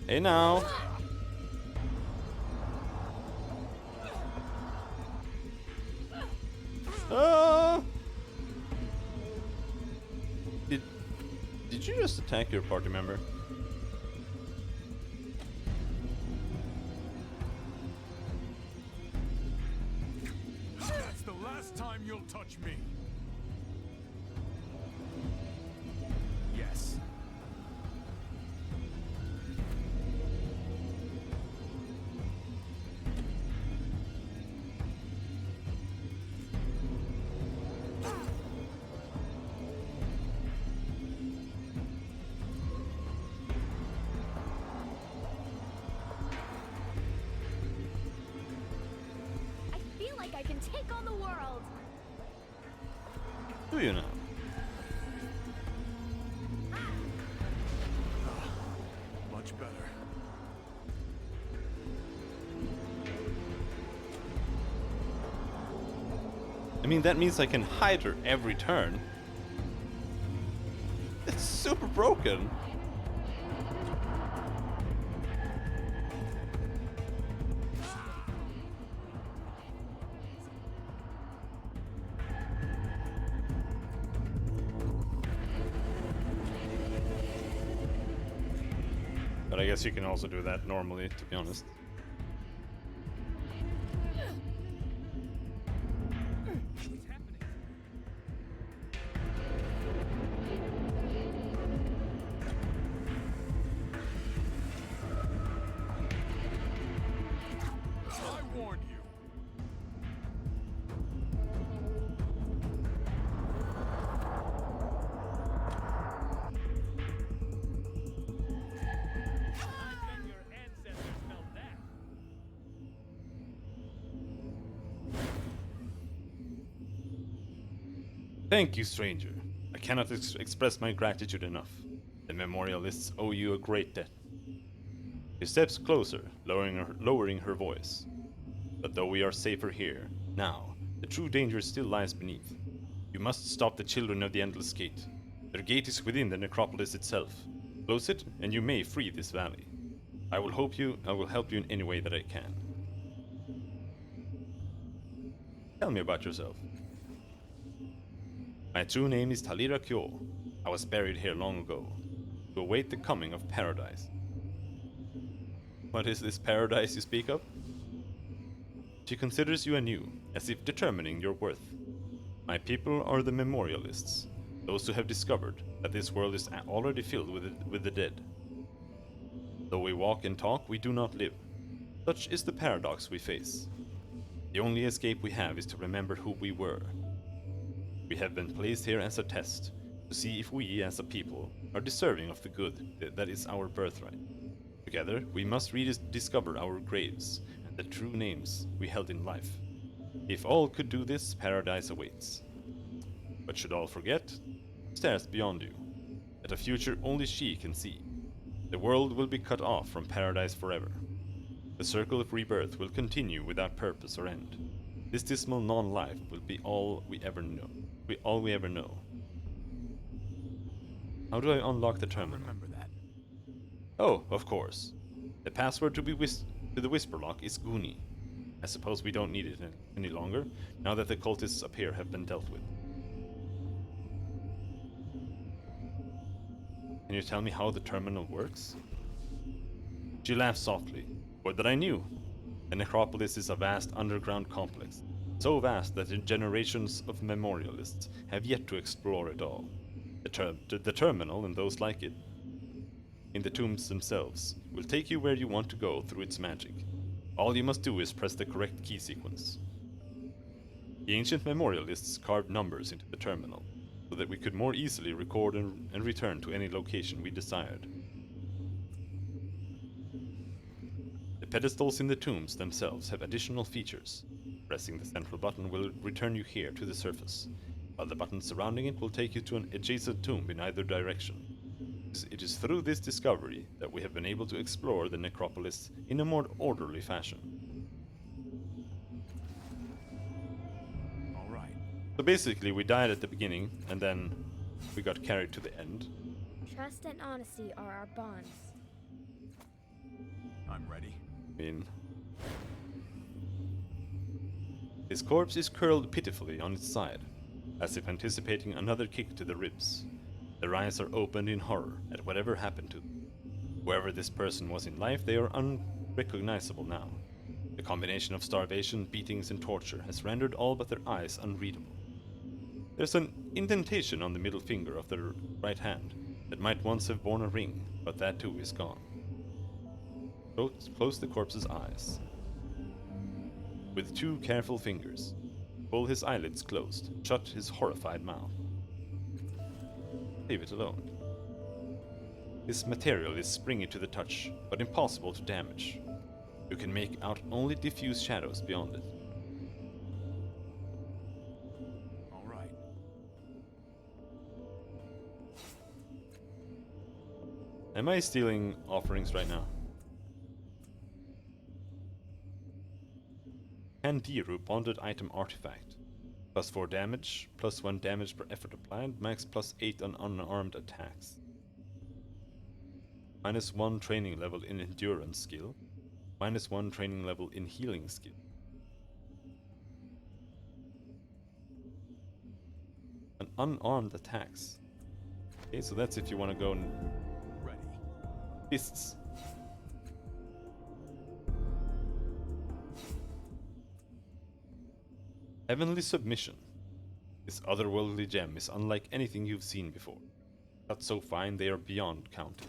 Hey now. Ah! Did you just attack your party member? That's the last time you'll touch me. Yes. I feel like I can take on the world. Do you now? Much better. I mean, that means I can hide her every turn. It's super broken. But I guess you can also do that normally, to be honest. What's happening? Thank you, stranger. I cannot express my gratitude enough. The memorialists owe you a great debt. She steps closer, lowering her voice. But though we are safer here, now, the true danger still lies beneath. You must stop the children of the Endless Gate. Their gate is within the necropolis itself. Close it, and you may free this valley. I will help you in any way that I can. Tell me about yourself. My true name is Talira Kyo. I was buried here long ago, to await the coming of paradise. What is this paradise you speak of? She considers you anew, as if determining your worth. My people are the memorialists, those who have discovered that this world is already filled with the dead. Though we walk and talk, we do not live. Such is the paradox we face. The only escape we have is to remember who we were. We have been placed here as a test, to see if we, as a people, are deserving of the good that is our birthright. Together, we must rediscover our graves and the true names we held in life. If all could do this, paradise awaits. But should all forget, stares beyond you, at a future only she can see. The world will be cut off from paradise forever. The circle of rebirth will continue without purpose or end. This dismal non-life will be all we ever know. All we ever know. How do I unlock the terminal? Remember that. Oh, of course. The password to the Whisper Lock is Goonie. I suppose we don't need it any longer, now that the cultists up here have been dealt with. Can you tell me how the terminal works? She laughed softly. Would that I knew. The necropolis is a vast underground complex, so vast that generations of memorialists have yet to explore it all. The terminal and those like it, in the tombs themselves, will take you where you want to go through its magic. All you must do is press the correct key sequence. The ancient memorialists carved numbers into the terminal, so that we could more easily record and return to any location we desired. The pedestals in the tombs themselves have additional features. Pressing the central button will return you here to the surface, while the button surrounding it will take you to an adjacent tomb in either direction. It is through this discovery that we have been able to explore the necropolis in a more orderly fashion. All right. So basically, we died at the beginning, and then we got carried to the end. Trust and honesty are our bonds. I'm ready. I mean, his corpse is curled pitifully on its side, as if anticipating another kick to the ribs. Their eyes are opened in horror at whatever happened to them. Whoever this person was in life, they are unrecognizable now. The combination of starvation, beatings, and torture has rendered all but their eyes unreadable. There's an indentation on the middle finger of their right hand that might once have borne a ring, but that too is gone. Close the corpse's eyes. With 2 careful fingers, pull his eyelids closed, shut his horrified mouth. Leave it alone. This material is springy to the touch, but impossible to damage. You can make out only diffuse shadows beyond it. All right. Am I stealing offerings right now? Kandiru bonded item artifact. +4 damage, +1 damage per effort applied, max +8 on unarmed attacks. -1 training level in endurance skill, -1 training level in healing skill. An unarmed attacks. Okay, so that's if you want to go and Ready. fists. Heavenly Submission. This otherworldly gem is unlike anything you've seen before. Cut so fine they are beyond counting.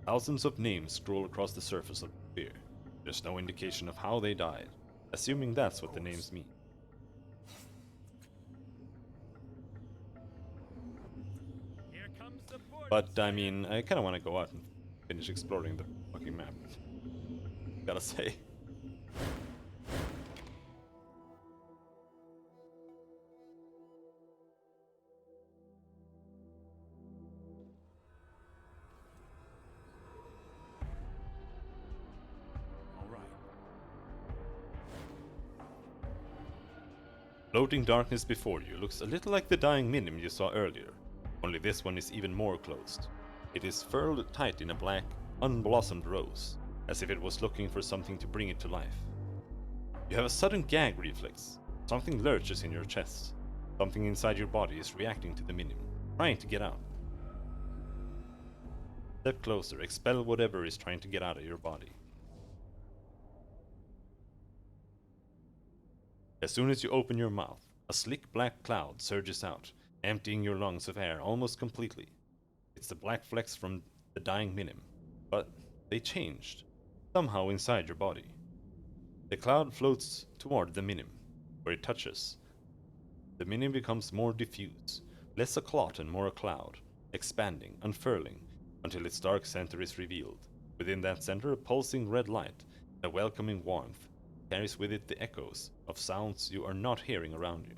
Thousands of names scroll across the surface of the sphere. There's no indication of how they died, assuming that's what the names mean. Here comes the But I mean, I kinda wanna go out and finish exploring the fucking map. Gotta say. Floating darkness before you looks a little like the dying minim you saw earlier, only this one is even more closed. It is furled tight in a black, unblossomed rose, as if it was looking for something to bring it to life. You have a sudden gag reflex. Something lurches in your chest. Something inside your body is reacting to the minim, trying to get out. Step closer, expel whatever is trying to get out of your body. As soon as you open your mouth, a slick black cloud surges out, emptying your lungs of air almost completely. It's the black flecks from the dying minim, but they changed, somehow inside your body. The cloud floats toward the minim, where it touches. The minim becomes more diffuse, less a clot and more a cloud, expanding, unfurling, until its dark center is revealed. Within that center, a pulsing red light, a welcoming warmth, carries with it the echoes of sounds you are not hearing around you.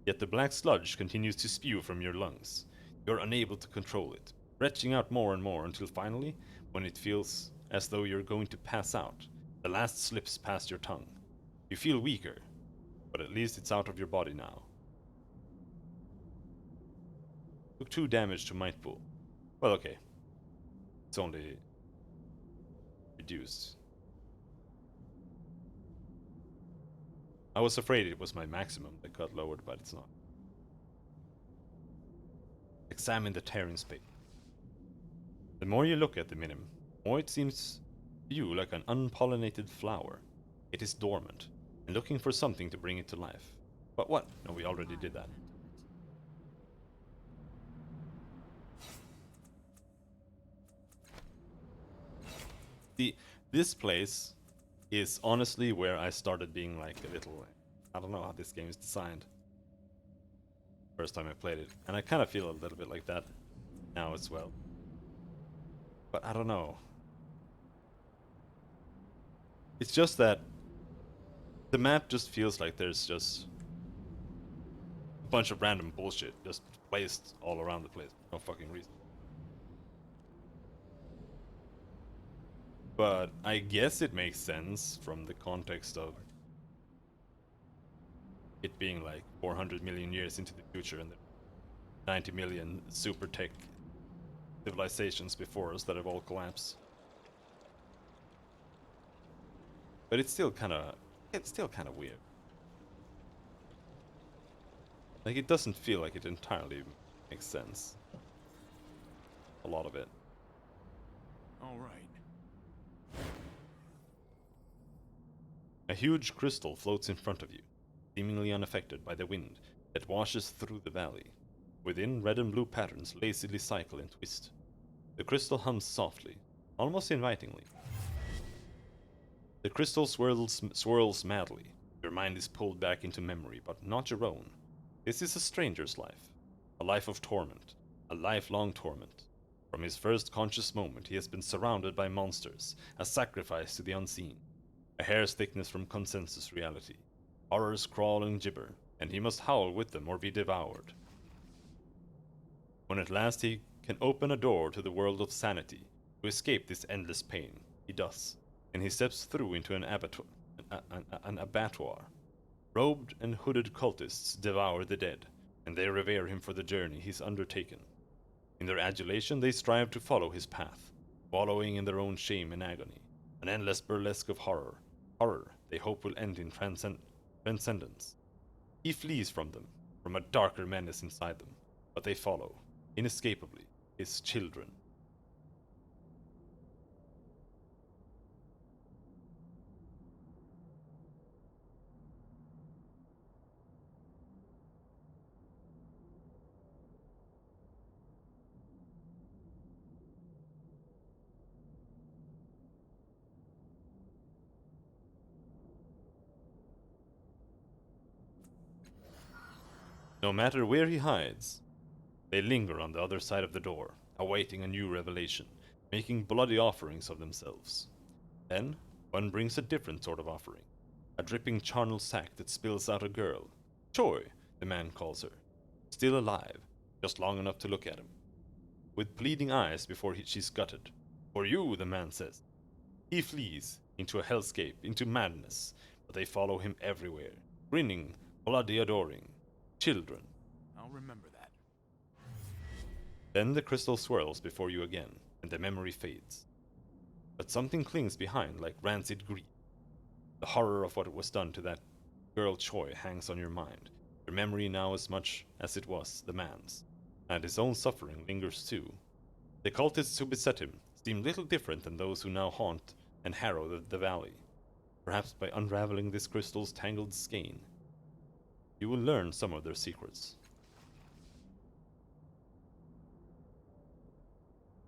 Yet the black sludge continues to spew from your lungs. You're unable to control it, retching out more and more until finally, when it feels as though you're going to pass out, the last slips past your tongue. You feel weaker, but at least it's out of your body now. Took 2 damage to Might Pool. Well, okay. It's only reduced. I was afraid it was my maximum that got lowered, but it's not. Examine the tearing space. The more you look at the minim, the more it seems to you like an unpollinated flower. It is dormant, and looking for something to bring it to life. But what? No, we already did that. This place is honestly where I started being like a little... I don't know how this game is designed. First time I played it. And I kind of feel a little bit like that now as well. But I don't know. It's just that the map just feels like there's just a bunch of random bullshit just placed all around the place. No fucking reason. But I guess it makes sense from the context of it being like 400 million years into the future and the 90 million super tech civilizations before us that have all collapsed. But it's still kind of weird. Like, it doesn't feel like it entirely makes sense. A lot of it. All right. A huge crystal floats in front of you, seemingly unaffected by the wind that washes through the valley. Within, red and blue patterns lazily cycle and twist. The crystal hums softly, almost invitingly. The crystal swirls madly. Your mind is pulled back into memory, but not your own. This is a stranger's life. A life of torment. A lifelong torment. From his first conscious moment, he has been surrounded by monsters, a sacrifice to the unseen. A hair's thickness from consensus reality. Horrors crawl and gibber, and he must howl with them or be devoured. When at last he can open a door to the world of sanity, to escape this endless pain, he does, and he steps through into an abattoir. Robed and hooded cultists devour the dead, and they revere him for the journey he's undertaken. In their adulation they strive to follow his path, wallowing in their own shame and agony, an endless burlesque of horror they hope will end in transcendence. He flees from them, from a darker menace inside them, but they follow, inescapably, his children. No matter where he hides, they linger on the other side of the door, awaiting a new revelation, making bloody offerings of themselves. Then, one brings a different sort of offering, a dripping charnel sack that spills out a girl. Choi, the man calls her, still alive, just long enough to look at him, with pleading eyes before she's gutted. For you, the man says. He flees, into a hellscape, into madness, but they follow him everywhere, grinning, bloody adoring. Children. I'll remember that. Then the crystal swirls before you again, and the memory fades. But something clings behind like rancid greed. The horror of what was done to that girl Choi hangs on your mind, your memory now as much as it was the man's, and his own suffering lingers too. The cultists who beset him seem little different than those who now haunt and harrow the valley. Perhaps by unraveling this crystal's tangled skein, you will learn some of their secrets.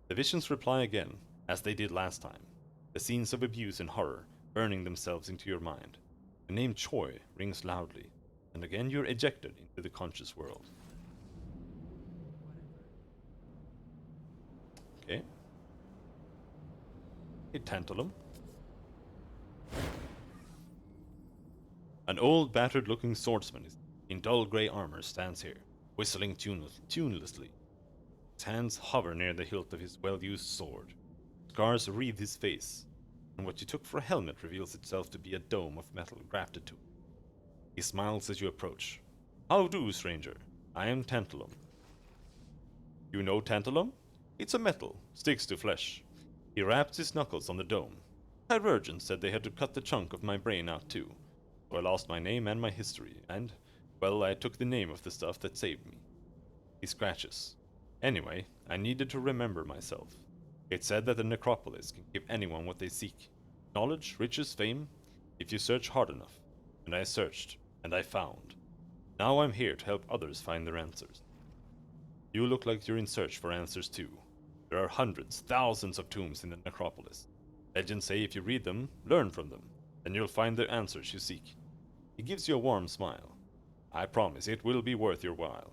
The visions reply again, as they did last time, the scenes of abuse and horror burning themselves into your mind. The name Choi rings loudly, and again you're ejected into the conscious world. Okay. A tantalum. An old, battered-looking swordsman in dull grey armor stands here, whistling tunelessly. His hands hover near the hilt of his well-used sword. Scars wreathe his face, and what you took for a helmet reveals itself to be a dome of metal grafted to it. He smiles as you approach. How do, stranger? I am Tantalum. You know Tantalum? It's a metal, sticks to flesh. He rapped his knuckles on the dome. Divergent said they had to cut the chunk of my brain out too. So I lost my name and my history, and, well, I took the name of the stuff that saved me. He scratches. Anyway, I needed to remember myself. It said that the necropolis can give anyone what they seek. Knowledge, riches, fame, if you search hard enough. And I searched, and I found. Now I'm here to help others find their answers. You look like you're in search for answers too. There are hundreds, thousands of tombs in the necropolis. Legends say if you read them, learn from them, then you'll find the answers you seek. He gives you a warm smile. I promise it will be worth your while.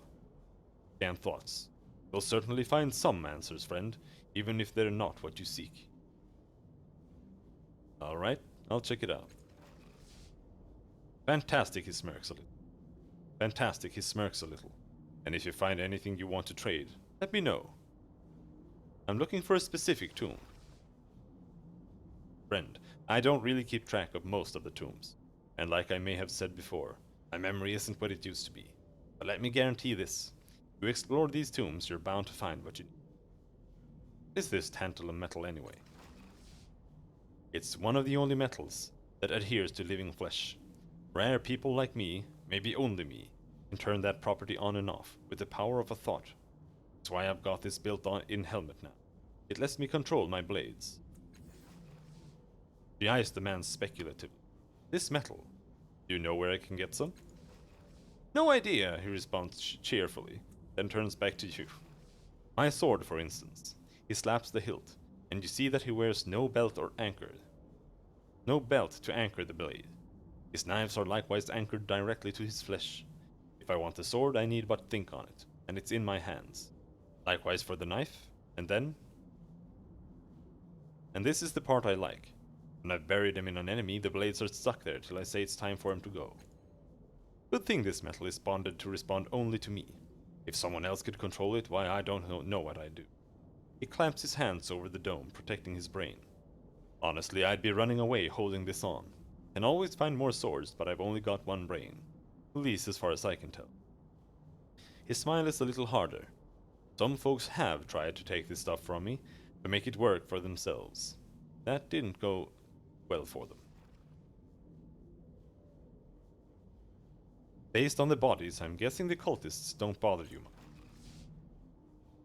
Damn thoughts. You'll certainly find some answers, friend, even if they're not what you seek. Alright, I'll check it out. Fantastic, he smirks a little. Fantastic, he smirks a little. And if you find anything you want to trade, let me know. I'm looking for a specific tomb. Friend, I don't really keep track of most of the tombs. And like I may have said before, my memory isn't what it used to be. But let me guarantee this. If you explore these tombs, you're bound to find what you need. What is this tantalum metal anyway? It's one of the only metals that adheres to living flesh. Rare people like me, maybe only me, can turn that property on and off with the power of a thought. That's why I've got this built on in helmet now. It lets me control my blades. She eyes the man speculatively. This metal, do you know where I can get some? No idea, he responds cheerfully, then turns back to you. My sword, for instance. He slaps the hilt, and you see that he wears no belt or anchor. No belt to anchor the blade. His knives are likewise anchored directly to his flesh. If I want the sword, I need but think on it, and it's in my hands. Likewise for the knife, and then... And this is the part I like. When I've buried him in an enemy, the blades are stuck there till I say it's time for him to go. Good thing this metal is bonded to respond only to me. If someone else could control it, why I don't know what I'd do. He clamps his hands over the dome, protecting his brain. Honestly, I'd be running away holding this on. Can always find more swords, but I've only got one brain. At least as far as I can tell. His smile is a little harder. Some folks have tried to take this stuff from me, to make it work for themselves. That didn't go well for them. Based on the bodies, I'm guessing the cultists don't bother you much.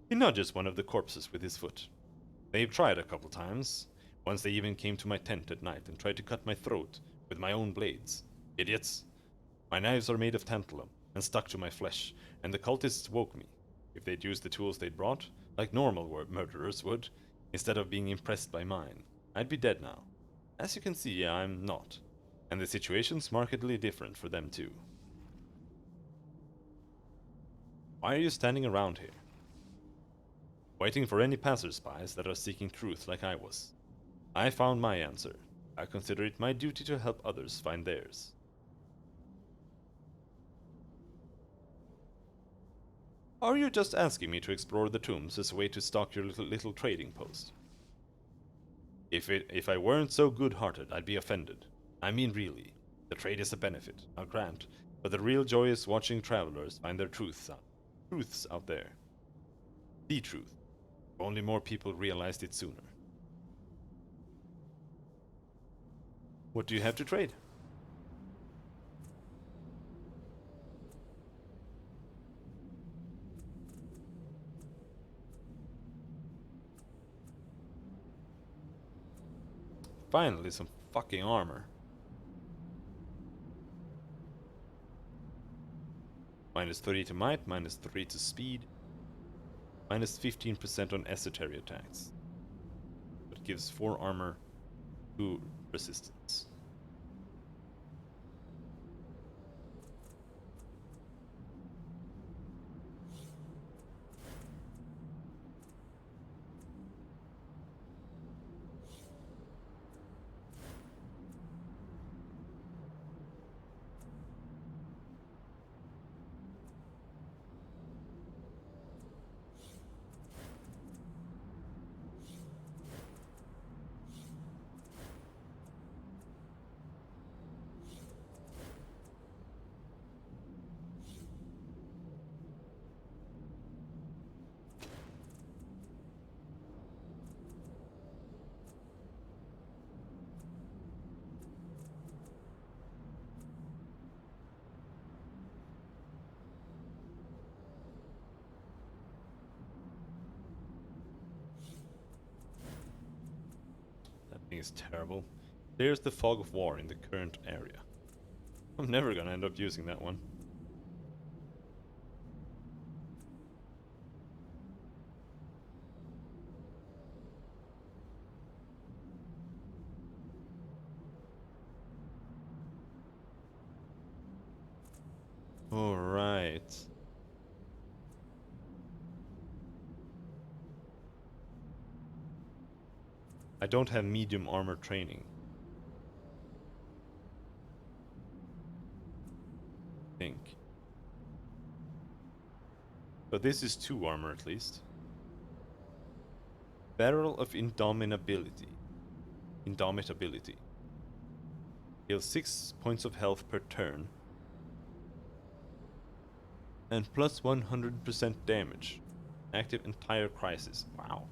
He nudges one of the corpses with his foot. They've tried a couple times. Once they even came to my tent at night and tried to cut my throat with my own blades. Idiots. My knives are made of tantalum and stuck to my flesh, and the cultists woke me. If they'd used the tools they'd brought, like normal murderers would, instead of being impressed by mine, I'd be dead now. As you can see, I'm not. And the situation's markedly different for them too. Why are you standing around here? Waiting for any passers-bys that are seeking truth like I was. I found my answer. I consider it my duty to help others find theirs. Are you just asking me to explore the tombs as a way to stock your little trading post? If I weren't so good-hearted, I'd be offended. I mean really. The trade is a benefit, I'll grant, but the real joy is watching travelers find their truths out there. The truth. If only more people realized it sooner. What do you have to trade? Finally, some fucking armor. -3 to might, -3 to speed, -15% on esoteric attacks. That gives 4 armor, 2 resistance. That thing is terrible. There's the fog of war in the current area. I'm never gonna end up using that one. Alright. I don't have medium armor training. Think. But this is 2 armor at least. Barrel of Indomitability. Heals 6 points of health per turn. And plus 100% damage. Active entire crisis. Wow.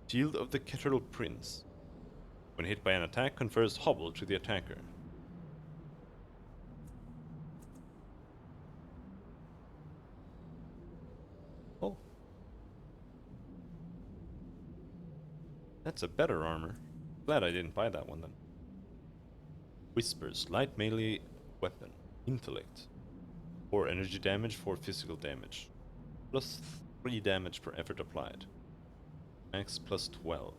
Shield of the Ketteral Prince. When hit by an attack, confers hobble to the attacker. Oh. That's a better armor. Glad I didn't buy that one then. Whispers, light melee weapon. Intellect. 4 energy damage, 4 physical damage. Plus 3 damage per effort applied. Max plus 12.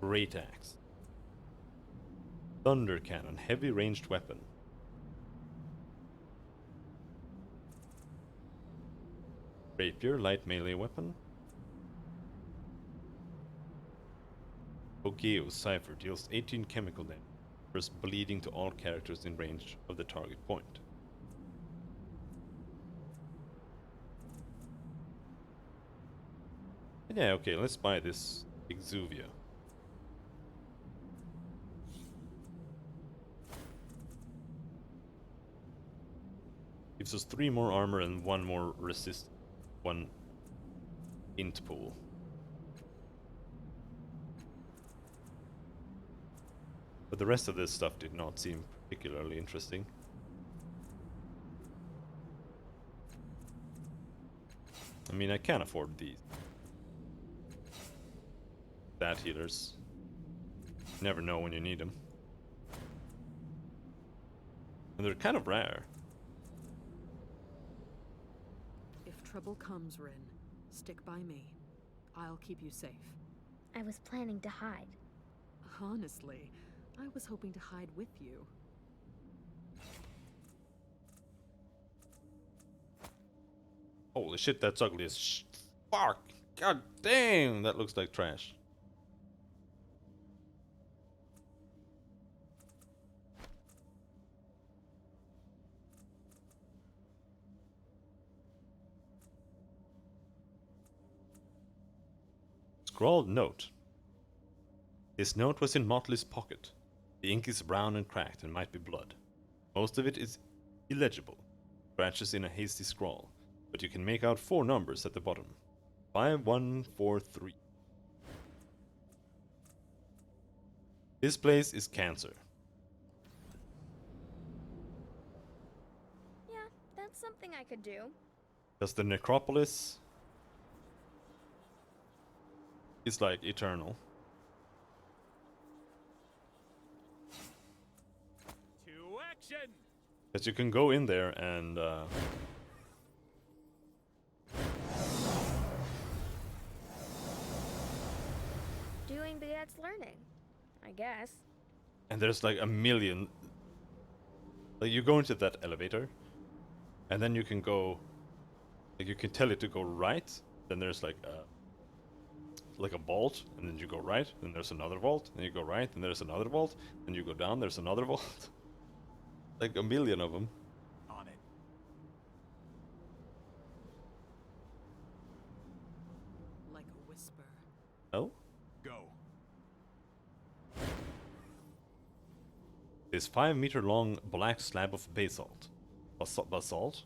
Great Axe. Thunder Cannon, heavy ranged weapon. Rapier, light melee weapon. Ogeo Cipher deals 18 chemical damage. First bleeding to all characters in range of the target point. Yeah, okay, let's buy this Exuvia. Gives us 3 more armor and 1 more resist, 1 int pool. But the rest of this stuff did not seem particularly interesting. I mean, I can afford these. Stat healers. Never know when you need them. And they're kind of rare. If trouble comes, Rin, stick by me. I'll keep you safe. I was planning to hide. Honestly, I was hoping to hide with you. Holy shit, that's ugly as fuck. God damn, that looks like trash. Scrawled note. This note was in Motley's pocket. The ink is brown and cracked and might be blood. Most of it is illegible, scratches in a hasty scrawl, but you can make out 4 numbers at the bottom. 5143. This place is cancer. Yeah, that's something I could do. Because the necropolis is like eternal. To action! Because you can go in there and Doing begets learning, I guess. and there's like a million. Like you go into that elevator, and then you can go. Like you can tell it to go right. Then there's like a vault, and then you go right. Then there's another vault, and you go right. And there's another vault, and you go down. There's another vault. Like a million of them. On it. Like a whisper. Oh. Go. This 5-meter-long black slab of basalt, basalt,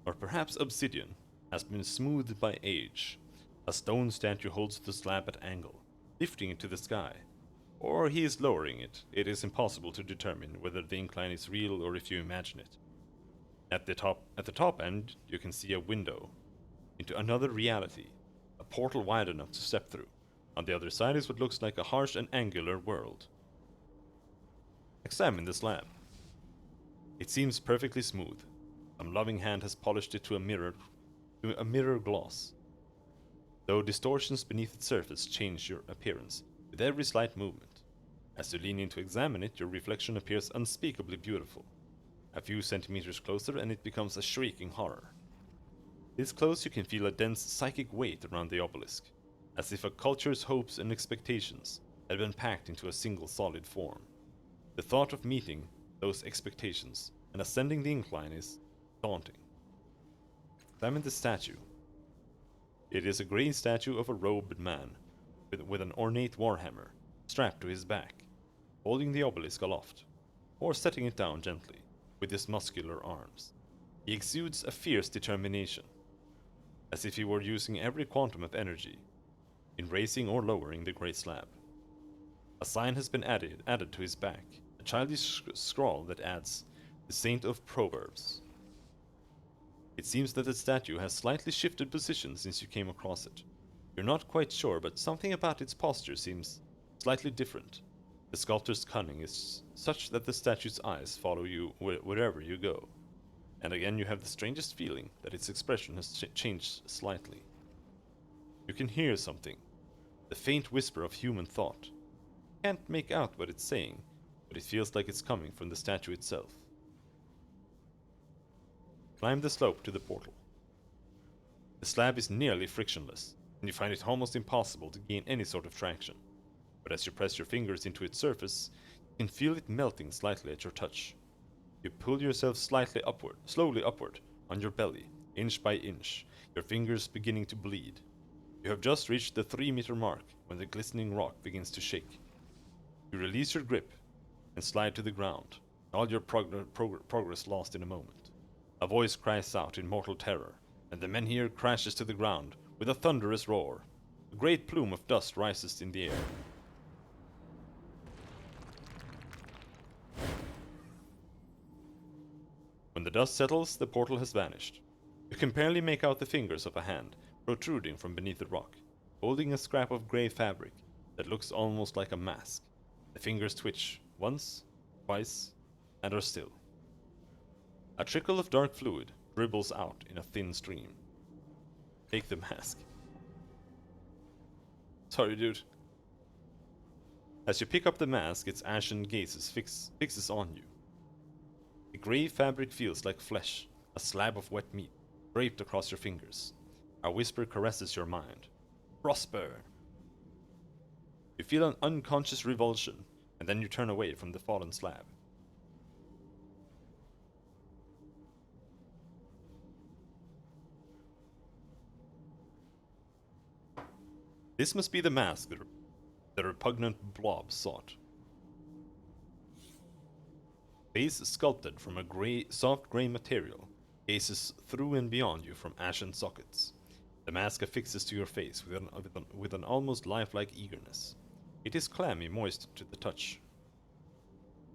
or perhaps obsidian, has been smoothed by age. A stone statue holds the slab at angle, lifting it to the sky. Or he is lowering it. It is impossible to determine whether the incline is real or if you imagine it. At the top end, you can see a window into another reality, a portal wide enough to step through. On the other side is what looks like a harsh and angular world. Examine the slab. It seems perfectly smooth. Some loving hand has polished it to a mirror gloss. Though distortions beneath its surface change your appearance with every slight movement. As you lean in to examine it, your reflection appears unspeakably beautiful. A few centimeters closer and it becomes a shrieking horror. This close you can feel a dense psychic weight around the obelisk, as if a culture's hopes and expectations had been packed into a single solid form. The thought of meeting those expectations and ascending the incline is daunting. Examine the statue. It is a grey statue of a robed man, with an ornate warhammer strapped to his back, holding the obelisk aloft, or setting it down gently with his muscular arms. He exudes a fierce determination, as if he were using every quantum of energy in raising or lowering the grey slab. A sign has been added to his back, a childish scrawl that adds, "The Saint of Proverbs." It seems that the statue has slightly shifted position since you came across it. You're not quite sure, but something about its posture seems slightly different. The sculptor's cunning is such that the statue's eyes follow you wherever you go. And again you have the strangest feeling that its expression has changed slightly. You can hear something, the faint whisper of human thought. You can't make out what it's saying, but it feels like it's coming from the statue itself. Climb the slope to the portal. The slab is nearly frictionless, and you find it almost impossible to gain any sort of traction. But as you press your fingers into its surface, you can feel it melting slightly at your touch. You pull yourself slowly upward, on your belly, inch by inch, your fingers beginning to bleed. You have just reached the 3-meter mark when the glistening rock begins to shake. You release your grip and slide to the ground, all your progress lost in a moment. A voice cries out in mortal terror, and the menhir crashes to the ground with a thunderous roar. A great plume of dust rises in the air. When the dust settles, the portal has vanished. You can barely make out the fingers of a hand protruding from beneath the rock, holding a scrap of grey fabric that looks almost like a mask. The fingers twitch once, twice, and are still. A trickle of dark fluid dribbles out in a thin stream. Take the mask. Sorry, dude. As you pick up the mask, its ashen gaze fixes on you. The grey fabric feels like flesh, a slab of wet meat, draped across your fingers. A whisper caresses your mind. Prosper! You feel an unconscious revulsion, and then you turn away from the fallen slab. This must be the mask the repugnant blob sought. Face sculpted from a soft gray material, gazes through and beyond you from ashen sockets. The mask affixes to your face with an almost lifelike eagerness. It is clammy, moist to the touch.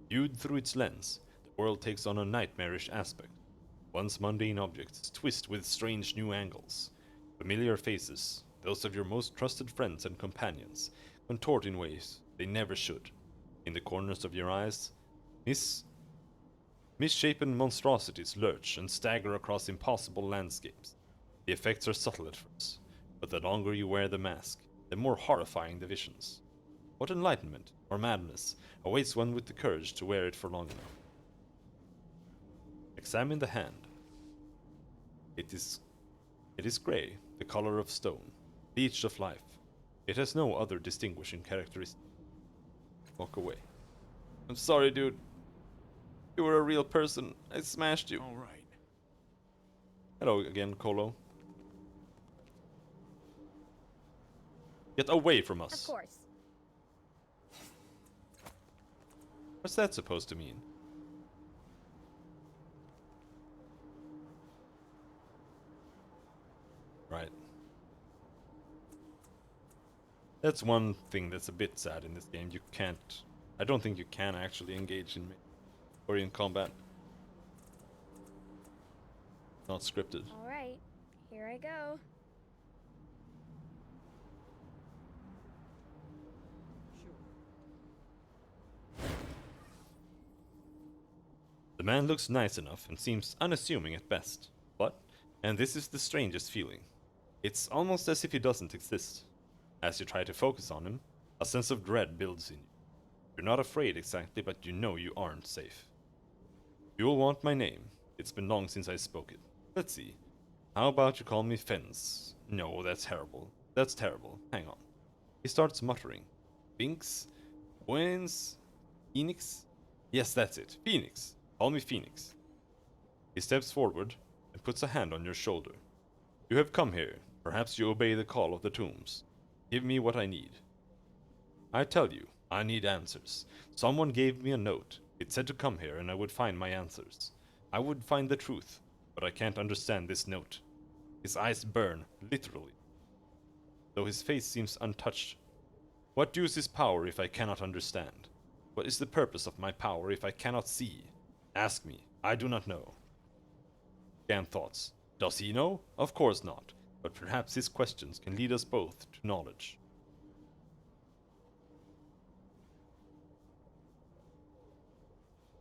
Viewed through its lens, the world takes on a nightmarish aspect. Once mundane objects twist with strange new angles. Familiar faces, those of your most trusted friends and companions, contort in ways they never should. In the corners of your eyes, misshapen monstrosities lurch and stagger across impossible landscapes. The effects are subtle at first, but the longer you wear the mask, the more horrifying the visions. What enlightenment, or madness, awaits one with the courage to wear it for long enough? Examine the hand. It is grey, the color of stone, bleached of life. It has no other distinguishing characteristic. Walk away. I'm sorry, dude. You were a real person. I smashed you. All right. Hello again, Kolo. Get away from us. Of course. What's that supposed to mean? Right. That's one thing that's a bit sad in this game. You can't... I don't think you can actually engage in or in combat. Not scripted. All right, here I go. The man looks nice enough and seems unassuming at best. But, and this is the strangest feeling, it's almost as if he doesn't exist. As you try to focus on him, a sense of dread builds in you. You're not afraid exactly, but you know you aren't safe. You'll want my name. It's been long since I spoke it. Let's see. How about you call me Fence? No, that's terrible. That's terrible. Hang on. He starts muttering. Binks? Wins? Phoenix? Yes, that's it. Phoenix. Call me Phoenix. He steps forward and puts a hand on your shoulder. You have come here. Perhaps you obey the call of the tombs. Give me what I need. I tell you, I need answers. Someone gave me a note. It said to come here and I would find my answers. I would find the truth, but I can't understand this note. His eyes burn, literally, though his face seems untouched. What use is power if I cannot understand? What is the purpose of my power if I cannot see? Ask me. I do not know. Scan thoughts. Does he know? Of course not, but perhaps his questions can lead us both to knowledge.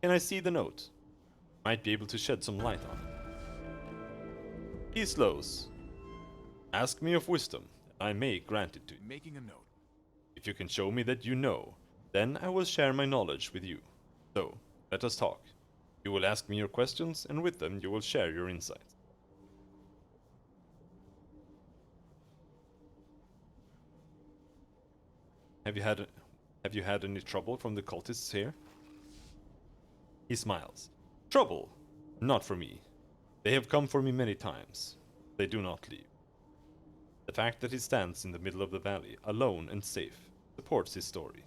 Can I see the note? Might be able to shed some light on it. He slows. Ask me of wisdom, and I may grant it to you. Making a note. If you can show me that you know, then I will share my knowledge with you. So, let us talk. You will ask me your questions, and with them you will share your insights. Have you had any trouble from the cultists here? He smiles. Trouble? Not for me. They have come for me many times. They do not leave. The fact that he stands in the middle of the valley, alone and safe, supports his story.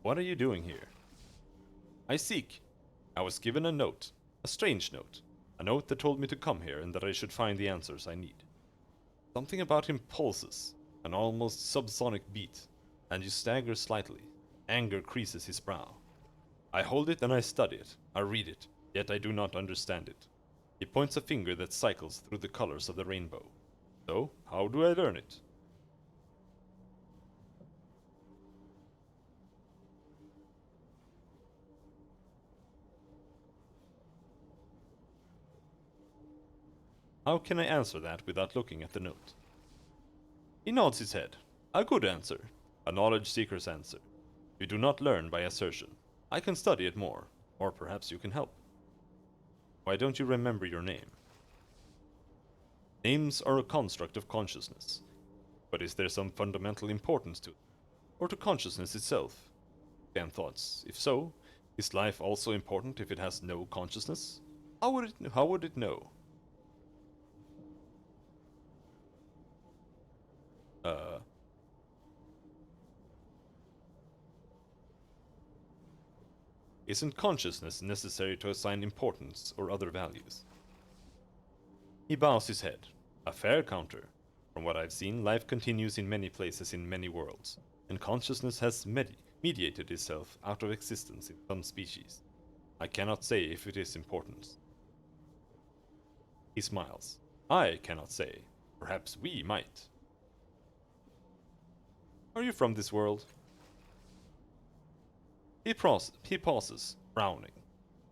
What are you doing here? I seek. I was given a note. A strange note. A note that told me to come here and that I should find the answers I need. Something about him pulses. An almost subsonic beat. And you stagger slightly. Anger creases his brow. I hold it and I study it. I read it. Yet I do not understand it. He points a finger that cycles through the colors of the rainbow. So, how do I learn it? How can I answer that without looking at the note? He nods his head. A good answer. A knowledge seeker's answer. You do not learn by assertion. I can study it more, or perhaps you can help. Why don't you remember your name? Names are a construct of consciousness. But is there some fundamental importance to it? Or to consciousness itself? Scan thoughts. If so, is life also important if it has no consciousness? How would it know? Isn't consciousness necessary to assign importance or other values? He bows his head. A fair counter. From what I've seen, life continues in many places in many worlds, and consciousness has mediated itself out of existence in some species. I cannot say if it is importance. He smiles. I cannot say. Perhaps we might. Are you from this world? He pauses, frowning.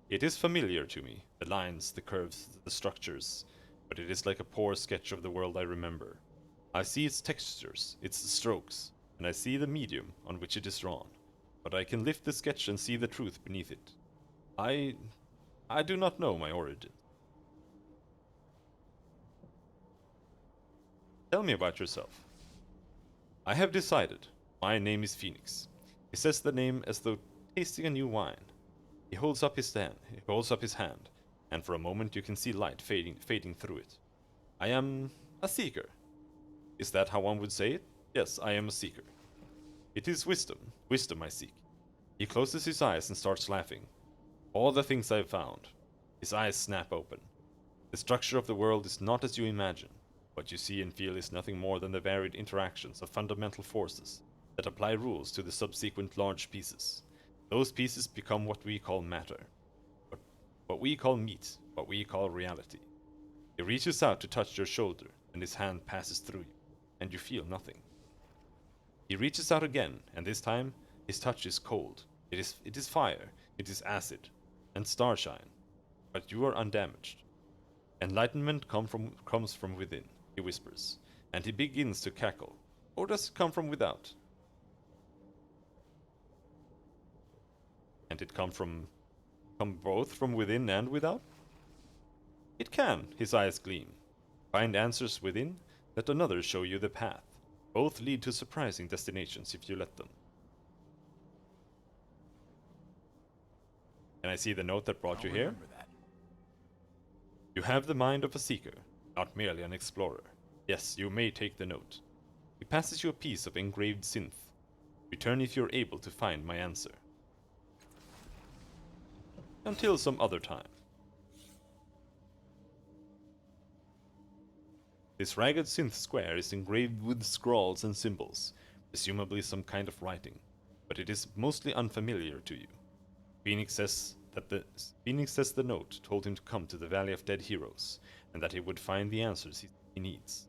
It is familiar to me, the lines, the curves, the structures, but it is like a poor sketch of the world I remember. I see its textures, its strokes, and I see the medium on which it is drawn, but I can lift the sketch and see the truth beneath it. I do not know my origin. Tell me about yourself. I have decided. My name is Phoenix. He says the name as though tasting a new wine. He holds up his hand, and for a moment you can see light fading through it. I am a seeker. Is that how one would say it? Yes, I am a seeker. It is wisdom I seek. He closes his eyes and starts laughing. All the things I've found. His eyes snap open. The structure of the world is not as you imagine. What you see and feel is nothing more than the varied interactions of fundamental forces that apply rules to the subsequent large pieces. Those pieces become what we call matter. What we call meat, what we call reality. He reaches out to touch your shoulder, and his hand passes through you, and you feel nothing. He reaches out again, and this time, his touch is cold. It is fire, it is acid, and starshine. But you are undamaged. Enlightenment comes from within, he whispers, and he begins to cackle. Or does it come from without? And it come both from within and without? It can, his eyes gleam. Find answers within, let another show you the path. Both lead to surprising destinations if you let them. Can I see the note that brought you here? Remember that. You have the mind of a seeker, not merely an explorer. Yes, you may take the note. He passes you a piece of engraved synth. Return if you're able to find my answer. Until some other time. This ragged synth square is engraved with scrawls and symbols, presumably some kind of writing, but it is mostly unfamiliar to you. Phoenix says the note told him to come to the Valley of Dead Heroes, and that he would find the answers he needs.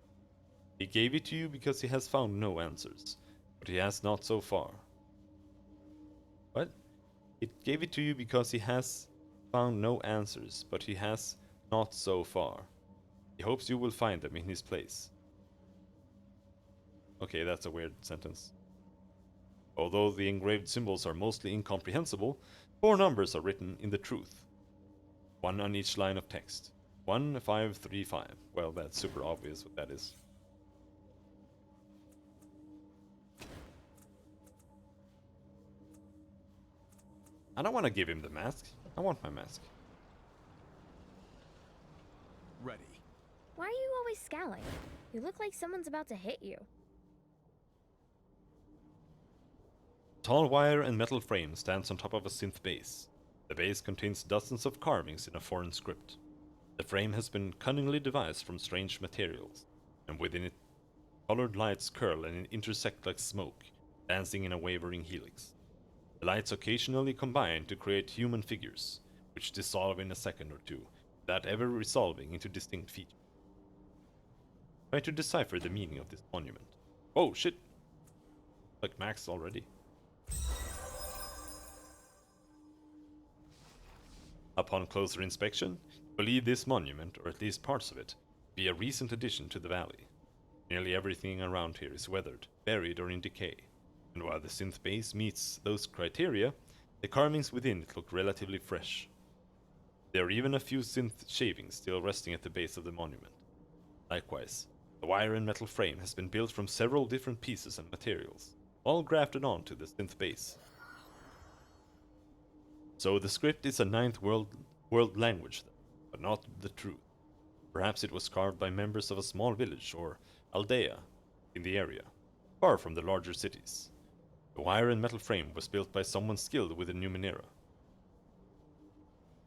He gave it to you because he has found no answers, but he has not so far. What? It gave it to you because he has found no answers, but he has not so far. He hopes you will find them in his place. Okay, that's a weird sentence. Although the engraved symbols are mostly incomprehensible, 4 numbers are written in the truth. 1 on each line of text. 1535. Well, that's super obvious what that is. I don't want to give him the mask. I want my mask. Ready. Why are you always scowling? You look like someone's about to hit you. Tall wire and metal frame stands on top of a synth base. The base contains dozens of carvings in a foreign script. The frame has been cunningly devised from strange materials, and within it, colored lights curl and intersect like smoke, dancing in a wavering helix. The lights occasionally combine to create human figures, which dissolve in a second or two, without ever resolving into distinct features. Try to decipher the meaning of this monument. Oh shit! Like Max already. Upon closer inspection, believe this monument, or at least parts of it, be a recent addition to the valley. Nearly everything around here is weathered, buried, or in decay, and while the synth base meets those criteria, the carvings within it look relatively fresh. There are even a few synth shavings still resting at the base of the monument. Likewise, the wire and metal frame has been built from several different pieces and materials, all grafted onto the synth base. So the script is a ninth world language, but not the truth. Perhaps it was carved by members of a small village or aldea in the area, far from the larger cities. The wire and metal frame was built by someone skilled with the Numenera.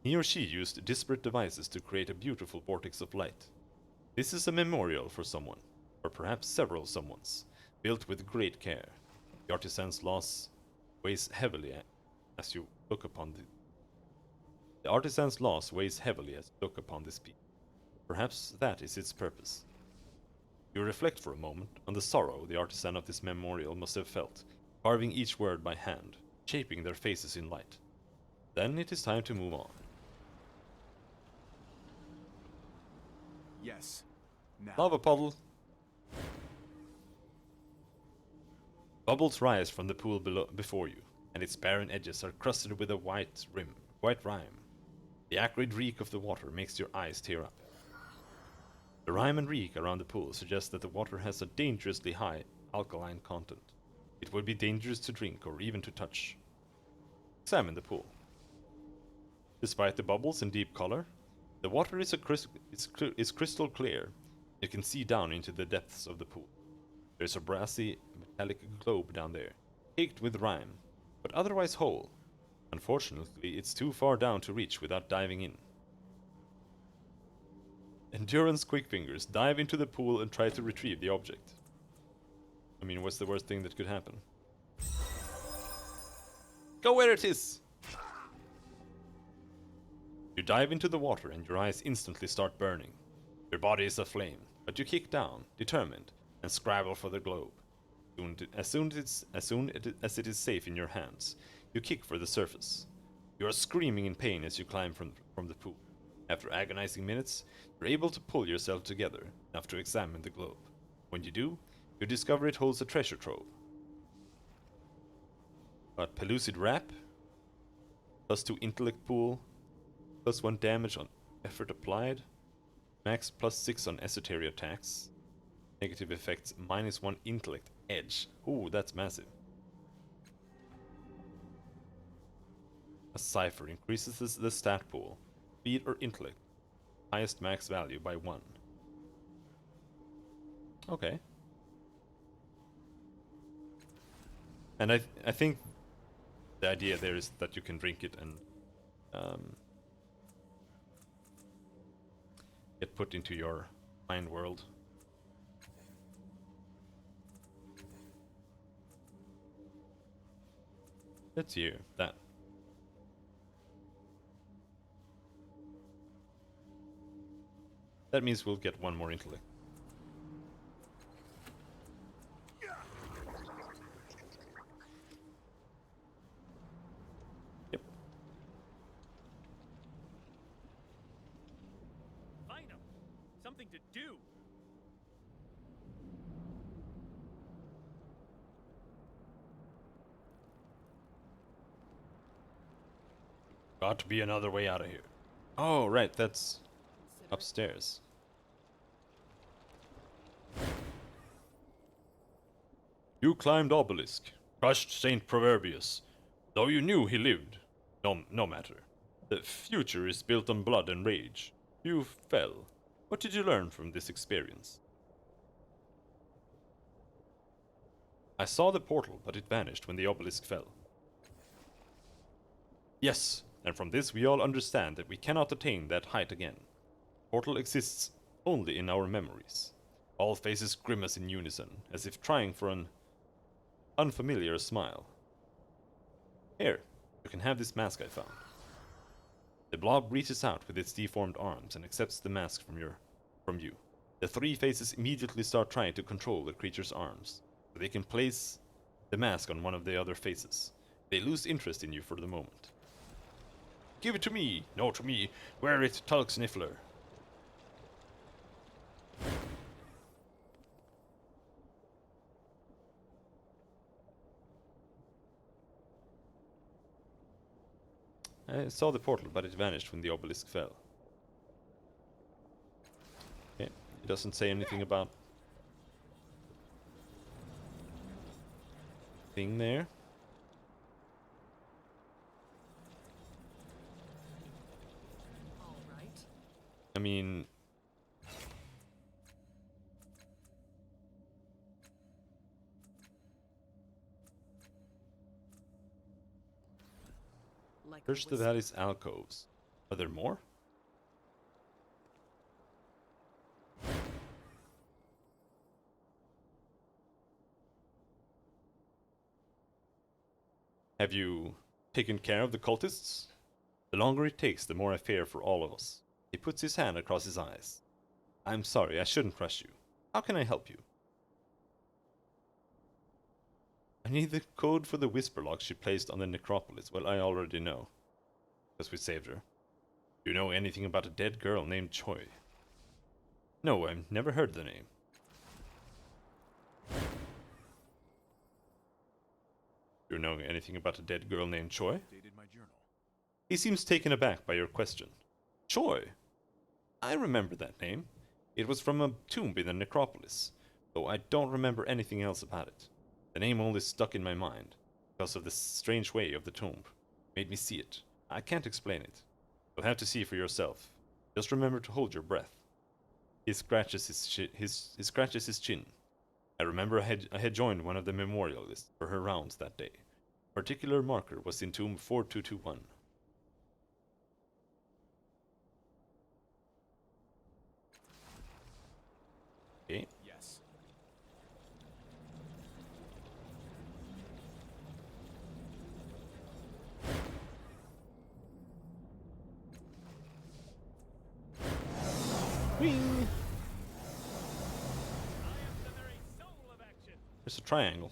He or she used disparate devices to create a beautiful vortex of light. This is a memorial for someone, or perhaps several someones, built with great care. The artisan's loss weighs heavily as you look upon the artisan's loss weighs heavily as you look upon this piece. Perhaps that is its purpose. You reflect for a moment on the sorrow the artisan of this memorial must have felt, carving each word by hand, shaping their faces in light. Then it is time to move on. Yes. Now. Lava puddle. Bubbles rise from the pool before you, and its barren edges are crusted with a white rime. The acrid reek of the water makes your eyes tear up. The rime and reek around the pool suggest that the water has a dangerously high alkaline content. It would be dangerous to drink or even to touch. Examine the pool. Despite the bubbles and deep color, the water is crystal clear. You can see down into the depths of the pool. There's a brassy, metallic globe down there, caked with rime, but otherwise whole. Unfortunately, it's too far down to reach without diving in. Endurance quick fingers dive into the pool and try to retrieve the object. I mean, what's the worst thing that could happen? Go where it is! You dive into the water and your eyes instantly start burning. Your body is aflame, but you kick down, determined, and scrabble for the globe. As soon as it is safe in your hands, you kick for the surface. You are screaming in pain as you climb from the pool. After agonizing minutes, you're able to pull yourself together enough to examine the globe. When you do, you discover it holds a treasure trove. But Pellucid Wrap, +2 intellect pool, +1 damage on effort applied, max +6 on esoteric attacks, negative effects -1 intellect edge. Ooh, that's massive. A cipher increases the stat pool, speed or intellect, highest max value by 1. Okay. And I think the idea there is that you can drink it and get put into your mind world. Let's hear that. That means we'll get 1 more intellect. Yep. Find him. Something to do. Got to be another way out of here. Oh, right, that's upstairs. You climbed obelisk, crushed Saint Proverbius. Though you knew he lived, no matter. The future is built on blood and rage. You fell. What did you learn from this experience? I saw the portal, but it vanished when the obelisk fell. Yes, and from this we all understand that we cannot attain that height again. Portal exists only in our memories. All faces grimace in unison, as if trying for an unfamiliar smile. Here, you can have this mask I found. The blob reaches out with its deformed arms and accepts the mask from you. The 3 faces immediately start trying to control the creature's arms, so they can place the mask on one of the other faces. They lose interest in you for the moment. Give it to me! No, to me! Wear it, Tulk Sniffler! I saw the portal, but it vanished when the obelisk fell. Okay, it doesn't say anything about thing there. All right. I mean, Like search the whistle. valley's alcoves, Are there more? Have you taken care of the cultists? The longer it takes, the more I fear for all of us. He puts his hand across his eyes. I'm sorry, I shouldn't rush you. How can I help you? I need the code for the whisper lock she placed on the necropolis. Well, I already know, because we saved her. Do you know anything about a dead girl named Choi? No, I've never heard the name. Do you know anything about a dead girl named Choi? Dated my journal. He seems taken aback by your question. Choi? I remember that name. It was from a tomb in the necropolis, though I don't remember anything else about it. The name only stuck in my mind, because of the strange way of the tomb. Made me see it. I can't explain it. You'll have to see for yourself. Just remember to hold your breath. He scratches his chin. I remember I had joined one of the memorialists for her rounds that day. A particular marker was in tomb 4221. Okay. Yes. Wing! I am the very soul of action. There's a triangle.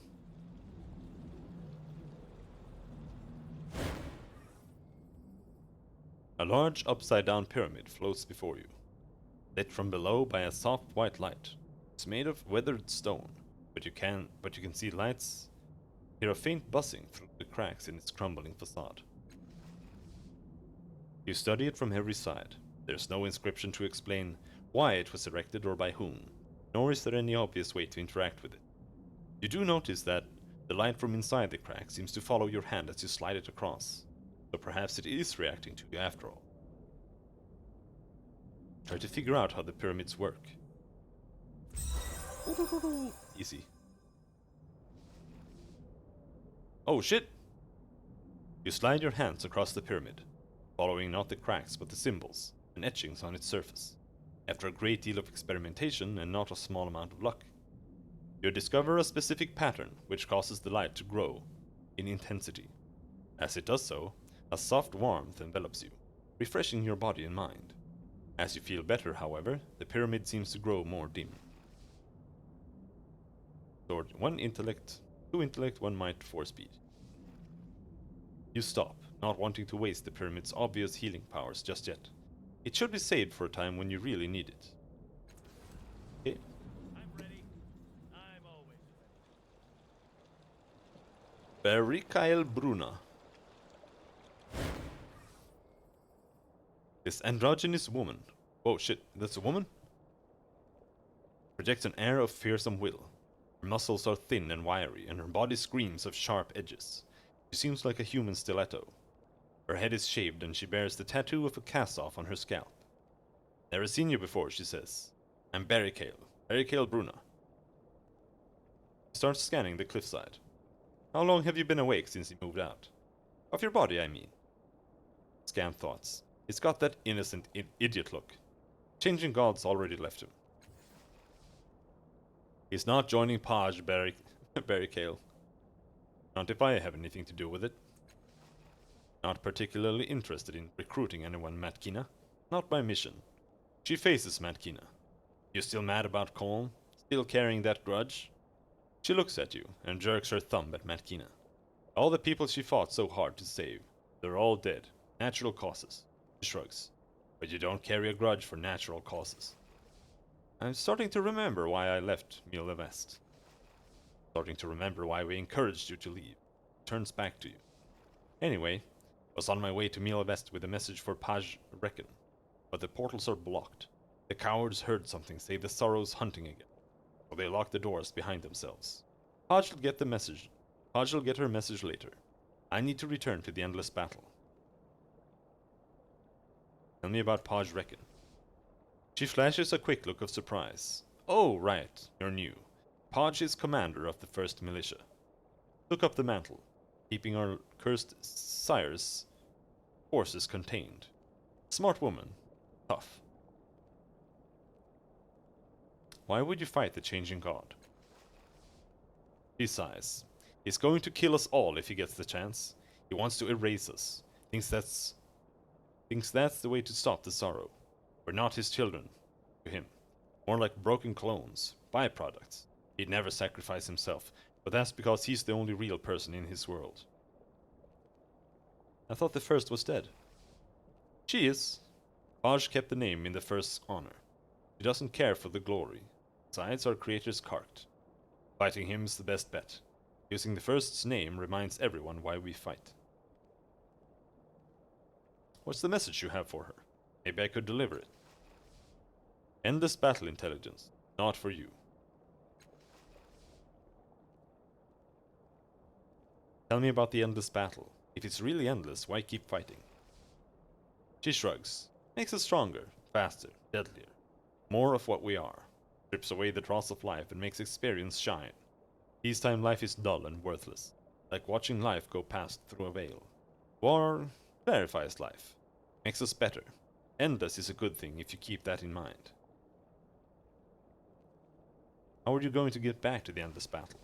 A large upside-down pyramid floats before you, lit from below by a soft white light. It's made of weathered stone, but you can see lights. Hear a faint buzzing through the cracks in its crumbling facade. You study it from every side. There's no inscription to explain why it was erected or by whom, nor is there any obvious way to interact with it. You do notice that the light from inside the crack seems to follow your hand as you slide it across, so perhaps it is reacting to you after all. Try to figure out how the pyramids work. Easy. Oh shit! You slide your hands across the pyramid, following not the cracks but the symbols and etchings on its surface. After a great deal of experimentation and not a small amount of luck, you discover a specific pattern which causes the light to grow in intensity. As it does so, a soft warmth envelops you, refreshing your body and mind. As you feel better, however, the pyramid seems to grow more dim. Sword 1 intellect, 2 intellect, 1 might, 4 speed. You stop, not wanting to waste the pyramid's obvious healing powers just yet. It should be saved for a time when you really need it. Okay. I'm ready. I'm always ready. Berikael Bruna. This androgynous woman. Oh shit, that's a woman? Projects an air of fearsome will. Her muscles are thin and wiry, and her body screams of sharp edges. She seems like a human stiletto. Her head is shaved, and she bears the tattoo of a cast-off on her scalp. Never seen you before, she says. I'm Berikael Bruna. Starts scanning the cliffside. How long have you been awake since you moved out? Of your body, I mean. Scan thoughts. He's got that innocent idiot look. Changing gods already left him. He's not joining Paj, Berikael. Not if I have anything to do with it. Not particularly interested in recruiting anyone, Matkina. Not my mission. She faces Matkina. You still mad about Colm? Still carrying that grudge? She looks at you and jerks her thumb at Matkina. All the people she fought so hard to save, they're all dead. Natural causes. She shrugs. But you don't carry a grudge for natural causes. I'm starting to remember why I left Mille Vest. Starting to remember why we encouraged you to leave. Turns back to you. Anyway, was on my way to Mille Vest with a message for Paj Reckon, but the portals are blocked. The cowards heard something say the Sorrow's hunting again, so they locked the doors behind themselves. Paj will get the message. Paj will get her message later. I need to return to the endless battle. Tell me about Paj Reckon. She flashes a quick look of surprise. Oh, right, you're new. Paj is commander of the 1st Militia. Look up the mantle, keeping our cursed sire's forces contained. Smart woman. Tough. Why would you fight the changing god? She sighs. He's going to kill us all if he gets the chance. He wants to erase us. Thinks that's the way to stop the sorrow. We're not his children. To him. More like broken clones. Byproducts. He'd never sacrifice himself, but that's because he's the only real person in his world. I thought the first was dead. She is. Kaj kept the name in the first's honor. He doesn't care for the glory. Besides, our creator's carked. Fighting him is the best bet. Using the first's name reminds everyone why we fight. What's the message you have for her? Maybe I could deliver it. Endless battle intelligence. Not for you. Tell me about the endless battle. If it's really endless, why keep fighting? She shrugs. Makes us stronger, faster, deadlier. More of what we are. Strips away the dross of life and makes experience shine. Peacetime life is dull and worthless. Like watching life go past through a veil. War clarifies life. Makes us better. Endless is a good thing if you keep that in mind. How are you going to get back to the endless battle?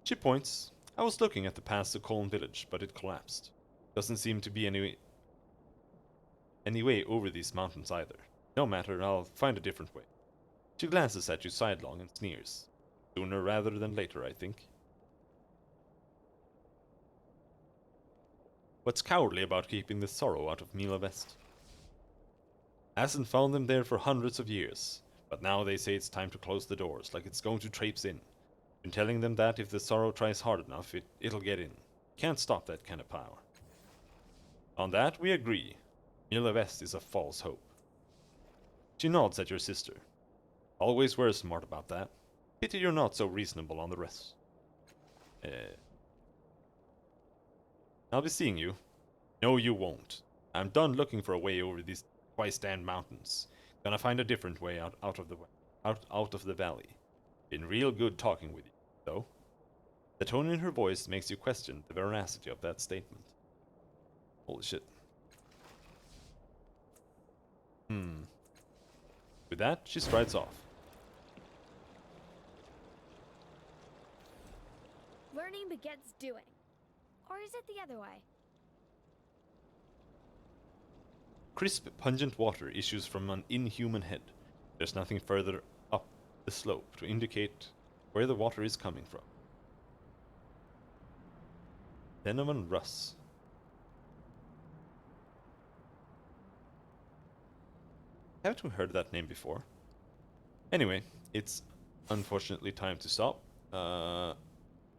She points. I was looking at the path to Colne village, but it collapsed. Doesn't seem to be any way over these mountains either. No matter, I'll find a different way. She glances at you sidelong and sneers. Sooner rather than later, I think. What's cowardly about keeping the sorrow out of Mila West? Hasn't found them there for hundreds of years, but now they say it's time to close the doors, like it's going to traipse in. Been telling them that if the sorrow tries hard enough, it'll get in. Can't stop that kind of power. On that, we agree. Mila West is a false hope. She nods at your sister. Always were smart about that. Pity you're not so reasonable on the rest. I'll be seeing you. No, you won't. I'm done looking for a way over these twice-stand mountains. Gonna find a different way out of the valley. Been real good talking with you, though. The tone in her voice makes you question the veracity of that statement. Holy shit. With that, she strides off. Learning begets doing. Or is it the other way? Crisp, pungent water issues from an inhuman head. There's nothing further up the slope to indicate where the water is coming from. Denman Russ. Haven't we heard that name before? Anyway, it's unfortunately time to stop. I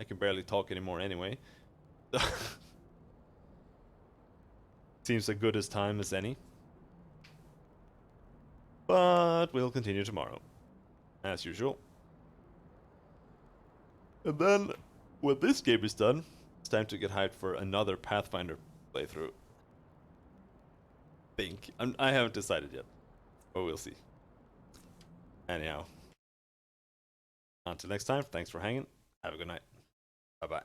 can barely talk anymore anyway. Seems as good as time as any. But we'll continue tomorrow, as usual. And then, when this game is done, it's time to get hyped for another Pathfinder playthrough. I haven't decided yet, but we'll see. Anyhow, until next time, thanks for hanging. Have a good night. Bye-bye.